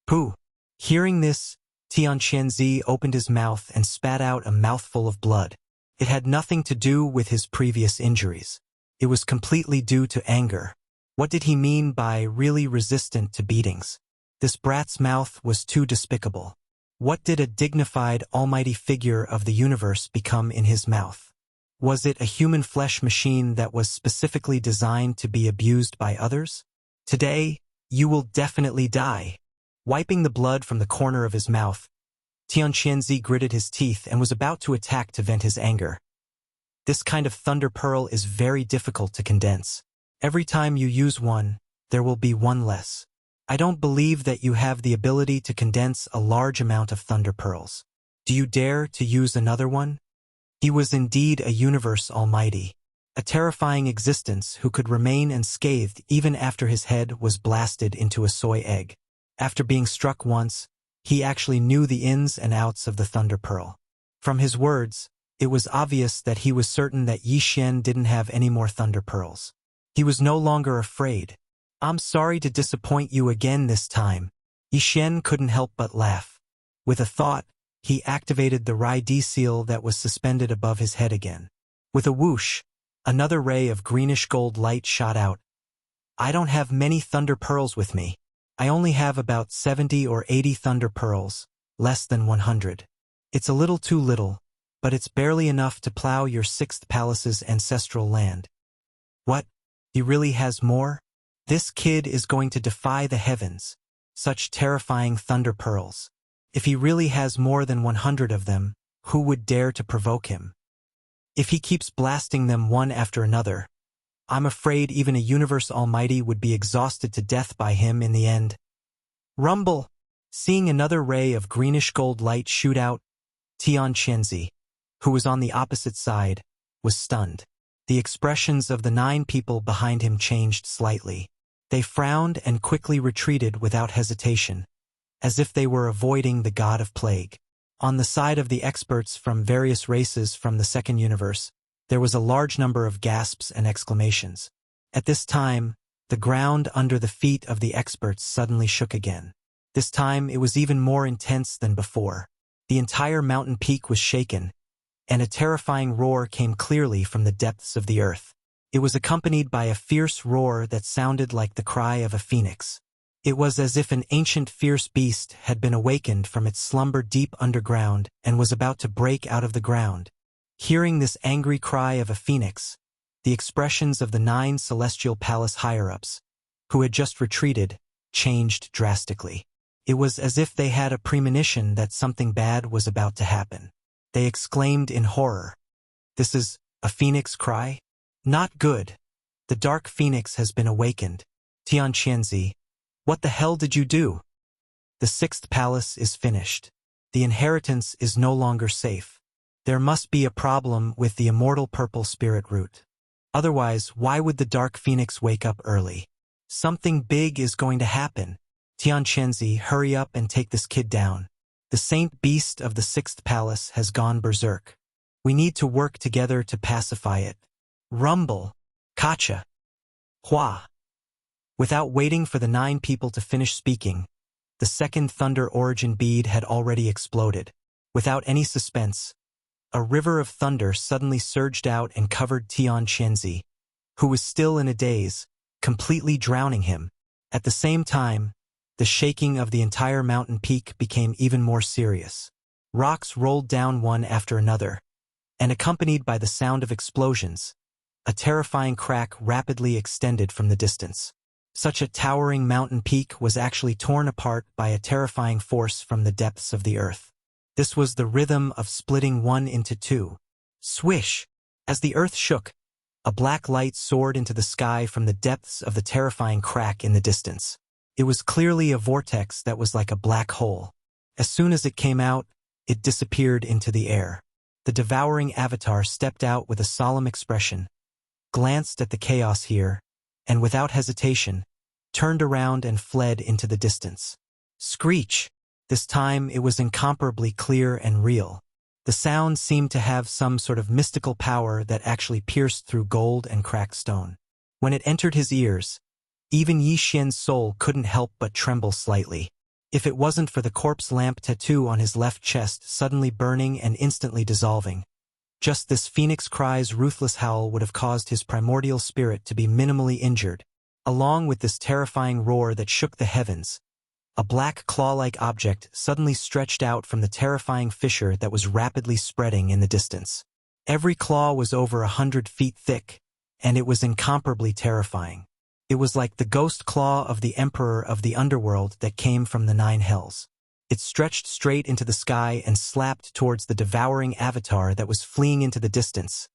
Pooh. Hearing this, Tian Qianzi opened his mouth and spat out a mouthful of blood. It had nothing to do with his previous injuries. It was completely due to anger. What did he mean by really resistant to beatings? This brat's mouth was too despicable. What did a dignified, almighty figure of the universe become in his mouth? Was it a human flesh machine that was specifically designed to be abused by others? Today, you will definitely die. Wiping the blood from the corner of his mouth, Tian Qianzi gritted his teeth and was about to attack to vent his anger. This kind of thunder pearl is very difficult to condense. Every time you use one, there will be one less. I don't believe that you have the ability to condense a large amount of thunder pearls. Do you dare to use another one? He was indeed a universe almighty, a terrifying existence who could remain unscathed even after his head was blasted into a soy egg. After being struck once, he actually knew the ins and outs of the thunder pearl. From his words, it was obvious that he was certain that Yi Xian didn't have any more thunder pearls. He was no longer afraid. I'm sorry to disappoint you again this time. Yi Xian couldn't help but laugh. With a thought, he activated the Rai-D seal that was suspended above his head again. With a whoosh, another ray of greenish-gold light shot out. I don't have many thunder pearls with me. I only have about 70 or 80 thunder pearls, less than 100. It's a little too little, but it's barely enough to plow your 6th palace's ancestral land. What? He really has more? This kid is going to defy the heavens. Such terrifying thunder pearls. If he really has more than 100 of them, who would dare to provoke him? If he keeps blasting them one after another, I'm afraid even a universe almighty would be exhausted to death by him in the end. Rumble! Seeing another ray of greenish-gold light shoot out, Tian Qianzi, who was on the opposite side, was stunned. The expressions of the 9 people behind him changed slightly. They frowned and quickly retreated without hesitation, as if they were avoiding the god of plague. On the side of the experts from various races from the second universe, there was a large number of gasps and exclamations. At this time, the ground under the feet of the experts suddenly shook again. This time it was even more intense than before. The entire mountain peak was shaken, and a terrifying roar came clearly from the depths of the earth. It was accompanied by a fierce roar that sounded like the cry of a phoenix. It was as if an ancient fierce beast had been awakened from its slumber deep underground and was about to break out of the ground. Hearing this angry cry of a phoenix, the expressions of the 9 celestial palace higher-ups, who had just retreated, changed drastically. It was as if they had a premonition that something bad was about to happen. They exclaimed in horror. This is a phoenix cry? Not good. The dark phoenix has been awakened. Tian Qianzi, what the hell did you do? The 6th palace is finished. The inheritance is no longer safe. There must be a problem with the immortal purple spirit root. Otherwise, why would the dark phoenix wake up early? Something big is going to happen. Tian Qianzi, hurry up and take this kid down. The saint beast of the 6th palace has gone berserk. We need to work together to pacify it. Rumble. Kacha. Hua. Without waiting for the 9 people to finish speaking, the second thunder origin bead had already exploded. Without any suspense, a river of thunder suddenly surged out and covered Tian Qianzi, who was still in a daze, completely drowning him. At the same time, the shaking of the entire mountain peak became even more serious. Rocks rolled down one after another, and accompanied by the sound of explosions, a terrifying crack rapidly extended from the distance. Such a towering mountain peak was actually torn apart by a terrifying force from the depths of the earth. This was the rhythm of splitting one into 2. Swish! As the earth shook, a black light soared into the sky from the depths of the terrifying crack in the distance. It was clearly a vortex that was like a black hole. As soon as it came out, it disappeared into the air. The devouring avatar stepped out with a solemn expression, glanced at the chaos here, and without hesitation, turned around and fled into the distance. Screech! This time it was incomparably clear and real. The sound seemed to have some sort of mystical power that actually pierced through gold and cracked stone. When it entered his ears, even Yi Xian's soul couldn't help but tremble slightly. If it wasn't for the corpse lamp tattoo on his left chest suddenly burning and instantly dissolving, just this phoenix cry's ruthless howl would have caused his primordial spirit to be minimally injured. Along with this terrifying roar that shook the heavens, a black claw-like object suddenly stretched out from the terrifying fissure that was rapidly spreading in the distance. Every claw was over 100 feet thick, and it was incomparably terrifying. It was like the ghost claw of the emperor of the underworld that came from the 9 hells. It stretched straight into the sky and slapped towards the devouring avatar that was fleeing into the distance.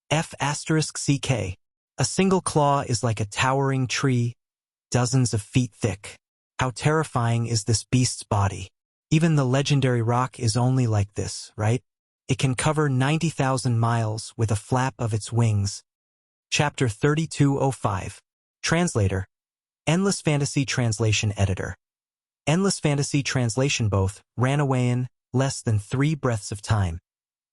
F***CK. A single claw is like a towering tree, dozens of feet thick. How terrifying is this beast's body? Even the legendary rock is only like this, right? It can cover 90,000 miles with a flap of its wings. Chapter 3205. Translator. Endless Fantasy Translation Editor. Endless Fantasy Translation both ran away in less than 3 breaths of time.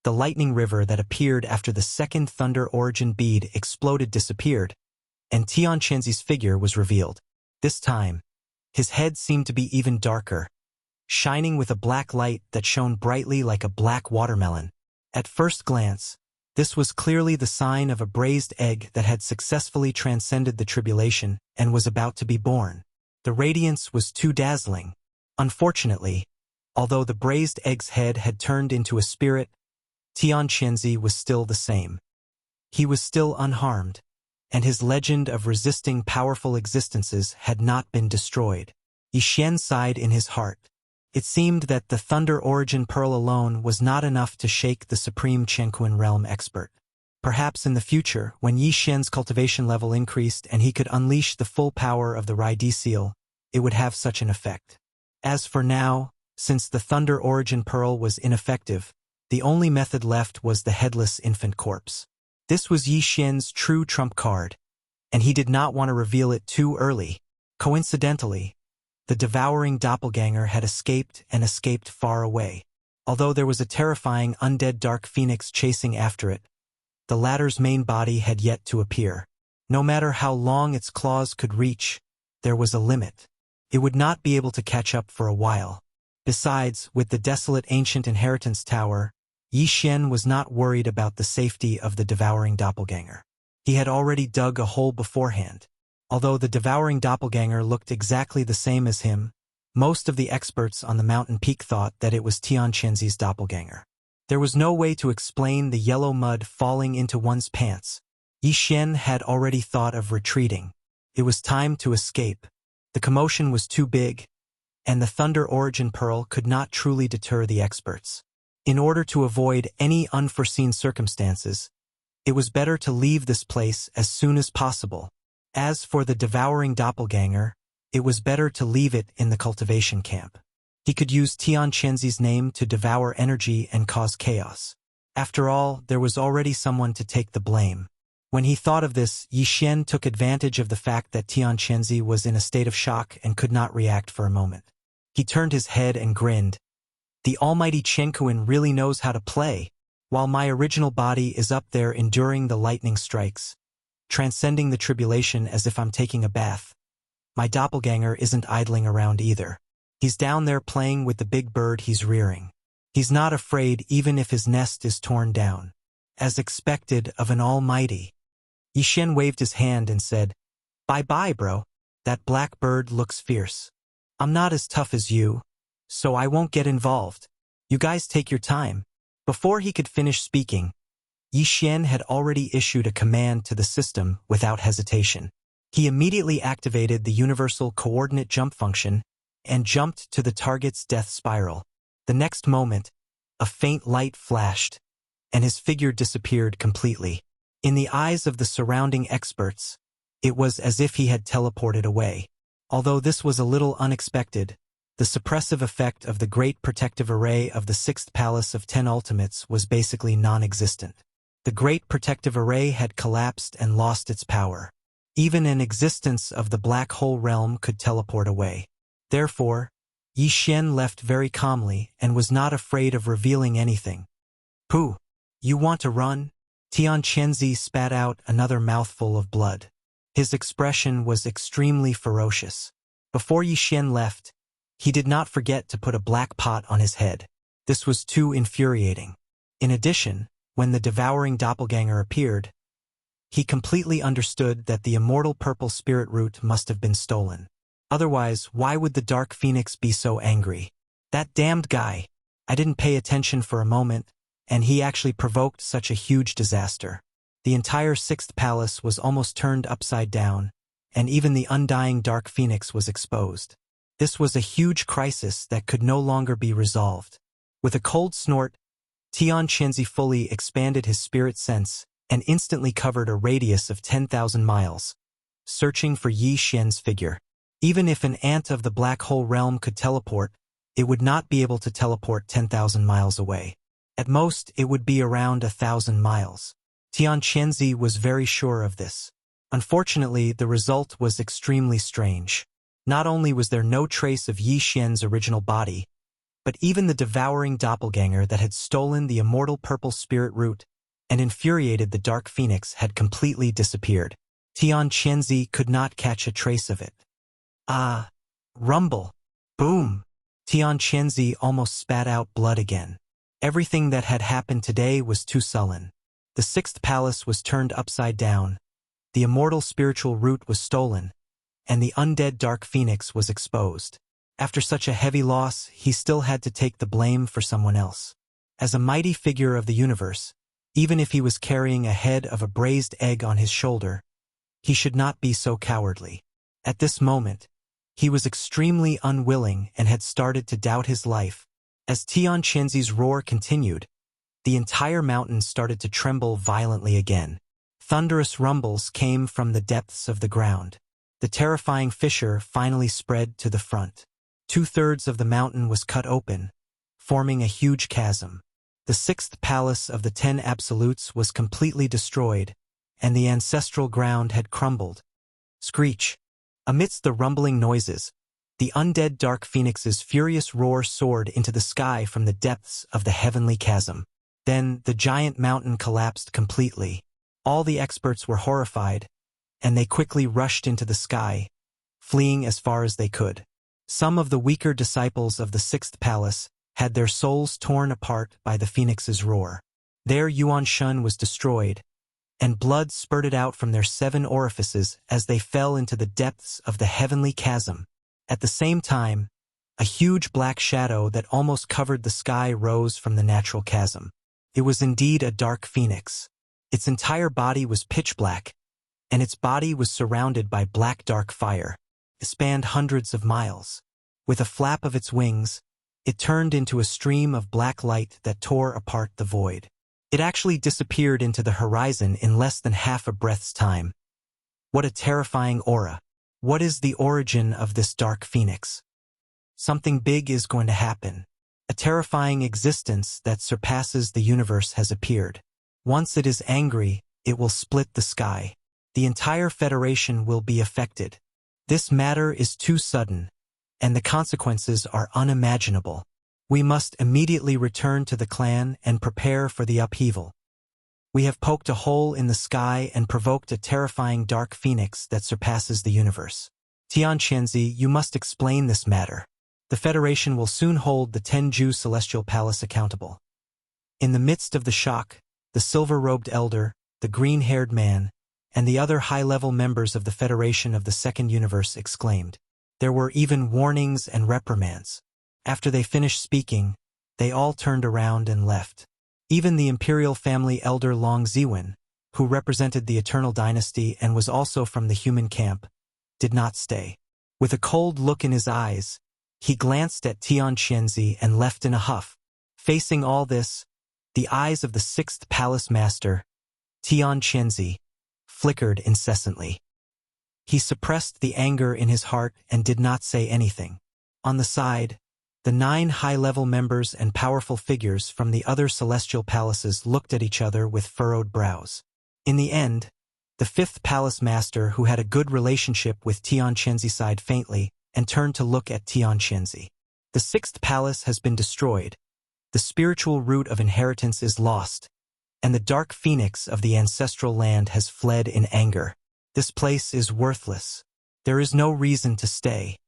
The lightning river that appeared after the second thunder origin bead exploded disappeared, and Tianqianzi's figure was revealed. This time, his head seemed to be even darker, shining with a black light that shone brightly like a black watermelon. At first glance, this was clearly the sign of a braised egg that had successfully transcended the tribulation and was about to be born. The radiance was too dazzling. Unfortunately, although the braised egg's head had turned into a spirit, Tianqianzi was still the same. He was still unharmed, and his legend of resisting powerful existences had not been destroyed. Yixian sighed in his heart. It seemed that the Thunder Origin Pearl alone was not enough to shake the supreme Chenquan realm expert. Perhaps in the future, when Yixian's cultivation level increased and he could unleash the full power of the Raidi Seal, it would have such an effect. As for now, since the Thunder Origin Pearl was ineffective, the only method left was the headless infant corpse. This was Yixian's true trump card, and he did not want to reveal it too early. Coincidentally, the devouring doppelganger had escaped and escaped far away. Although there was a terrifying undead dark phoenix chasing after it, the latter's main body had yet to appear. No matter how long its claws could reach, there was a limit. It would not be able to catch up for a while. Besides, with the desolate ancient inheritance tower, Yixian was not worried about the safety of the devouring doppelganger. He had already dug a hole beforehand. Although the devouring doppelganger looked exactly the same as him, most of the experts on the mountain peak thought that it was Tianqianzi's doppelganger. There was no way to explain the yellow mud falling into one's pants. Yixian had already thought of retreating. It was time to escape. The commotion was too big, and the Thunder Origin Pearl could not truly deter the experts. In order to avoid any unforeseen circumstances, it was better to leave this place as soon as possible. As for the devouring doppelganger, it was better to leave it in the cultivation camp. He could use Tianqianzi's name to devour energy and cause chaos. After all, there was already someone to take the blame. When he thought of this, Yixian took advantage of the fact that Tianqianzi was in a state of shock and could not react for a moment. He turned his head and grinned. The almighty Chenquan really knows how to play. While my original body is up there enduring the lightning strikes, transcending the tribulation as if I'm taking a bath, my doppelganger isn't idling around either. He's down there playing with the big bird he's rearing. He's not afraid even if his nest is torn down. As expected of an almighty. Yixian waved his hand and said, "Bye-bye, bro. That black bird looks fierce. I'm not as tough as you, so I won't get involved. You guys take your time." Before he could finish speaking, Yixian had already issued a command to the system without hesitation. He immediately activated the universal coordinate jump function and jumped to the target's death spiral. The next moment, a faint light flashed, and his figure disappeared completely. In the eyes of the surrounding experts, it was as if he had teleported away. Although this was a little unexpected, the suppressive effect of the great protective array of the 6th Palace of 10 Ultimates was basically non-existent. The great protective array had collapsed and lost its power. Even an existence of the black hole realm could teleport away. Therefore, Yixian left very calmly and was not afraid of revealing anything. "Pooh, you want to run?" Tianqianzi spat out another mouthful of blood. His expression was extremely ferocious. Before Yixian left, he did not forget to put a black pot on his head. This was too infuriating. In addition, when the devouring doppelganger appeared, he completely understood that the immortal purple spirit root must have been stolen. Otherwise, why would the Dark Phoenix be so angry? That damned guy. I didn't pay attention for a moment, and he actually provoked such a huge disaster. The entire 6th Palace was almost turned upside down, and even the undying Dark Phoenix was exposed. This was a huge crisis that could no longer be resolved. With a cold snort, Tianqianzi fully expanded his spirit sense and instantly covered a radius of 10,000 miles, searching for Yixian's figure. Even if an ant of the black hole realm could teleport, it would not be able to teleport 10,000 miles away. At most, it would be around 1,000 miles. Tian Qianzi was very sure of this. Unfortunately, the result was extremely strange. Not only was there no trace of Yi Xian's original body, but even the devouring doppelganger that had stolen the immortal purple spirit root and infuriated the Dark Phoenix had completely disappeared. Tian Qianzi could not catch a trace of it. Ah! Rumble! Boom! Tian Qianzi almost spat out blood again. Everything that had happened today was too sullen. The sixth palace was turned upside down, the immortal spiritual root was stolen, and the undead Dark Phoenix was exposed. After such a heavy loss, he still had to take the blame for someone else. As a mighty figure of the universe, even if he was carrying a head of a braised egg on his shoulder, he should not be so cowardly. At this moment, he was extremely unwilling and had started to doubt his life. As Tian Qianzi's roar continued, the entire mountain started to tremble violently again. Thunderous rumbles came from the depths of the ground. The terrifying fissure finally spread to the front. 2/3 of the mountain was cut open, forming a huge chasm. The sixth palace of the 10 absolutes was completely destroyed, and the ancestral ground had crumbled. Screech! Amidst the rumbling noises, the undead Dark Phoenix's furious roar soared into the sky from the depths of the heavenly chasm. Then the giant mountain collapsed completely. All the experts were horrified, and they quickly rushed into the sky, fleeing as far as they could. Some of the weaker disciples of the sixth palace had their souls torn apart by the phoenix's roar. Their Yuan Shun was destroyed, and blood spurted out from their 7 orifices as they fell into the depths of the heavenly chasm. At the same time, a huge black shadow that almost covered the sky rose from the natural chasm. It was indeed a dark phoenix. Its entire body was pitch black, and its body was surrounded by black dark fire. It spanned hundreds of miles. With a flap of its wings, it turned into a stream of black light that tore apart the void. It actually disappeared into the horizon in less than half a breath's time. What a terrifying aura! What is the origin of this dark phoenix? Something big is going to happen. A terrifying existence that surpasses the universe has appeared. Once it is angry, it will split the sky. The entire Federation will be affected. This matter is too sudden, and the consequences are unimaginable. We must immediately return to the clan and prepare for the upheaval. We have poked a hole in the sky and provoked a terrifying dark phoenix that surpasses the universe. Tian Qianzi, you must explain this matter. The Federation will soon hold the Tenju Celestial Palace accountable. In the midst of the shock, the silver-robed elder, the green-haired man, and the other high-level members of the Federation of the Second Universe exclaimed. There were even warnings and reprimands. After they finished speaking, they all turned around and left. Even the imperial family elder Long Ziwen, who represented the Eternal Dynasty and was also from the human camp, did not stay. With a cold look in his eyes, he glanced at Tian Qianzi and left in a huff. Facing all this, the eyes of the sixth palace master, Tian Qianzi, flickered incessantly. He suppressed the anger in his heart and did not say anything. On the side, the 9 high-level members and powerful figures from the other celestial palaces looked at each other with furrowed brows. In the end, the 5th palace master, who had a good relationship with Tian Qianzi, sighed faintly and turned to look at Tian Qianzi. The 6th palace has been destroyed, the spiritual root of inheritance is lost, and the dark phoenix of the ancestral land has fled in anger. This place is worthless. There is no reason to stay.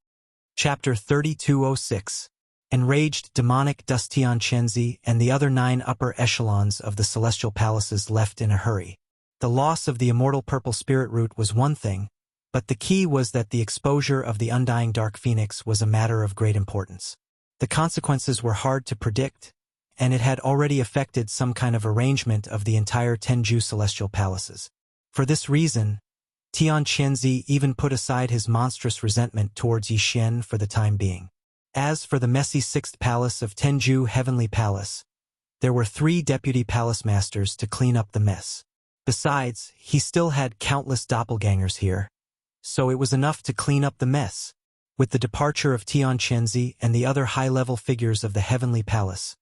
Chapter 3206. Enraged demonic dust. Tian Qianzi and the other 9 upper echelons of the celestial palaces left in a hurry. The loss of the immortal purple spirit root was one thing, but the key was that the exposure of the undying dark phoenix was a matter of great importance. The consequences were hard to predict, and it had already affected some kind of arrangement of the entire Tenju celestial palaces. For this reason, Tian Qianzi even put aside his monstrous resentment towards Yi Xian for the time being. As for the messy 6th palace of Tenju Heavenly Palace, there were 3 deputy palace masters to clean up the mess. Besides, he still had countless doppelgangers here, so it was enough to clean up the mess. With the departure of Tianqianzi and the other high-level figures of the Heavenly Palace,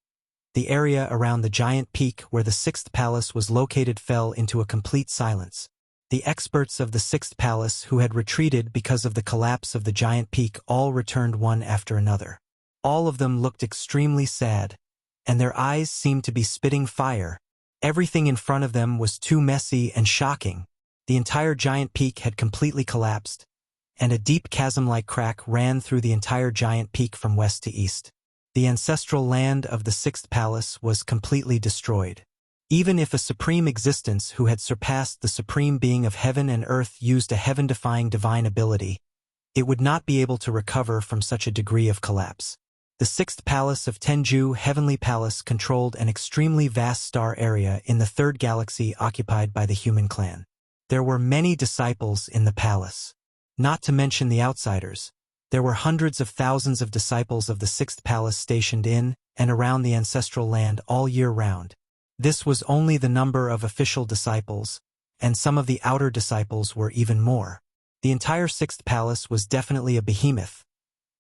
the area around the giant peak where the Sixth Palace was located fell into a complete silence. The experts of the Sixth Palace who had retreated because of the collapse of the giant peak all returned one after another. All of them looked extremely sad, and their eyes seemed to be spitting fire. Everything in front of them was too messy and shocking. The entire giant peak had completely collapsed, and a deep chasm-like crack ran through the entire giant peak from west to east. The ancestral land of the Sixth Palace was completely destroyed. Even if a supreme existence who had surpassed the supreme being of heaven and earth used a heaven-defying divine ability, it would not be able to recover from such a degree of collapse. The Sixth Palace of Tenju Heavenly Palace controlled an extremely vast star area in the third galaxy occupied by the human clan. There were many disciples in the palace. Not to mention the outsiders, there were hundreds of thousands of disciples of the Sixth Palace stationed in and around the ancestral land all year round. This was only the number of official disciples, and some of the outer disciples were even more. The entire Sixth Palace was definitely a behemoth,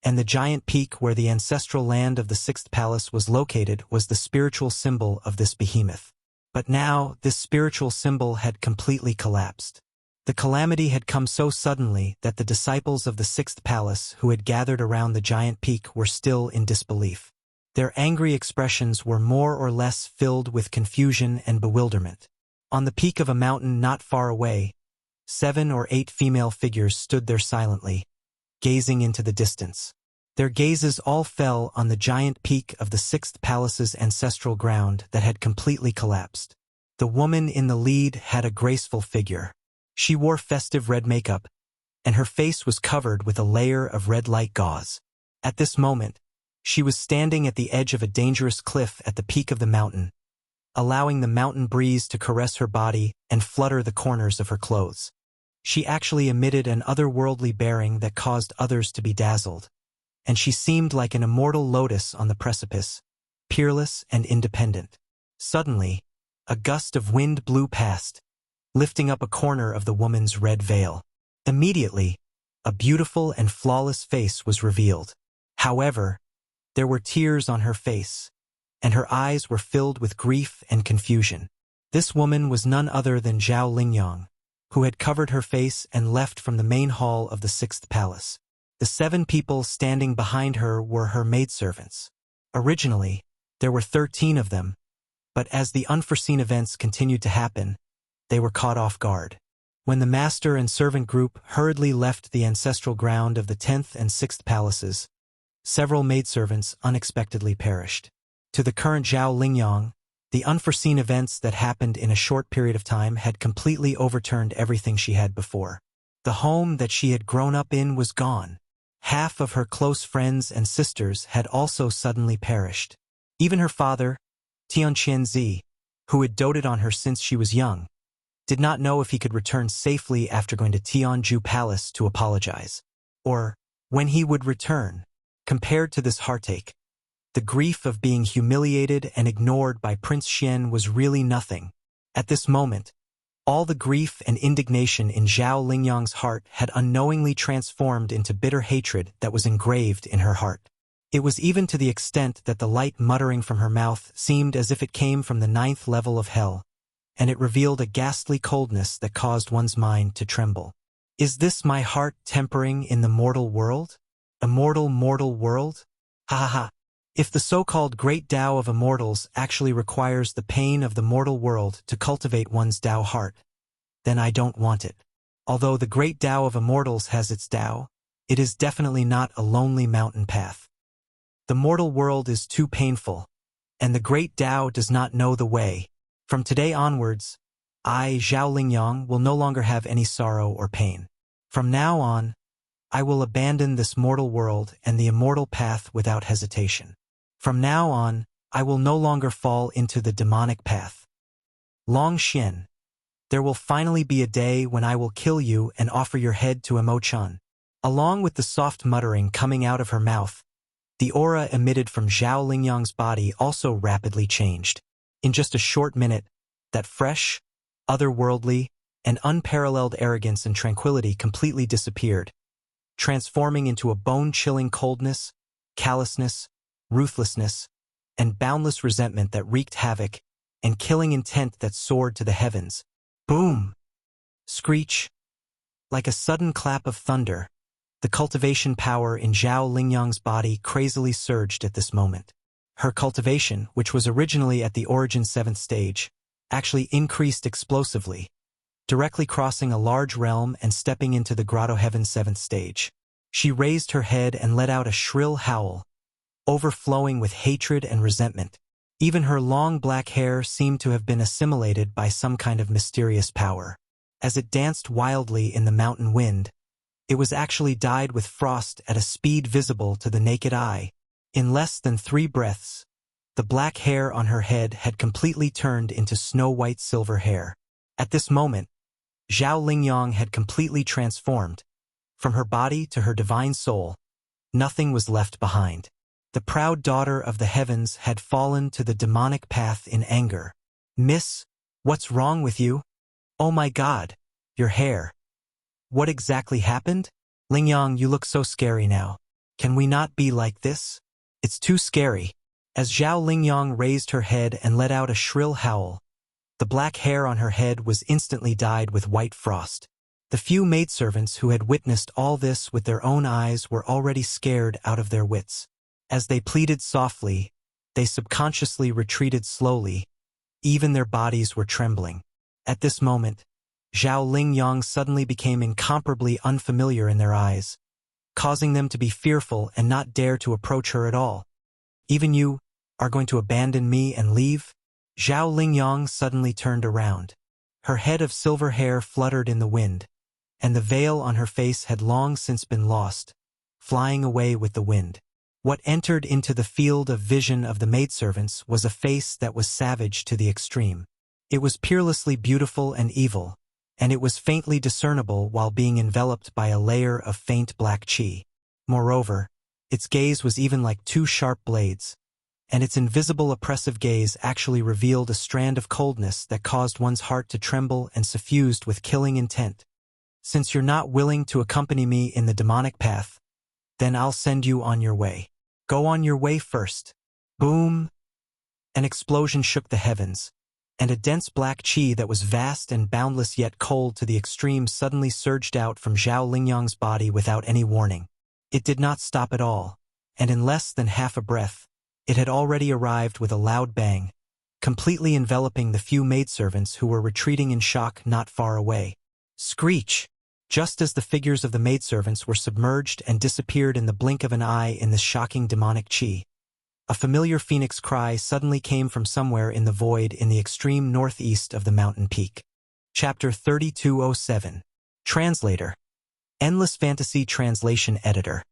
and the giant peak where the ancestral land of the Sixth Palace was located was the spiritual symbol of this behemoth. But now, this spiritual symbol had completely collapsed. The calamity had come so suddenly that the disciples of the Sixth Palace who had gathered around the giant peak were still in disbelief. Their angry expressions were more or less filled with confusion and bewilderment. On the peak of a mountain not far away, 7 or 8 female figures stood there silently, gazing into the distance. Their gazes all fell on the giant peak of the Sixth Palace's ancestral ground that had completely collapsed. The woman in the lead had a graceful figure. She wore festive red makeup, and her face was covered with a layer of red light gauze. At this moment, she was standing at the edge of a dangerous cliff at the peak of the mountain, allowing the mountain breeze to caress her body and flutter the corners of her clothes. She actually emitted an otherworldly bearing that caused others to be dazzled, and she seemed like an immortal lotus on the precipice, peerless and independent. Suddenly, a gust of wind blew past, lifting up a corner of the woman's red veil. Immediately, a beautiful and flawless face was revealed. However, there were tears on her face, and her eyes were filled with grief and confusion. This woman was none other than Zhao Lingyang, who had covered her face and left from the main hall of the Sixth Palace. The 7 people standing behind her were her maidservants. Originally, there were 13 of them, but as the unforeseen events continued to happen, they were caught off guard. When the master and servant group hurriedly left the ancestral ground of the 10th and 6th palaces, several maidservants unexpectedly perished. To the current Zhao Lingyang, the unforeseen events that happened in a short period of time had completely overturned everything she had before. The home that she had grown up in was gone. Half of her close friends and sisters had also suddenly perished. Even her father, Tianqianzi, who had doted on her since she was young, did not know if he could return safely after going to Tianju Palace to apologize, or when he would return. Compared to this heartache, the grief of being humiliated and ignored by Prince Xian was really nothing. At this moment, all the grief and indignation in Zhao Lingyang's heart had unknowingly transformed into bitter hatred that was engraved in her heart. It was even to the extent that the light muttering from her mouth seemed as if it came from the 9th level of hell, and it revealed a ghastly coldness that caused one's mind to tremble. Is this my heart tempering in the mortal world? Immortal mortal world? Ha ha ha. If the so-called great Tao of immortals actually requires the pain of the mortal world to cultivate one's Tao heart, then I don't want it. Although the great Tao of immortals has its Tao, it is definitely not a lonely mountain path. The mortal world is too painful, and the great Tao does not know the way. From today onwards, I, Zhao Lingyang, will no longer have any sorrow or pain. From now on, I will abandon this mortal world and the immortal path without hesitation. From now on, I will no longer fall into the demonic path. Long Xian, there will finally be a day when I will kill you and offer your head to Emo-chan. Along with the soft muttering coming out of her mouth, the aura emitted from Zhao Lingyang's body also rapidly changed. In just a short minute, that fresh, otherworldly, and unparalleled arrogance and tranquility completely disappeared, transforming into a bone-chilling coldness, callousness, ruthlessness, and boundless resentment that wreaked havoc, and killing intent that soared to the heavens. Boom! Screech! Like a sudden clap of thunder, the cultivation power in Zhao Lingyang's body crazily surged at this moment. Her cultivation, which was originally at the origin 7th stage, actually increased explosively, directly crossing a large realm and stepping into the Grotto Heaven 7th stage. She raised her head and let out a shrill howl, overflowing with hatred and resentment. Even her long black hair seemed to have been assimilated by some kind of mysterious power. As it danced wildly in the mountain wind, it was actually dyed with frost at a speed visible to the naked eye. In less than 3 breaths, the black hair on her head had completely turned into snow-white silver hair. At this moment, Zhao Lingyang had completely transformed. From her body to her divine soul, nothing was left behind. The proud daughter of the heavens had fallen to the demonic path in anger. "Miss, what's wrong with you? Oh my God, your hair. What exactly happened? Lingyang, you look so scary now. Can we not be like this? It's too scary." As Zhao Lingyang raised her head and let out a shrill howl, the black hair on her head was instantly dyed with white frost. The few maidservants who had witnessed all this with their own eyes were already scared out of their wits. As they pleaded softly, they subconsciously retreated slowly. Even their bodies were trembling. At this moment, Zhao Lingyang suddenly became incomparably unfamiliar in their eyes, causing them to be fearful and not dare to approach her at all. "Even you are going to abandon me and leave?" Zhao Lingyang suddenly turned around. Her head of silver hair fluttered in the wind, and the veil on her face had long since been lost, flying away with the wind. What entered into the field of vision of the maidservants was a face that was savage to the extreme. It was peerlessly beautiful and evil, and it was faintly discernible while being enveloped by a layer of faint black qi. Moreover, its gaze was even like 2 sharp blades, and its invisible oppressive gaze actually revealed a strand of coldness that caused one's heart to tremble and suffused with killing intent. "Since you're not willing to accompany me in the demonic path, then I'll send you on your way. Go on your way first." Boom! An explosion shook the heavens, and a dense black qi that was vast and boundless yet cold to the extreme suddenly surged out from Zhao Lingyang's body without any warning. It did not stop at all, and in less than half a breath, it had already arrived with a loud bang, completely enveloping the few maidservants who were retreating in shock not far away. Screech! Just as the figures of the maidservants were submerged and disappeared in the blink of an eye in this shocking demonic qi, a familiar phoenix cry suddenly came from somewhere in the void in the extreme northeast of the mountain peak. Chapter 3207. Translator. Endless Fantasy Translation Editor.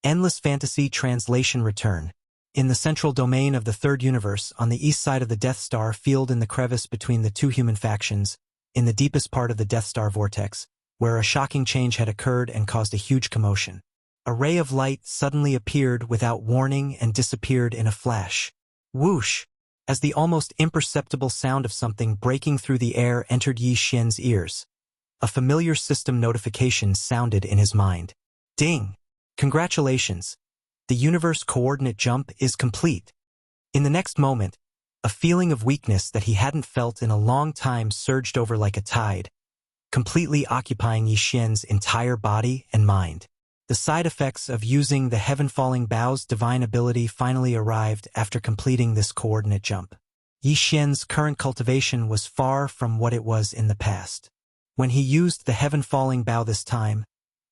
Endless Fantasy Translation Return. In the central domain of the third universe, on the east side of the Death Star field in the crevice between the 2 human factions, in the deepest part of the Death Star vortex, where a shocking change had occurred and caused a huge commotion, a ray of light suddenly appeared without warning and disappeared in a flash. Whoosh! As the almost imperceptible sound of something breaking through the air entered Yi Xian's ears, a familiar system notification sounded in his mind. Ding! Congratulations! The universe coordinate jump is complete. In the next moment, a feeling of weakness that he hadn't felt in a long time surged over like a tide, completely occupying Yi Xian's entire body and mind. The side effects of using the Heaven-Falling Bow's divine ability finally arrived after completing this coordinate jump. Yi Xian's current cultivation was far from what it was in the past. When he used the Heaven-Falling Bow this time,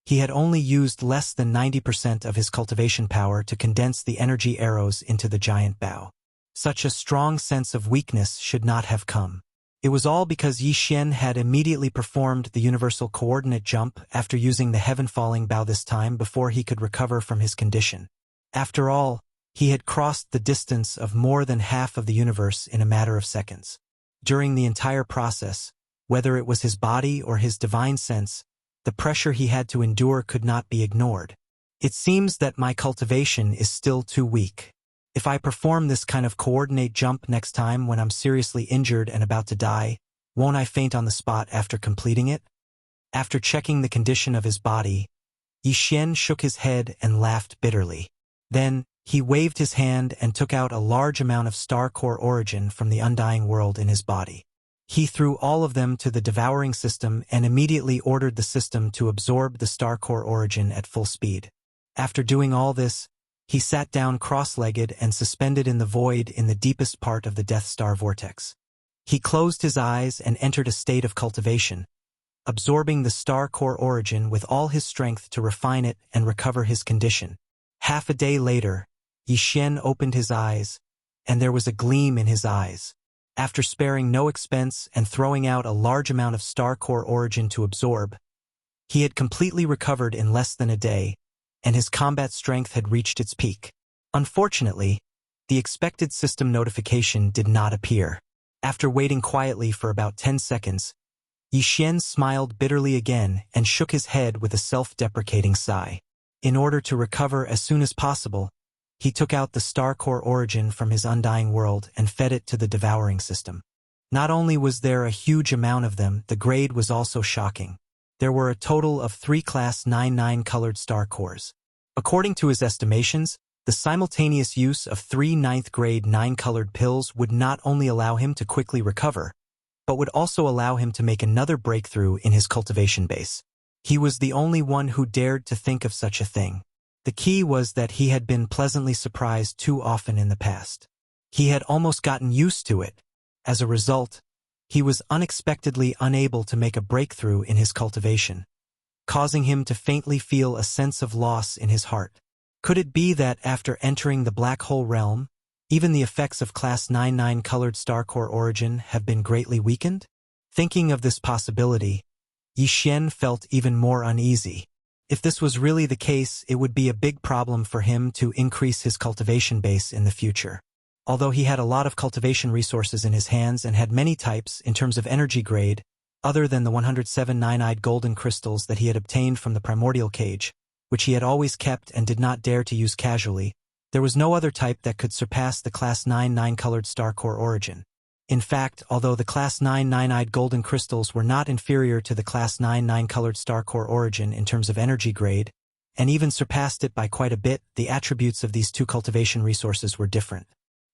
he had only used less than 90% of his cultivation power to condense the energy arrows into the giant bow. Such a strong sense of weakness should not have come. It was all because Yi Xian had immediately performed the universal coordinate jump after using the Heaven-Falling Bow this time before he could recover from his condition. After all, he had crossed the distance of more than half of the universe in a matter of seconds. During the entire process, whether it was his body or his divine sense, the pressure he had to endure could not be ignored. "It seems that my cultivation is still too weak. If I perform this kind of coordinate jump next time when I'm seriously injured and about to die, won't I faint on the spot after completing it?" After checking the condition of his body, Xian shook his head and laughed bitterly. Then, he waved his hand and took out a large amount of star core origin from the undying world in his body. He threw all of them to the devouring system and immediately ordered the system to absorb the star core origin at full speed. After doing all this, he sat down cross-legged and suspended in the void in the deepest part of the Death Star vortex. He closed his eyes and entered a state of cultivation, absorbing the star core origin with all his strength to refine it and recover his condition. Half a day later, Xian opened his eyes, and there was a gleam in his eyes. After sparing no expense and throwing out a large amount of star core origin to absorb, he had completely recovered in less than a day, and his combat strength had reached its peak. Unfortunately, the expected system notification did not appear. After waiting quietly for about 10 seconds, Xian smiled bitterly again and shook his head with a self-deprecating sigh. In order to recover as soon as possible, he took out the star core origin from his undying world and fed it to the devouring system. Not only was there a huge amount of them, the grade was also shocking. There were a total of 3 Class 9 colored star cores. According to his estimations, the simultaneous use of 3 9th grade 9 colored pills would not only allow him to quickly recover, but would also allow him to make another breakthrough in his cultivation base. He was the only one who dared to think of such a thing. The key was that he had been pleasantly surprised too often in the past. He had almost gotten used to it. As a result, he was unexpectedly unable to make a breakthrough in his cultivation, causing him to faintly feel a sense of loss in his heart. Could it be that after entering the black hole realm, even the effects of Class 9 colored star core origin have been greatly weakened? Thinking of this possibility, Xian felt even more uneasy. If this was really the case, it would be a big problem for him to increase his cultivation base in the future. Although he had a lot of cultivation resources in his hands and had many types in terms of energy grade, other than the 107 nine-eyed golden crystals that he had obtained from the primordial cage, which he had always kept and did not dare to use casually, there was no other type that could surpass the Class 9 colored star core origin. In fact, although the Class 9 nine-eyed golden crystals were not inferior to the Class 9 colored star core origin in terms of energy grade, and even surpassed it by quite a bit, the attributes of these two cultivation resources were different.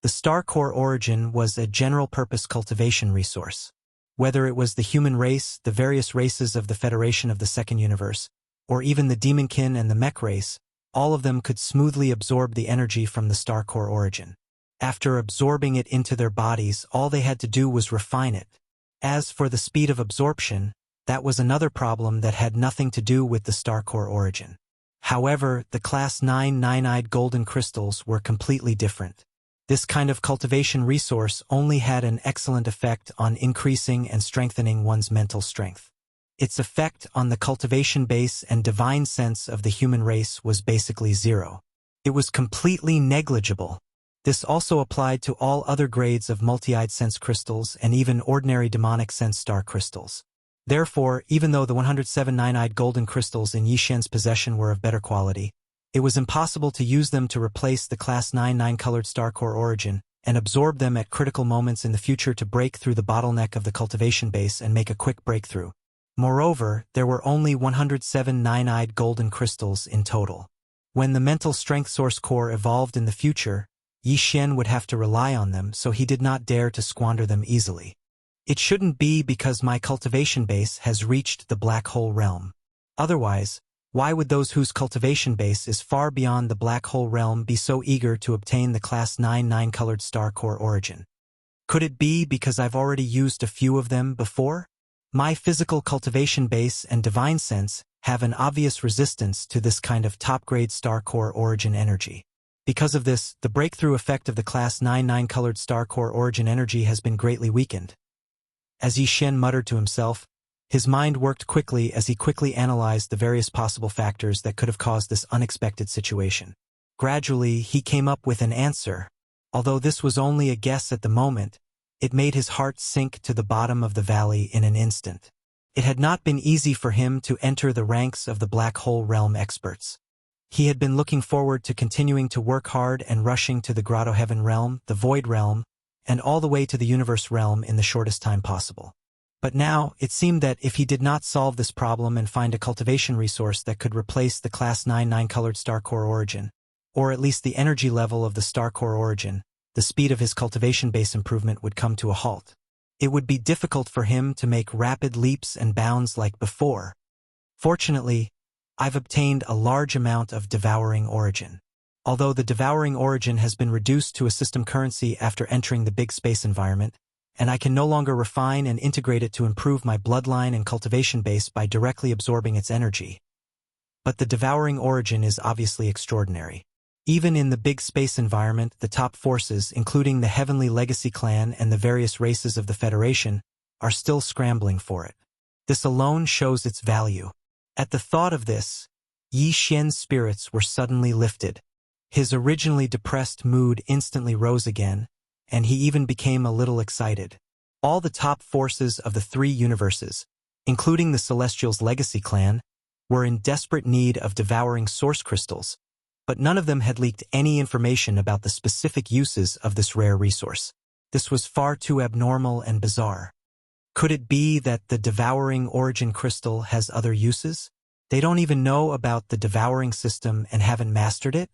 The star core origin was a general-purpose cultivation resource. Whether it was the human race, the various races of the Federation of the Second Universe, or even the demonkin and the mech race, all of them could smoothly absorb the energy from the star core origin. After absorbing it into their bodies, all they had to do was refine it. As for the speed of absorption, that was another problem that had nothing to do with the star core origin. However, the Class 9 nine-eyed golden crystals were completely different. This kind of cultivation resource only had an excellent effect on increasing and strengthening one's mental strength. Its effect on the cultivation base and divine sense of the human race was basically zero. It was completely negligible. This also applied to all other grades of multi-eyed sense crystals and even ordinary demonic sense star crystals. Therefore, even though the 107 nine-eyed golden crystals in Xian's possession were of better quality, it was impossible to use them to replace the Class 9 colored star core origin and absorb them at critical moments in the future to break through the bottleneck of the cultivation base and make a quick breakthrough. Moreover, there were only 107 nine-eyed golden crystals in total. When the mental strength source core evolved in the future, Xian would have to rely on them, so he did not dare to squander them easily. It shouldn't be because my cultivation base has reached the black hole realm. Otherwise, why would those whose cultivation base is far beyond the black hole realm be so eager to obtain the Class 9 colored star core origin? Could it be because I've already used a few of them before? My physical cultivation base and divine sense have an obvious resistance to this kind of top-grade star core origin energy. Because of this, the breakthrough effect of the Class 9 colored star core origin energy has been greatly weakened. As Xian muttered to himself, his mind worked quickly as he quickly analyzed the various possible factors that could have caused this unexpected situation. Gradually, he came up with an answer. Although this was only a guess at the moment, it made his heart sink to the bottom of the valley in an instant. It had not been easy for him to enter the ranks of the black hole realm experts. He had been looking forward to continuing to work hard and rushing to the Grotto Heaven realm, the Void realm, and all the way to the Universe realm in the shortest time possible. But now, it seemed that if he did not solve this problem and find a cultivation resource that could replace the Class 9 colored star core origin, or at least the energy level of the star core origin, the speed of his cultivation base improvement would come to a halt. It would be difficult for him to make rapid leaps and bounds like before. Fortunately, I've obtained a large amount of devouring origin. Although the devouring origin has been reduced to a system currency after entering the big space environment, and I can no longer refine and integrate it to improve my bloodline and cultivation base by directly absorbing its energy. But the devouring origin is obviously extraordinary. Even in the big space environment, the top forces, including the Heavenly Legacy clan and the various races of the Federation, are still scrambling for it. This alone shows its value. At the thought of this, Yi Xian's spirits were suddenly lifted. His originally depressed mood instantly rose again, and he even became a little excited. All the top forces of the 3 universes, including the Celestials' Legacy clan, were in desperate need of devouring source crystals, but none of them had leaked any information about the specific uses of this rare resource. This was far too abnormal and bizarre. Could it be that the devouring origin crystal has other uses? They don't even know about the devouring system and haven't mastered it?